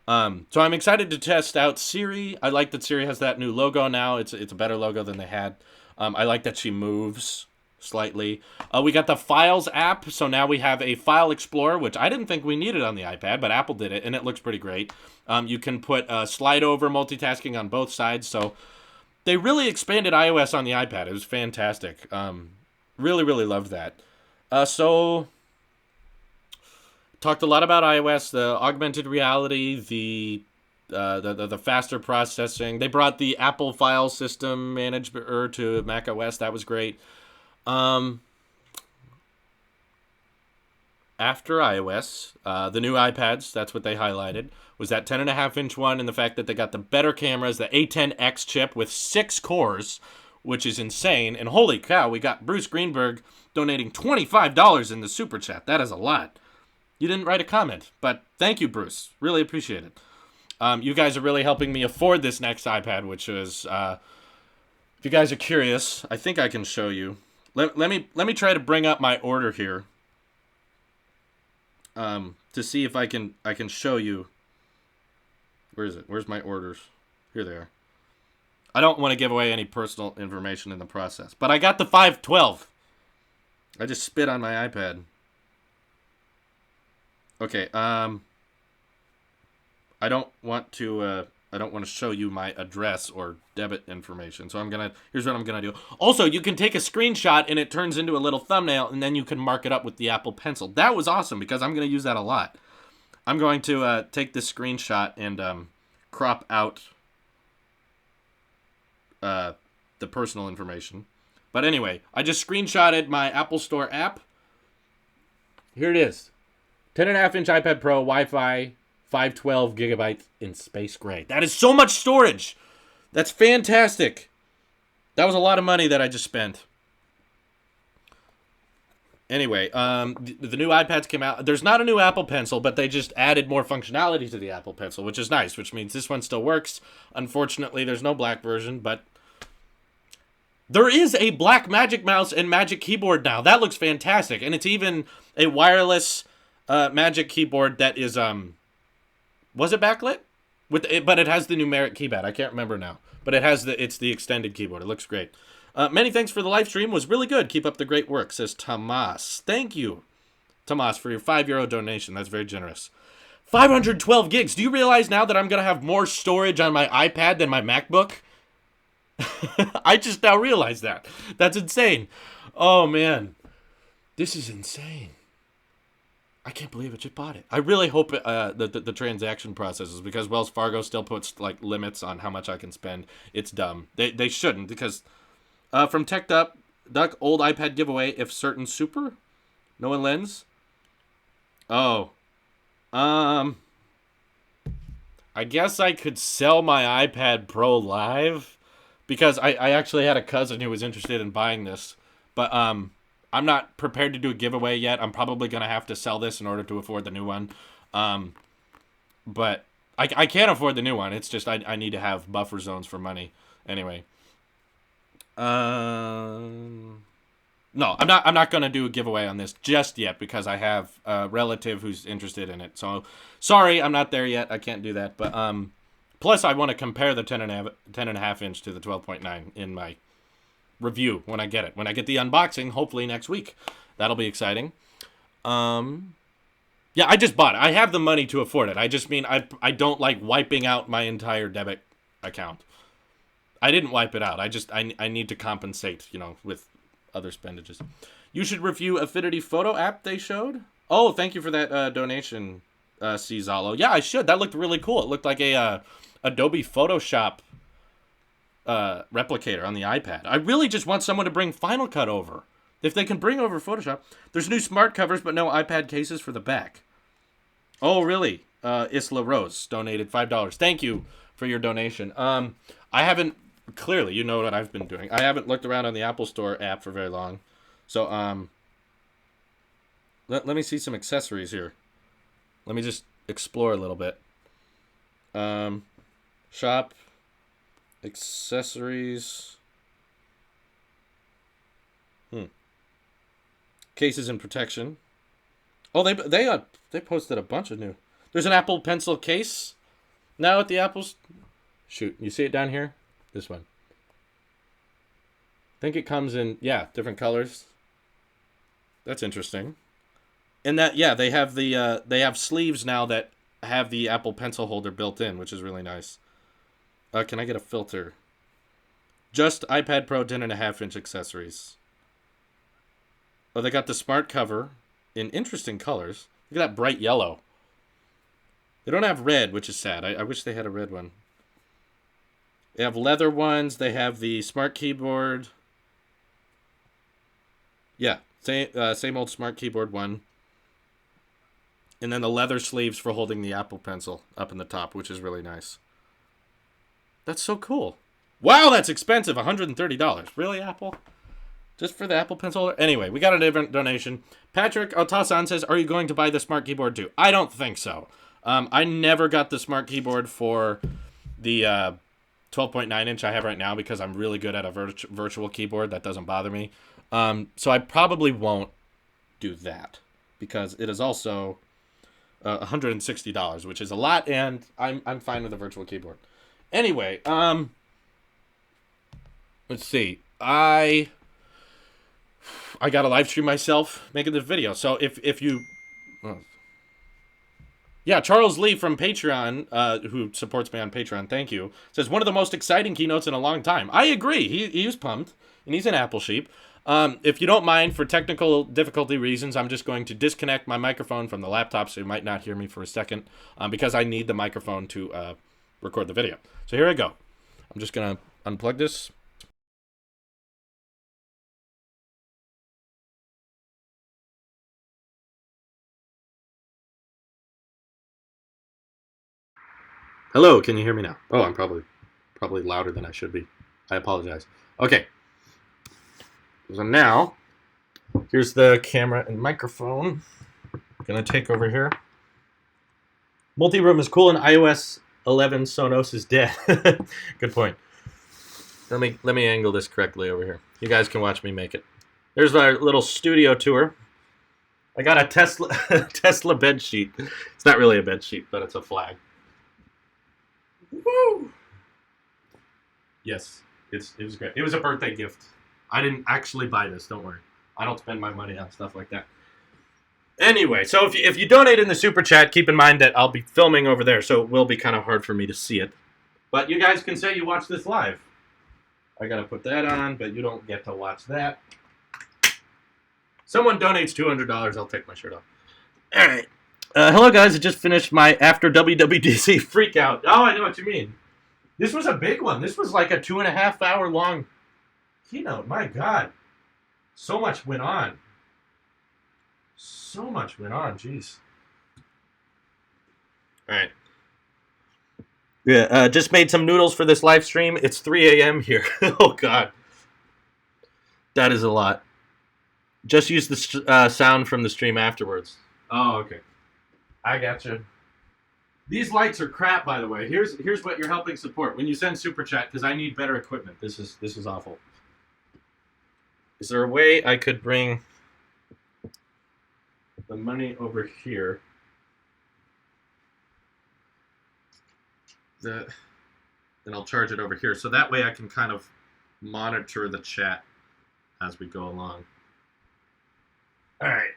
So I'm excited to test out Siri. I like that Siri has that new logo now. It's a better logo than they had. I like that she moves slightly. We got the Files app, so now we have a File Explorer, which I didn't think we needed on the iPad, but Apple did it, and it looks pretty great. You can put slide over multitasking on both sides, so they really expanded iOS on the iPad. It was fantastic. Really, really loved that. So talked a lot about iOS, the augmented reality, the faster processing. They brought the Apple file system manager to macOS. That was great. After iOS, the new iPads, that's what they highlighted, was that 10.5-inch one and the fact that they got the better cameras, the A10X chip with 6 cores, which is insane. And holy cow, we got Bruce Greenberg donating $25 in the super chat. That is a lot. You didn't write a comment, but thank you, Bruce. Really appreciate it. You guys are really helping me afford this next iPad, which is, if you guys are curious, I think I can show you. Let me try to bring up my order here, to see if I can show you. Where is it? Where's my orders? Here they are. I don't want to give away any personal information in the process, but I got the 512. I just spit on my iPad. Okay, I don't want to show you my address or debit information, so here's what I'm gonna do. Also, you can take a screenshot and it turns into a little thumbnail, and then you can mark it up with the Apple Pencil. That was awesome because I'm gonna use that a lot. I'm going to take this screenshot and crop out the personal information. But anyway, I just screenshotted my Apple Store app. Here it is. 10.5-inch iPad Pro, Wi-Fi, 512 gigabytes in Space Gray. That is so much storage. That's fantastic. That was a lot of money that I just spent. Anyway, the new iPads came out. There's not a new Apple Pencil, but they just added more functionality to the Apple Pencil, which is nice, which means this one still works. Unfortunately, there's no black version, but there is a black Magic Mouse and Magic Keyboard now. That looks fantastic, and it's even a wireless Magic Keyboard that is, was it backlit? But it has the numeric keypad. I can't remember now. But it's the extended keyboard. It looks great. Many thanks for the live stream. It was really good. Keep up the great work, says Tomas. Thank you, Tomas, for your €5 donation. That's very generous. 512 gigs. Do you realize now that I'm going to have more storage on my iPad than my MacBook? I just now realized that. That's insane. Oh, man. This is insane. I can't believe I just bought it. I really hope the transaction processes, because Wells Fargo still puts like limits on how much I can spend. It's dumb. They shouldn't, because from Tech Duck, old iPad giveaway if certain super? No one lends? Oh. I guess I could sell my iPad Pro live, because I actually had a cousin who was interested in buying this, but I'm not prepared to do a giveaway yet. I'm probably going to have to sell this in order to afford the new one. But I can't afford the new one. It's just I need to have buffer zones for money. Anyway. No, I'm not going to do a giveaway on this just yet because I have a relative who's interested in it. So, sorry, I'm not there yet. I can't do that. But plus, I want to compare the 10.5 inch to the 12.9 in my review when I get it. When I get the unboxing, hopefully next week. That'll be exciting. Yeah, I just bought it. I have the money to afford it. I just mean I don't like wiping out my entire debit account. I didn't wipe it out. I need to compensate, with other spendages. You should review Affinity Photo app they showed. Oh, thank you for that donation, C. Zalo. Yeah, I should. That looked really cool. It looked like a Adobe Photoshop replicator on the iPad. I really just want someone to bring Final Cut over. If they can bring over Photoshop. There's new smart covers, but no iPad cases for the back. Oh, really? Isla Rose donated $5. Thank you for your donation. I haven't, clearly, you know what I've been doing. I haven't looked around on the Apple Store app for very long. So, let me see some accessories here. Let me just explore a little bit. Shop, accessories. Cases and protection. Oh, they posted a bunch of new. There's an Apple Pencil case now at the Apple's. Shoot, you see it down here? This one. I think it comes in, different colors. That's interesting. And that, they have they have sleeves now that have the Apple Pencil holder built in, which is really nice. Can I get a filter? Just iPad Pro 10.5 inch accessories. Oh, they got the smart cover in interesting colors. Look at that bright yellow. They don't have red, which is sad. I wish they had a red one. They have leather ones. They have the smart keyboard. Yeah, same old smart keyboard one. And then the leather sleeves for holding the Apple Pencil up in the top, which is really nice. That's so cool. Wow, that's expensive. $130. Really, Apple? Just for the Apple Pencil? Anyway, we got a different donation. Patrick Otasan says, are you going to buy the smart keyboard too? I don't think so. I never got the smart keyboard for the 12.9 inch I have right now because I'm really good at a virtual keyboard. That doesn't bother me. So I probably won't do that because it is also $160, which is a lot, and I'm fine with a virtual keyboard. Anyway, let's see. I got to live stream myself making this video. So if you... Yeah, Charles Lee from Patreon, who supports me on Patreon, thank you, says, one of the most exciting keynotes in a long time. I agree. He was pumped, and he's an Apple sheep. If you don't mind, for technical difficulty reasons, I'm just going to disconnect my microphone from the laptop, so you might not hear me for a second, because I need the microphone to record the video. So here I go. I'm just going to unplug this. Hello, can you hear me now? Oh, I'm probably louder than I should be. I apologize. Okay. So now, here's the camera and microphone. Gonna take over here. Multi-room is cool and iOS 11 Sonos is dead. Good point. Let me angle this correctly over here. You guys can watch me make it. There's our little studio tour. I got a Tesla bed sheet. It's not really a bed sheet, but it's a flag. Woo! Yes, it was great. It was a birthday gift. I didn't actually buy this, don't worry. I don't spend my money on stuff like that. Anyway, so if you donate in the super chat, keep in mind that I'll be filming over there, so it will be kind of hard for me to see it. But you guys can say you watch this live. I gotta put that on, but you don't get to watch that. Someone donates $200, I'll take my shirt off. All right. Hello, guys. I just finished my after WWDC freakout. Oh, I know what you mean. This was a big one. This was like a 2.5 hour long keynote. My God. So much went on. So much went on. Jeez. All right. Yeah, just made some noodles for this live stream. It's 3 a.m. here. Oh, God. That is a lot. Just use the sound from the stream afterwards. Oh, okay. I gotcha. These lights are crap, by the way. Here's what you're helping support when you send super chat, because I need better equipment. This is awful. Is there a way I could bring the money over here? Then I'll charge it over here. So that way I can kind of monitor the chat as we go along. All right.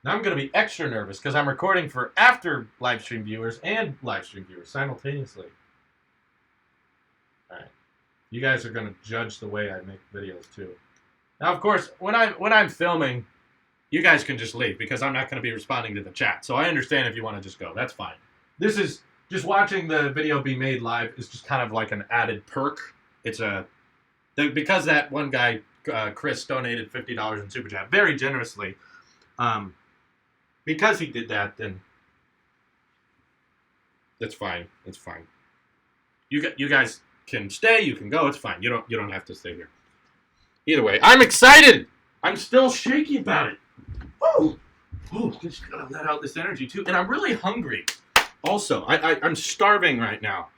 Now I'm going to be extra nervous because I'm recording for after live stream viewers and live stream viewers simultaneously. All right. You guys are going to judge the way I make videos too. Now, of course, when I'm filming, you guys can just leave because I'm not going to be responding to the chat. So I understand if you want to just go. That's fine. This is just watching the video be made live is just kind of like an added perk. It's because that one guy, Chris, donated $50 in Super Chat very generously. Because he did that, then it's fine. It's fine. You guys can stay. You can go. It's fine. You don't have to stay here. Either way, I'm excited. I'm still shaky about it. Oh, just gotta let out this energy too. And I'm really hungry. Also, I'm starving right now.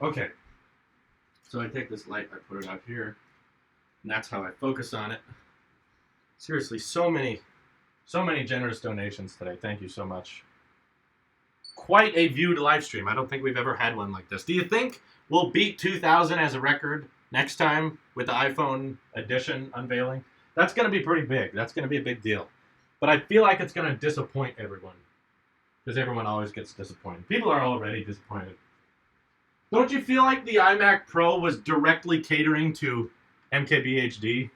Okay. So I take this light, I put it out here, and that's how I focus on it. Seriously, so many generous donations today. Thank you so much. Quite a viewed live stream. I don't think we've ever had one like this. Do you think we'll beat 2,000 as a record next time with the iPhone edition unveiling? That's going to be pretty big. That's going to be a big deal. But I feel like it's going to disappoint everyone. Because everyone always gets disappointed. People are already disappointed. Don't you feel like the iMac Pro was directly catering to MKBHD?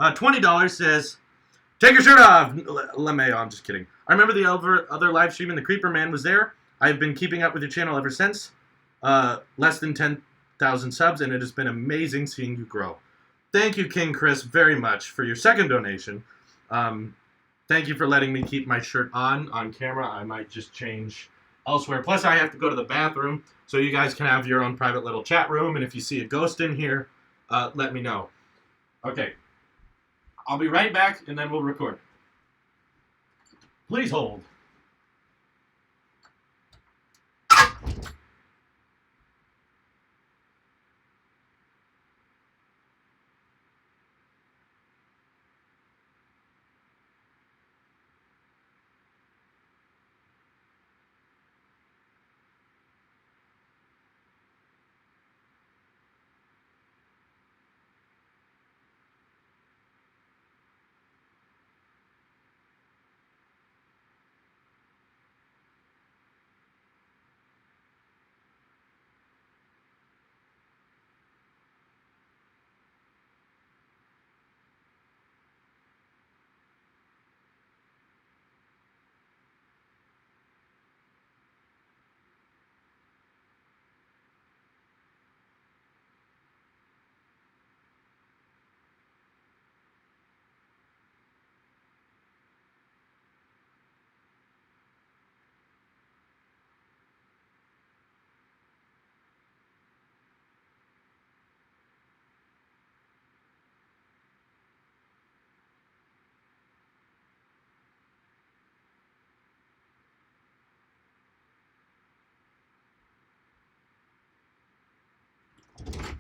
$20 says, take your shirt off, LeMayo. I'm just kidding. I remember the other live stream and the Creeper Man was there. I've been keeping up with your channel ever since. Less than 10,000 subs, and it has been amazing seeing you grow. Thank you, King Chris, very much for your second donation. Thank you for letting me keep my shirt on camera. I might just change elsewhere. Plus, I have to go to the bathroom, so you guys can have your own private little chat room. And if you see a ghost in here, let me know. Okay. I'll be right back, and then we'll record. Please hold.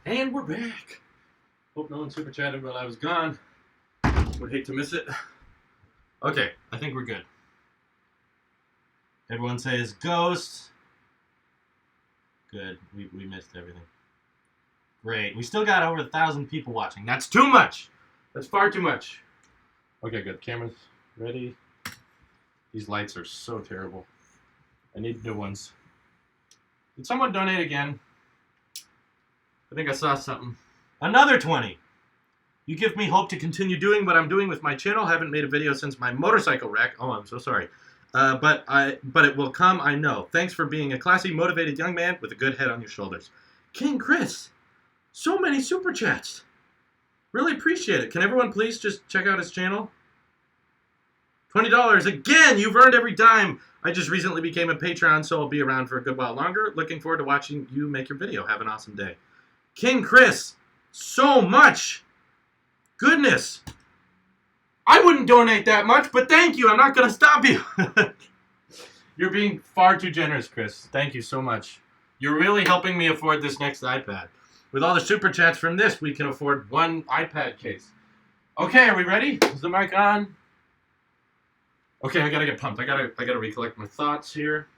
And we're back. Hope no one super chatted while I was gone. Would hate to miss it. Okay, I think we're good. Everyone says ghost. Good. We missed everything. Great. We still got over 1,000 people watching. That's too much. That's far too much. Okay, good. Cameras ready. These lights are so terrible. I need new ones. Did someone donate again? I think I saw something. Another 20. You give me hope to continue doing what I'm doing with my channel. Haven't made a video since my motorcycle wreck. Oh, I'm so sorry. But it will come, I know. Thanks for being a classy, motivated young man with a good head on your shoulders. King Chris. So many super chats. Really appreciate it. Can everyone please just check out his channel? $20. Again, you've earned every dime. I just recently became a Patreon, so I'll be around for a good while longer. Looking forward to watching you make your video. Have an awesome day. King Chris, so much. Goodness. I wouldn't donate that much, but thank you. I'm not going to stop you. You're being far too generous, Chris. Thank you so much. You're really helping me afford this next iPad. With all the super chats from this, we can afford one iPad case. Okay, are we ready? Is the mic on? Okay, I gotta get pumped. I gotta recollect my thoughts here.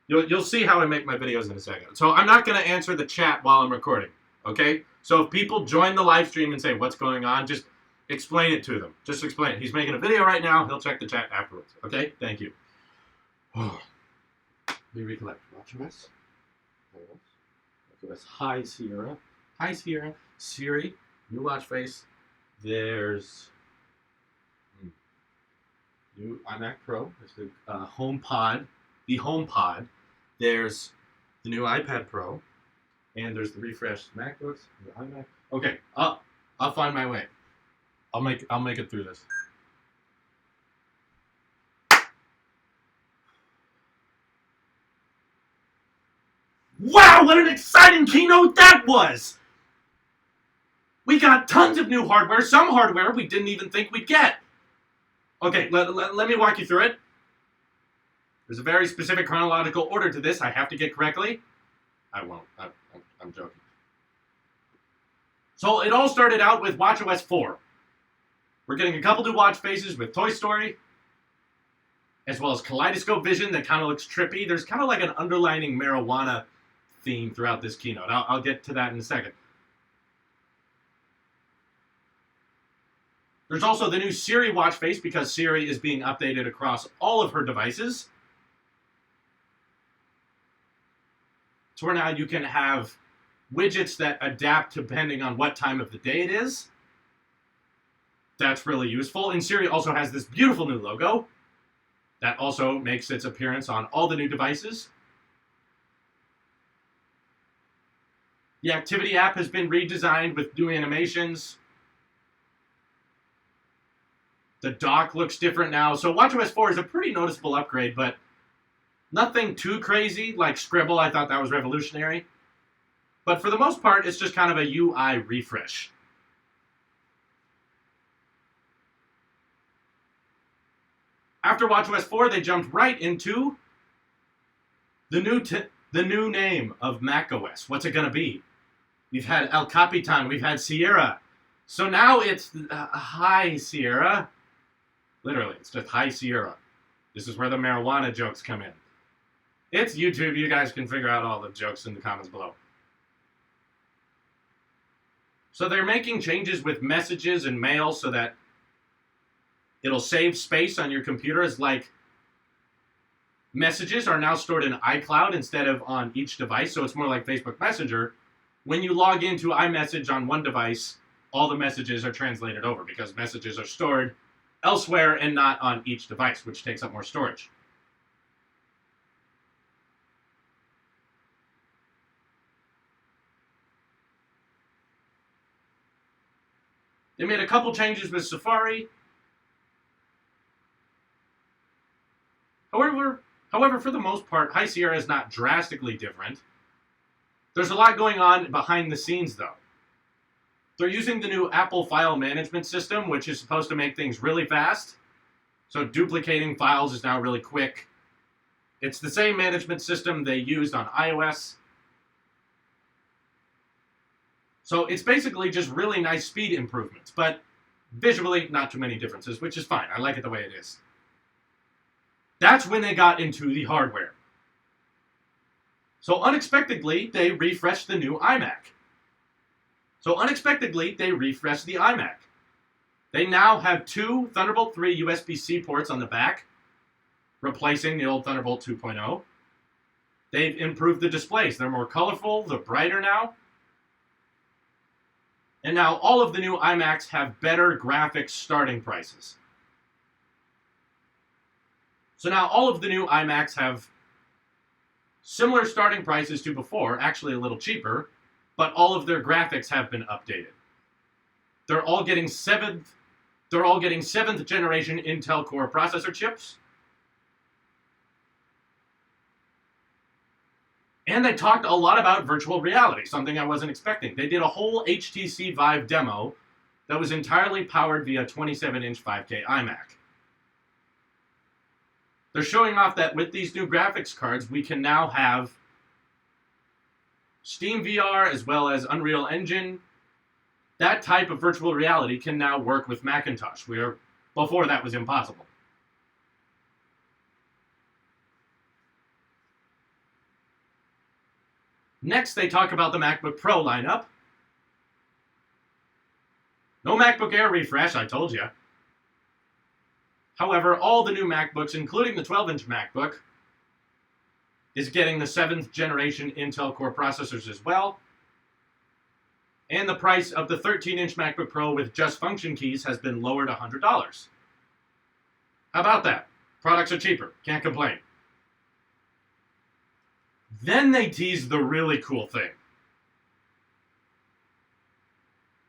You'll see how I make my videos in a second. So I'm not gonna answer the chat while I'm recording. Okay? So if people join the live stream and say what's going on, just explain it to them. Just explain it. He's making a video right now. He'll check the chat afterwards. Okay? Thank you. Let me recollect. WatchOS. WatchOS. Hi, Sierra. Hi, Sierra. Siri. New watch face. There's new iMac Pro. There's the HomePod. The HomePod. There's the new iPad Pro. And there's the refreshed MacBooks. The iMac. Okay. I'll find my way. I'll make it through this. Wow, what an exciting keynote that was! We got tons of new hardware, some hardware we didn't even think we'd get. Okay, let me walk you through it. There's a very specific chronological order to this I have to get correctly. I won't. I'm joking. So it all started out with WatchOS 4. We're getting a couple new watch faces with Toy Story, as well as Kaleidoscope Vision that kind of looks trippy. There's kind of like an underlining marijuana theme throughout this keynote. I'll get to that in a second. There's also the new Siri watch face because Siri is being updated across all of her devices. So now you can have widgets that adapt depending on what time of the day it is. That's really useful. And Siri also has this beautiful new logo that also makes its appearance on all the new devices. The Activity app has been redesigned with new animations. The dock looks different now. So WatchOS 4 is a pretty noticeable upgrade, but nothing too crazy like Scribble. I thought that was revolutionary. But for the most part, it's just kind of a UI refresh. After WatchOS 4, they jumped right into the new name of macOS. What's it going to be? We've had El Capitan. We've had Sierra. So now it's Hi, Sierra. Literally, it's just Hi, Sierra. This is where the marijuana jokes come in. It's YouTube. You guys can figure out all the jokes in the comments below. So they're making changes with messages and mail so that it'll save space on your computers. Like, messages are now stored in iCloud instead of on each device, so it's more like Facebook Messenger. When you log into iMessage on one device, all the messages are translated over because messages are stored elsewhere and not on each device, which takes up more storage. They made a couple changes with Safari. However, for the most part, High Sierra is not drastically different. There's a lot going on behind the scenes, though. They're using the new Apple file management system, which is supposed to make things really fast. So duplicating files is now really quick. It's the same management system they used on iOS. So it's basically just really nice speed improvements, but visually not too many differences, which is fine. I like it the way it is. That's when they got into the hardware. So unexpectedly, they refreshed the new iMac. They now have two Thunderbolt 3 USB-C ports on the back, replacing the old Thunderbolt 2.0. They've improved the displays. They're more colorful, they're brighter now. And now all of the new iMacs have better graphics starting prices. So now all of the new iMacs have similar starting prices to before, actually a little cheaper, but all of their graphics have been updated. They're all getting seventh generation Intel Core processor chips. And they talked a lot about virtual reality, something I wasn't expecting. They did a whole HTC Vive demo that was entirely powered via 27-inch 5K iMac. They're showing off that with these new graphics cards, we can now have Steam VR as well as Unreal Engine, that type of virtual reality can now work with Macintosh, where before that was impossible. Next, they talk about the MacBook Pro lineup. No MacBook Air refresh, I told you. However, all the new MacBooks, including the 12-inch MacBook, is getting the 7th generation Intel Core processors as well. And the price of the 13-inch MacBook Pro with just function keys has been lowered $100. How about that? Products are cheaper. Can't complain. Then they tease the really cool thing.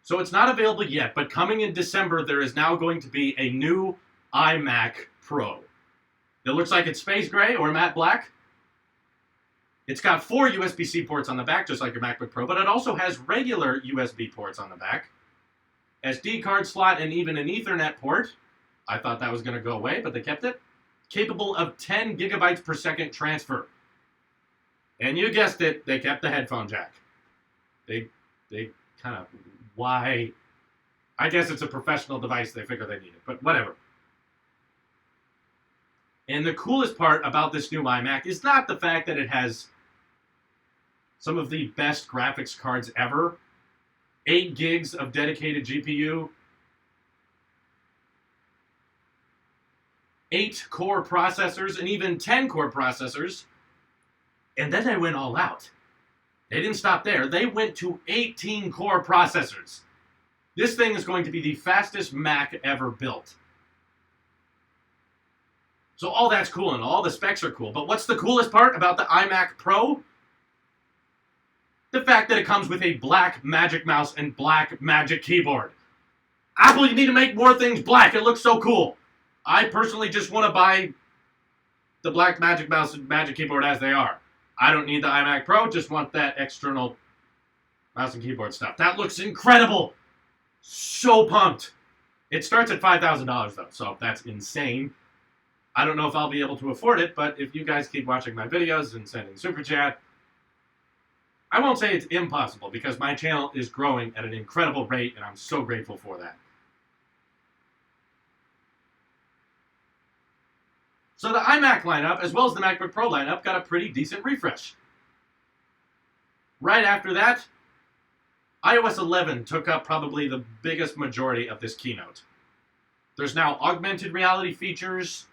So it's not available yet, but coming in December, there is now going to be a new iMac Pro. It looks like it's space gray or matte black. It's got 4 USB-C ports on the back, just like your MacBook Pro, but it also has regular USB ports on the back, SD card slot, and even an Ethernet port. I thought that was going to go away, but they kept it. Capable of 10 gigabytes per second transfer. And you guessed it, they kept the headphone jack. They kind of, why? I guess it's a professional device, they figure they need it, but whatever. And the coolest part about this new iMac is not the fact that it has some of the best graphics cards ever, 8 gigs of dedicated GPU, 8 core processors, and even 10 core processors. And then they went all out. They didn't stop there. They went to 18 core processors. This thing is going to be the fastest Mac ever built. So all that's cool and all the specs are cool. But what's the coolest part about the iMac Pro? The fact that it comes with a black Magic Mouse and black Magic Keyboard. Apple, you need to make more things black. It looks so cool. I personally just want to buy the black Magic Mouse and Magic Keyboard as they are. I don't need the iMac Pro, just want that external mouse and keyboard stuff. That looks incredible. So pumped. It starts at $5,000 though, so that's insane. I don't know if I'll be able to afford it, but if you guys keep watching my videos and sending Super Chat, I won't say it's impossible because my channel is growing at an incredible rate and I'm so grateful for that. So the iMac lineup, as well as the MacBook Pro lineup, got a pretty decent refresh. Right after that, iOS 11 took up probably the biggest majority of this keynote. There's now augmented reality features.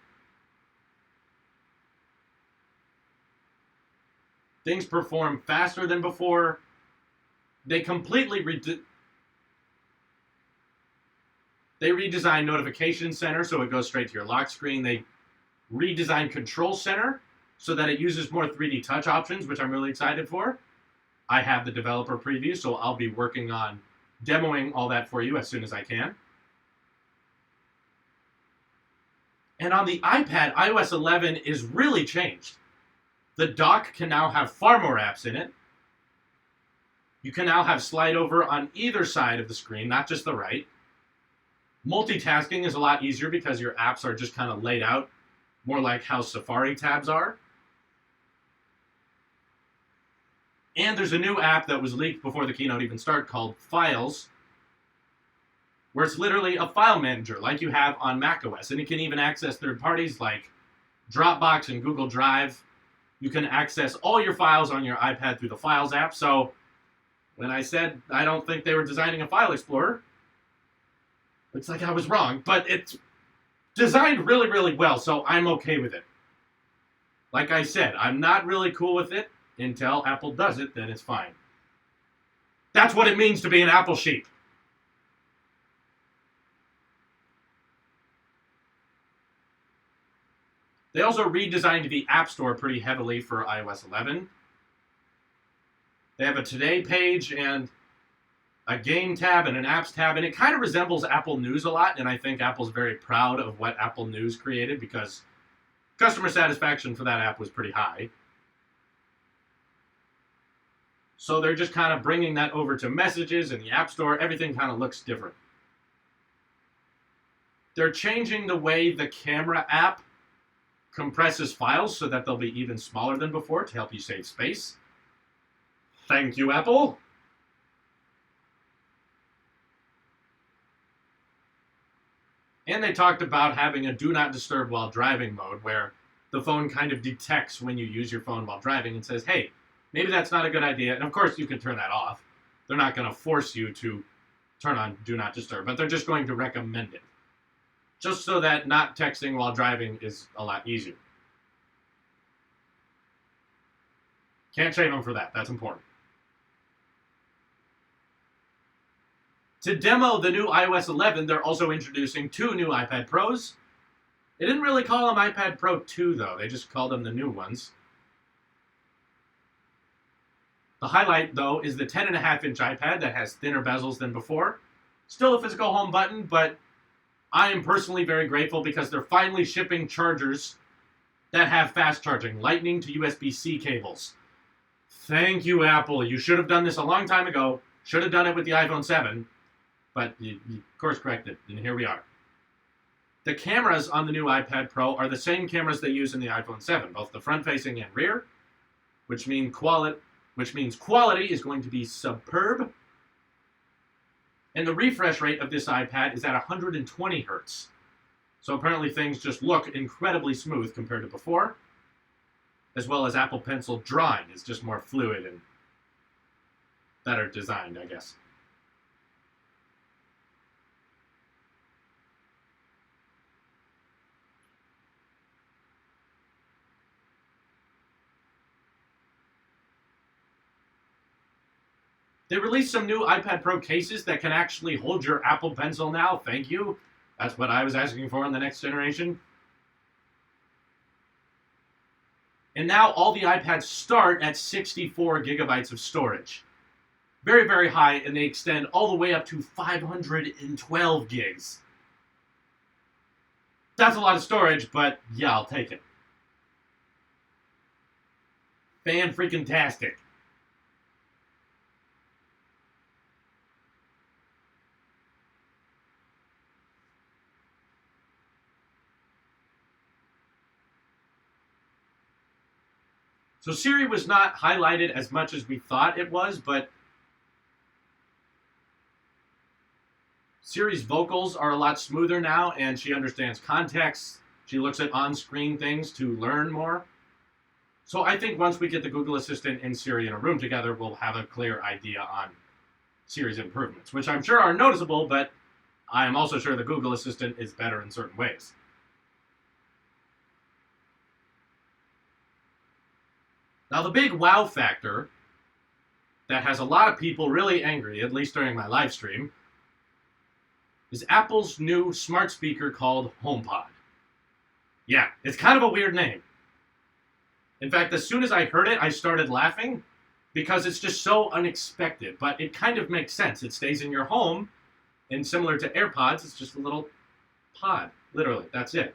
Things perform faster than before. They completely redesigned Notification Center so it goes straight to your lock screen. They redesigned Control Center so that it uses more 3D touch options, which I'm really excited for. I have the developer preview, so I'll be working on demoing all that for you as soon as I can. And on the iPad, iOS 11 is really changed. The dock can now have far more apps in it. You can now have slide over on either side of the screen, not just the right. Multitasking is a lot easier because your apps are just kind of laid out more like how Safari tabs are. And there's a new app that was leaked before the keynote even started called Files, where it's literally a file manager like you have on macOS. And it can even access third parties like Dropbox and Google Drive. You can access all your files on your iPad through the Files app. So when I said I don't think they were designing a file explorer, looks like I was wrong, but it's designed really, really well, so I'm okay with it. Like I said, I'm not really cool with it until Apple does it, then it's fine. That's what it means to be an Apple sheep. They also redesigned the App Store pretty heavily for iOS 11. They have a Today page and a Game tab and an Apps tab, and it kind of resembles Apple News a lot, and I think Apple's very proud of what Apple News created because customer satisfaction for that app was pretty high. So they're just kind of bringing that over to Messages and the App Store. Everything kind of looks different. They're changing the way the Camera app compresses files so that they'll be even smaller than before to help you save space. Thank you, Apple. And they talked about having a do not disturb while driving mode where the phone kind of detects when you use your phone while driving and says, hey, maybe that's not a good idea. And of course you can turn that off. They're not going to force you to turn on do not disturb, but they're just going to recommend it. Just so that not texting while driving is a lot easier. Can't shame them for that. That's important. To demo the new iOS 11, they're also introducing 2 new iPad Pros. They didn't really call them iPad Pro 2, though. They just called them the new ones. The highlight, though, is the 10.5-inch iPad that has thinner bezels than before. Still a physical home button, but I am personally very grateful because they're finally shipping chargers that have fast charging, Lightning to USB-C cables. Thank you, Apple. You should have done this a long time ago. Should have done it with the iPhone 7. But you course corrected, and here we are. The cameras on the new iPad Pro are the same cameras they use in the iPhone 7, both the front-facing and rear, which means quality is going to be superb. And the refresh rate of this iPad is at 120 hertz. So apparently things just look incredibly smooth compared to before, as well as Apple Pencil drawing is just more fluid and better designed, I guess. They released some new iPad Pro cases that can actually hold your Apple Pencil now. Thank you. That's what I was asking for in the next generation. And now all the iPads start at 64 gigabytes of storage. Very, very high, and they extend all the way up to 512 gigs. That's a lot of storage, but yeah, I'll take it. Fan-freaking-tastic. So Siri was not highlighted as much as we thought it was, but Siri's vocals are a lot smoother now, and she understands context. She looks at on-screen things to learn more. So I think once we get the Google Assistant and Siri in a room together, we'll have a clear idea on Siri's improvements, which I'm sure are noticeable, but I am also sure the Google Assistant is better in certain ways. Now, the big wow factor that has a lot of people really angry, at least during my live stream, is Apple's new smart speaker called HomePod. Yeah, it's kind of a weird name. In fact, as soon as I heard it, I started laughing because it's just so unexpected, but it kind of makes sense. It stays in your home, and similar to AirPods, it's just a little pod. Literally, that's it.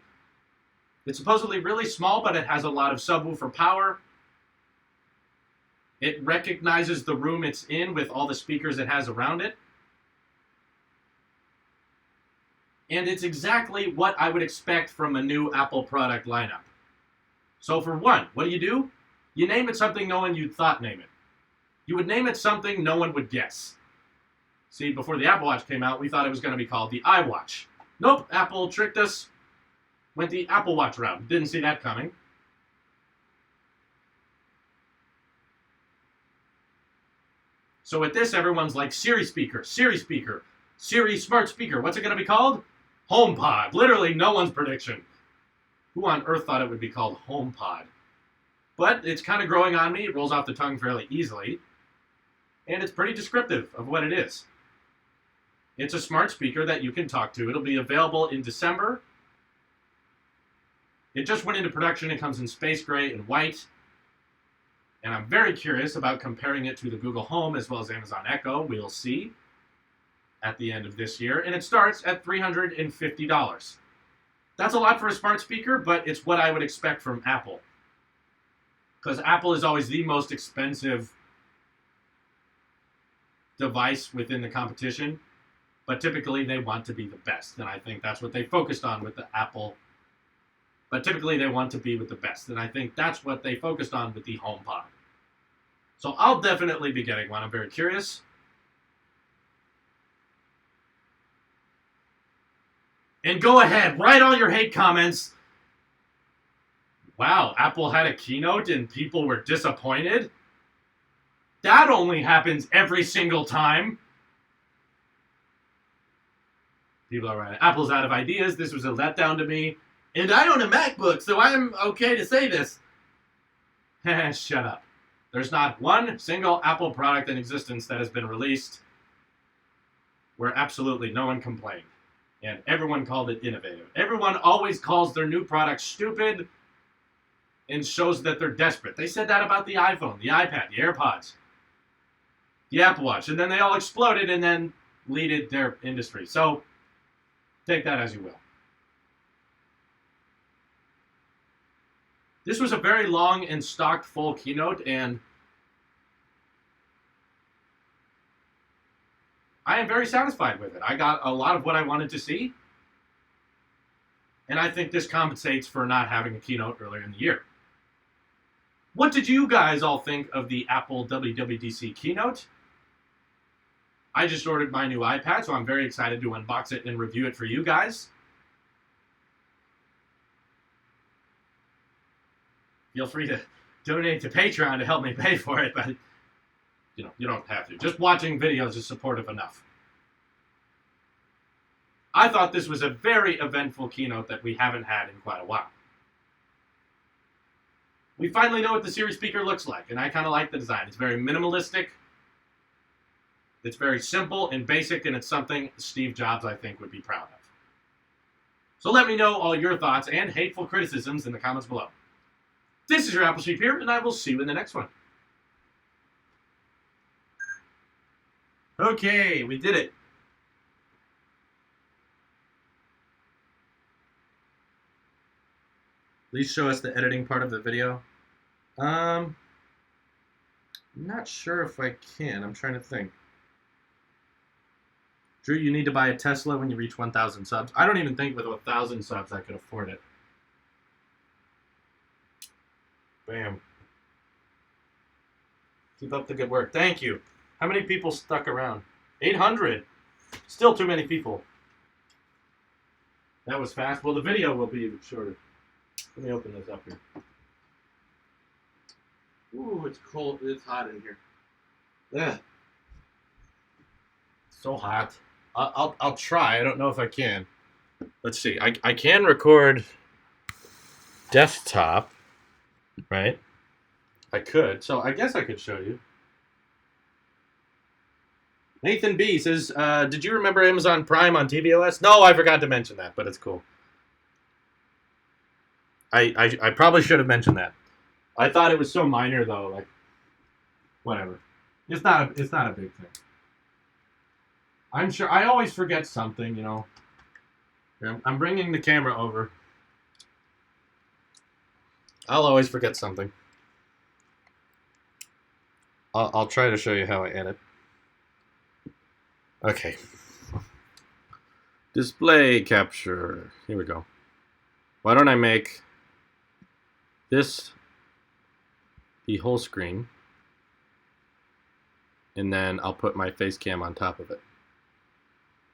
It's supposedly really small, but it has a lot of subwoofer power. It recognizes the room it's in with all the speakers it has around it. And it's exactly what I would expect from a new Apple product lineup. So for one, what do? You name it something no one you'd thought name it. You would name it something no one would guess. See, before the Apple Watch came out, we thought it was going to be called the iWatch. Nope, Apple tricked us. Went the Apple Watch route. Didn't see that coming. So with this, everyone's like, Siri speaker, Siri speaker, Siri smart speaker. What's it going to be called? HomePod. Literally no one's prediction. Who on earth thought it would be called HomePod? But it's kind of growing on me. It rolls off the tongue fairly easily. And it's pretty descriptive of what it is. It's a smart speaker that you can talk to. It'll be available in December. It just went into production. It comes in space gray and white. And I'm very curious about comparing it to the Google Home as well as Amazon Echo. We'll see at the end of this year. And it starts at $350. That's a lot for a smart speaker, but it's what I would expect from Apple. Because Apple is always the most expensive device within the competition. But typically they want to be the best. And I think that's what they focused on with the Apple. But typically they want to be with the best. And I think that's what they focused on with the HomePod. So I'll definitely be getting one. I'm very curious. And go ahead, write all your hate comments. Wow, Apple had a keynote and people were disappointed? That only happens every single time. People are right. Apple's out of ideas. This was a letdown to me. And I own a MacBook, so I'm okay to say this. Shut up. There's not one single Apple product in existence that has been released where absolutely no one complained. And everyone called it innovative. Everyone always calls their new product stupid and shows that they're desperate. They said that about the iPhone, the iPad, the AirPods, the Apple Watch. And then they all exploded and then leaded their industry. So take that as you will. This was a very long and stocked full keynote, and I am very satisfied with it. I got a lot of what I wanted to see, and I think this compensates for not having a keynote earlier in the year. What did you guys all think of the Apple WWDC keynote? I just ordered my new iPad, so I'm very excited to unbox it and review it for you guys. Feel free to donate to Patreon to help me pay for it, but you don't have to. Just watching videos is supportive enough. I thought this was a very eventful keynote that we haven't had in quite a while. We finally know what the Siri speaker looks like, and I kind of like the design. It's very minimalistic. It's very simple and basic, and it's something Steve Jobs, I think, would be proud of. So let me know all your thoughts and hateful criticisms in the comments below. This is your Apple Sheep here, and I will see you in the next one. Okay, we did it. Please show us the editing part of the video. I'm not sure if I can. I'm trying to think. Drew, you need to buy a Tesla when you reach 1,000 subs. I don't even think with 1,000 subs I could afford it. Bam. Keep up the good work. Thank you. How many people stuck around? 800. Still too many people. That was fast. Well, the video will be even shorter. Let me open this up here. Ooh, it's cold. It's hot in here. Yeah. So hot. I'll try. I don't know if I can. Let's see. I can record desktop, right? I could. So I guess I could show you. Nathan B says, did you remember Amazon Prime on tvOS? No, I forgot to mention that, but it's cool. I probably should have mentioned that. I thought it was so minor though, like whatever. It's not a big thing. I'm sure I always forget something, you know. I'm bringing the camera over. I'll always forget something. I'll try to show you how I edit. Okay. Display capture. Here we go. Why don't I make this the whole screen, and then I'll put my face cam on top of it.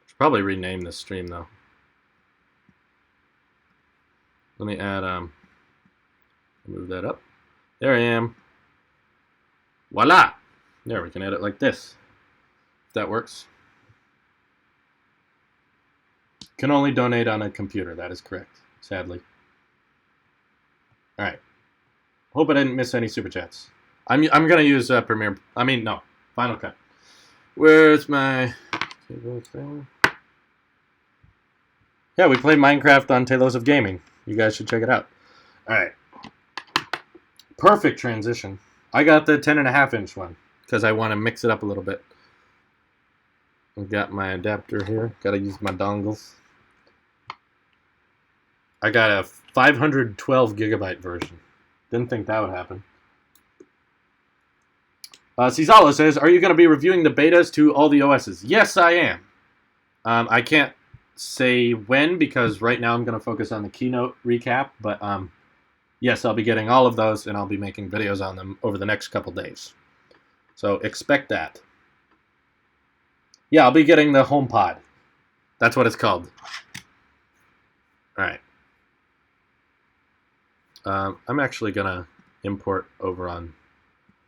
Should probably rename this stream though. Let me add move that up. There I am. Voila! There, we can edit like this. If that works. Can only donate on a computer, that is correct, sadly. Alright. Hope I didn't miss any super chats. I'm gonna use Premiere. Final Cut. Where's my thing? Yeah, we played Minecraft on Talos of Gaming. You guys should check it out. Alright. Perfect transition. I got the 10.5-inch one because I want to mix it up a little bit. I've got my adapter here. Gotta use my dongles. I got a 512 gigabyte version. Didn't think that would happen. Cizalo says, are you going to be reviewing the betas to all the OSs? Yes, I am. I can't say when because right now I'm going to focus on the keynote recap. But yes, I'll be getting all of those and I'll be making videos on them over the next couple days. So expect that. Yeah, I'll be getting the HomePod. That's what it's called. All right. I'm actually going to import over on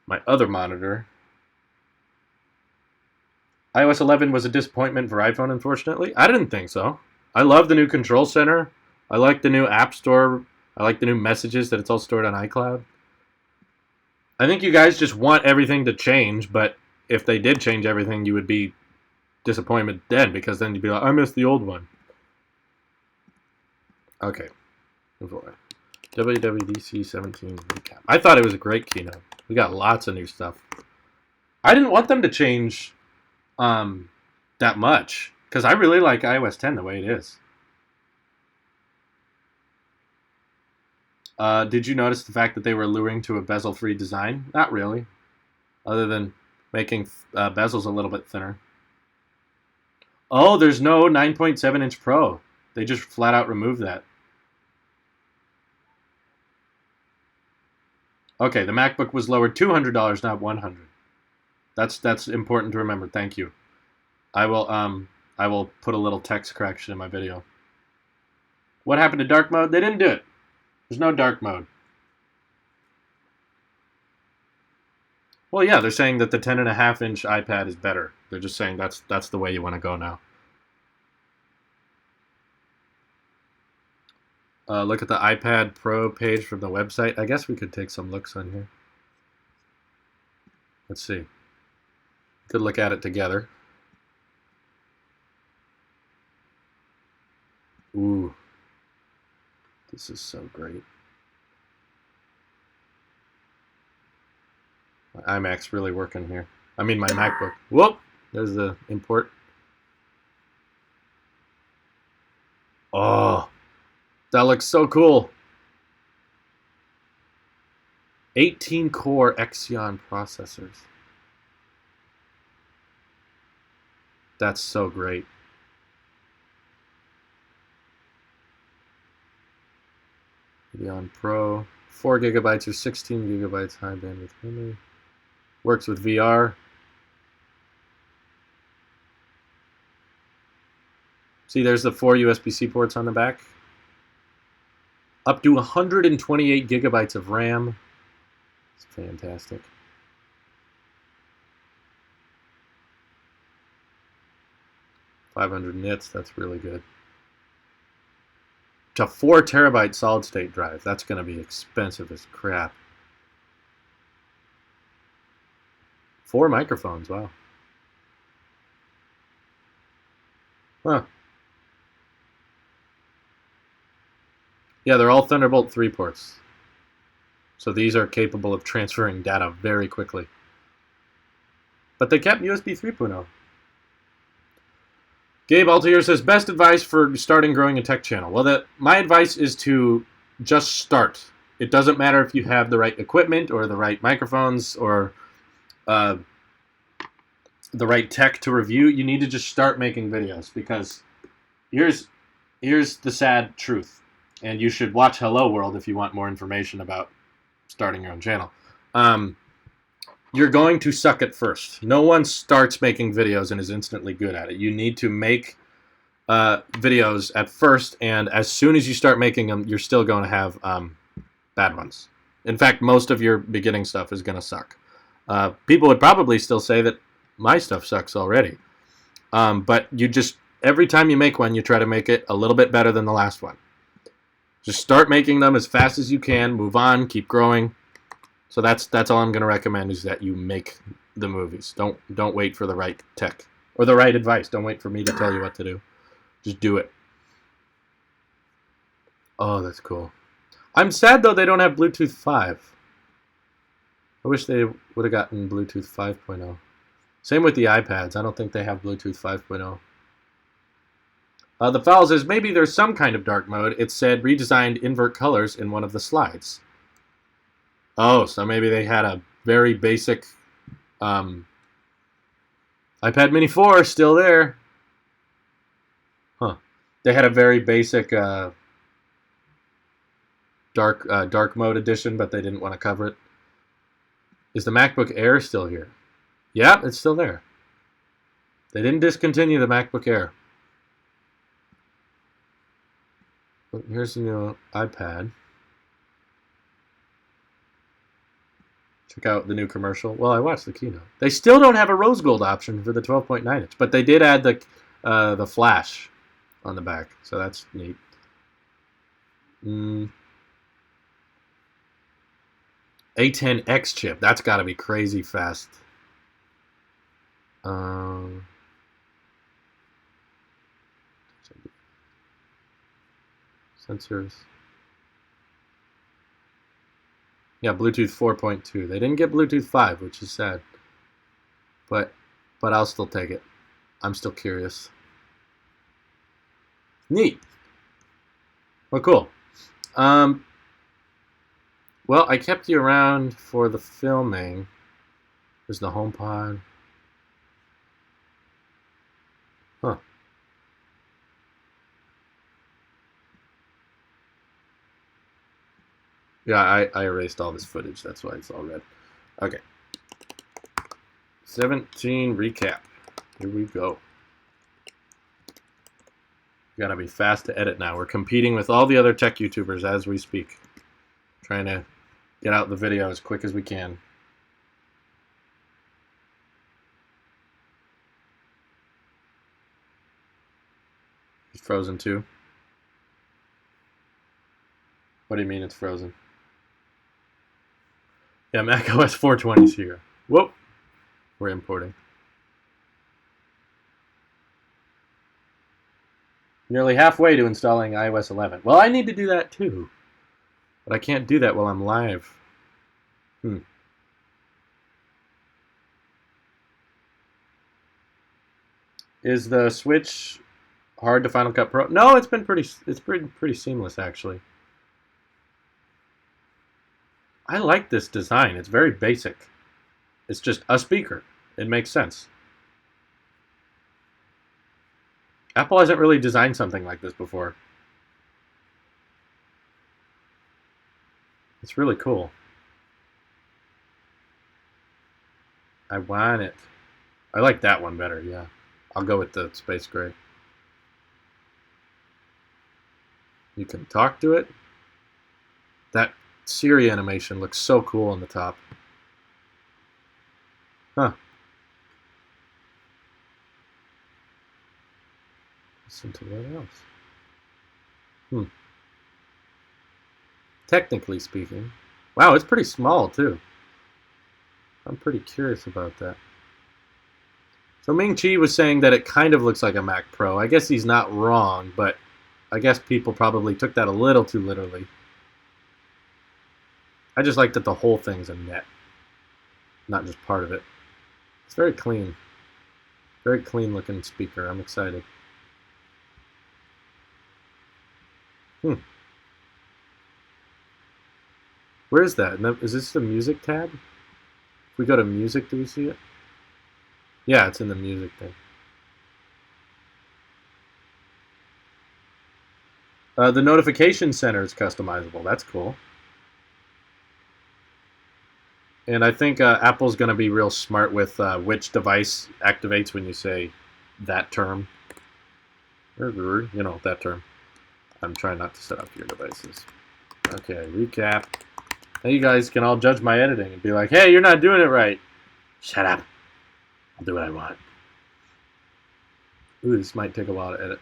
my other monitor. iOS 11 was a disappointment for iPhone, unfortunately. I didn't think so. I love the new control center. I like the new App Store. I like the new messages that it's all stored on iCloud. I think you guys just want everything to change, but if they did change everything, you would be disappointed then, because then you'd be like, I missed the old one. Okay. WWDC17 recap. I thought it was a great keynote. We got lots of new stuff. I didn't want them to change that much, because I really like iOS 10 the way it is. Did you notice the fact that they were alluring to a bezel-free design? Not really, other than making bezels a little bit thinner. Oh, there's no 9.7-inch Pro. They just flat out removed that. Okay, the MacBook was lowered $200, not $100. That's important to remember. Thank you. I will put a little text correction in my video. What happened to dark mode? They didn't do it. There's no dark mode. Well, yeah, they're saying that the 10.5-inch iPad is better. They're just saying that's the way you want to go now. Look at the iPad Pro page from the website. I guess we could take some looks on here. Let's see. Could look at it together. Ooh. This is so great. My iMac's really working here. I mean my MacBook. Whoop! There's the import. Oh, that looks so cool. 18-core Xeon processors. That's so great. Xeon Pro, 4 gigabytes or 16 gigabytes high bandwidth memory. Works with VR. See, there's the 4 USB-C ports on the back. Up to 128 gigabytes of RAM. It's fantastic. $500 nits, that's really good. It's a 4 terabyte solid state drive. That's going to be expensive as crap. 4 microphones, wow. Huh. Yeah, they're all Thunderbolt 3 ports. So these are capable of transferring data very quickly. But they kept USB 3.0. Gabe Altier says, best advice for starting growing a tech channel. Well, my advice is to just start. It doesn't matter if you have the right equipment or the right microphones or the right tech to review. You need to just start making videos, because here's the sad truth. And you should watch Hello World if you want more information about starting your own channel. You're going to suck at first. No one starts making videos and is instantly good at it. You need to make videos at first, and as soon as you start making them, you're still going to have bad ones. In fact, most of your beginning stuff is going to suck. People would probably still say that my stuff sucks already. But you just, every time you make one, you try to make it a little bit better than the last one. Just start making them as fast as you can, move on, keep growing. So that's all I'm going to recommend, is that you make the movies. Don't wait for the right tech or the right advice. Don't wait for me to tell you what to do. Just do it. Oh, that's cool. I'm sad, though, they don't have Bluetooth 5. I wish they would have gotten Bluetooth 5.0. Same with the iPads. I don't think they have Bluetooth 5.0. The file says, maybe there's some kind of dark mode. It said redesigned invert colors in one of the slides. Oh, so maybe they had a very basic iPad Mini 4 still there. Huh. They had a very basic dark mode edition, but they didn't want to cover it. Is the MacBook Air still here? Yeah, it's still there. They didn't discontinue the MacBook Air. But here's the new iPad. Check out the new commercial. Well, I watched the keynote. They still don't have a rose gold option for the 12.9 inch, but they did add the flash on the back, so that's neat. A10X chip. That's got to be crazy fast. Sensors. Yeah, Bluetooth 4.2. They didn't get Bluetooth 5, which is sad. But I'll still take it. I'm still curious. Neat. Well, cool. Well, I kept you around for the filming. There's the HomePod. Huh. Yeah, I erased all this footage. That's why it's all red. Okay. 17 recap. Here we go. Gotta be fast to edit now. We're competing with all the other tech YouTubers as we speak. Trying to get out the video as quick as we can. It's frozen too. What do you mean it's frozen? Yeah, macOS 420's here. Whoop! We're importing. Nearly halfway to installing iOS 11. Well, I need to do that too. But I can't do that while I'm live. Is the Switch hard to Final Cut Pro? No, it's pretty seamless actually. I like this design. It's very basic. It's just a speaker. It makes sense. Apple hasn't really designed something like this before. It's really cool. I want it. I like that one better, yeah. I'll go with the space gray. You can talk to it. That Siri animation looks so cool on the top. Huh. Listen to what else? Technically speaking. Wow, it's pretty small too. I'm pretty curious about that. So Ming Chi was saying that it kind of looks like a Mac Pro. I guess he's not wrong, but I guess people probably took that a little too literally. I just like that the whole thing's a net, not just part of it. It's very clean. Very clean looking speaker. I'm excited. Where is that? Is this the music tab? If we go to music, do we see it? Yeah, it's in the music thing. The notification center is customizable. That's cool. And I think Apple's going to be real smart with which device activates when you say that term. You know, that term. I'm trying not to set up your devices. Okay, recap. Now you guys can all judge my editing and be like, hey, you're not doing it right. Shut up. I'll do what I want. Ooh, this might take a while to edit.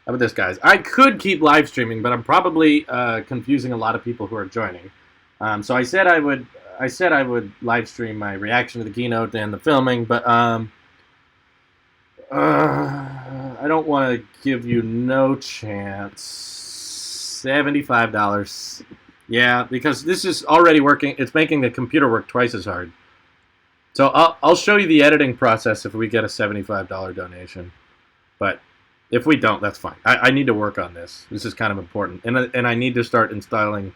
How about this, guys? I could keep live streaming, but I'm probably confusing a lot of people who are joining. So I said I would live stream my reaction to the keynote and the filming, but I don't want to give you no chance. $75. Yeah, because this is already working. It's making the computer work twice as hard. So I'll show you the editing process if we get a $75 donation. But if we don't, that's fine. I need to work on this. This is kind of important. And I need to start installing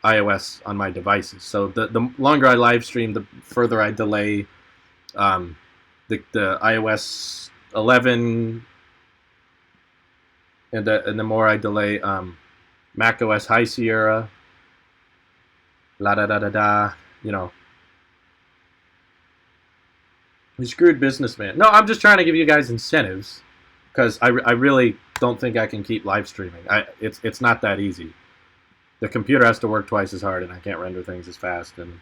iOS on my devices. So the longer I live stream, the further I delay the iOS 11, and the more I delay macOS High Sierra, la da da da da, you know. You screwed businessman. No, I'm just trying to give you guys incentives because I really don't think I can keep live streaming. It's not that easy. The computer has to work twice as hard, and I can't render things as fast. And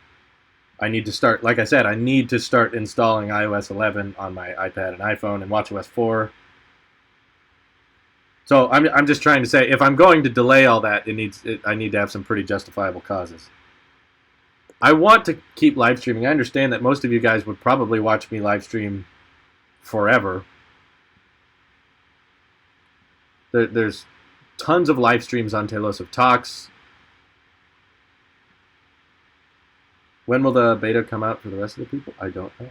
I need to start, like I said, I need to start installing iOS 11 on my iPad and iPhone and watchOS 4. So I'm just trying to say, if I'm going to delay all that, I need to have some pretty justifiable causes. I want to keep live streaming. I understand that most of you guys would probably watch me live stream forever. There's tons of live streams on Talos of Talks. When will the beta come out for the rest of the people? I don't know.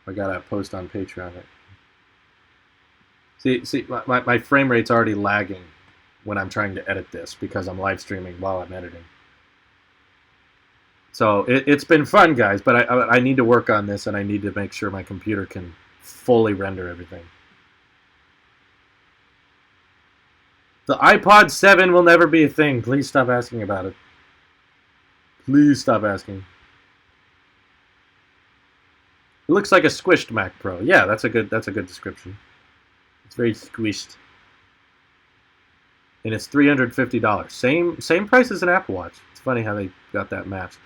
I gotta post on Patreon. See, my frame rate's already lagging when I'm trying to edit this because I'm live streaming while I'm editing. So it's been fun, guys, but I need to work on this, and I need to make sure my computer can fully render everything. The iPod 7 will never be a thing. Please stop asking about it. Please stop asking. It looks like a squished Mac Pro. Yeah, that's a good description. It's very squished. And it's $350. Same price as an Apple Watch. It's funny how they got that matched.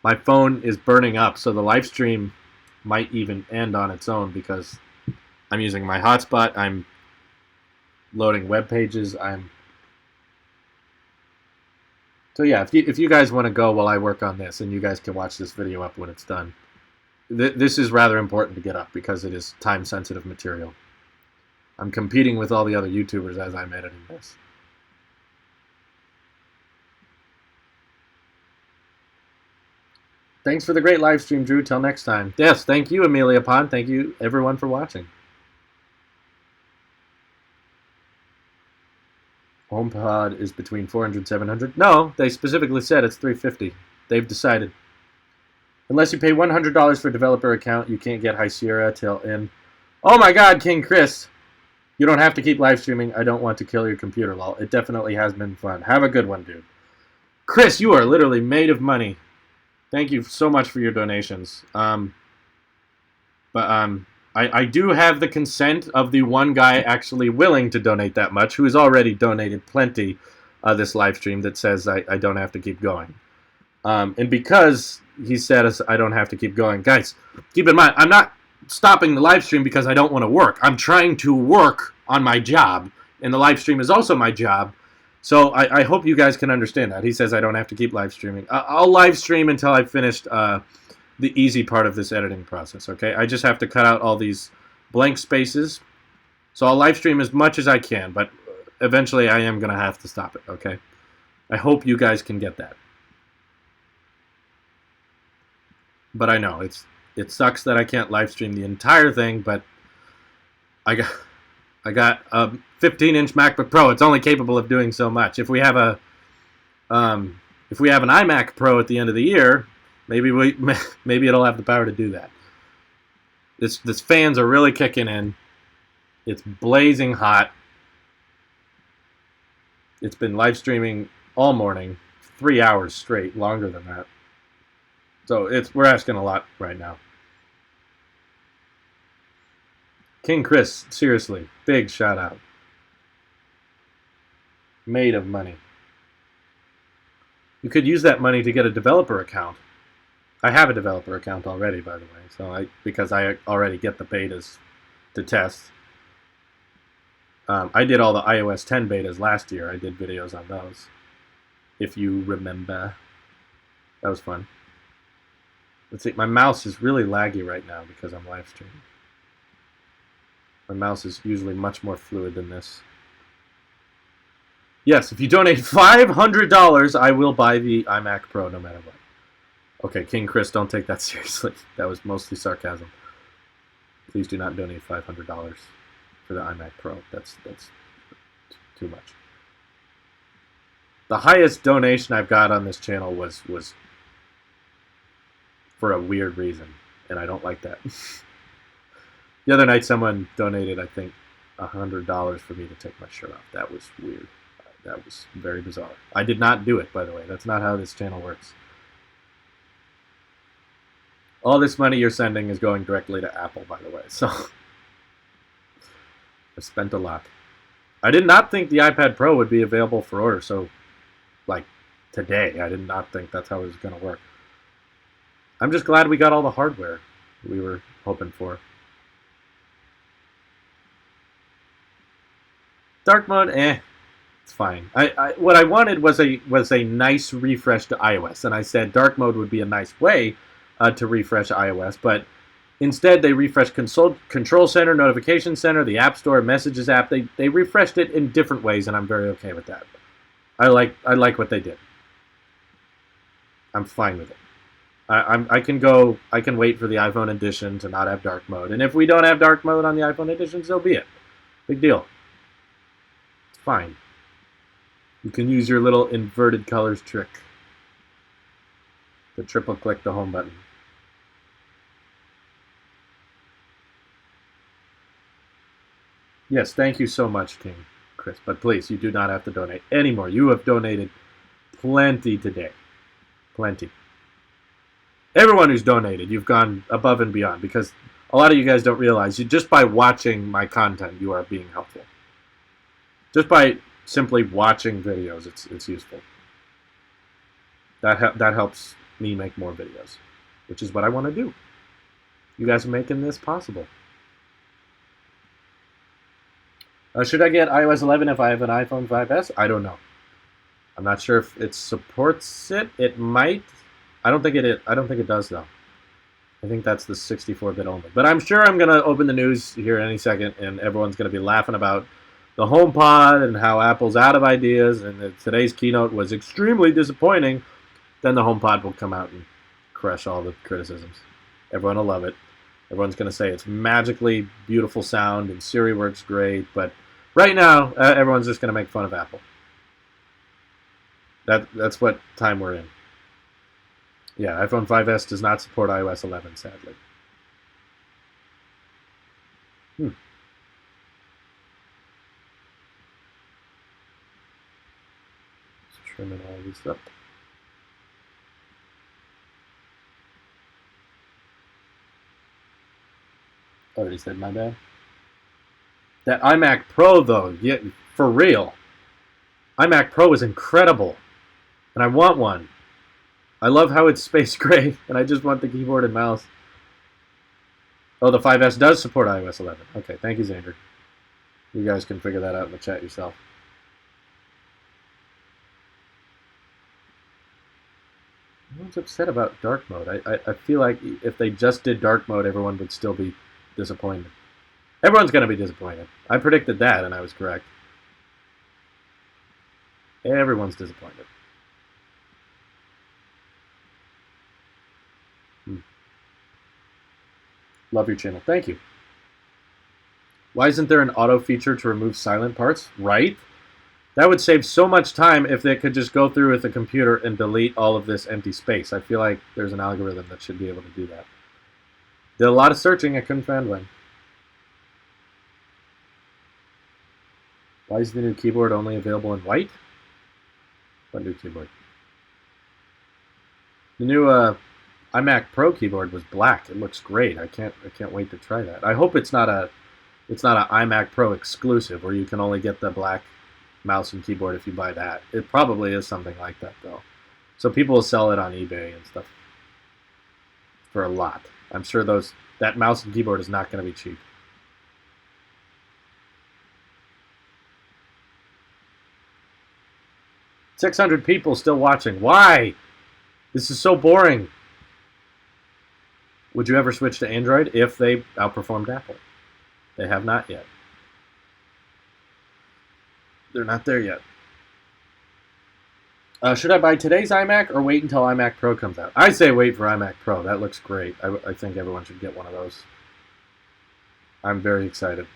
My phone is burning up, so the live stream might even end on its own because I'm using my hotspot, I'm loading web pages, So yeah, if you guys want to go while I work on this, and you guys can watch this video up when it's done. This is rather important to get up because it is time-sensitive material. I'm competing with all the other YouTubers as I'm editing this. Thanks for the great live stream, Drew. Till next time. Yes, thank you, Amelia Pond. Thank you, everyone, for watching. HomePod is between 400 and 700. No, they specifically said it's 350. They've decided. Unless you pay $100 for a developer account, you can't get High Sierra till in. Oh my God, King Chris. You don't have to keep live streaming. I don't want to kill your computer, lol. It definitely has been fun. Have a good one, dude. Chris, you are literally made of money. Thank you so much for your donations. I do have the consent of the one guy actually willing to donate that much, who has already donated plenty this live stream that says I don't have to keep going. And because he said I don't have to keep going, guys, keep in mind, I'm not stopping the live stream because I don't want to work. I'm trying to work on my job, and the live stream is also my job. So I hope you guys can understand that. He says I don't have to keep live streaming. I'll live stream until I've finished the easy part of this editing process, okay? I just have to cut out all these blank spaces. So I'll live stream as much as I can, but eventually I am going to have to stop it, okay? I hope you guys can get that. But I know, it sucks that I can't live stream the entire thing, but I got a 15-inch MacBook Pro. It's only capable of doing so much. If we have an iMac Pro at the end of the year, maybe it'll have the power to do that. This fans are really kicking in. It's blazing hot. It's been live streaming all morning, 3 hours straight, longer than that. So we're asking a lot right now. King Chris, seriously, big shout out. Made of money. You could use that money to get a developer account. I have a developer account already, by the way, so because I already get the betas to test. I did all the iOS 10 betas last year. I did videos on those, if you remember. That was fun. Let's see, my mouse is really laggy right now because I'm live streaming. My mouse is usually much more fluid than this. Yes, if you donate $500, I will buy the iMac Pro no matter what. Okay, King Chris, don't take that seriously. That was mostly sarcasm. Please do not donate $500 for the iMac Pro. That's too much. The highest donation I've got on this channel was for a weird reason, and I don't like that. The other night, someone donated, I think, $100 for me to take my shirt off. That was weird. That was very bizarre. I did not do it, by the way. That's not how this channel works. All this money you're sending is going directly to Apple, by the way. So I spent a lot. I did not think the iPad Pro would be available for order. So, like, today, I did not think that's how it was going to work. I'm just glad we got all the hardware we were hoping for. Dark mode, it's fine. What I wanted was a nice refresh to iOS, and I said dark mode would be a nice way to refresh iOS, but instead they refreshed Control Center, Notification Center, the App Store, Messages app. They refreshed it in different ways, and I'm very okay with that. I like what they did. I'm fine with it. I can wait for the iPhone edition to not have dark mode, and if we don't have dark mode on the iPhone edition, so be it. Big deal. It's fine. You can use your little inverted colors trick to triple click the home button. Yes, thank you so much, King Chris. But please, you do not have to donate anymore. You have donated plenty today. Plenty. Everyone who's donated, you've gone above and beyond, because a lot of you guys don't realize, just by watching my content, you are being helpful. Just by simply watching videos, it's useful. That helps me make more videos, which is what I want to do. You guys are making this possible. Should I get iOS 11 if I have an iPhone 5S? I don't know. I'm not sure if it supports it. It might. I don't think it does though. I think that's the 64-bit only. But I'm sure I'm gonna open the news here any second, and everyone's gonna be laughing about the HomePod and how Apple's out of ideas, and that today's keynote was extremely disappointing. Then the HomePod will come out and crush all the criticisms. Everyone will love it. Everyone's gonna say it's magically beautiful sound and Siri works great, but right now everyone's just gonna make fun of Apple. That's what time we're in. Yeah, iPhone 5S does not support iOS 11, sadly. Just trimming all these up. Already said my bad. That iMac Pro, though, yeah, for real. iMac Pro is incredible, and I want one. I love how it's space gray, and I just want the keyboard and mouse. Oh, the 5S does support iOS 11. Okay, thank you, Xander. You guys can figure that out in the chat yourself. Everyone's upset about dark mode. I feel like if they just did dark mode, everyone would still be disappointed. Everyone's going to be disappointed. I predicted that, and I was correct. Everyone's disappointed. Love your channel. Thank you. Why isn't there an auto feature to remove silent parts? Right? That would save so much time if they could just go through with the computer and delete all of this empty space. I feel like there's an algorithm that should be able to do that. Did a lot of searching. I couldn't find one. Why is the new keyboard only available in white? What new keyboard? The new iMac Pro keyboard was black. It looks great. I can't wait to try that. I hope it's not a iMac Pro exclusive where you can only get the black mouse and keyboard if you buy that. It probably is something like that though. So people will sell it on eBay and stuff for a lot. I'm sure that mouse and keyboard is not going to be cheap. $600 people still watching. Why? This is so boring. Would you ever switch to Android if they outperformed Apple? They have not yet. They're not there yet. Should I buy today's iMac or wait until iMac Pro comes out? I say wait for iMac Pro. That looks great. I think everyone should get one of those. I'm very excited.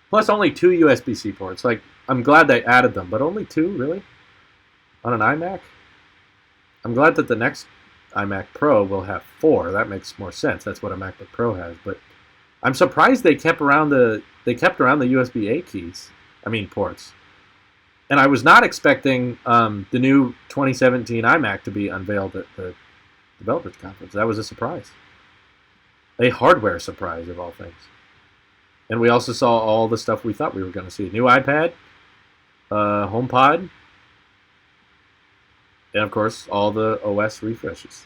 Plus only 2 USB-C ports. Like, I'm glad they added them, but only 2, really? On an iMac? I'm glad that the next iMac Pro will have 4. That makes more sense. That's what a MacBook Pro has. But I'm surprised they kept around the USB-A keys. I mean ports. And I was not expecting the new 2017 iMac to be unveiled at the Developers Conference. That was a surprise. A hardware surprise, of all things. And we also saw all the stuff we thought we were going to see. New iPad, HomePod, and of course, all the OS refreshes.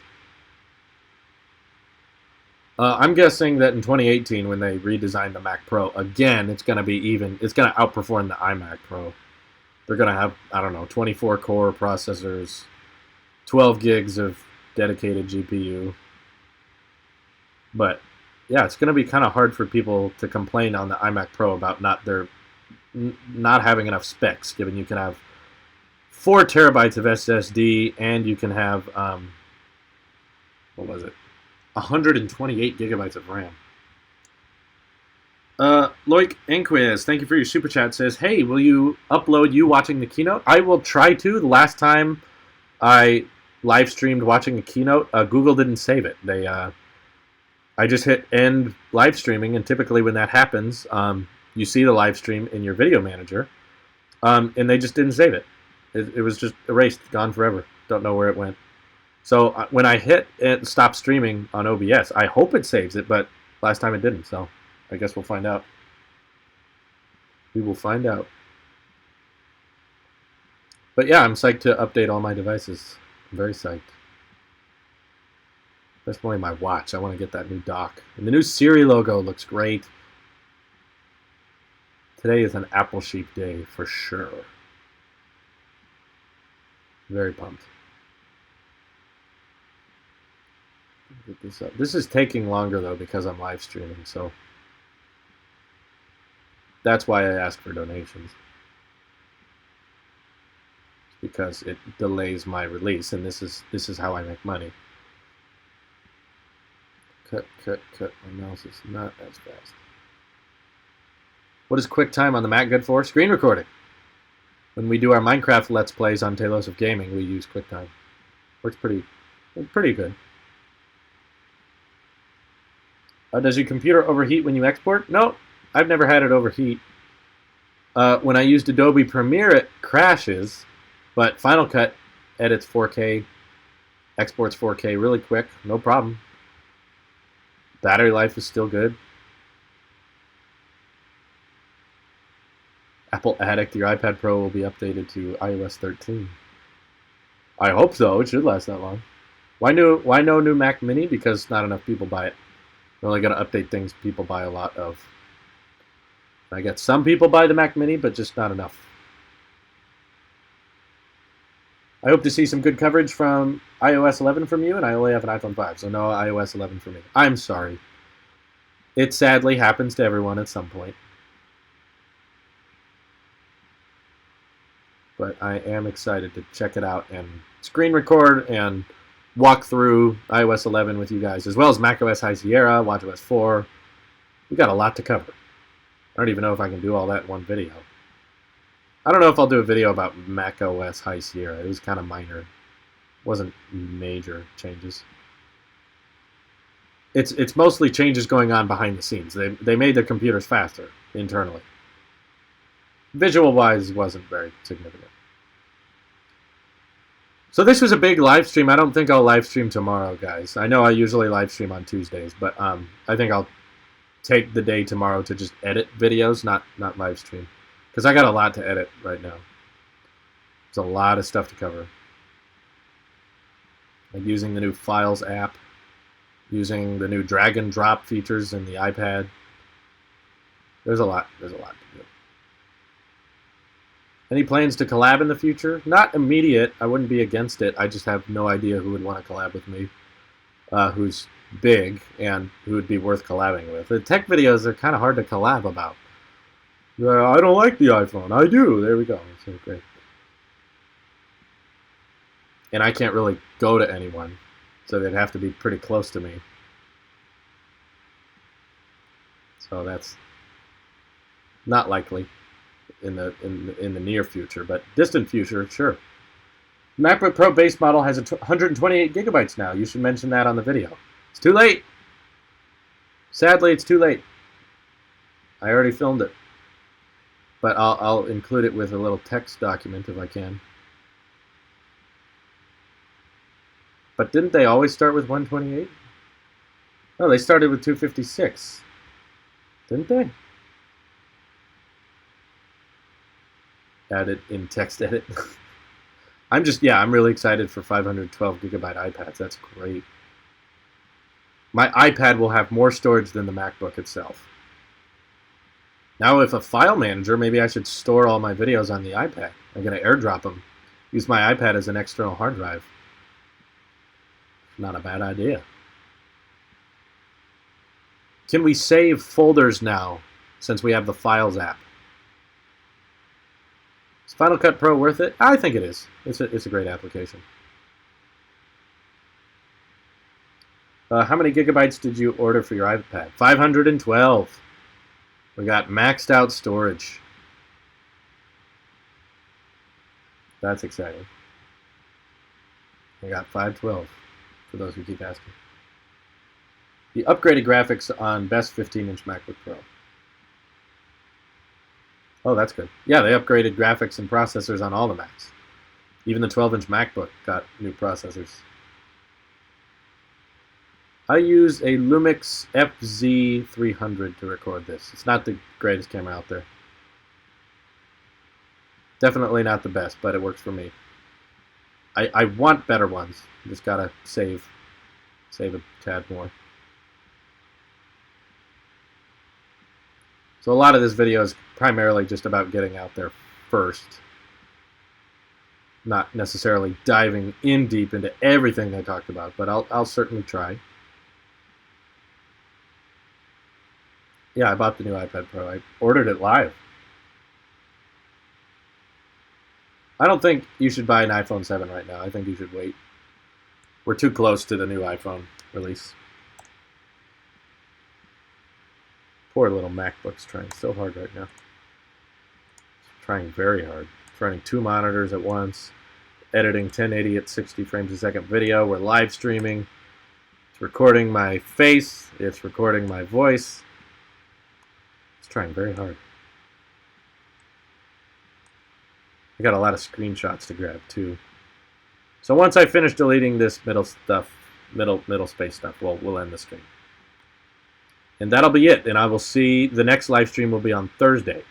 I'm guessing that in 2018, when they redesigned the Mac Pro, again, it's going to outperform the iMac Pro. They're going to have, I don't know, 24 core processors, 12 gigs of dedicated GPU. But yeah, it's going to be kind of hard for people to complain on the iMac Pro about not having enough specs, given you can have 4 terabytes of SSD and you can have, 128 gigabytes of RAM. Loic Enquiz, thank you for your super chat, says, hey, will you upload you watching the keynote? I will try to. The last time I live streamed watching a keynote, Google didn't save it. I just hit end live streaming, and typically when that happens, you see the live stream in your video manager, and they just didn't save it. It was just erased, gone forever. Don't know where it went. So when I hit stop streaming on OBS, I hope it saves it, but last time it didn't, so I guess we'll find out. We will find out. But yeah, I'm psyched to update all my devices. I'm very psyched. Especially my watch. I want to get that new dock. And the new Siri logo looks great. Today is an Apple Sheep day for sure. Very pumped. Get this up. This is taking longer though because I'm live streaming, so that's why I ask for donations. It's because it delays my release, and this is how I make money. Cut. My mouse is not as fast. What is QuickTime on the Mac good for? Screen recording. When we do our Minecraft Let's Plays on Talos of Gaming, we use QuickTime. Works pretty good. Does your computer overheat when you export? No, I've never had it overheat. When I used Adobe Premiere, it crashes, but Final Cut edits 4K, exports 4K really quick, no problem. Battery life is still good. Apple Addict, your iPad Pro will be updated to iOS 13. I hope so. It should last that long. Why no new Mac Mini? Because not enough people buy it. We're only going to update things people buy a lot of. I get some people buy the Mac Mini, but just not enough. I hope to see some good coverage from iOS 11 from you, and I only have an iPhone 5, so no iOS 11 for me. I'm sorry. It sadly happens to everyone at some point. But I am excited to check it out and screen record and walk through iOS 11 with you guys, as well as macOS High Sierra, watchOS 4. We've got a lot to cover. I don't even know if I can do all that in one video. I don't know if I'll do a video about macOS High Sierra. It was kind of minor. It wasn't major changes. It's mostly changes going on behind the scenes. They made their computers faster internally. Visual-wise, it wasn't very significant. So this was a big live stream. I don't think I'll live stream tomorrow, guys. I know I usually live stream on Tuesdays, but I think I'll take the day tomorrow to just edit videos, not live stream. Because I got a lot to edit right now. There's a lot of stuff to cover. Like using the new Files app, using the new drag and drop features in the iPad. There's a lot to do. Any plans to collab in the future? Not immediate. I wouldn't be against it. I just have no idea who would want to collab with me, who's big and who would be worth collabing with. The tech videos are kind of hard to collab about. I don't like the iPhone. I do. There we go. So great. And I can't really go to anyone, so they'd have to be pretty close to me. So that's not likely in the near future, but distant future, sure. MacBook Pro base model has 128 gigabytes now. You should mention that on the video. It's too late. Sadly, it's too late. I already filmed it. But I'll include it with a little text document if I can. But didn't they always start with 128? No, they started with 256. Didn't they? Add it in text edit. I'm really excited for 512 gigabyte iPads. That's great. My iPad will have more storage than the MacBook itself. Now, if a file manager, maybe I should store all my videos on the iPad. I'm going to AirDrop them. Use my iPad as an external hard drive. Not a bad idea. Can we save folders now, since we have the Files app? Is Final Cut Pro worth it? I think it is. It's a great application. How many gigabytes did you order for your iPad? 512. We got maxed out storage. That's exciting. We got 512, for those who keep asking. The upgraded graphics on best 15-inch MacBook Pro. Oh, that's good. Yeah, they upgraded graphics and processors on all the Macs. Even the 12-inch MacBook got new processors. I use a Lumix FZ300 to record this. It's not the greatest camera out there. Definitely not the best, but it works for me. I want better ones. Just gotta save a tad more. So a lot of this video is primarily just about getting out there first. Not necessarily diving in deep into everything I talked about, but I'll certainly try. Yeah, I bought the new iPad Pro. I ordered it live. I don't think you should buy an iPhone 7 right now. I think you should wait. We're too close to the new iPhone release. Poor little MacBook's trying so hard right now. It's trying very hard. It's running 2 monitors at once. Editing 1080 at 60 frames a second video. We're live streaming. It's recording my face. It's recording my voice. It's trying very hard. I got a lot of screenshots to grab too. So once I finish deleting this middle space stuff, we'll end the stream. And that'll be it. And I will see the next live stream will be on Thursday.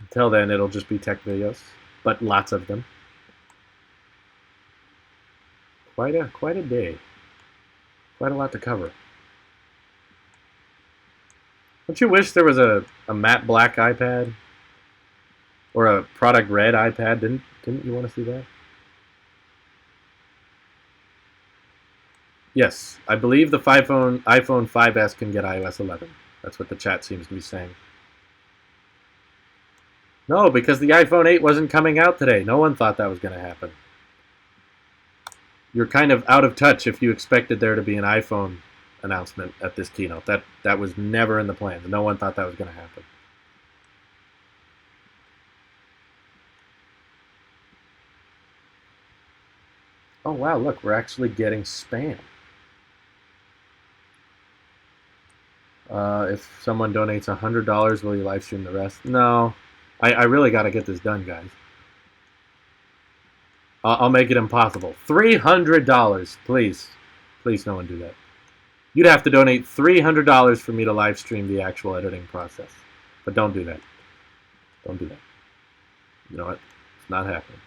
Until then, it'll just be tech videos, but lots of them. Quite a day. Quite a lot to cover. Don't you wish there was a matte black iPad? Or a product red iPad? Didn't you want to see that? Yes, I believe the iPhone 5S can get iOS 11. That's what the chat seems to be saying. No, because the iPhone 8 wasn't coming out today. No one thought that was going to happen. You're kind of out of touch if you expected there to be an iPhone announcement at this keynote. That was never in the plans. No one thought that was going to happen. Oh wow, look, we're actually getting spam. If someone donates $100, will you live stream the rest? No. I really got to get this done, guys. I'll make it impossible. $300, please. Please, no one do that. You'd have to donate $300 for me to live stream the actual editing process. But don't do that. Don't do that. You know what? It's not happening.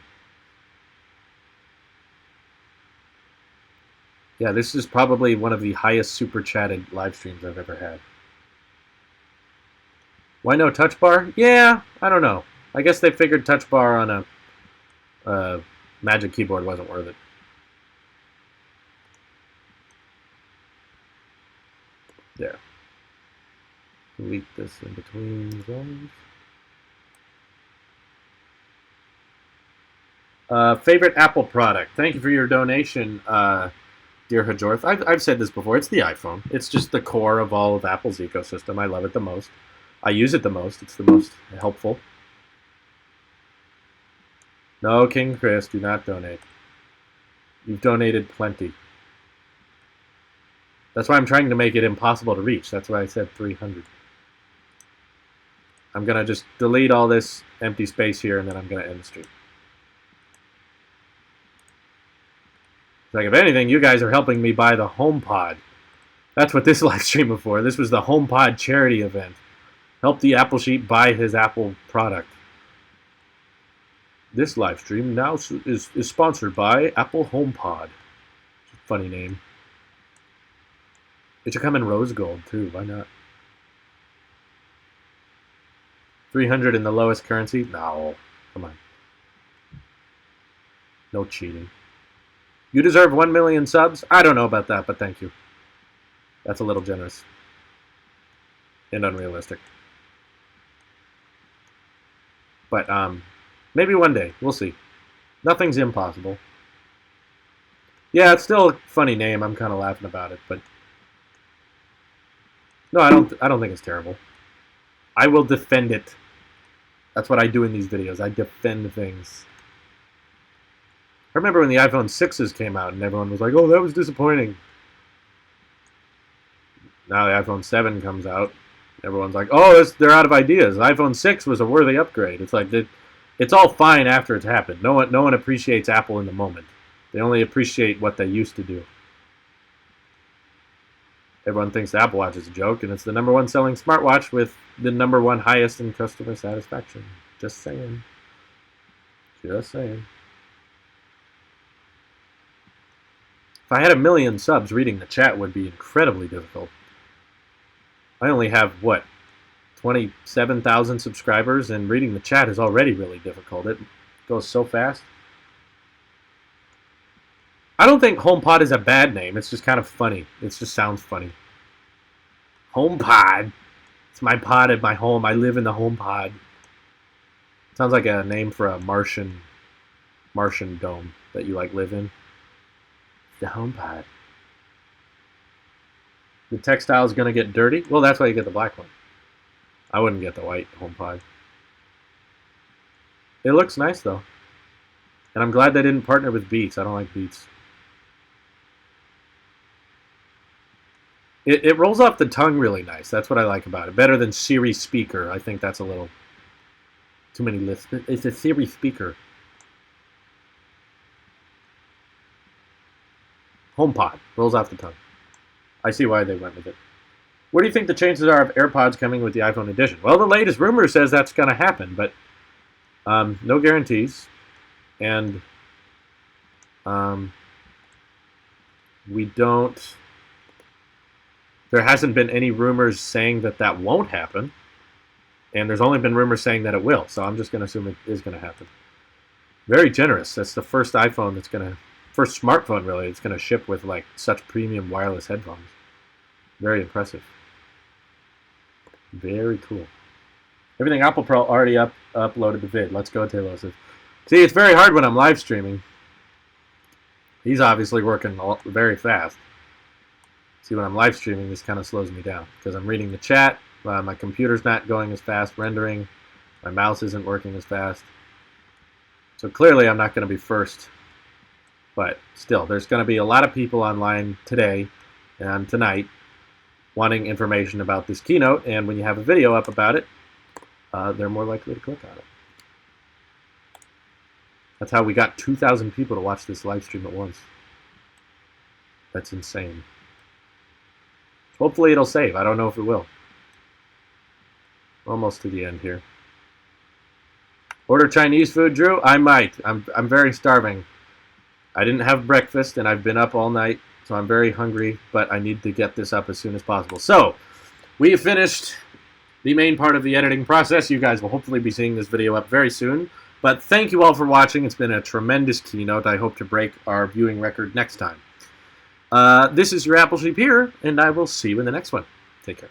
Yeah, this is probably one of the highest super chatted live streams I've ever had. Why no touch bar? Yeah, I don't know. I guess they figured touch bar on a Magic Keyboard wasn't worth it. There. Delete this in between zones. Favorite Apple product? Thank you for your donation, dear Hajorth. I've said this before. It's the iPhone. It's just the core of all of Apple's ecosystem. I love it the most. I use it the most. It's the most helpful. No, King Chris, do not donate. You've donated plenty. That's why I'm trying to make it impossible to reach. That's why I said 300. I'm going to just delete all this empty space here, and then I'm going to end the stream. Like, if anything, you guys are helping me buy the HomePod. That's what this live stream was for. This was the HomePod charity event. Help the Apple Sheep buy his Apple product. This live stream now is sponsored by Apple HomePod. Funny name. It should come in rose gold, too. Why not? 300 in the lowest currency? No. Come on. No cheating. You deserve 1 million subs? I don't know about that, but thank you. That's a little generous. And unrealistic. But, maybe one day. We'll see. Nothing's impossible. Yeah, it's still a funny name. I'm kind of laughing about it, but... No, I don't think it's terrible. I will defend it. That's what I do in these videos. I defend things. I remember when the iPhone 6s came out and everyone was like, oh, that was disappointing. Now the iPhone 7 comes out. Everyone's like, oh, they're out of ideas. The iPhone 6 was a worthy upgrade. It's like, it's all fine after it's happened. No one appreciates Apple in the moment. They only appreciate what they used to do. Everyone thinks the Apple Watch is a joke, and it's the #1 selling smartwatch with the #1 highest in customer satisfaction. Just saying. Just saying. If I had 1 million subs, reading the chat would be incredibly difficult. I only have, what, 27,000 subscribers, and reading the chat is already really difficult. It goes so fast. I don't think HomePod is a bad name. It's just kind of funny. It just sounds funny. HomePod. It's my pod at my home. I live in the HomePod. Sounds like a name for a Martian dome that you like live in. The HomePod. The textile is going to get dirty. Well, that's why you get the black one. I wouldn't get the white HomePod. It looks nice though. And I'm glad they didn't partner with Beats. I don't like Beats. It rolls off the tongue really nice. That's what I like about it. Better than Siri Speaker. I think that's a little too many lists. It's a Siri Speaker. HomePod. Rolls off the tongue. I see why they went with it. What do you think the chances are of AirPods coming with the iPhone edition? Well, the latest rumor says that's going to happen, but no guarantees. And we don't... There hasn't been any rumors saying that won't happen. And there's only been rumors saying that it will. So I'm just going to assume it is going to happen. Very generous. That's the first iPhone that's going to... First smartphone, really, it's going to ship with like such premium wireless headphones. Very impressive. Very cool. Everything Apple Pro already uploaded the vid. Let's go, Taylor. See, it's very hard when I'm live streaming. He's obviously working very fast. See, when I'm live streaming, this kind of slows me down because I'm reading the chat. My computer's not going as fast rendering. My mouse isn't working as fast. So clearly, I'm not going to be first. But still, there's going to be a lot of people online today and tonight wanting information about this keynote. And when you have a video up about it, they're more likely to click on it. That's how we got 2,000 people to watch this live stream at once. That's insane. Hopefully it'll save. I don't know if it will. Almost to the end here. Order Chinese food, Drew? I might. I'm very starving. I didn't have breakfast, and I've been up all night, so I'm very hungry, but I need to get this up as soon as possible. So, we have finished the main part of the editing process. You guys will hopefully be seeing this video up very soon. But thank you all for watching. It's been a tremendous keynote. I hope to break our viewing record next time. This is your Apple Sheep here, and I will see you in the next one. Take care.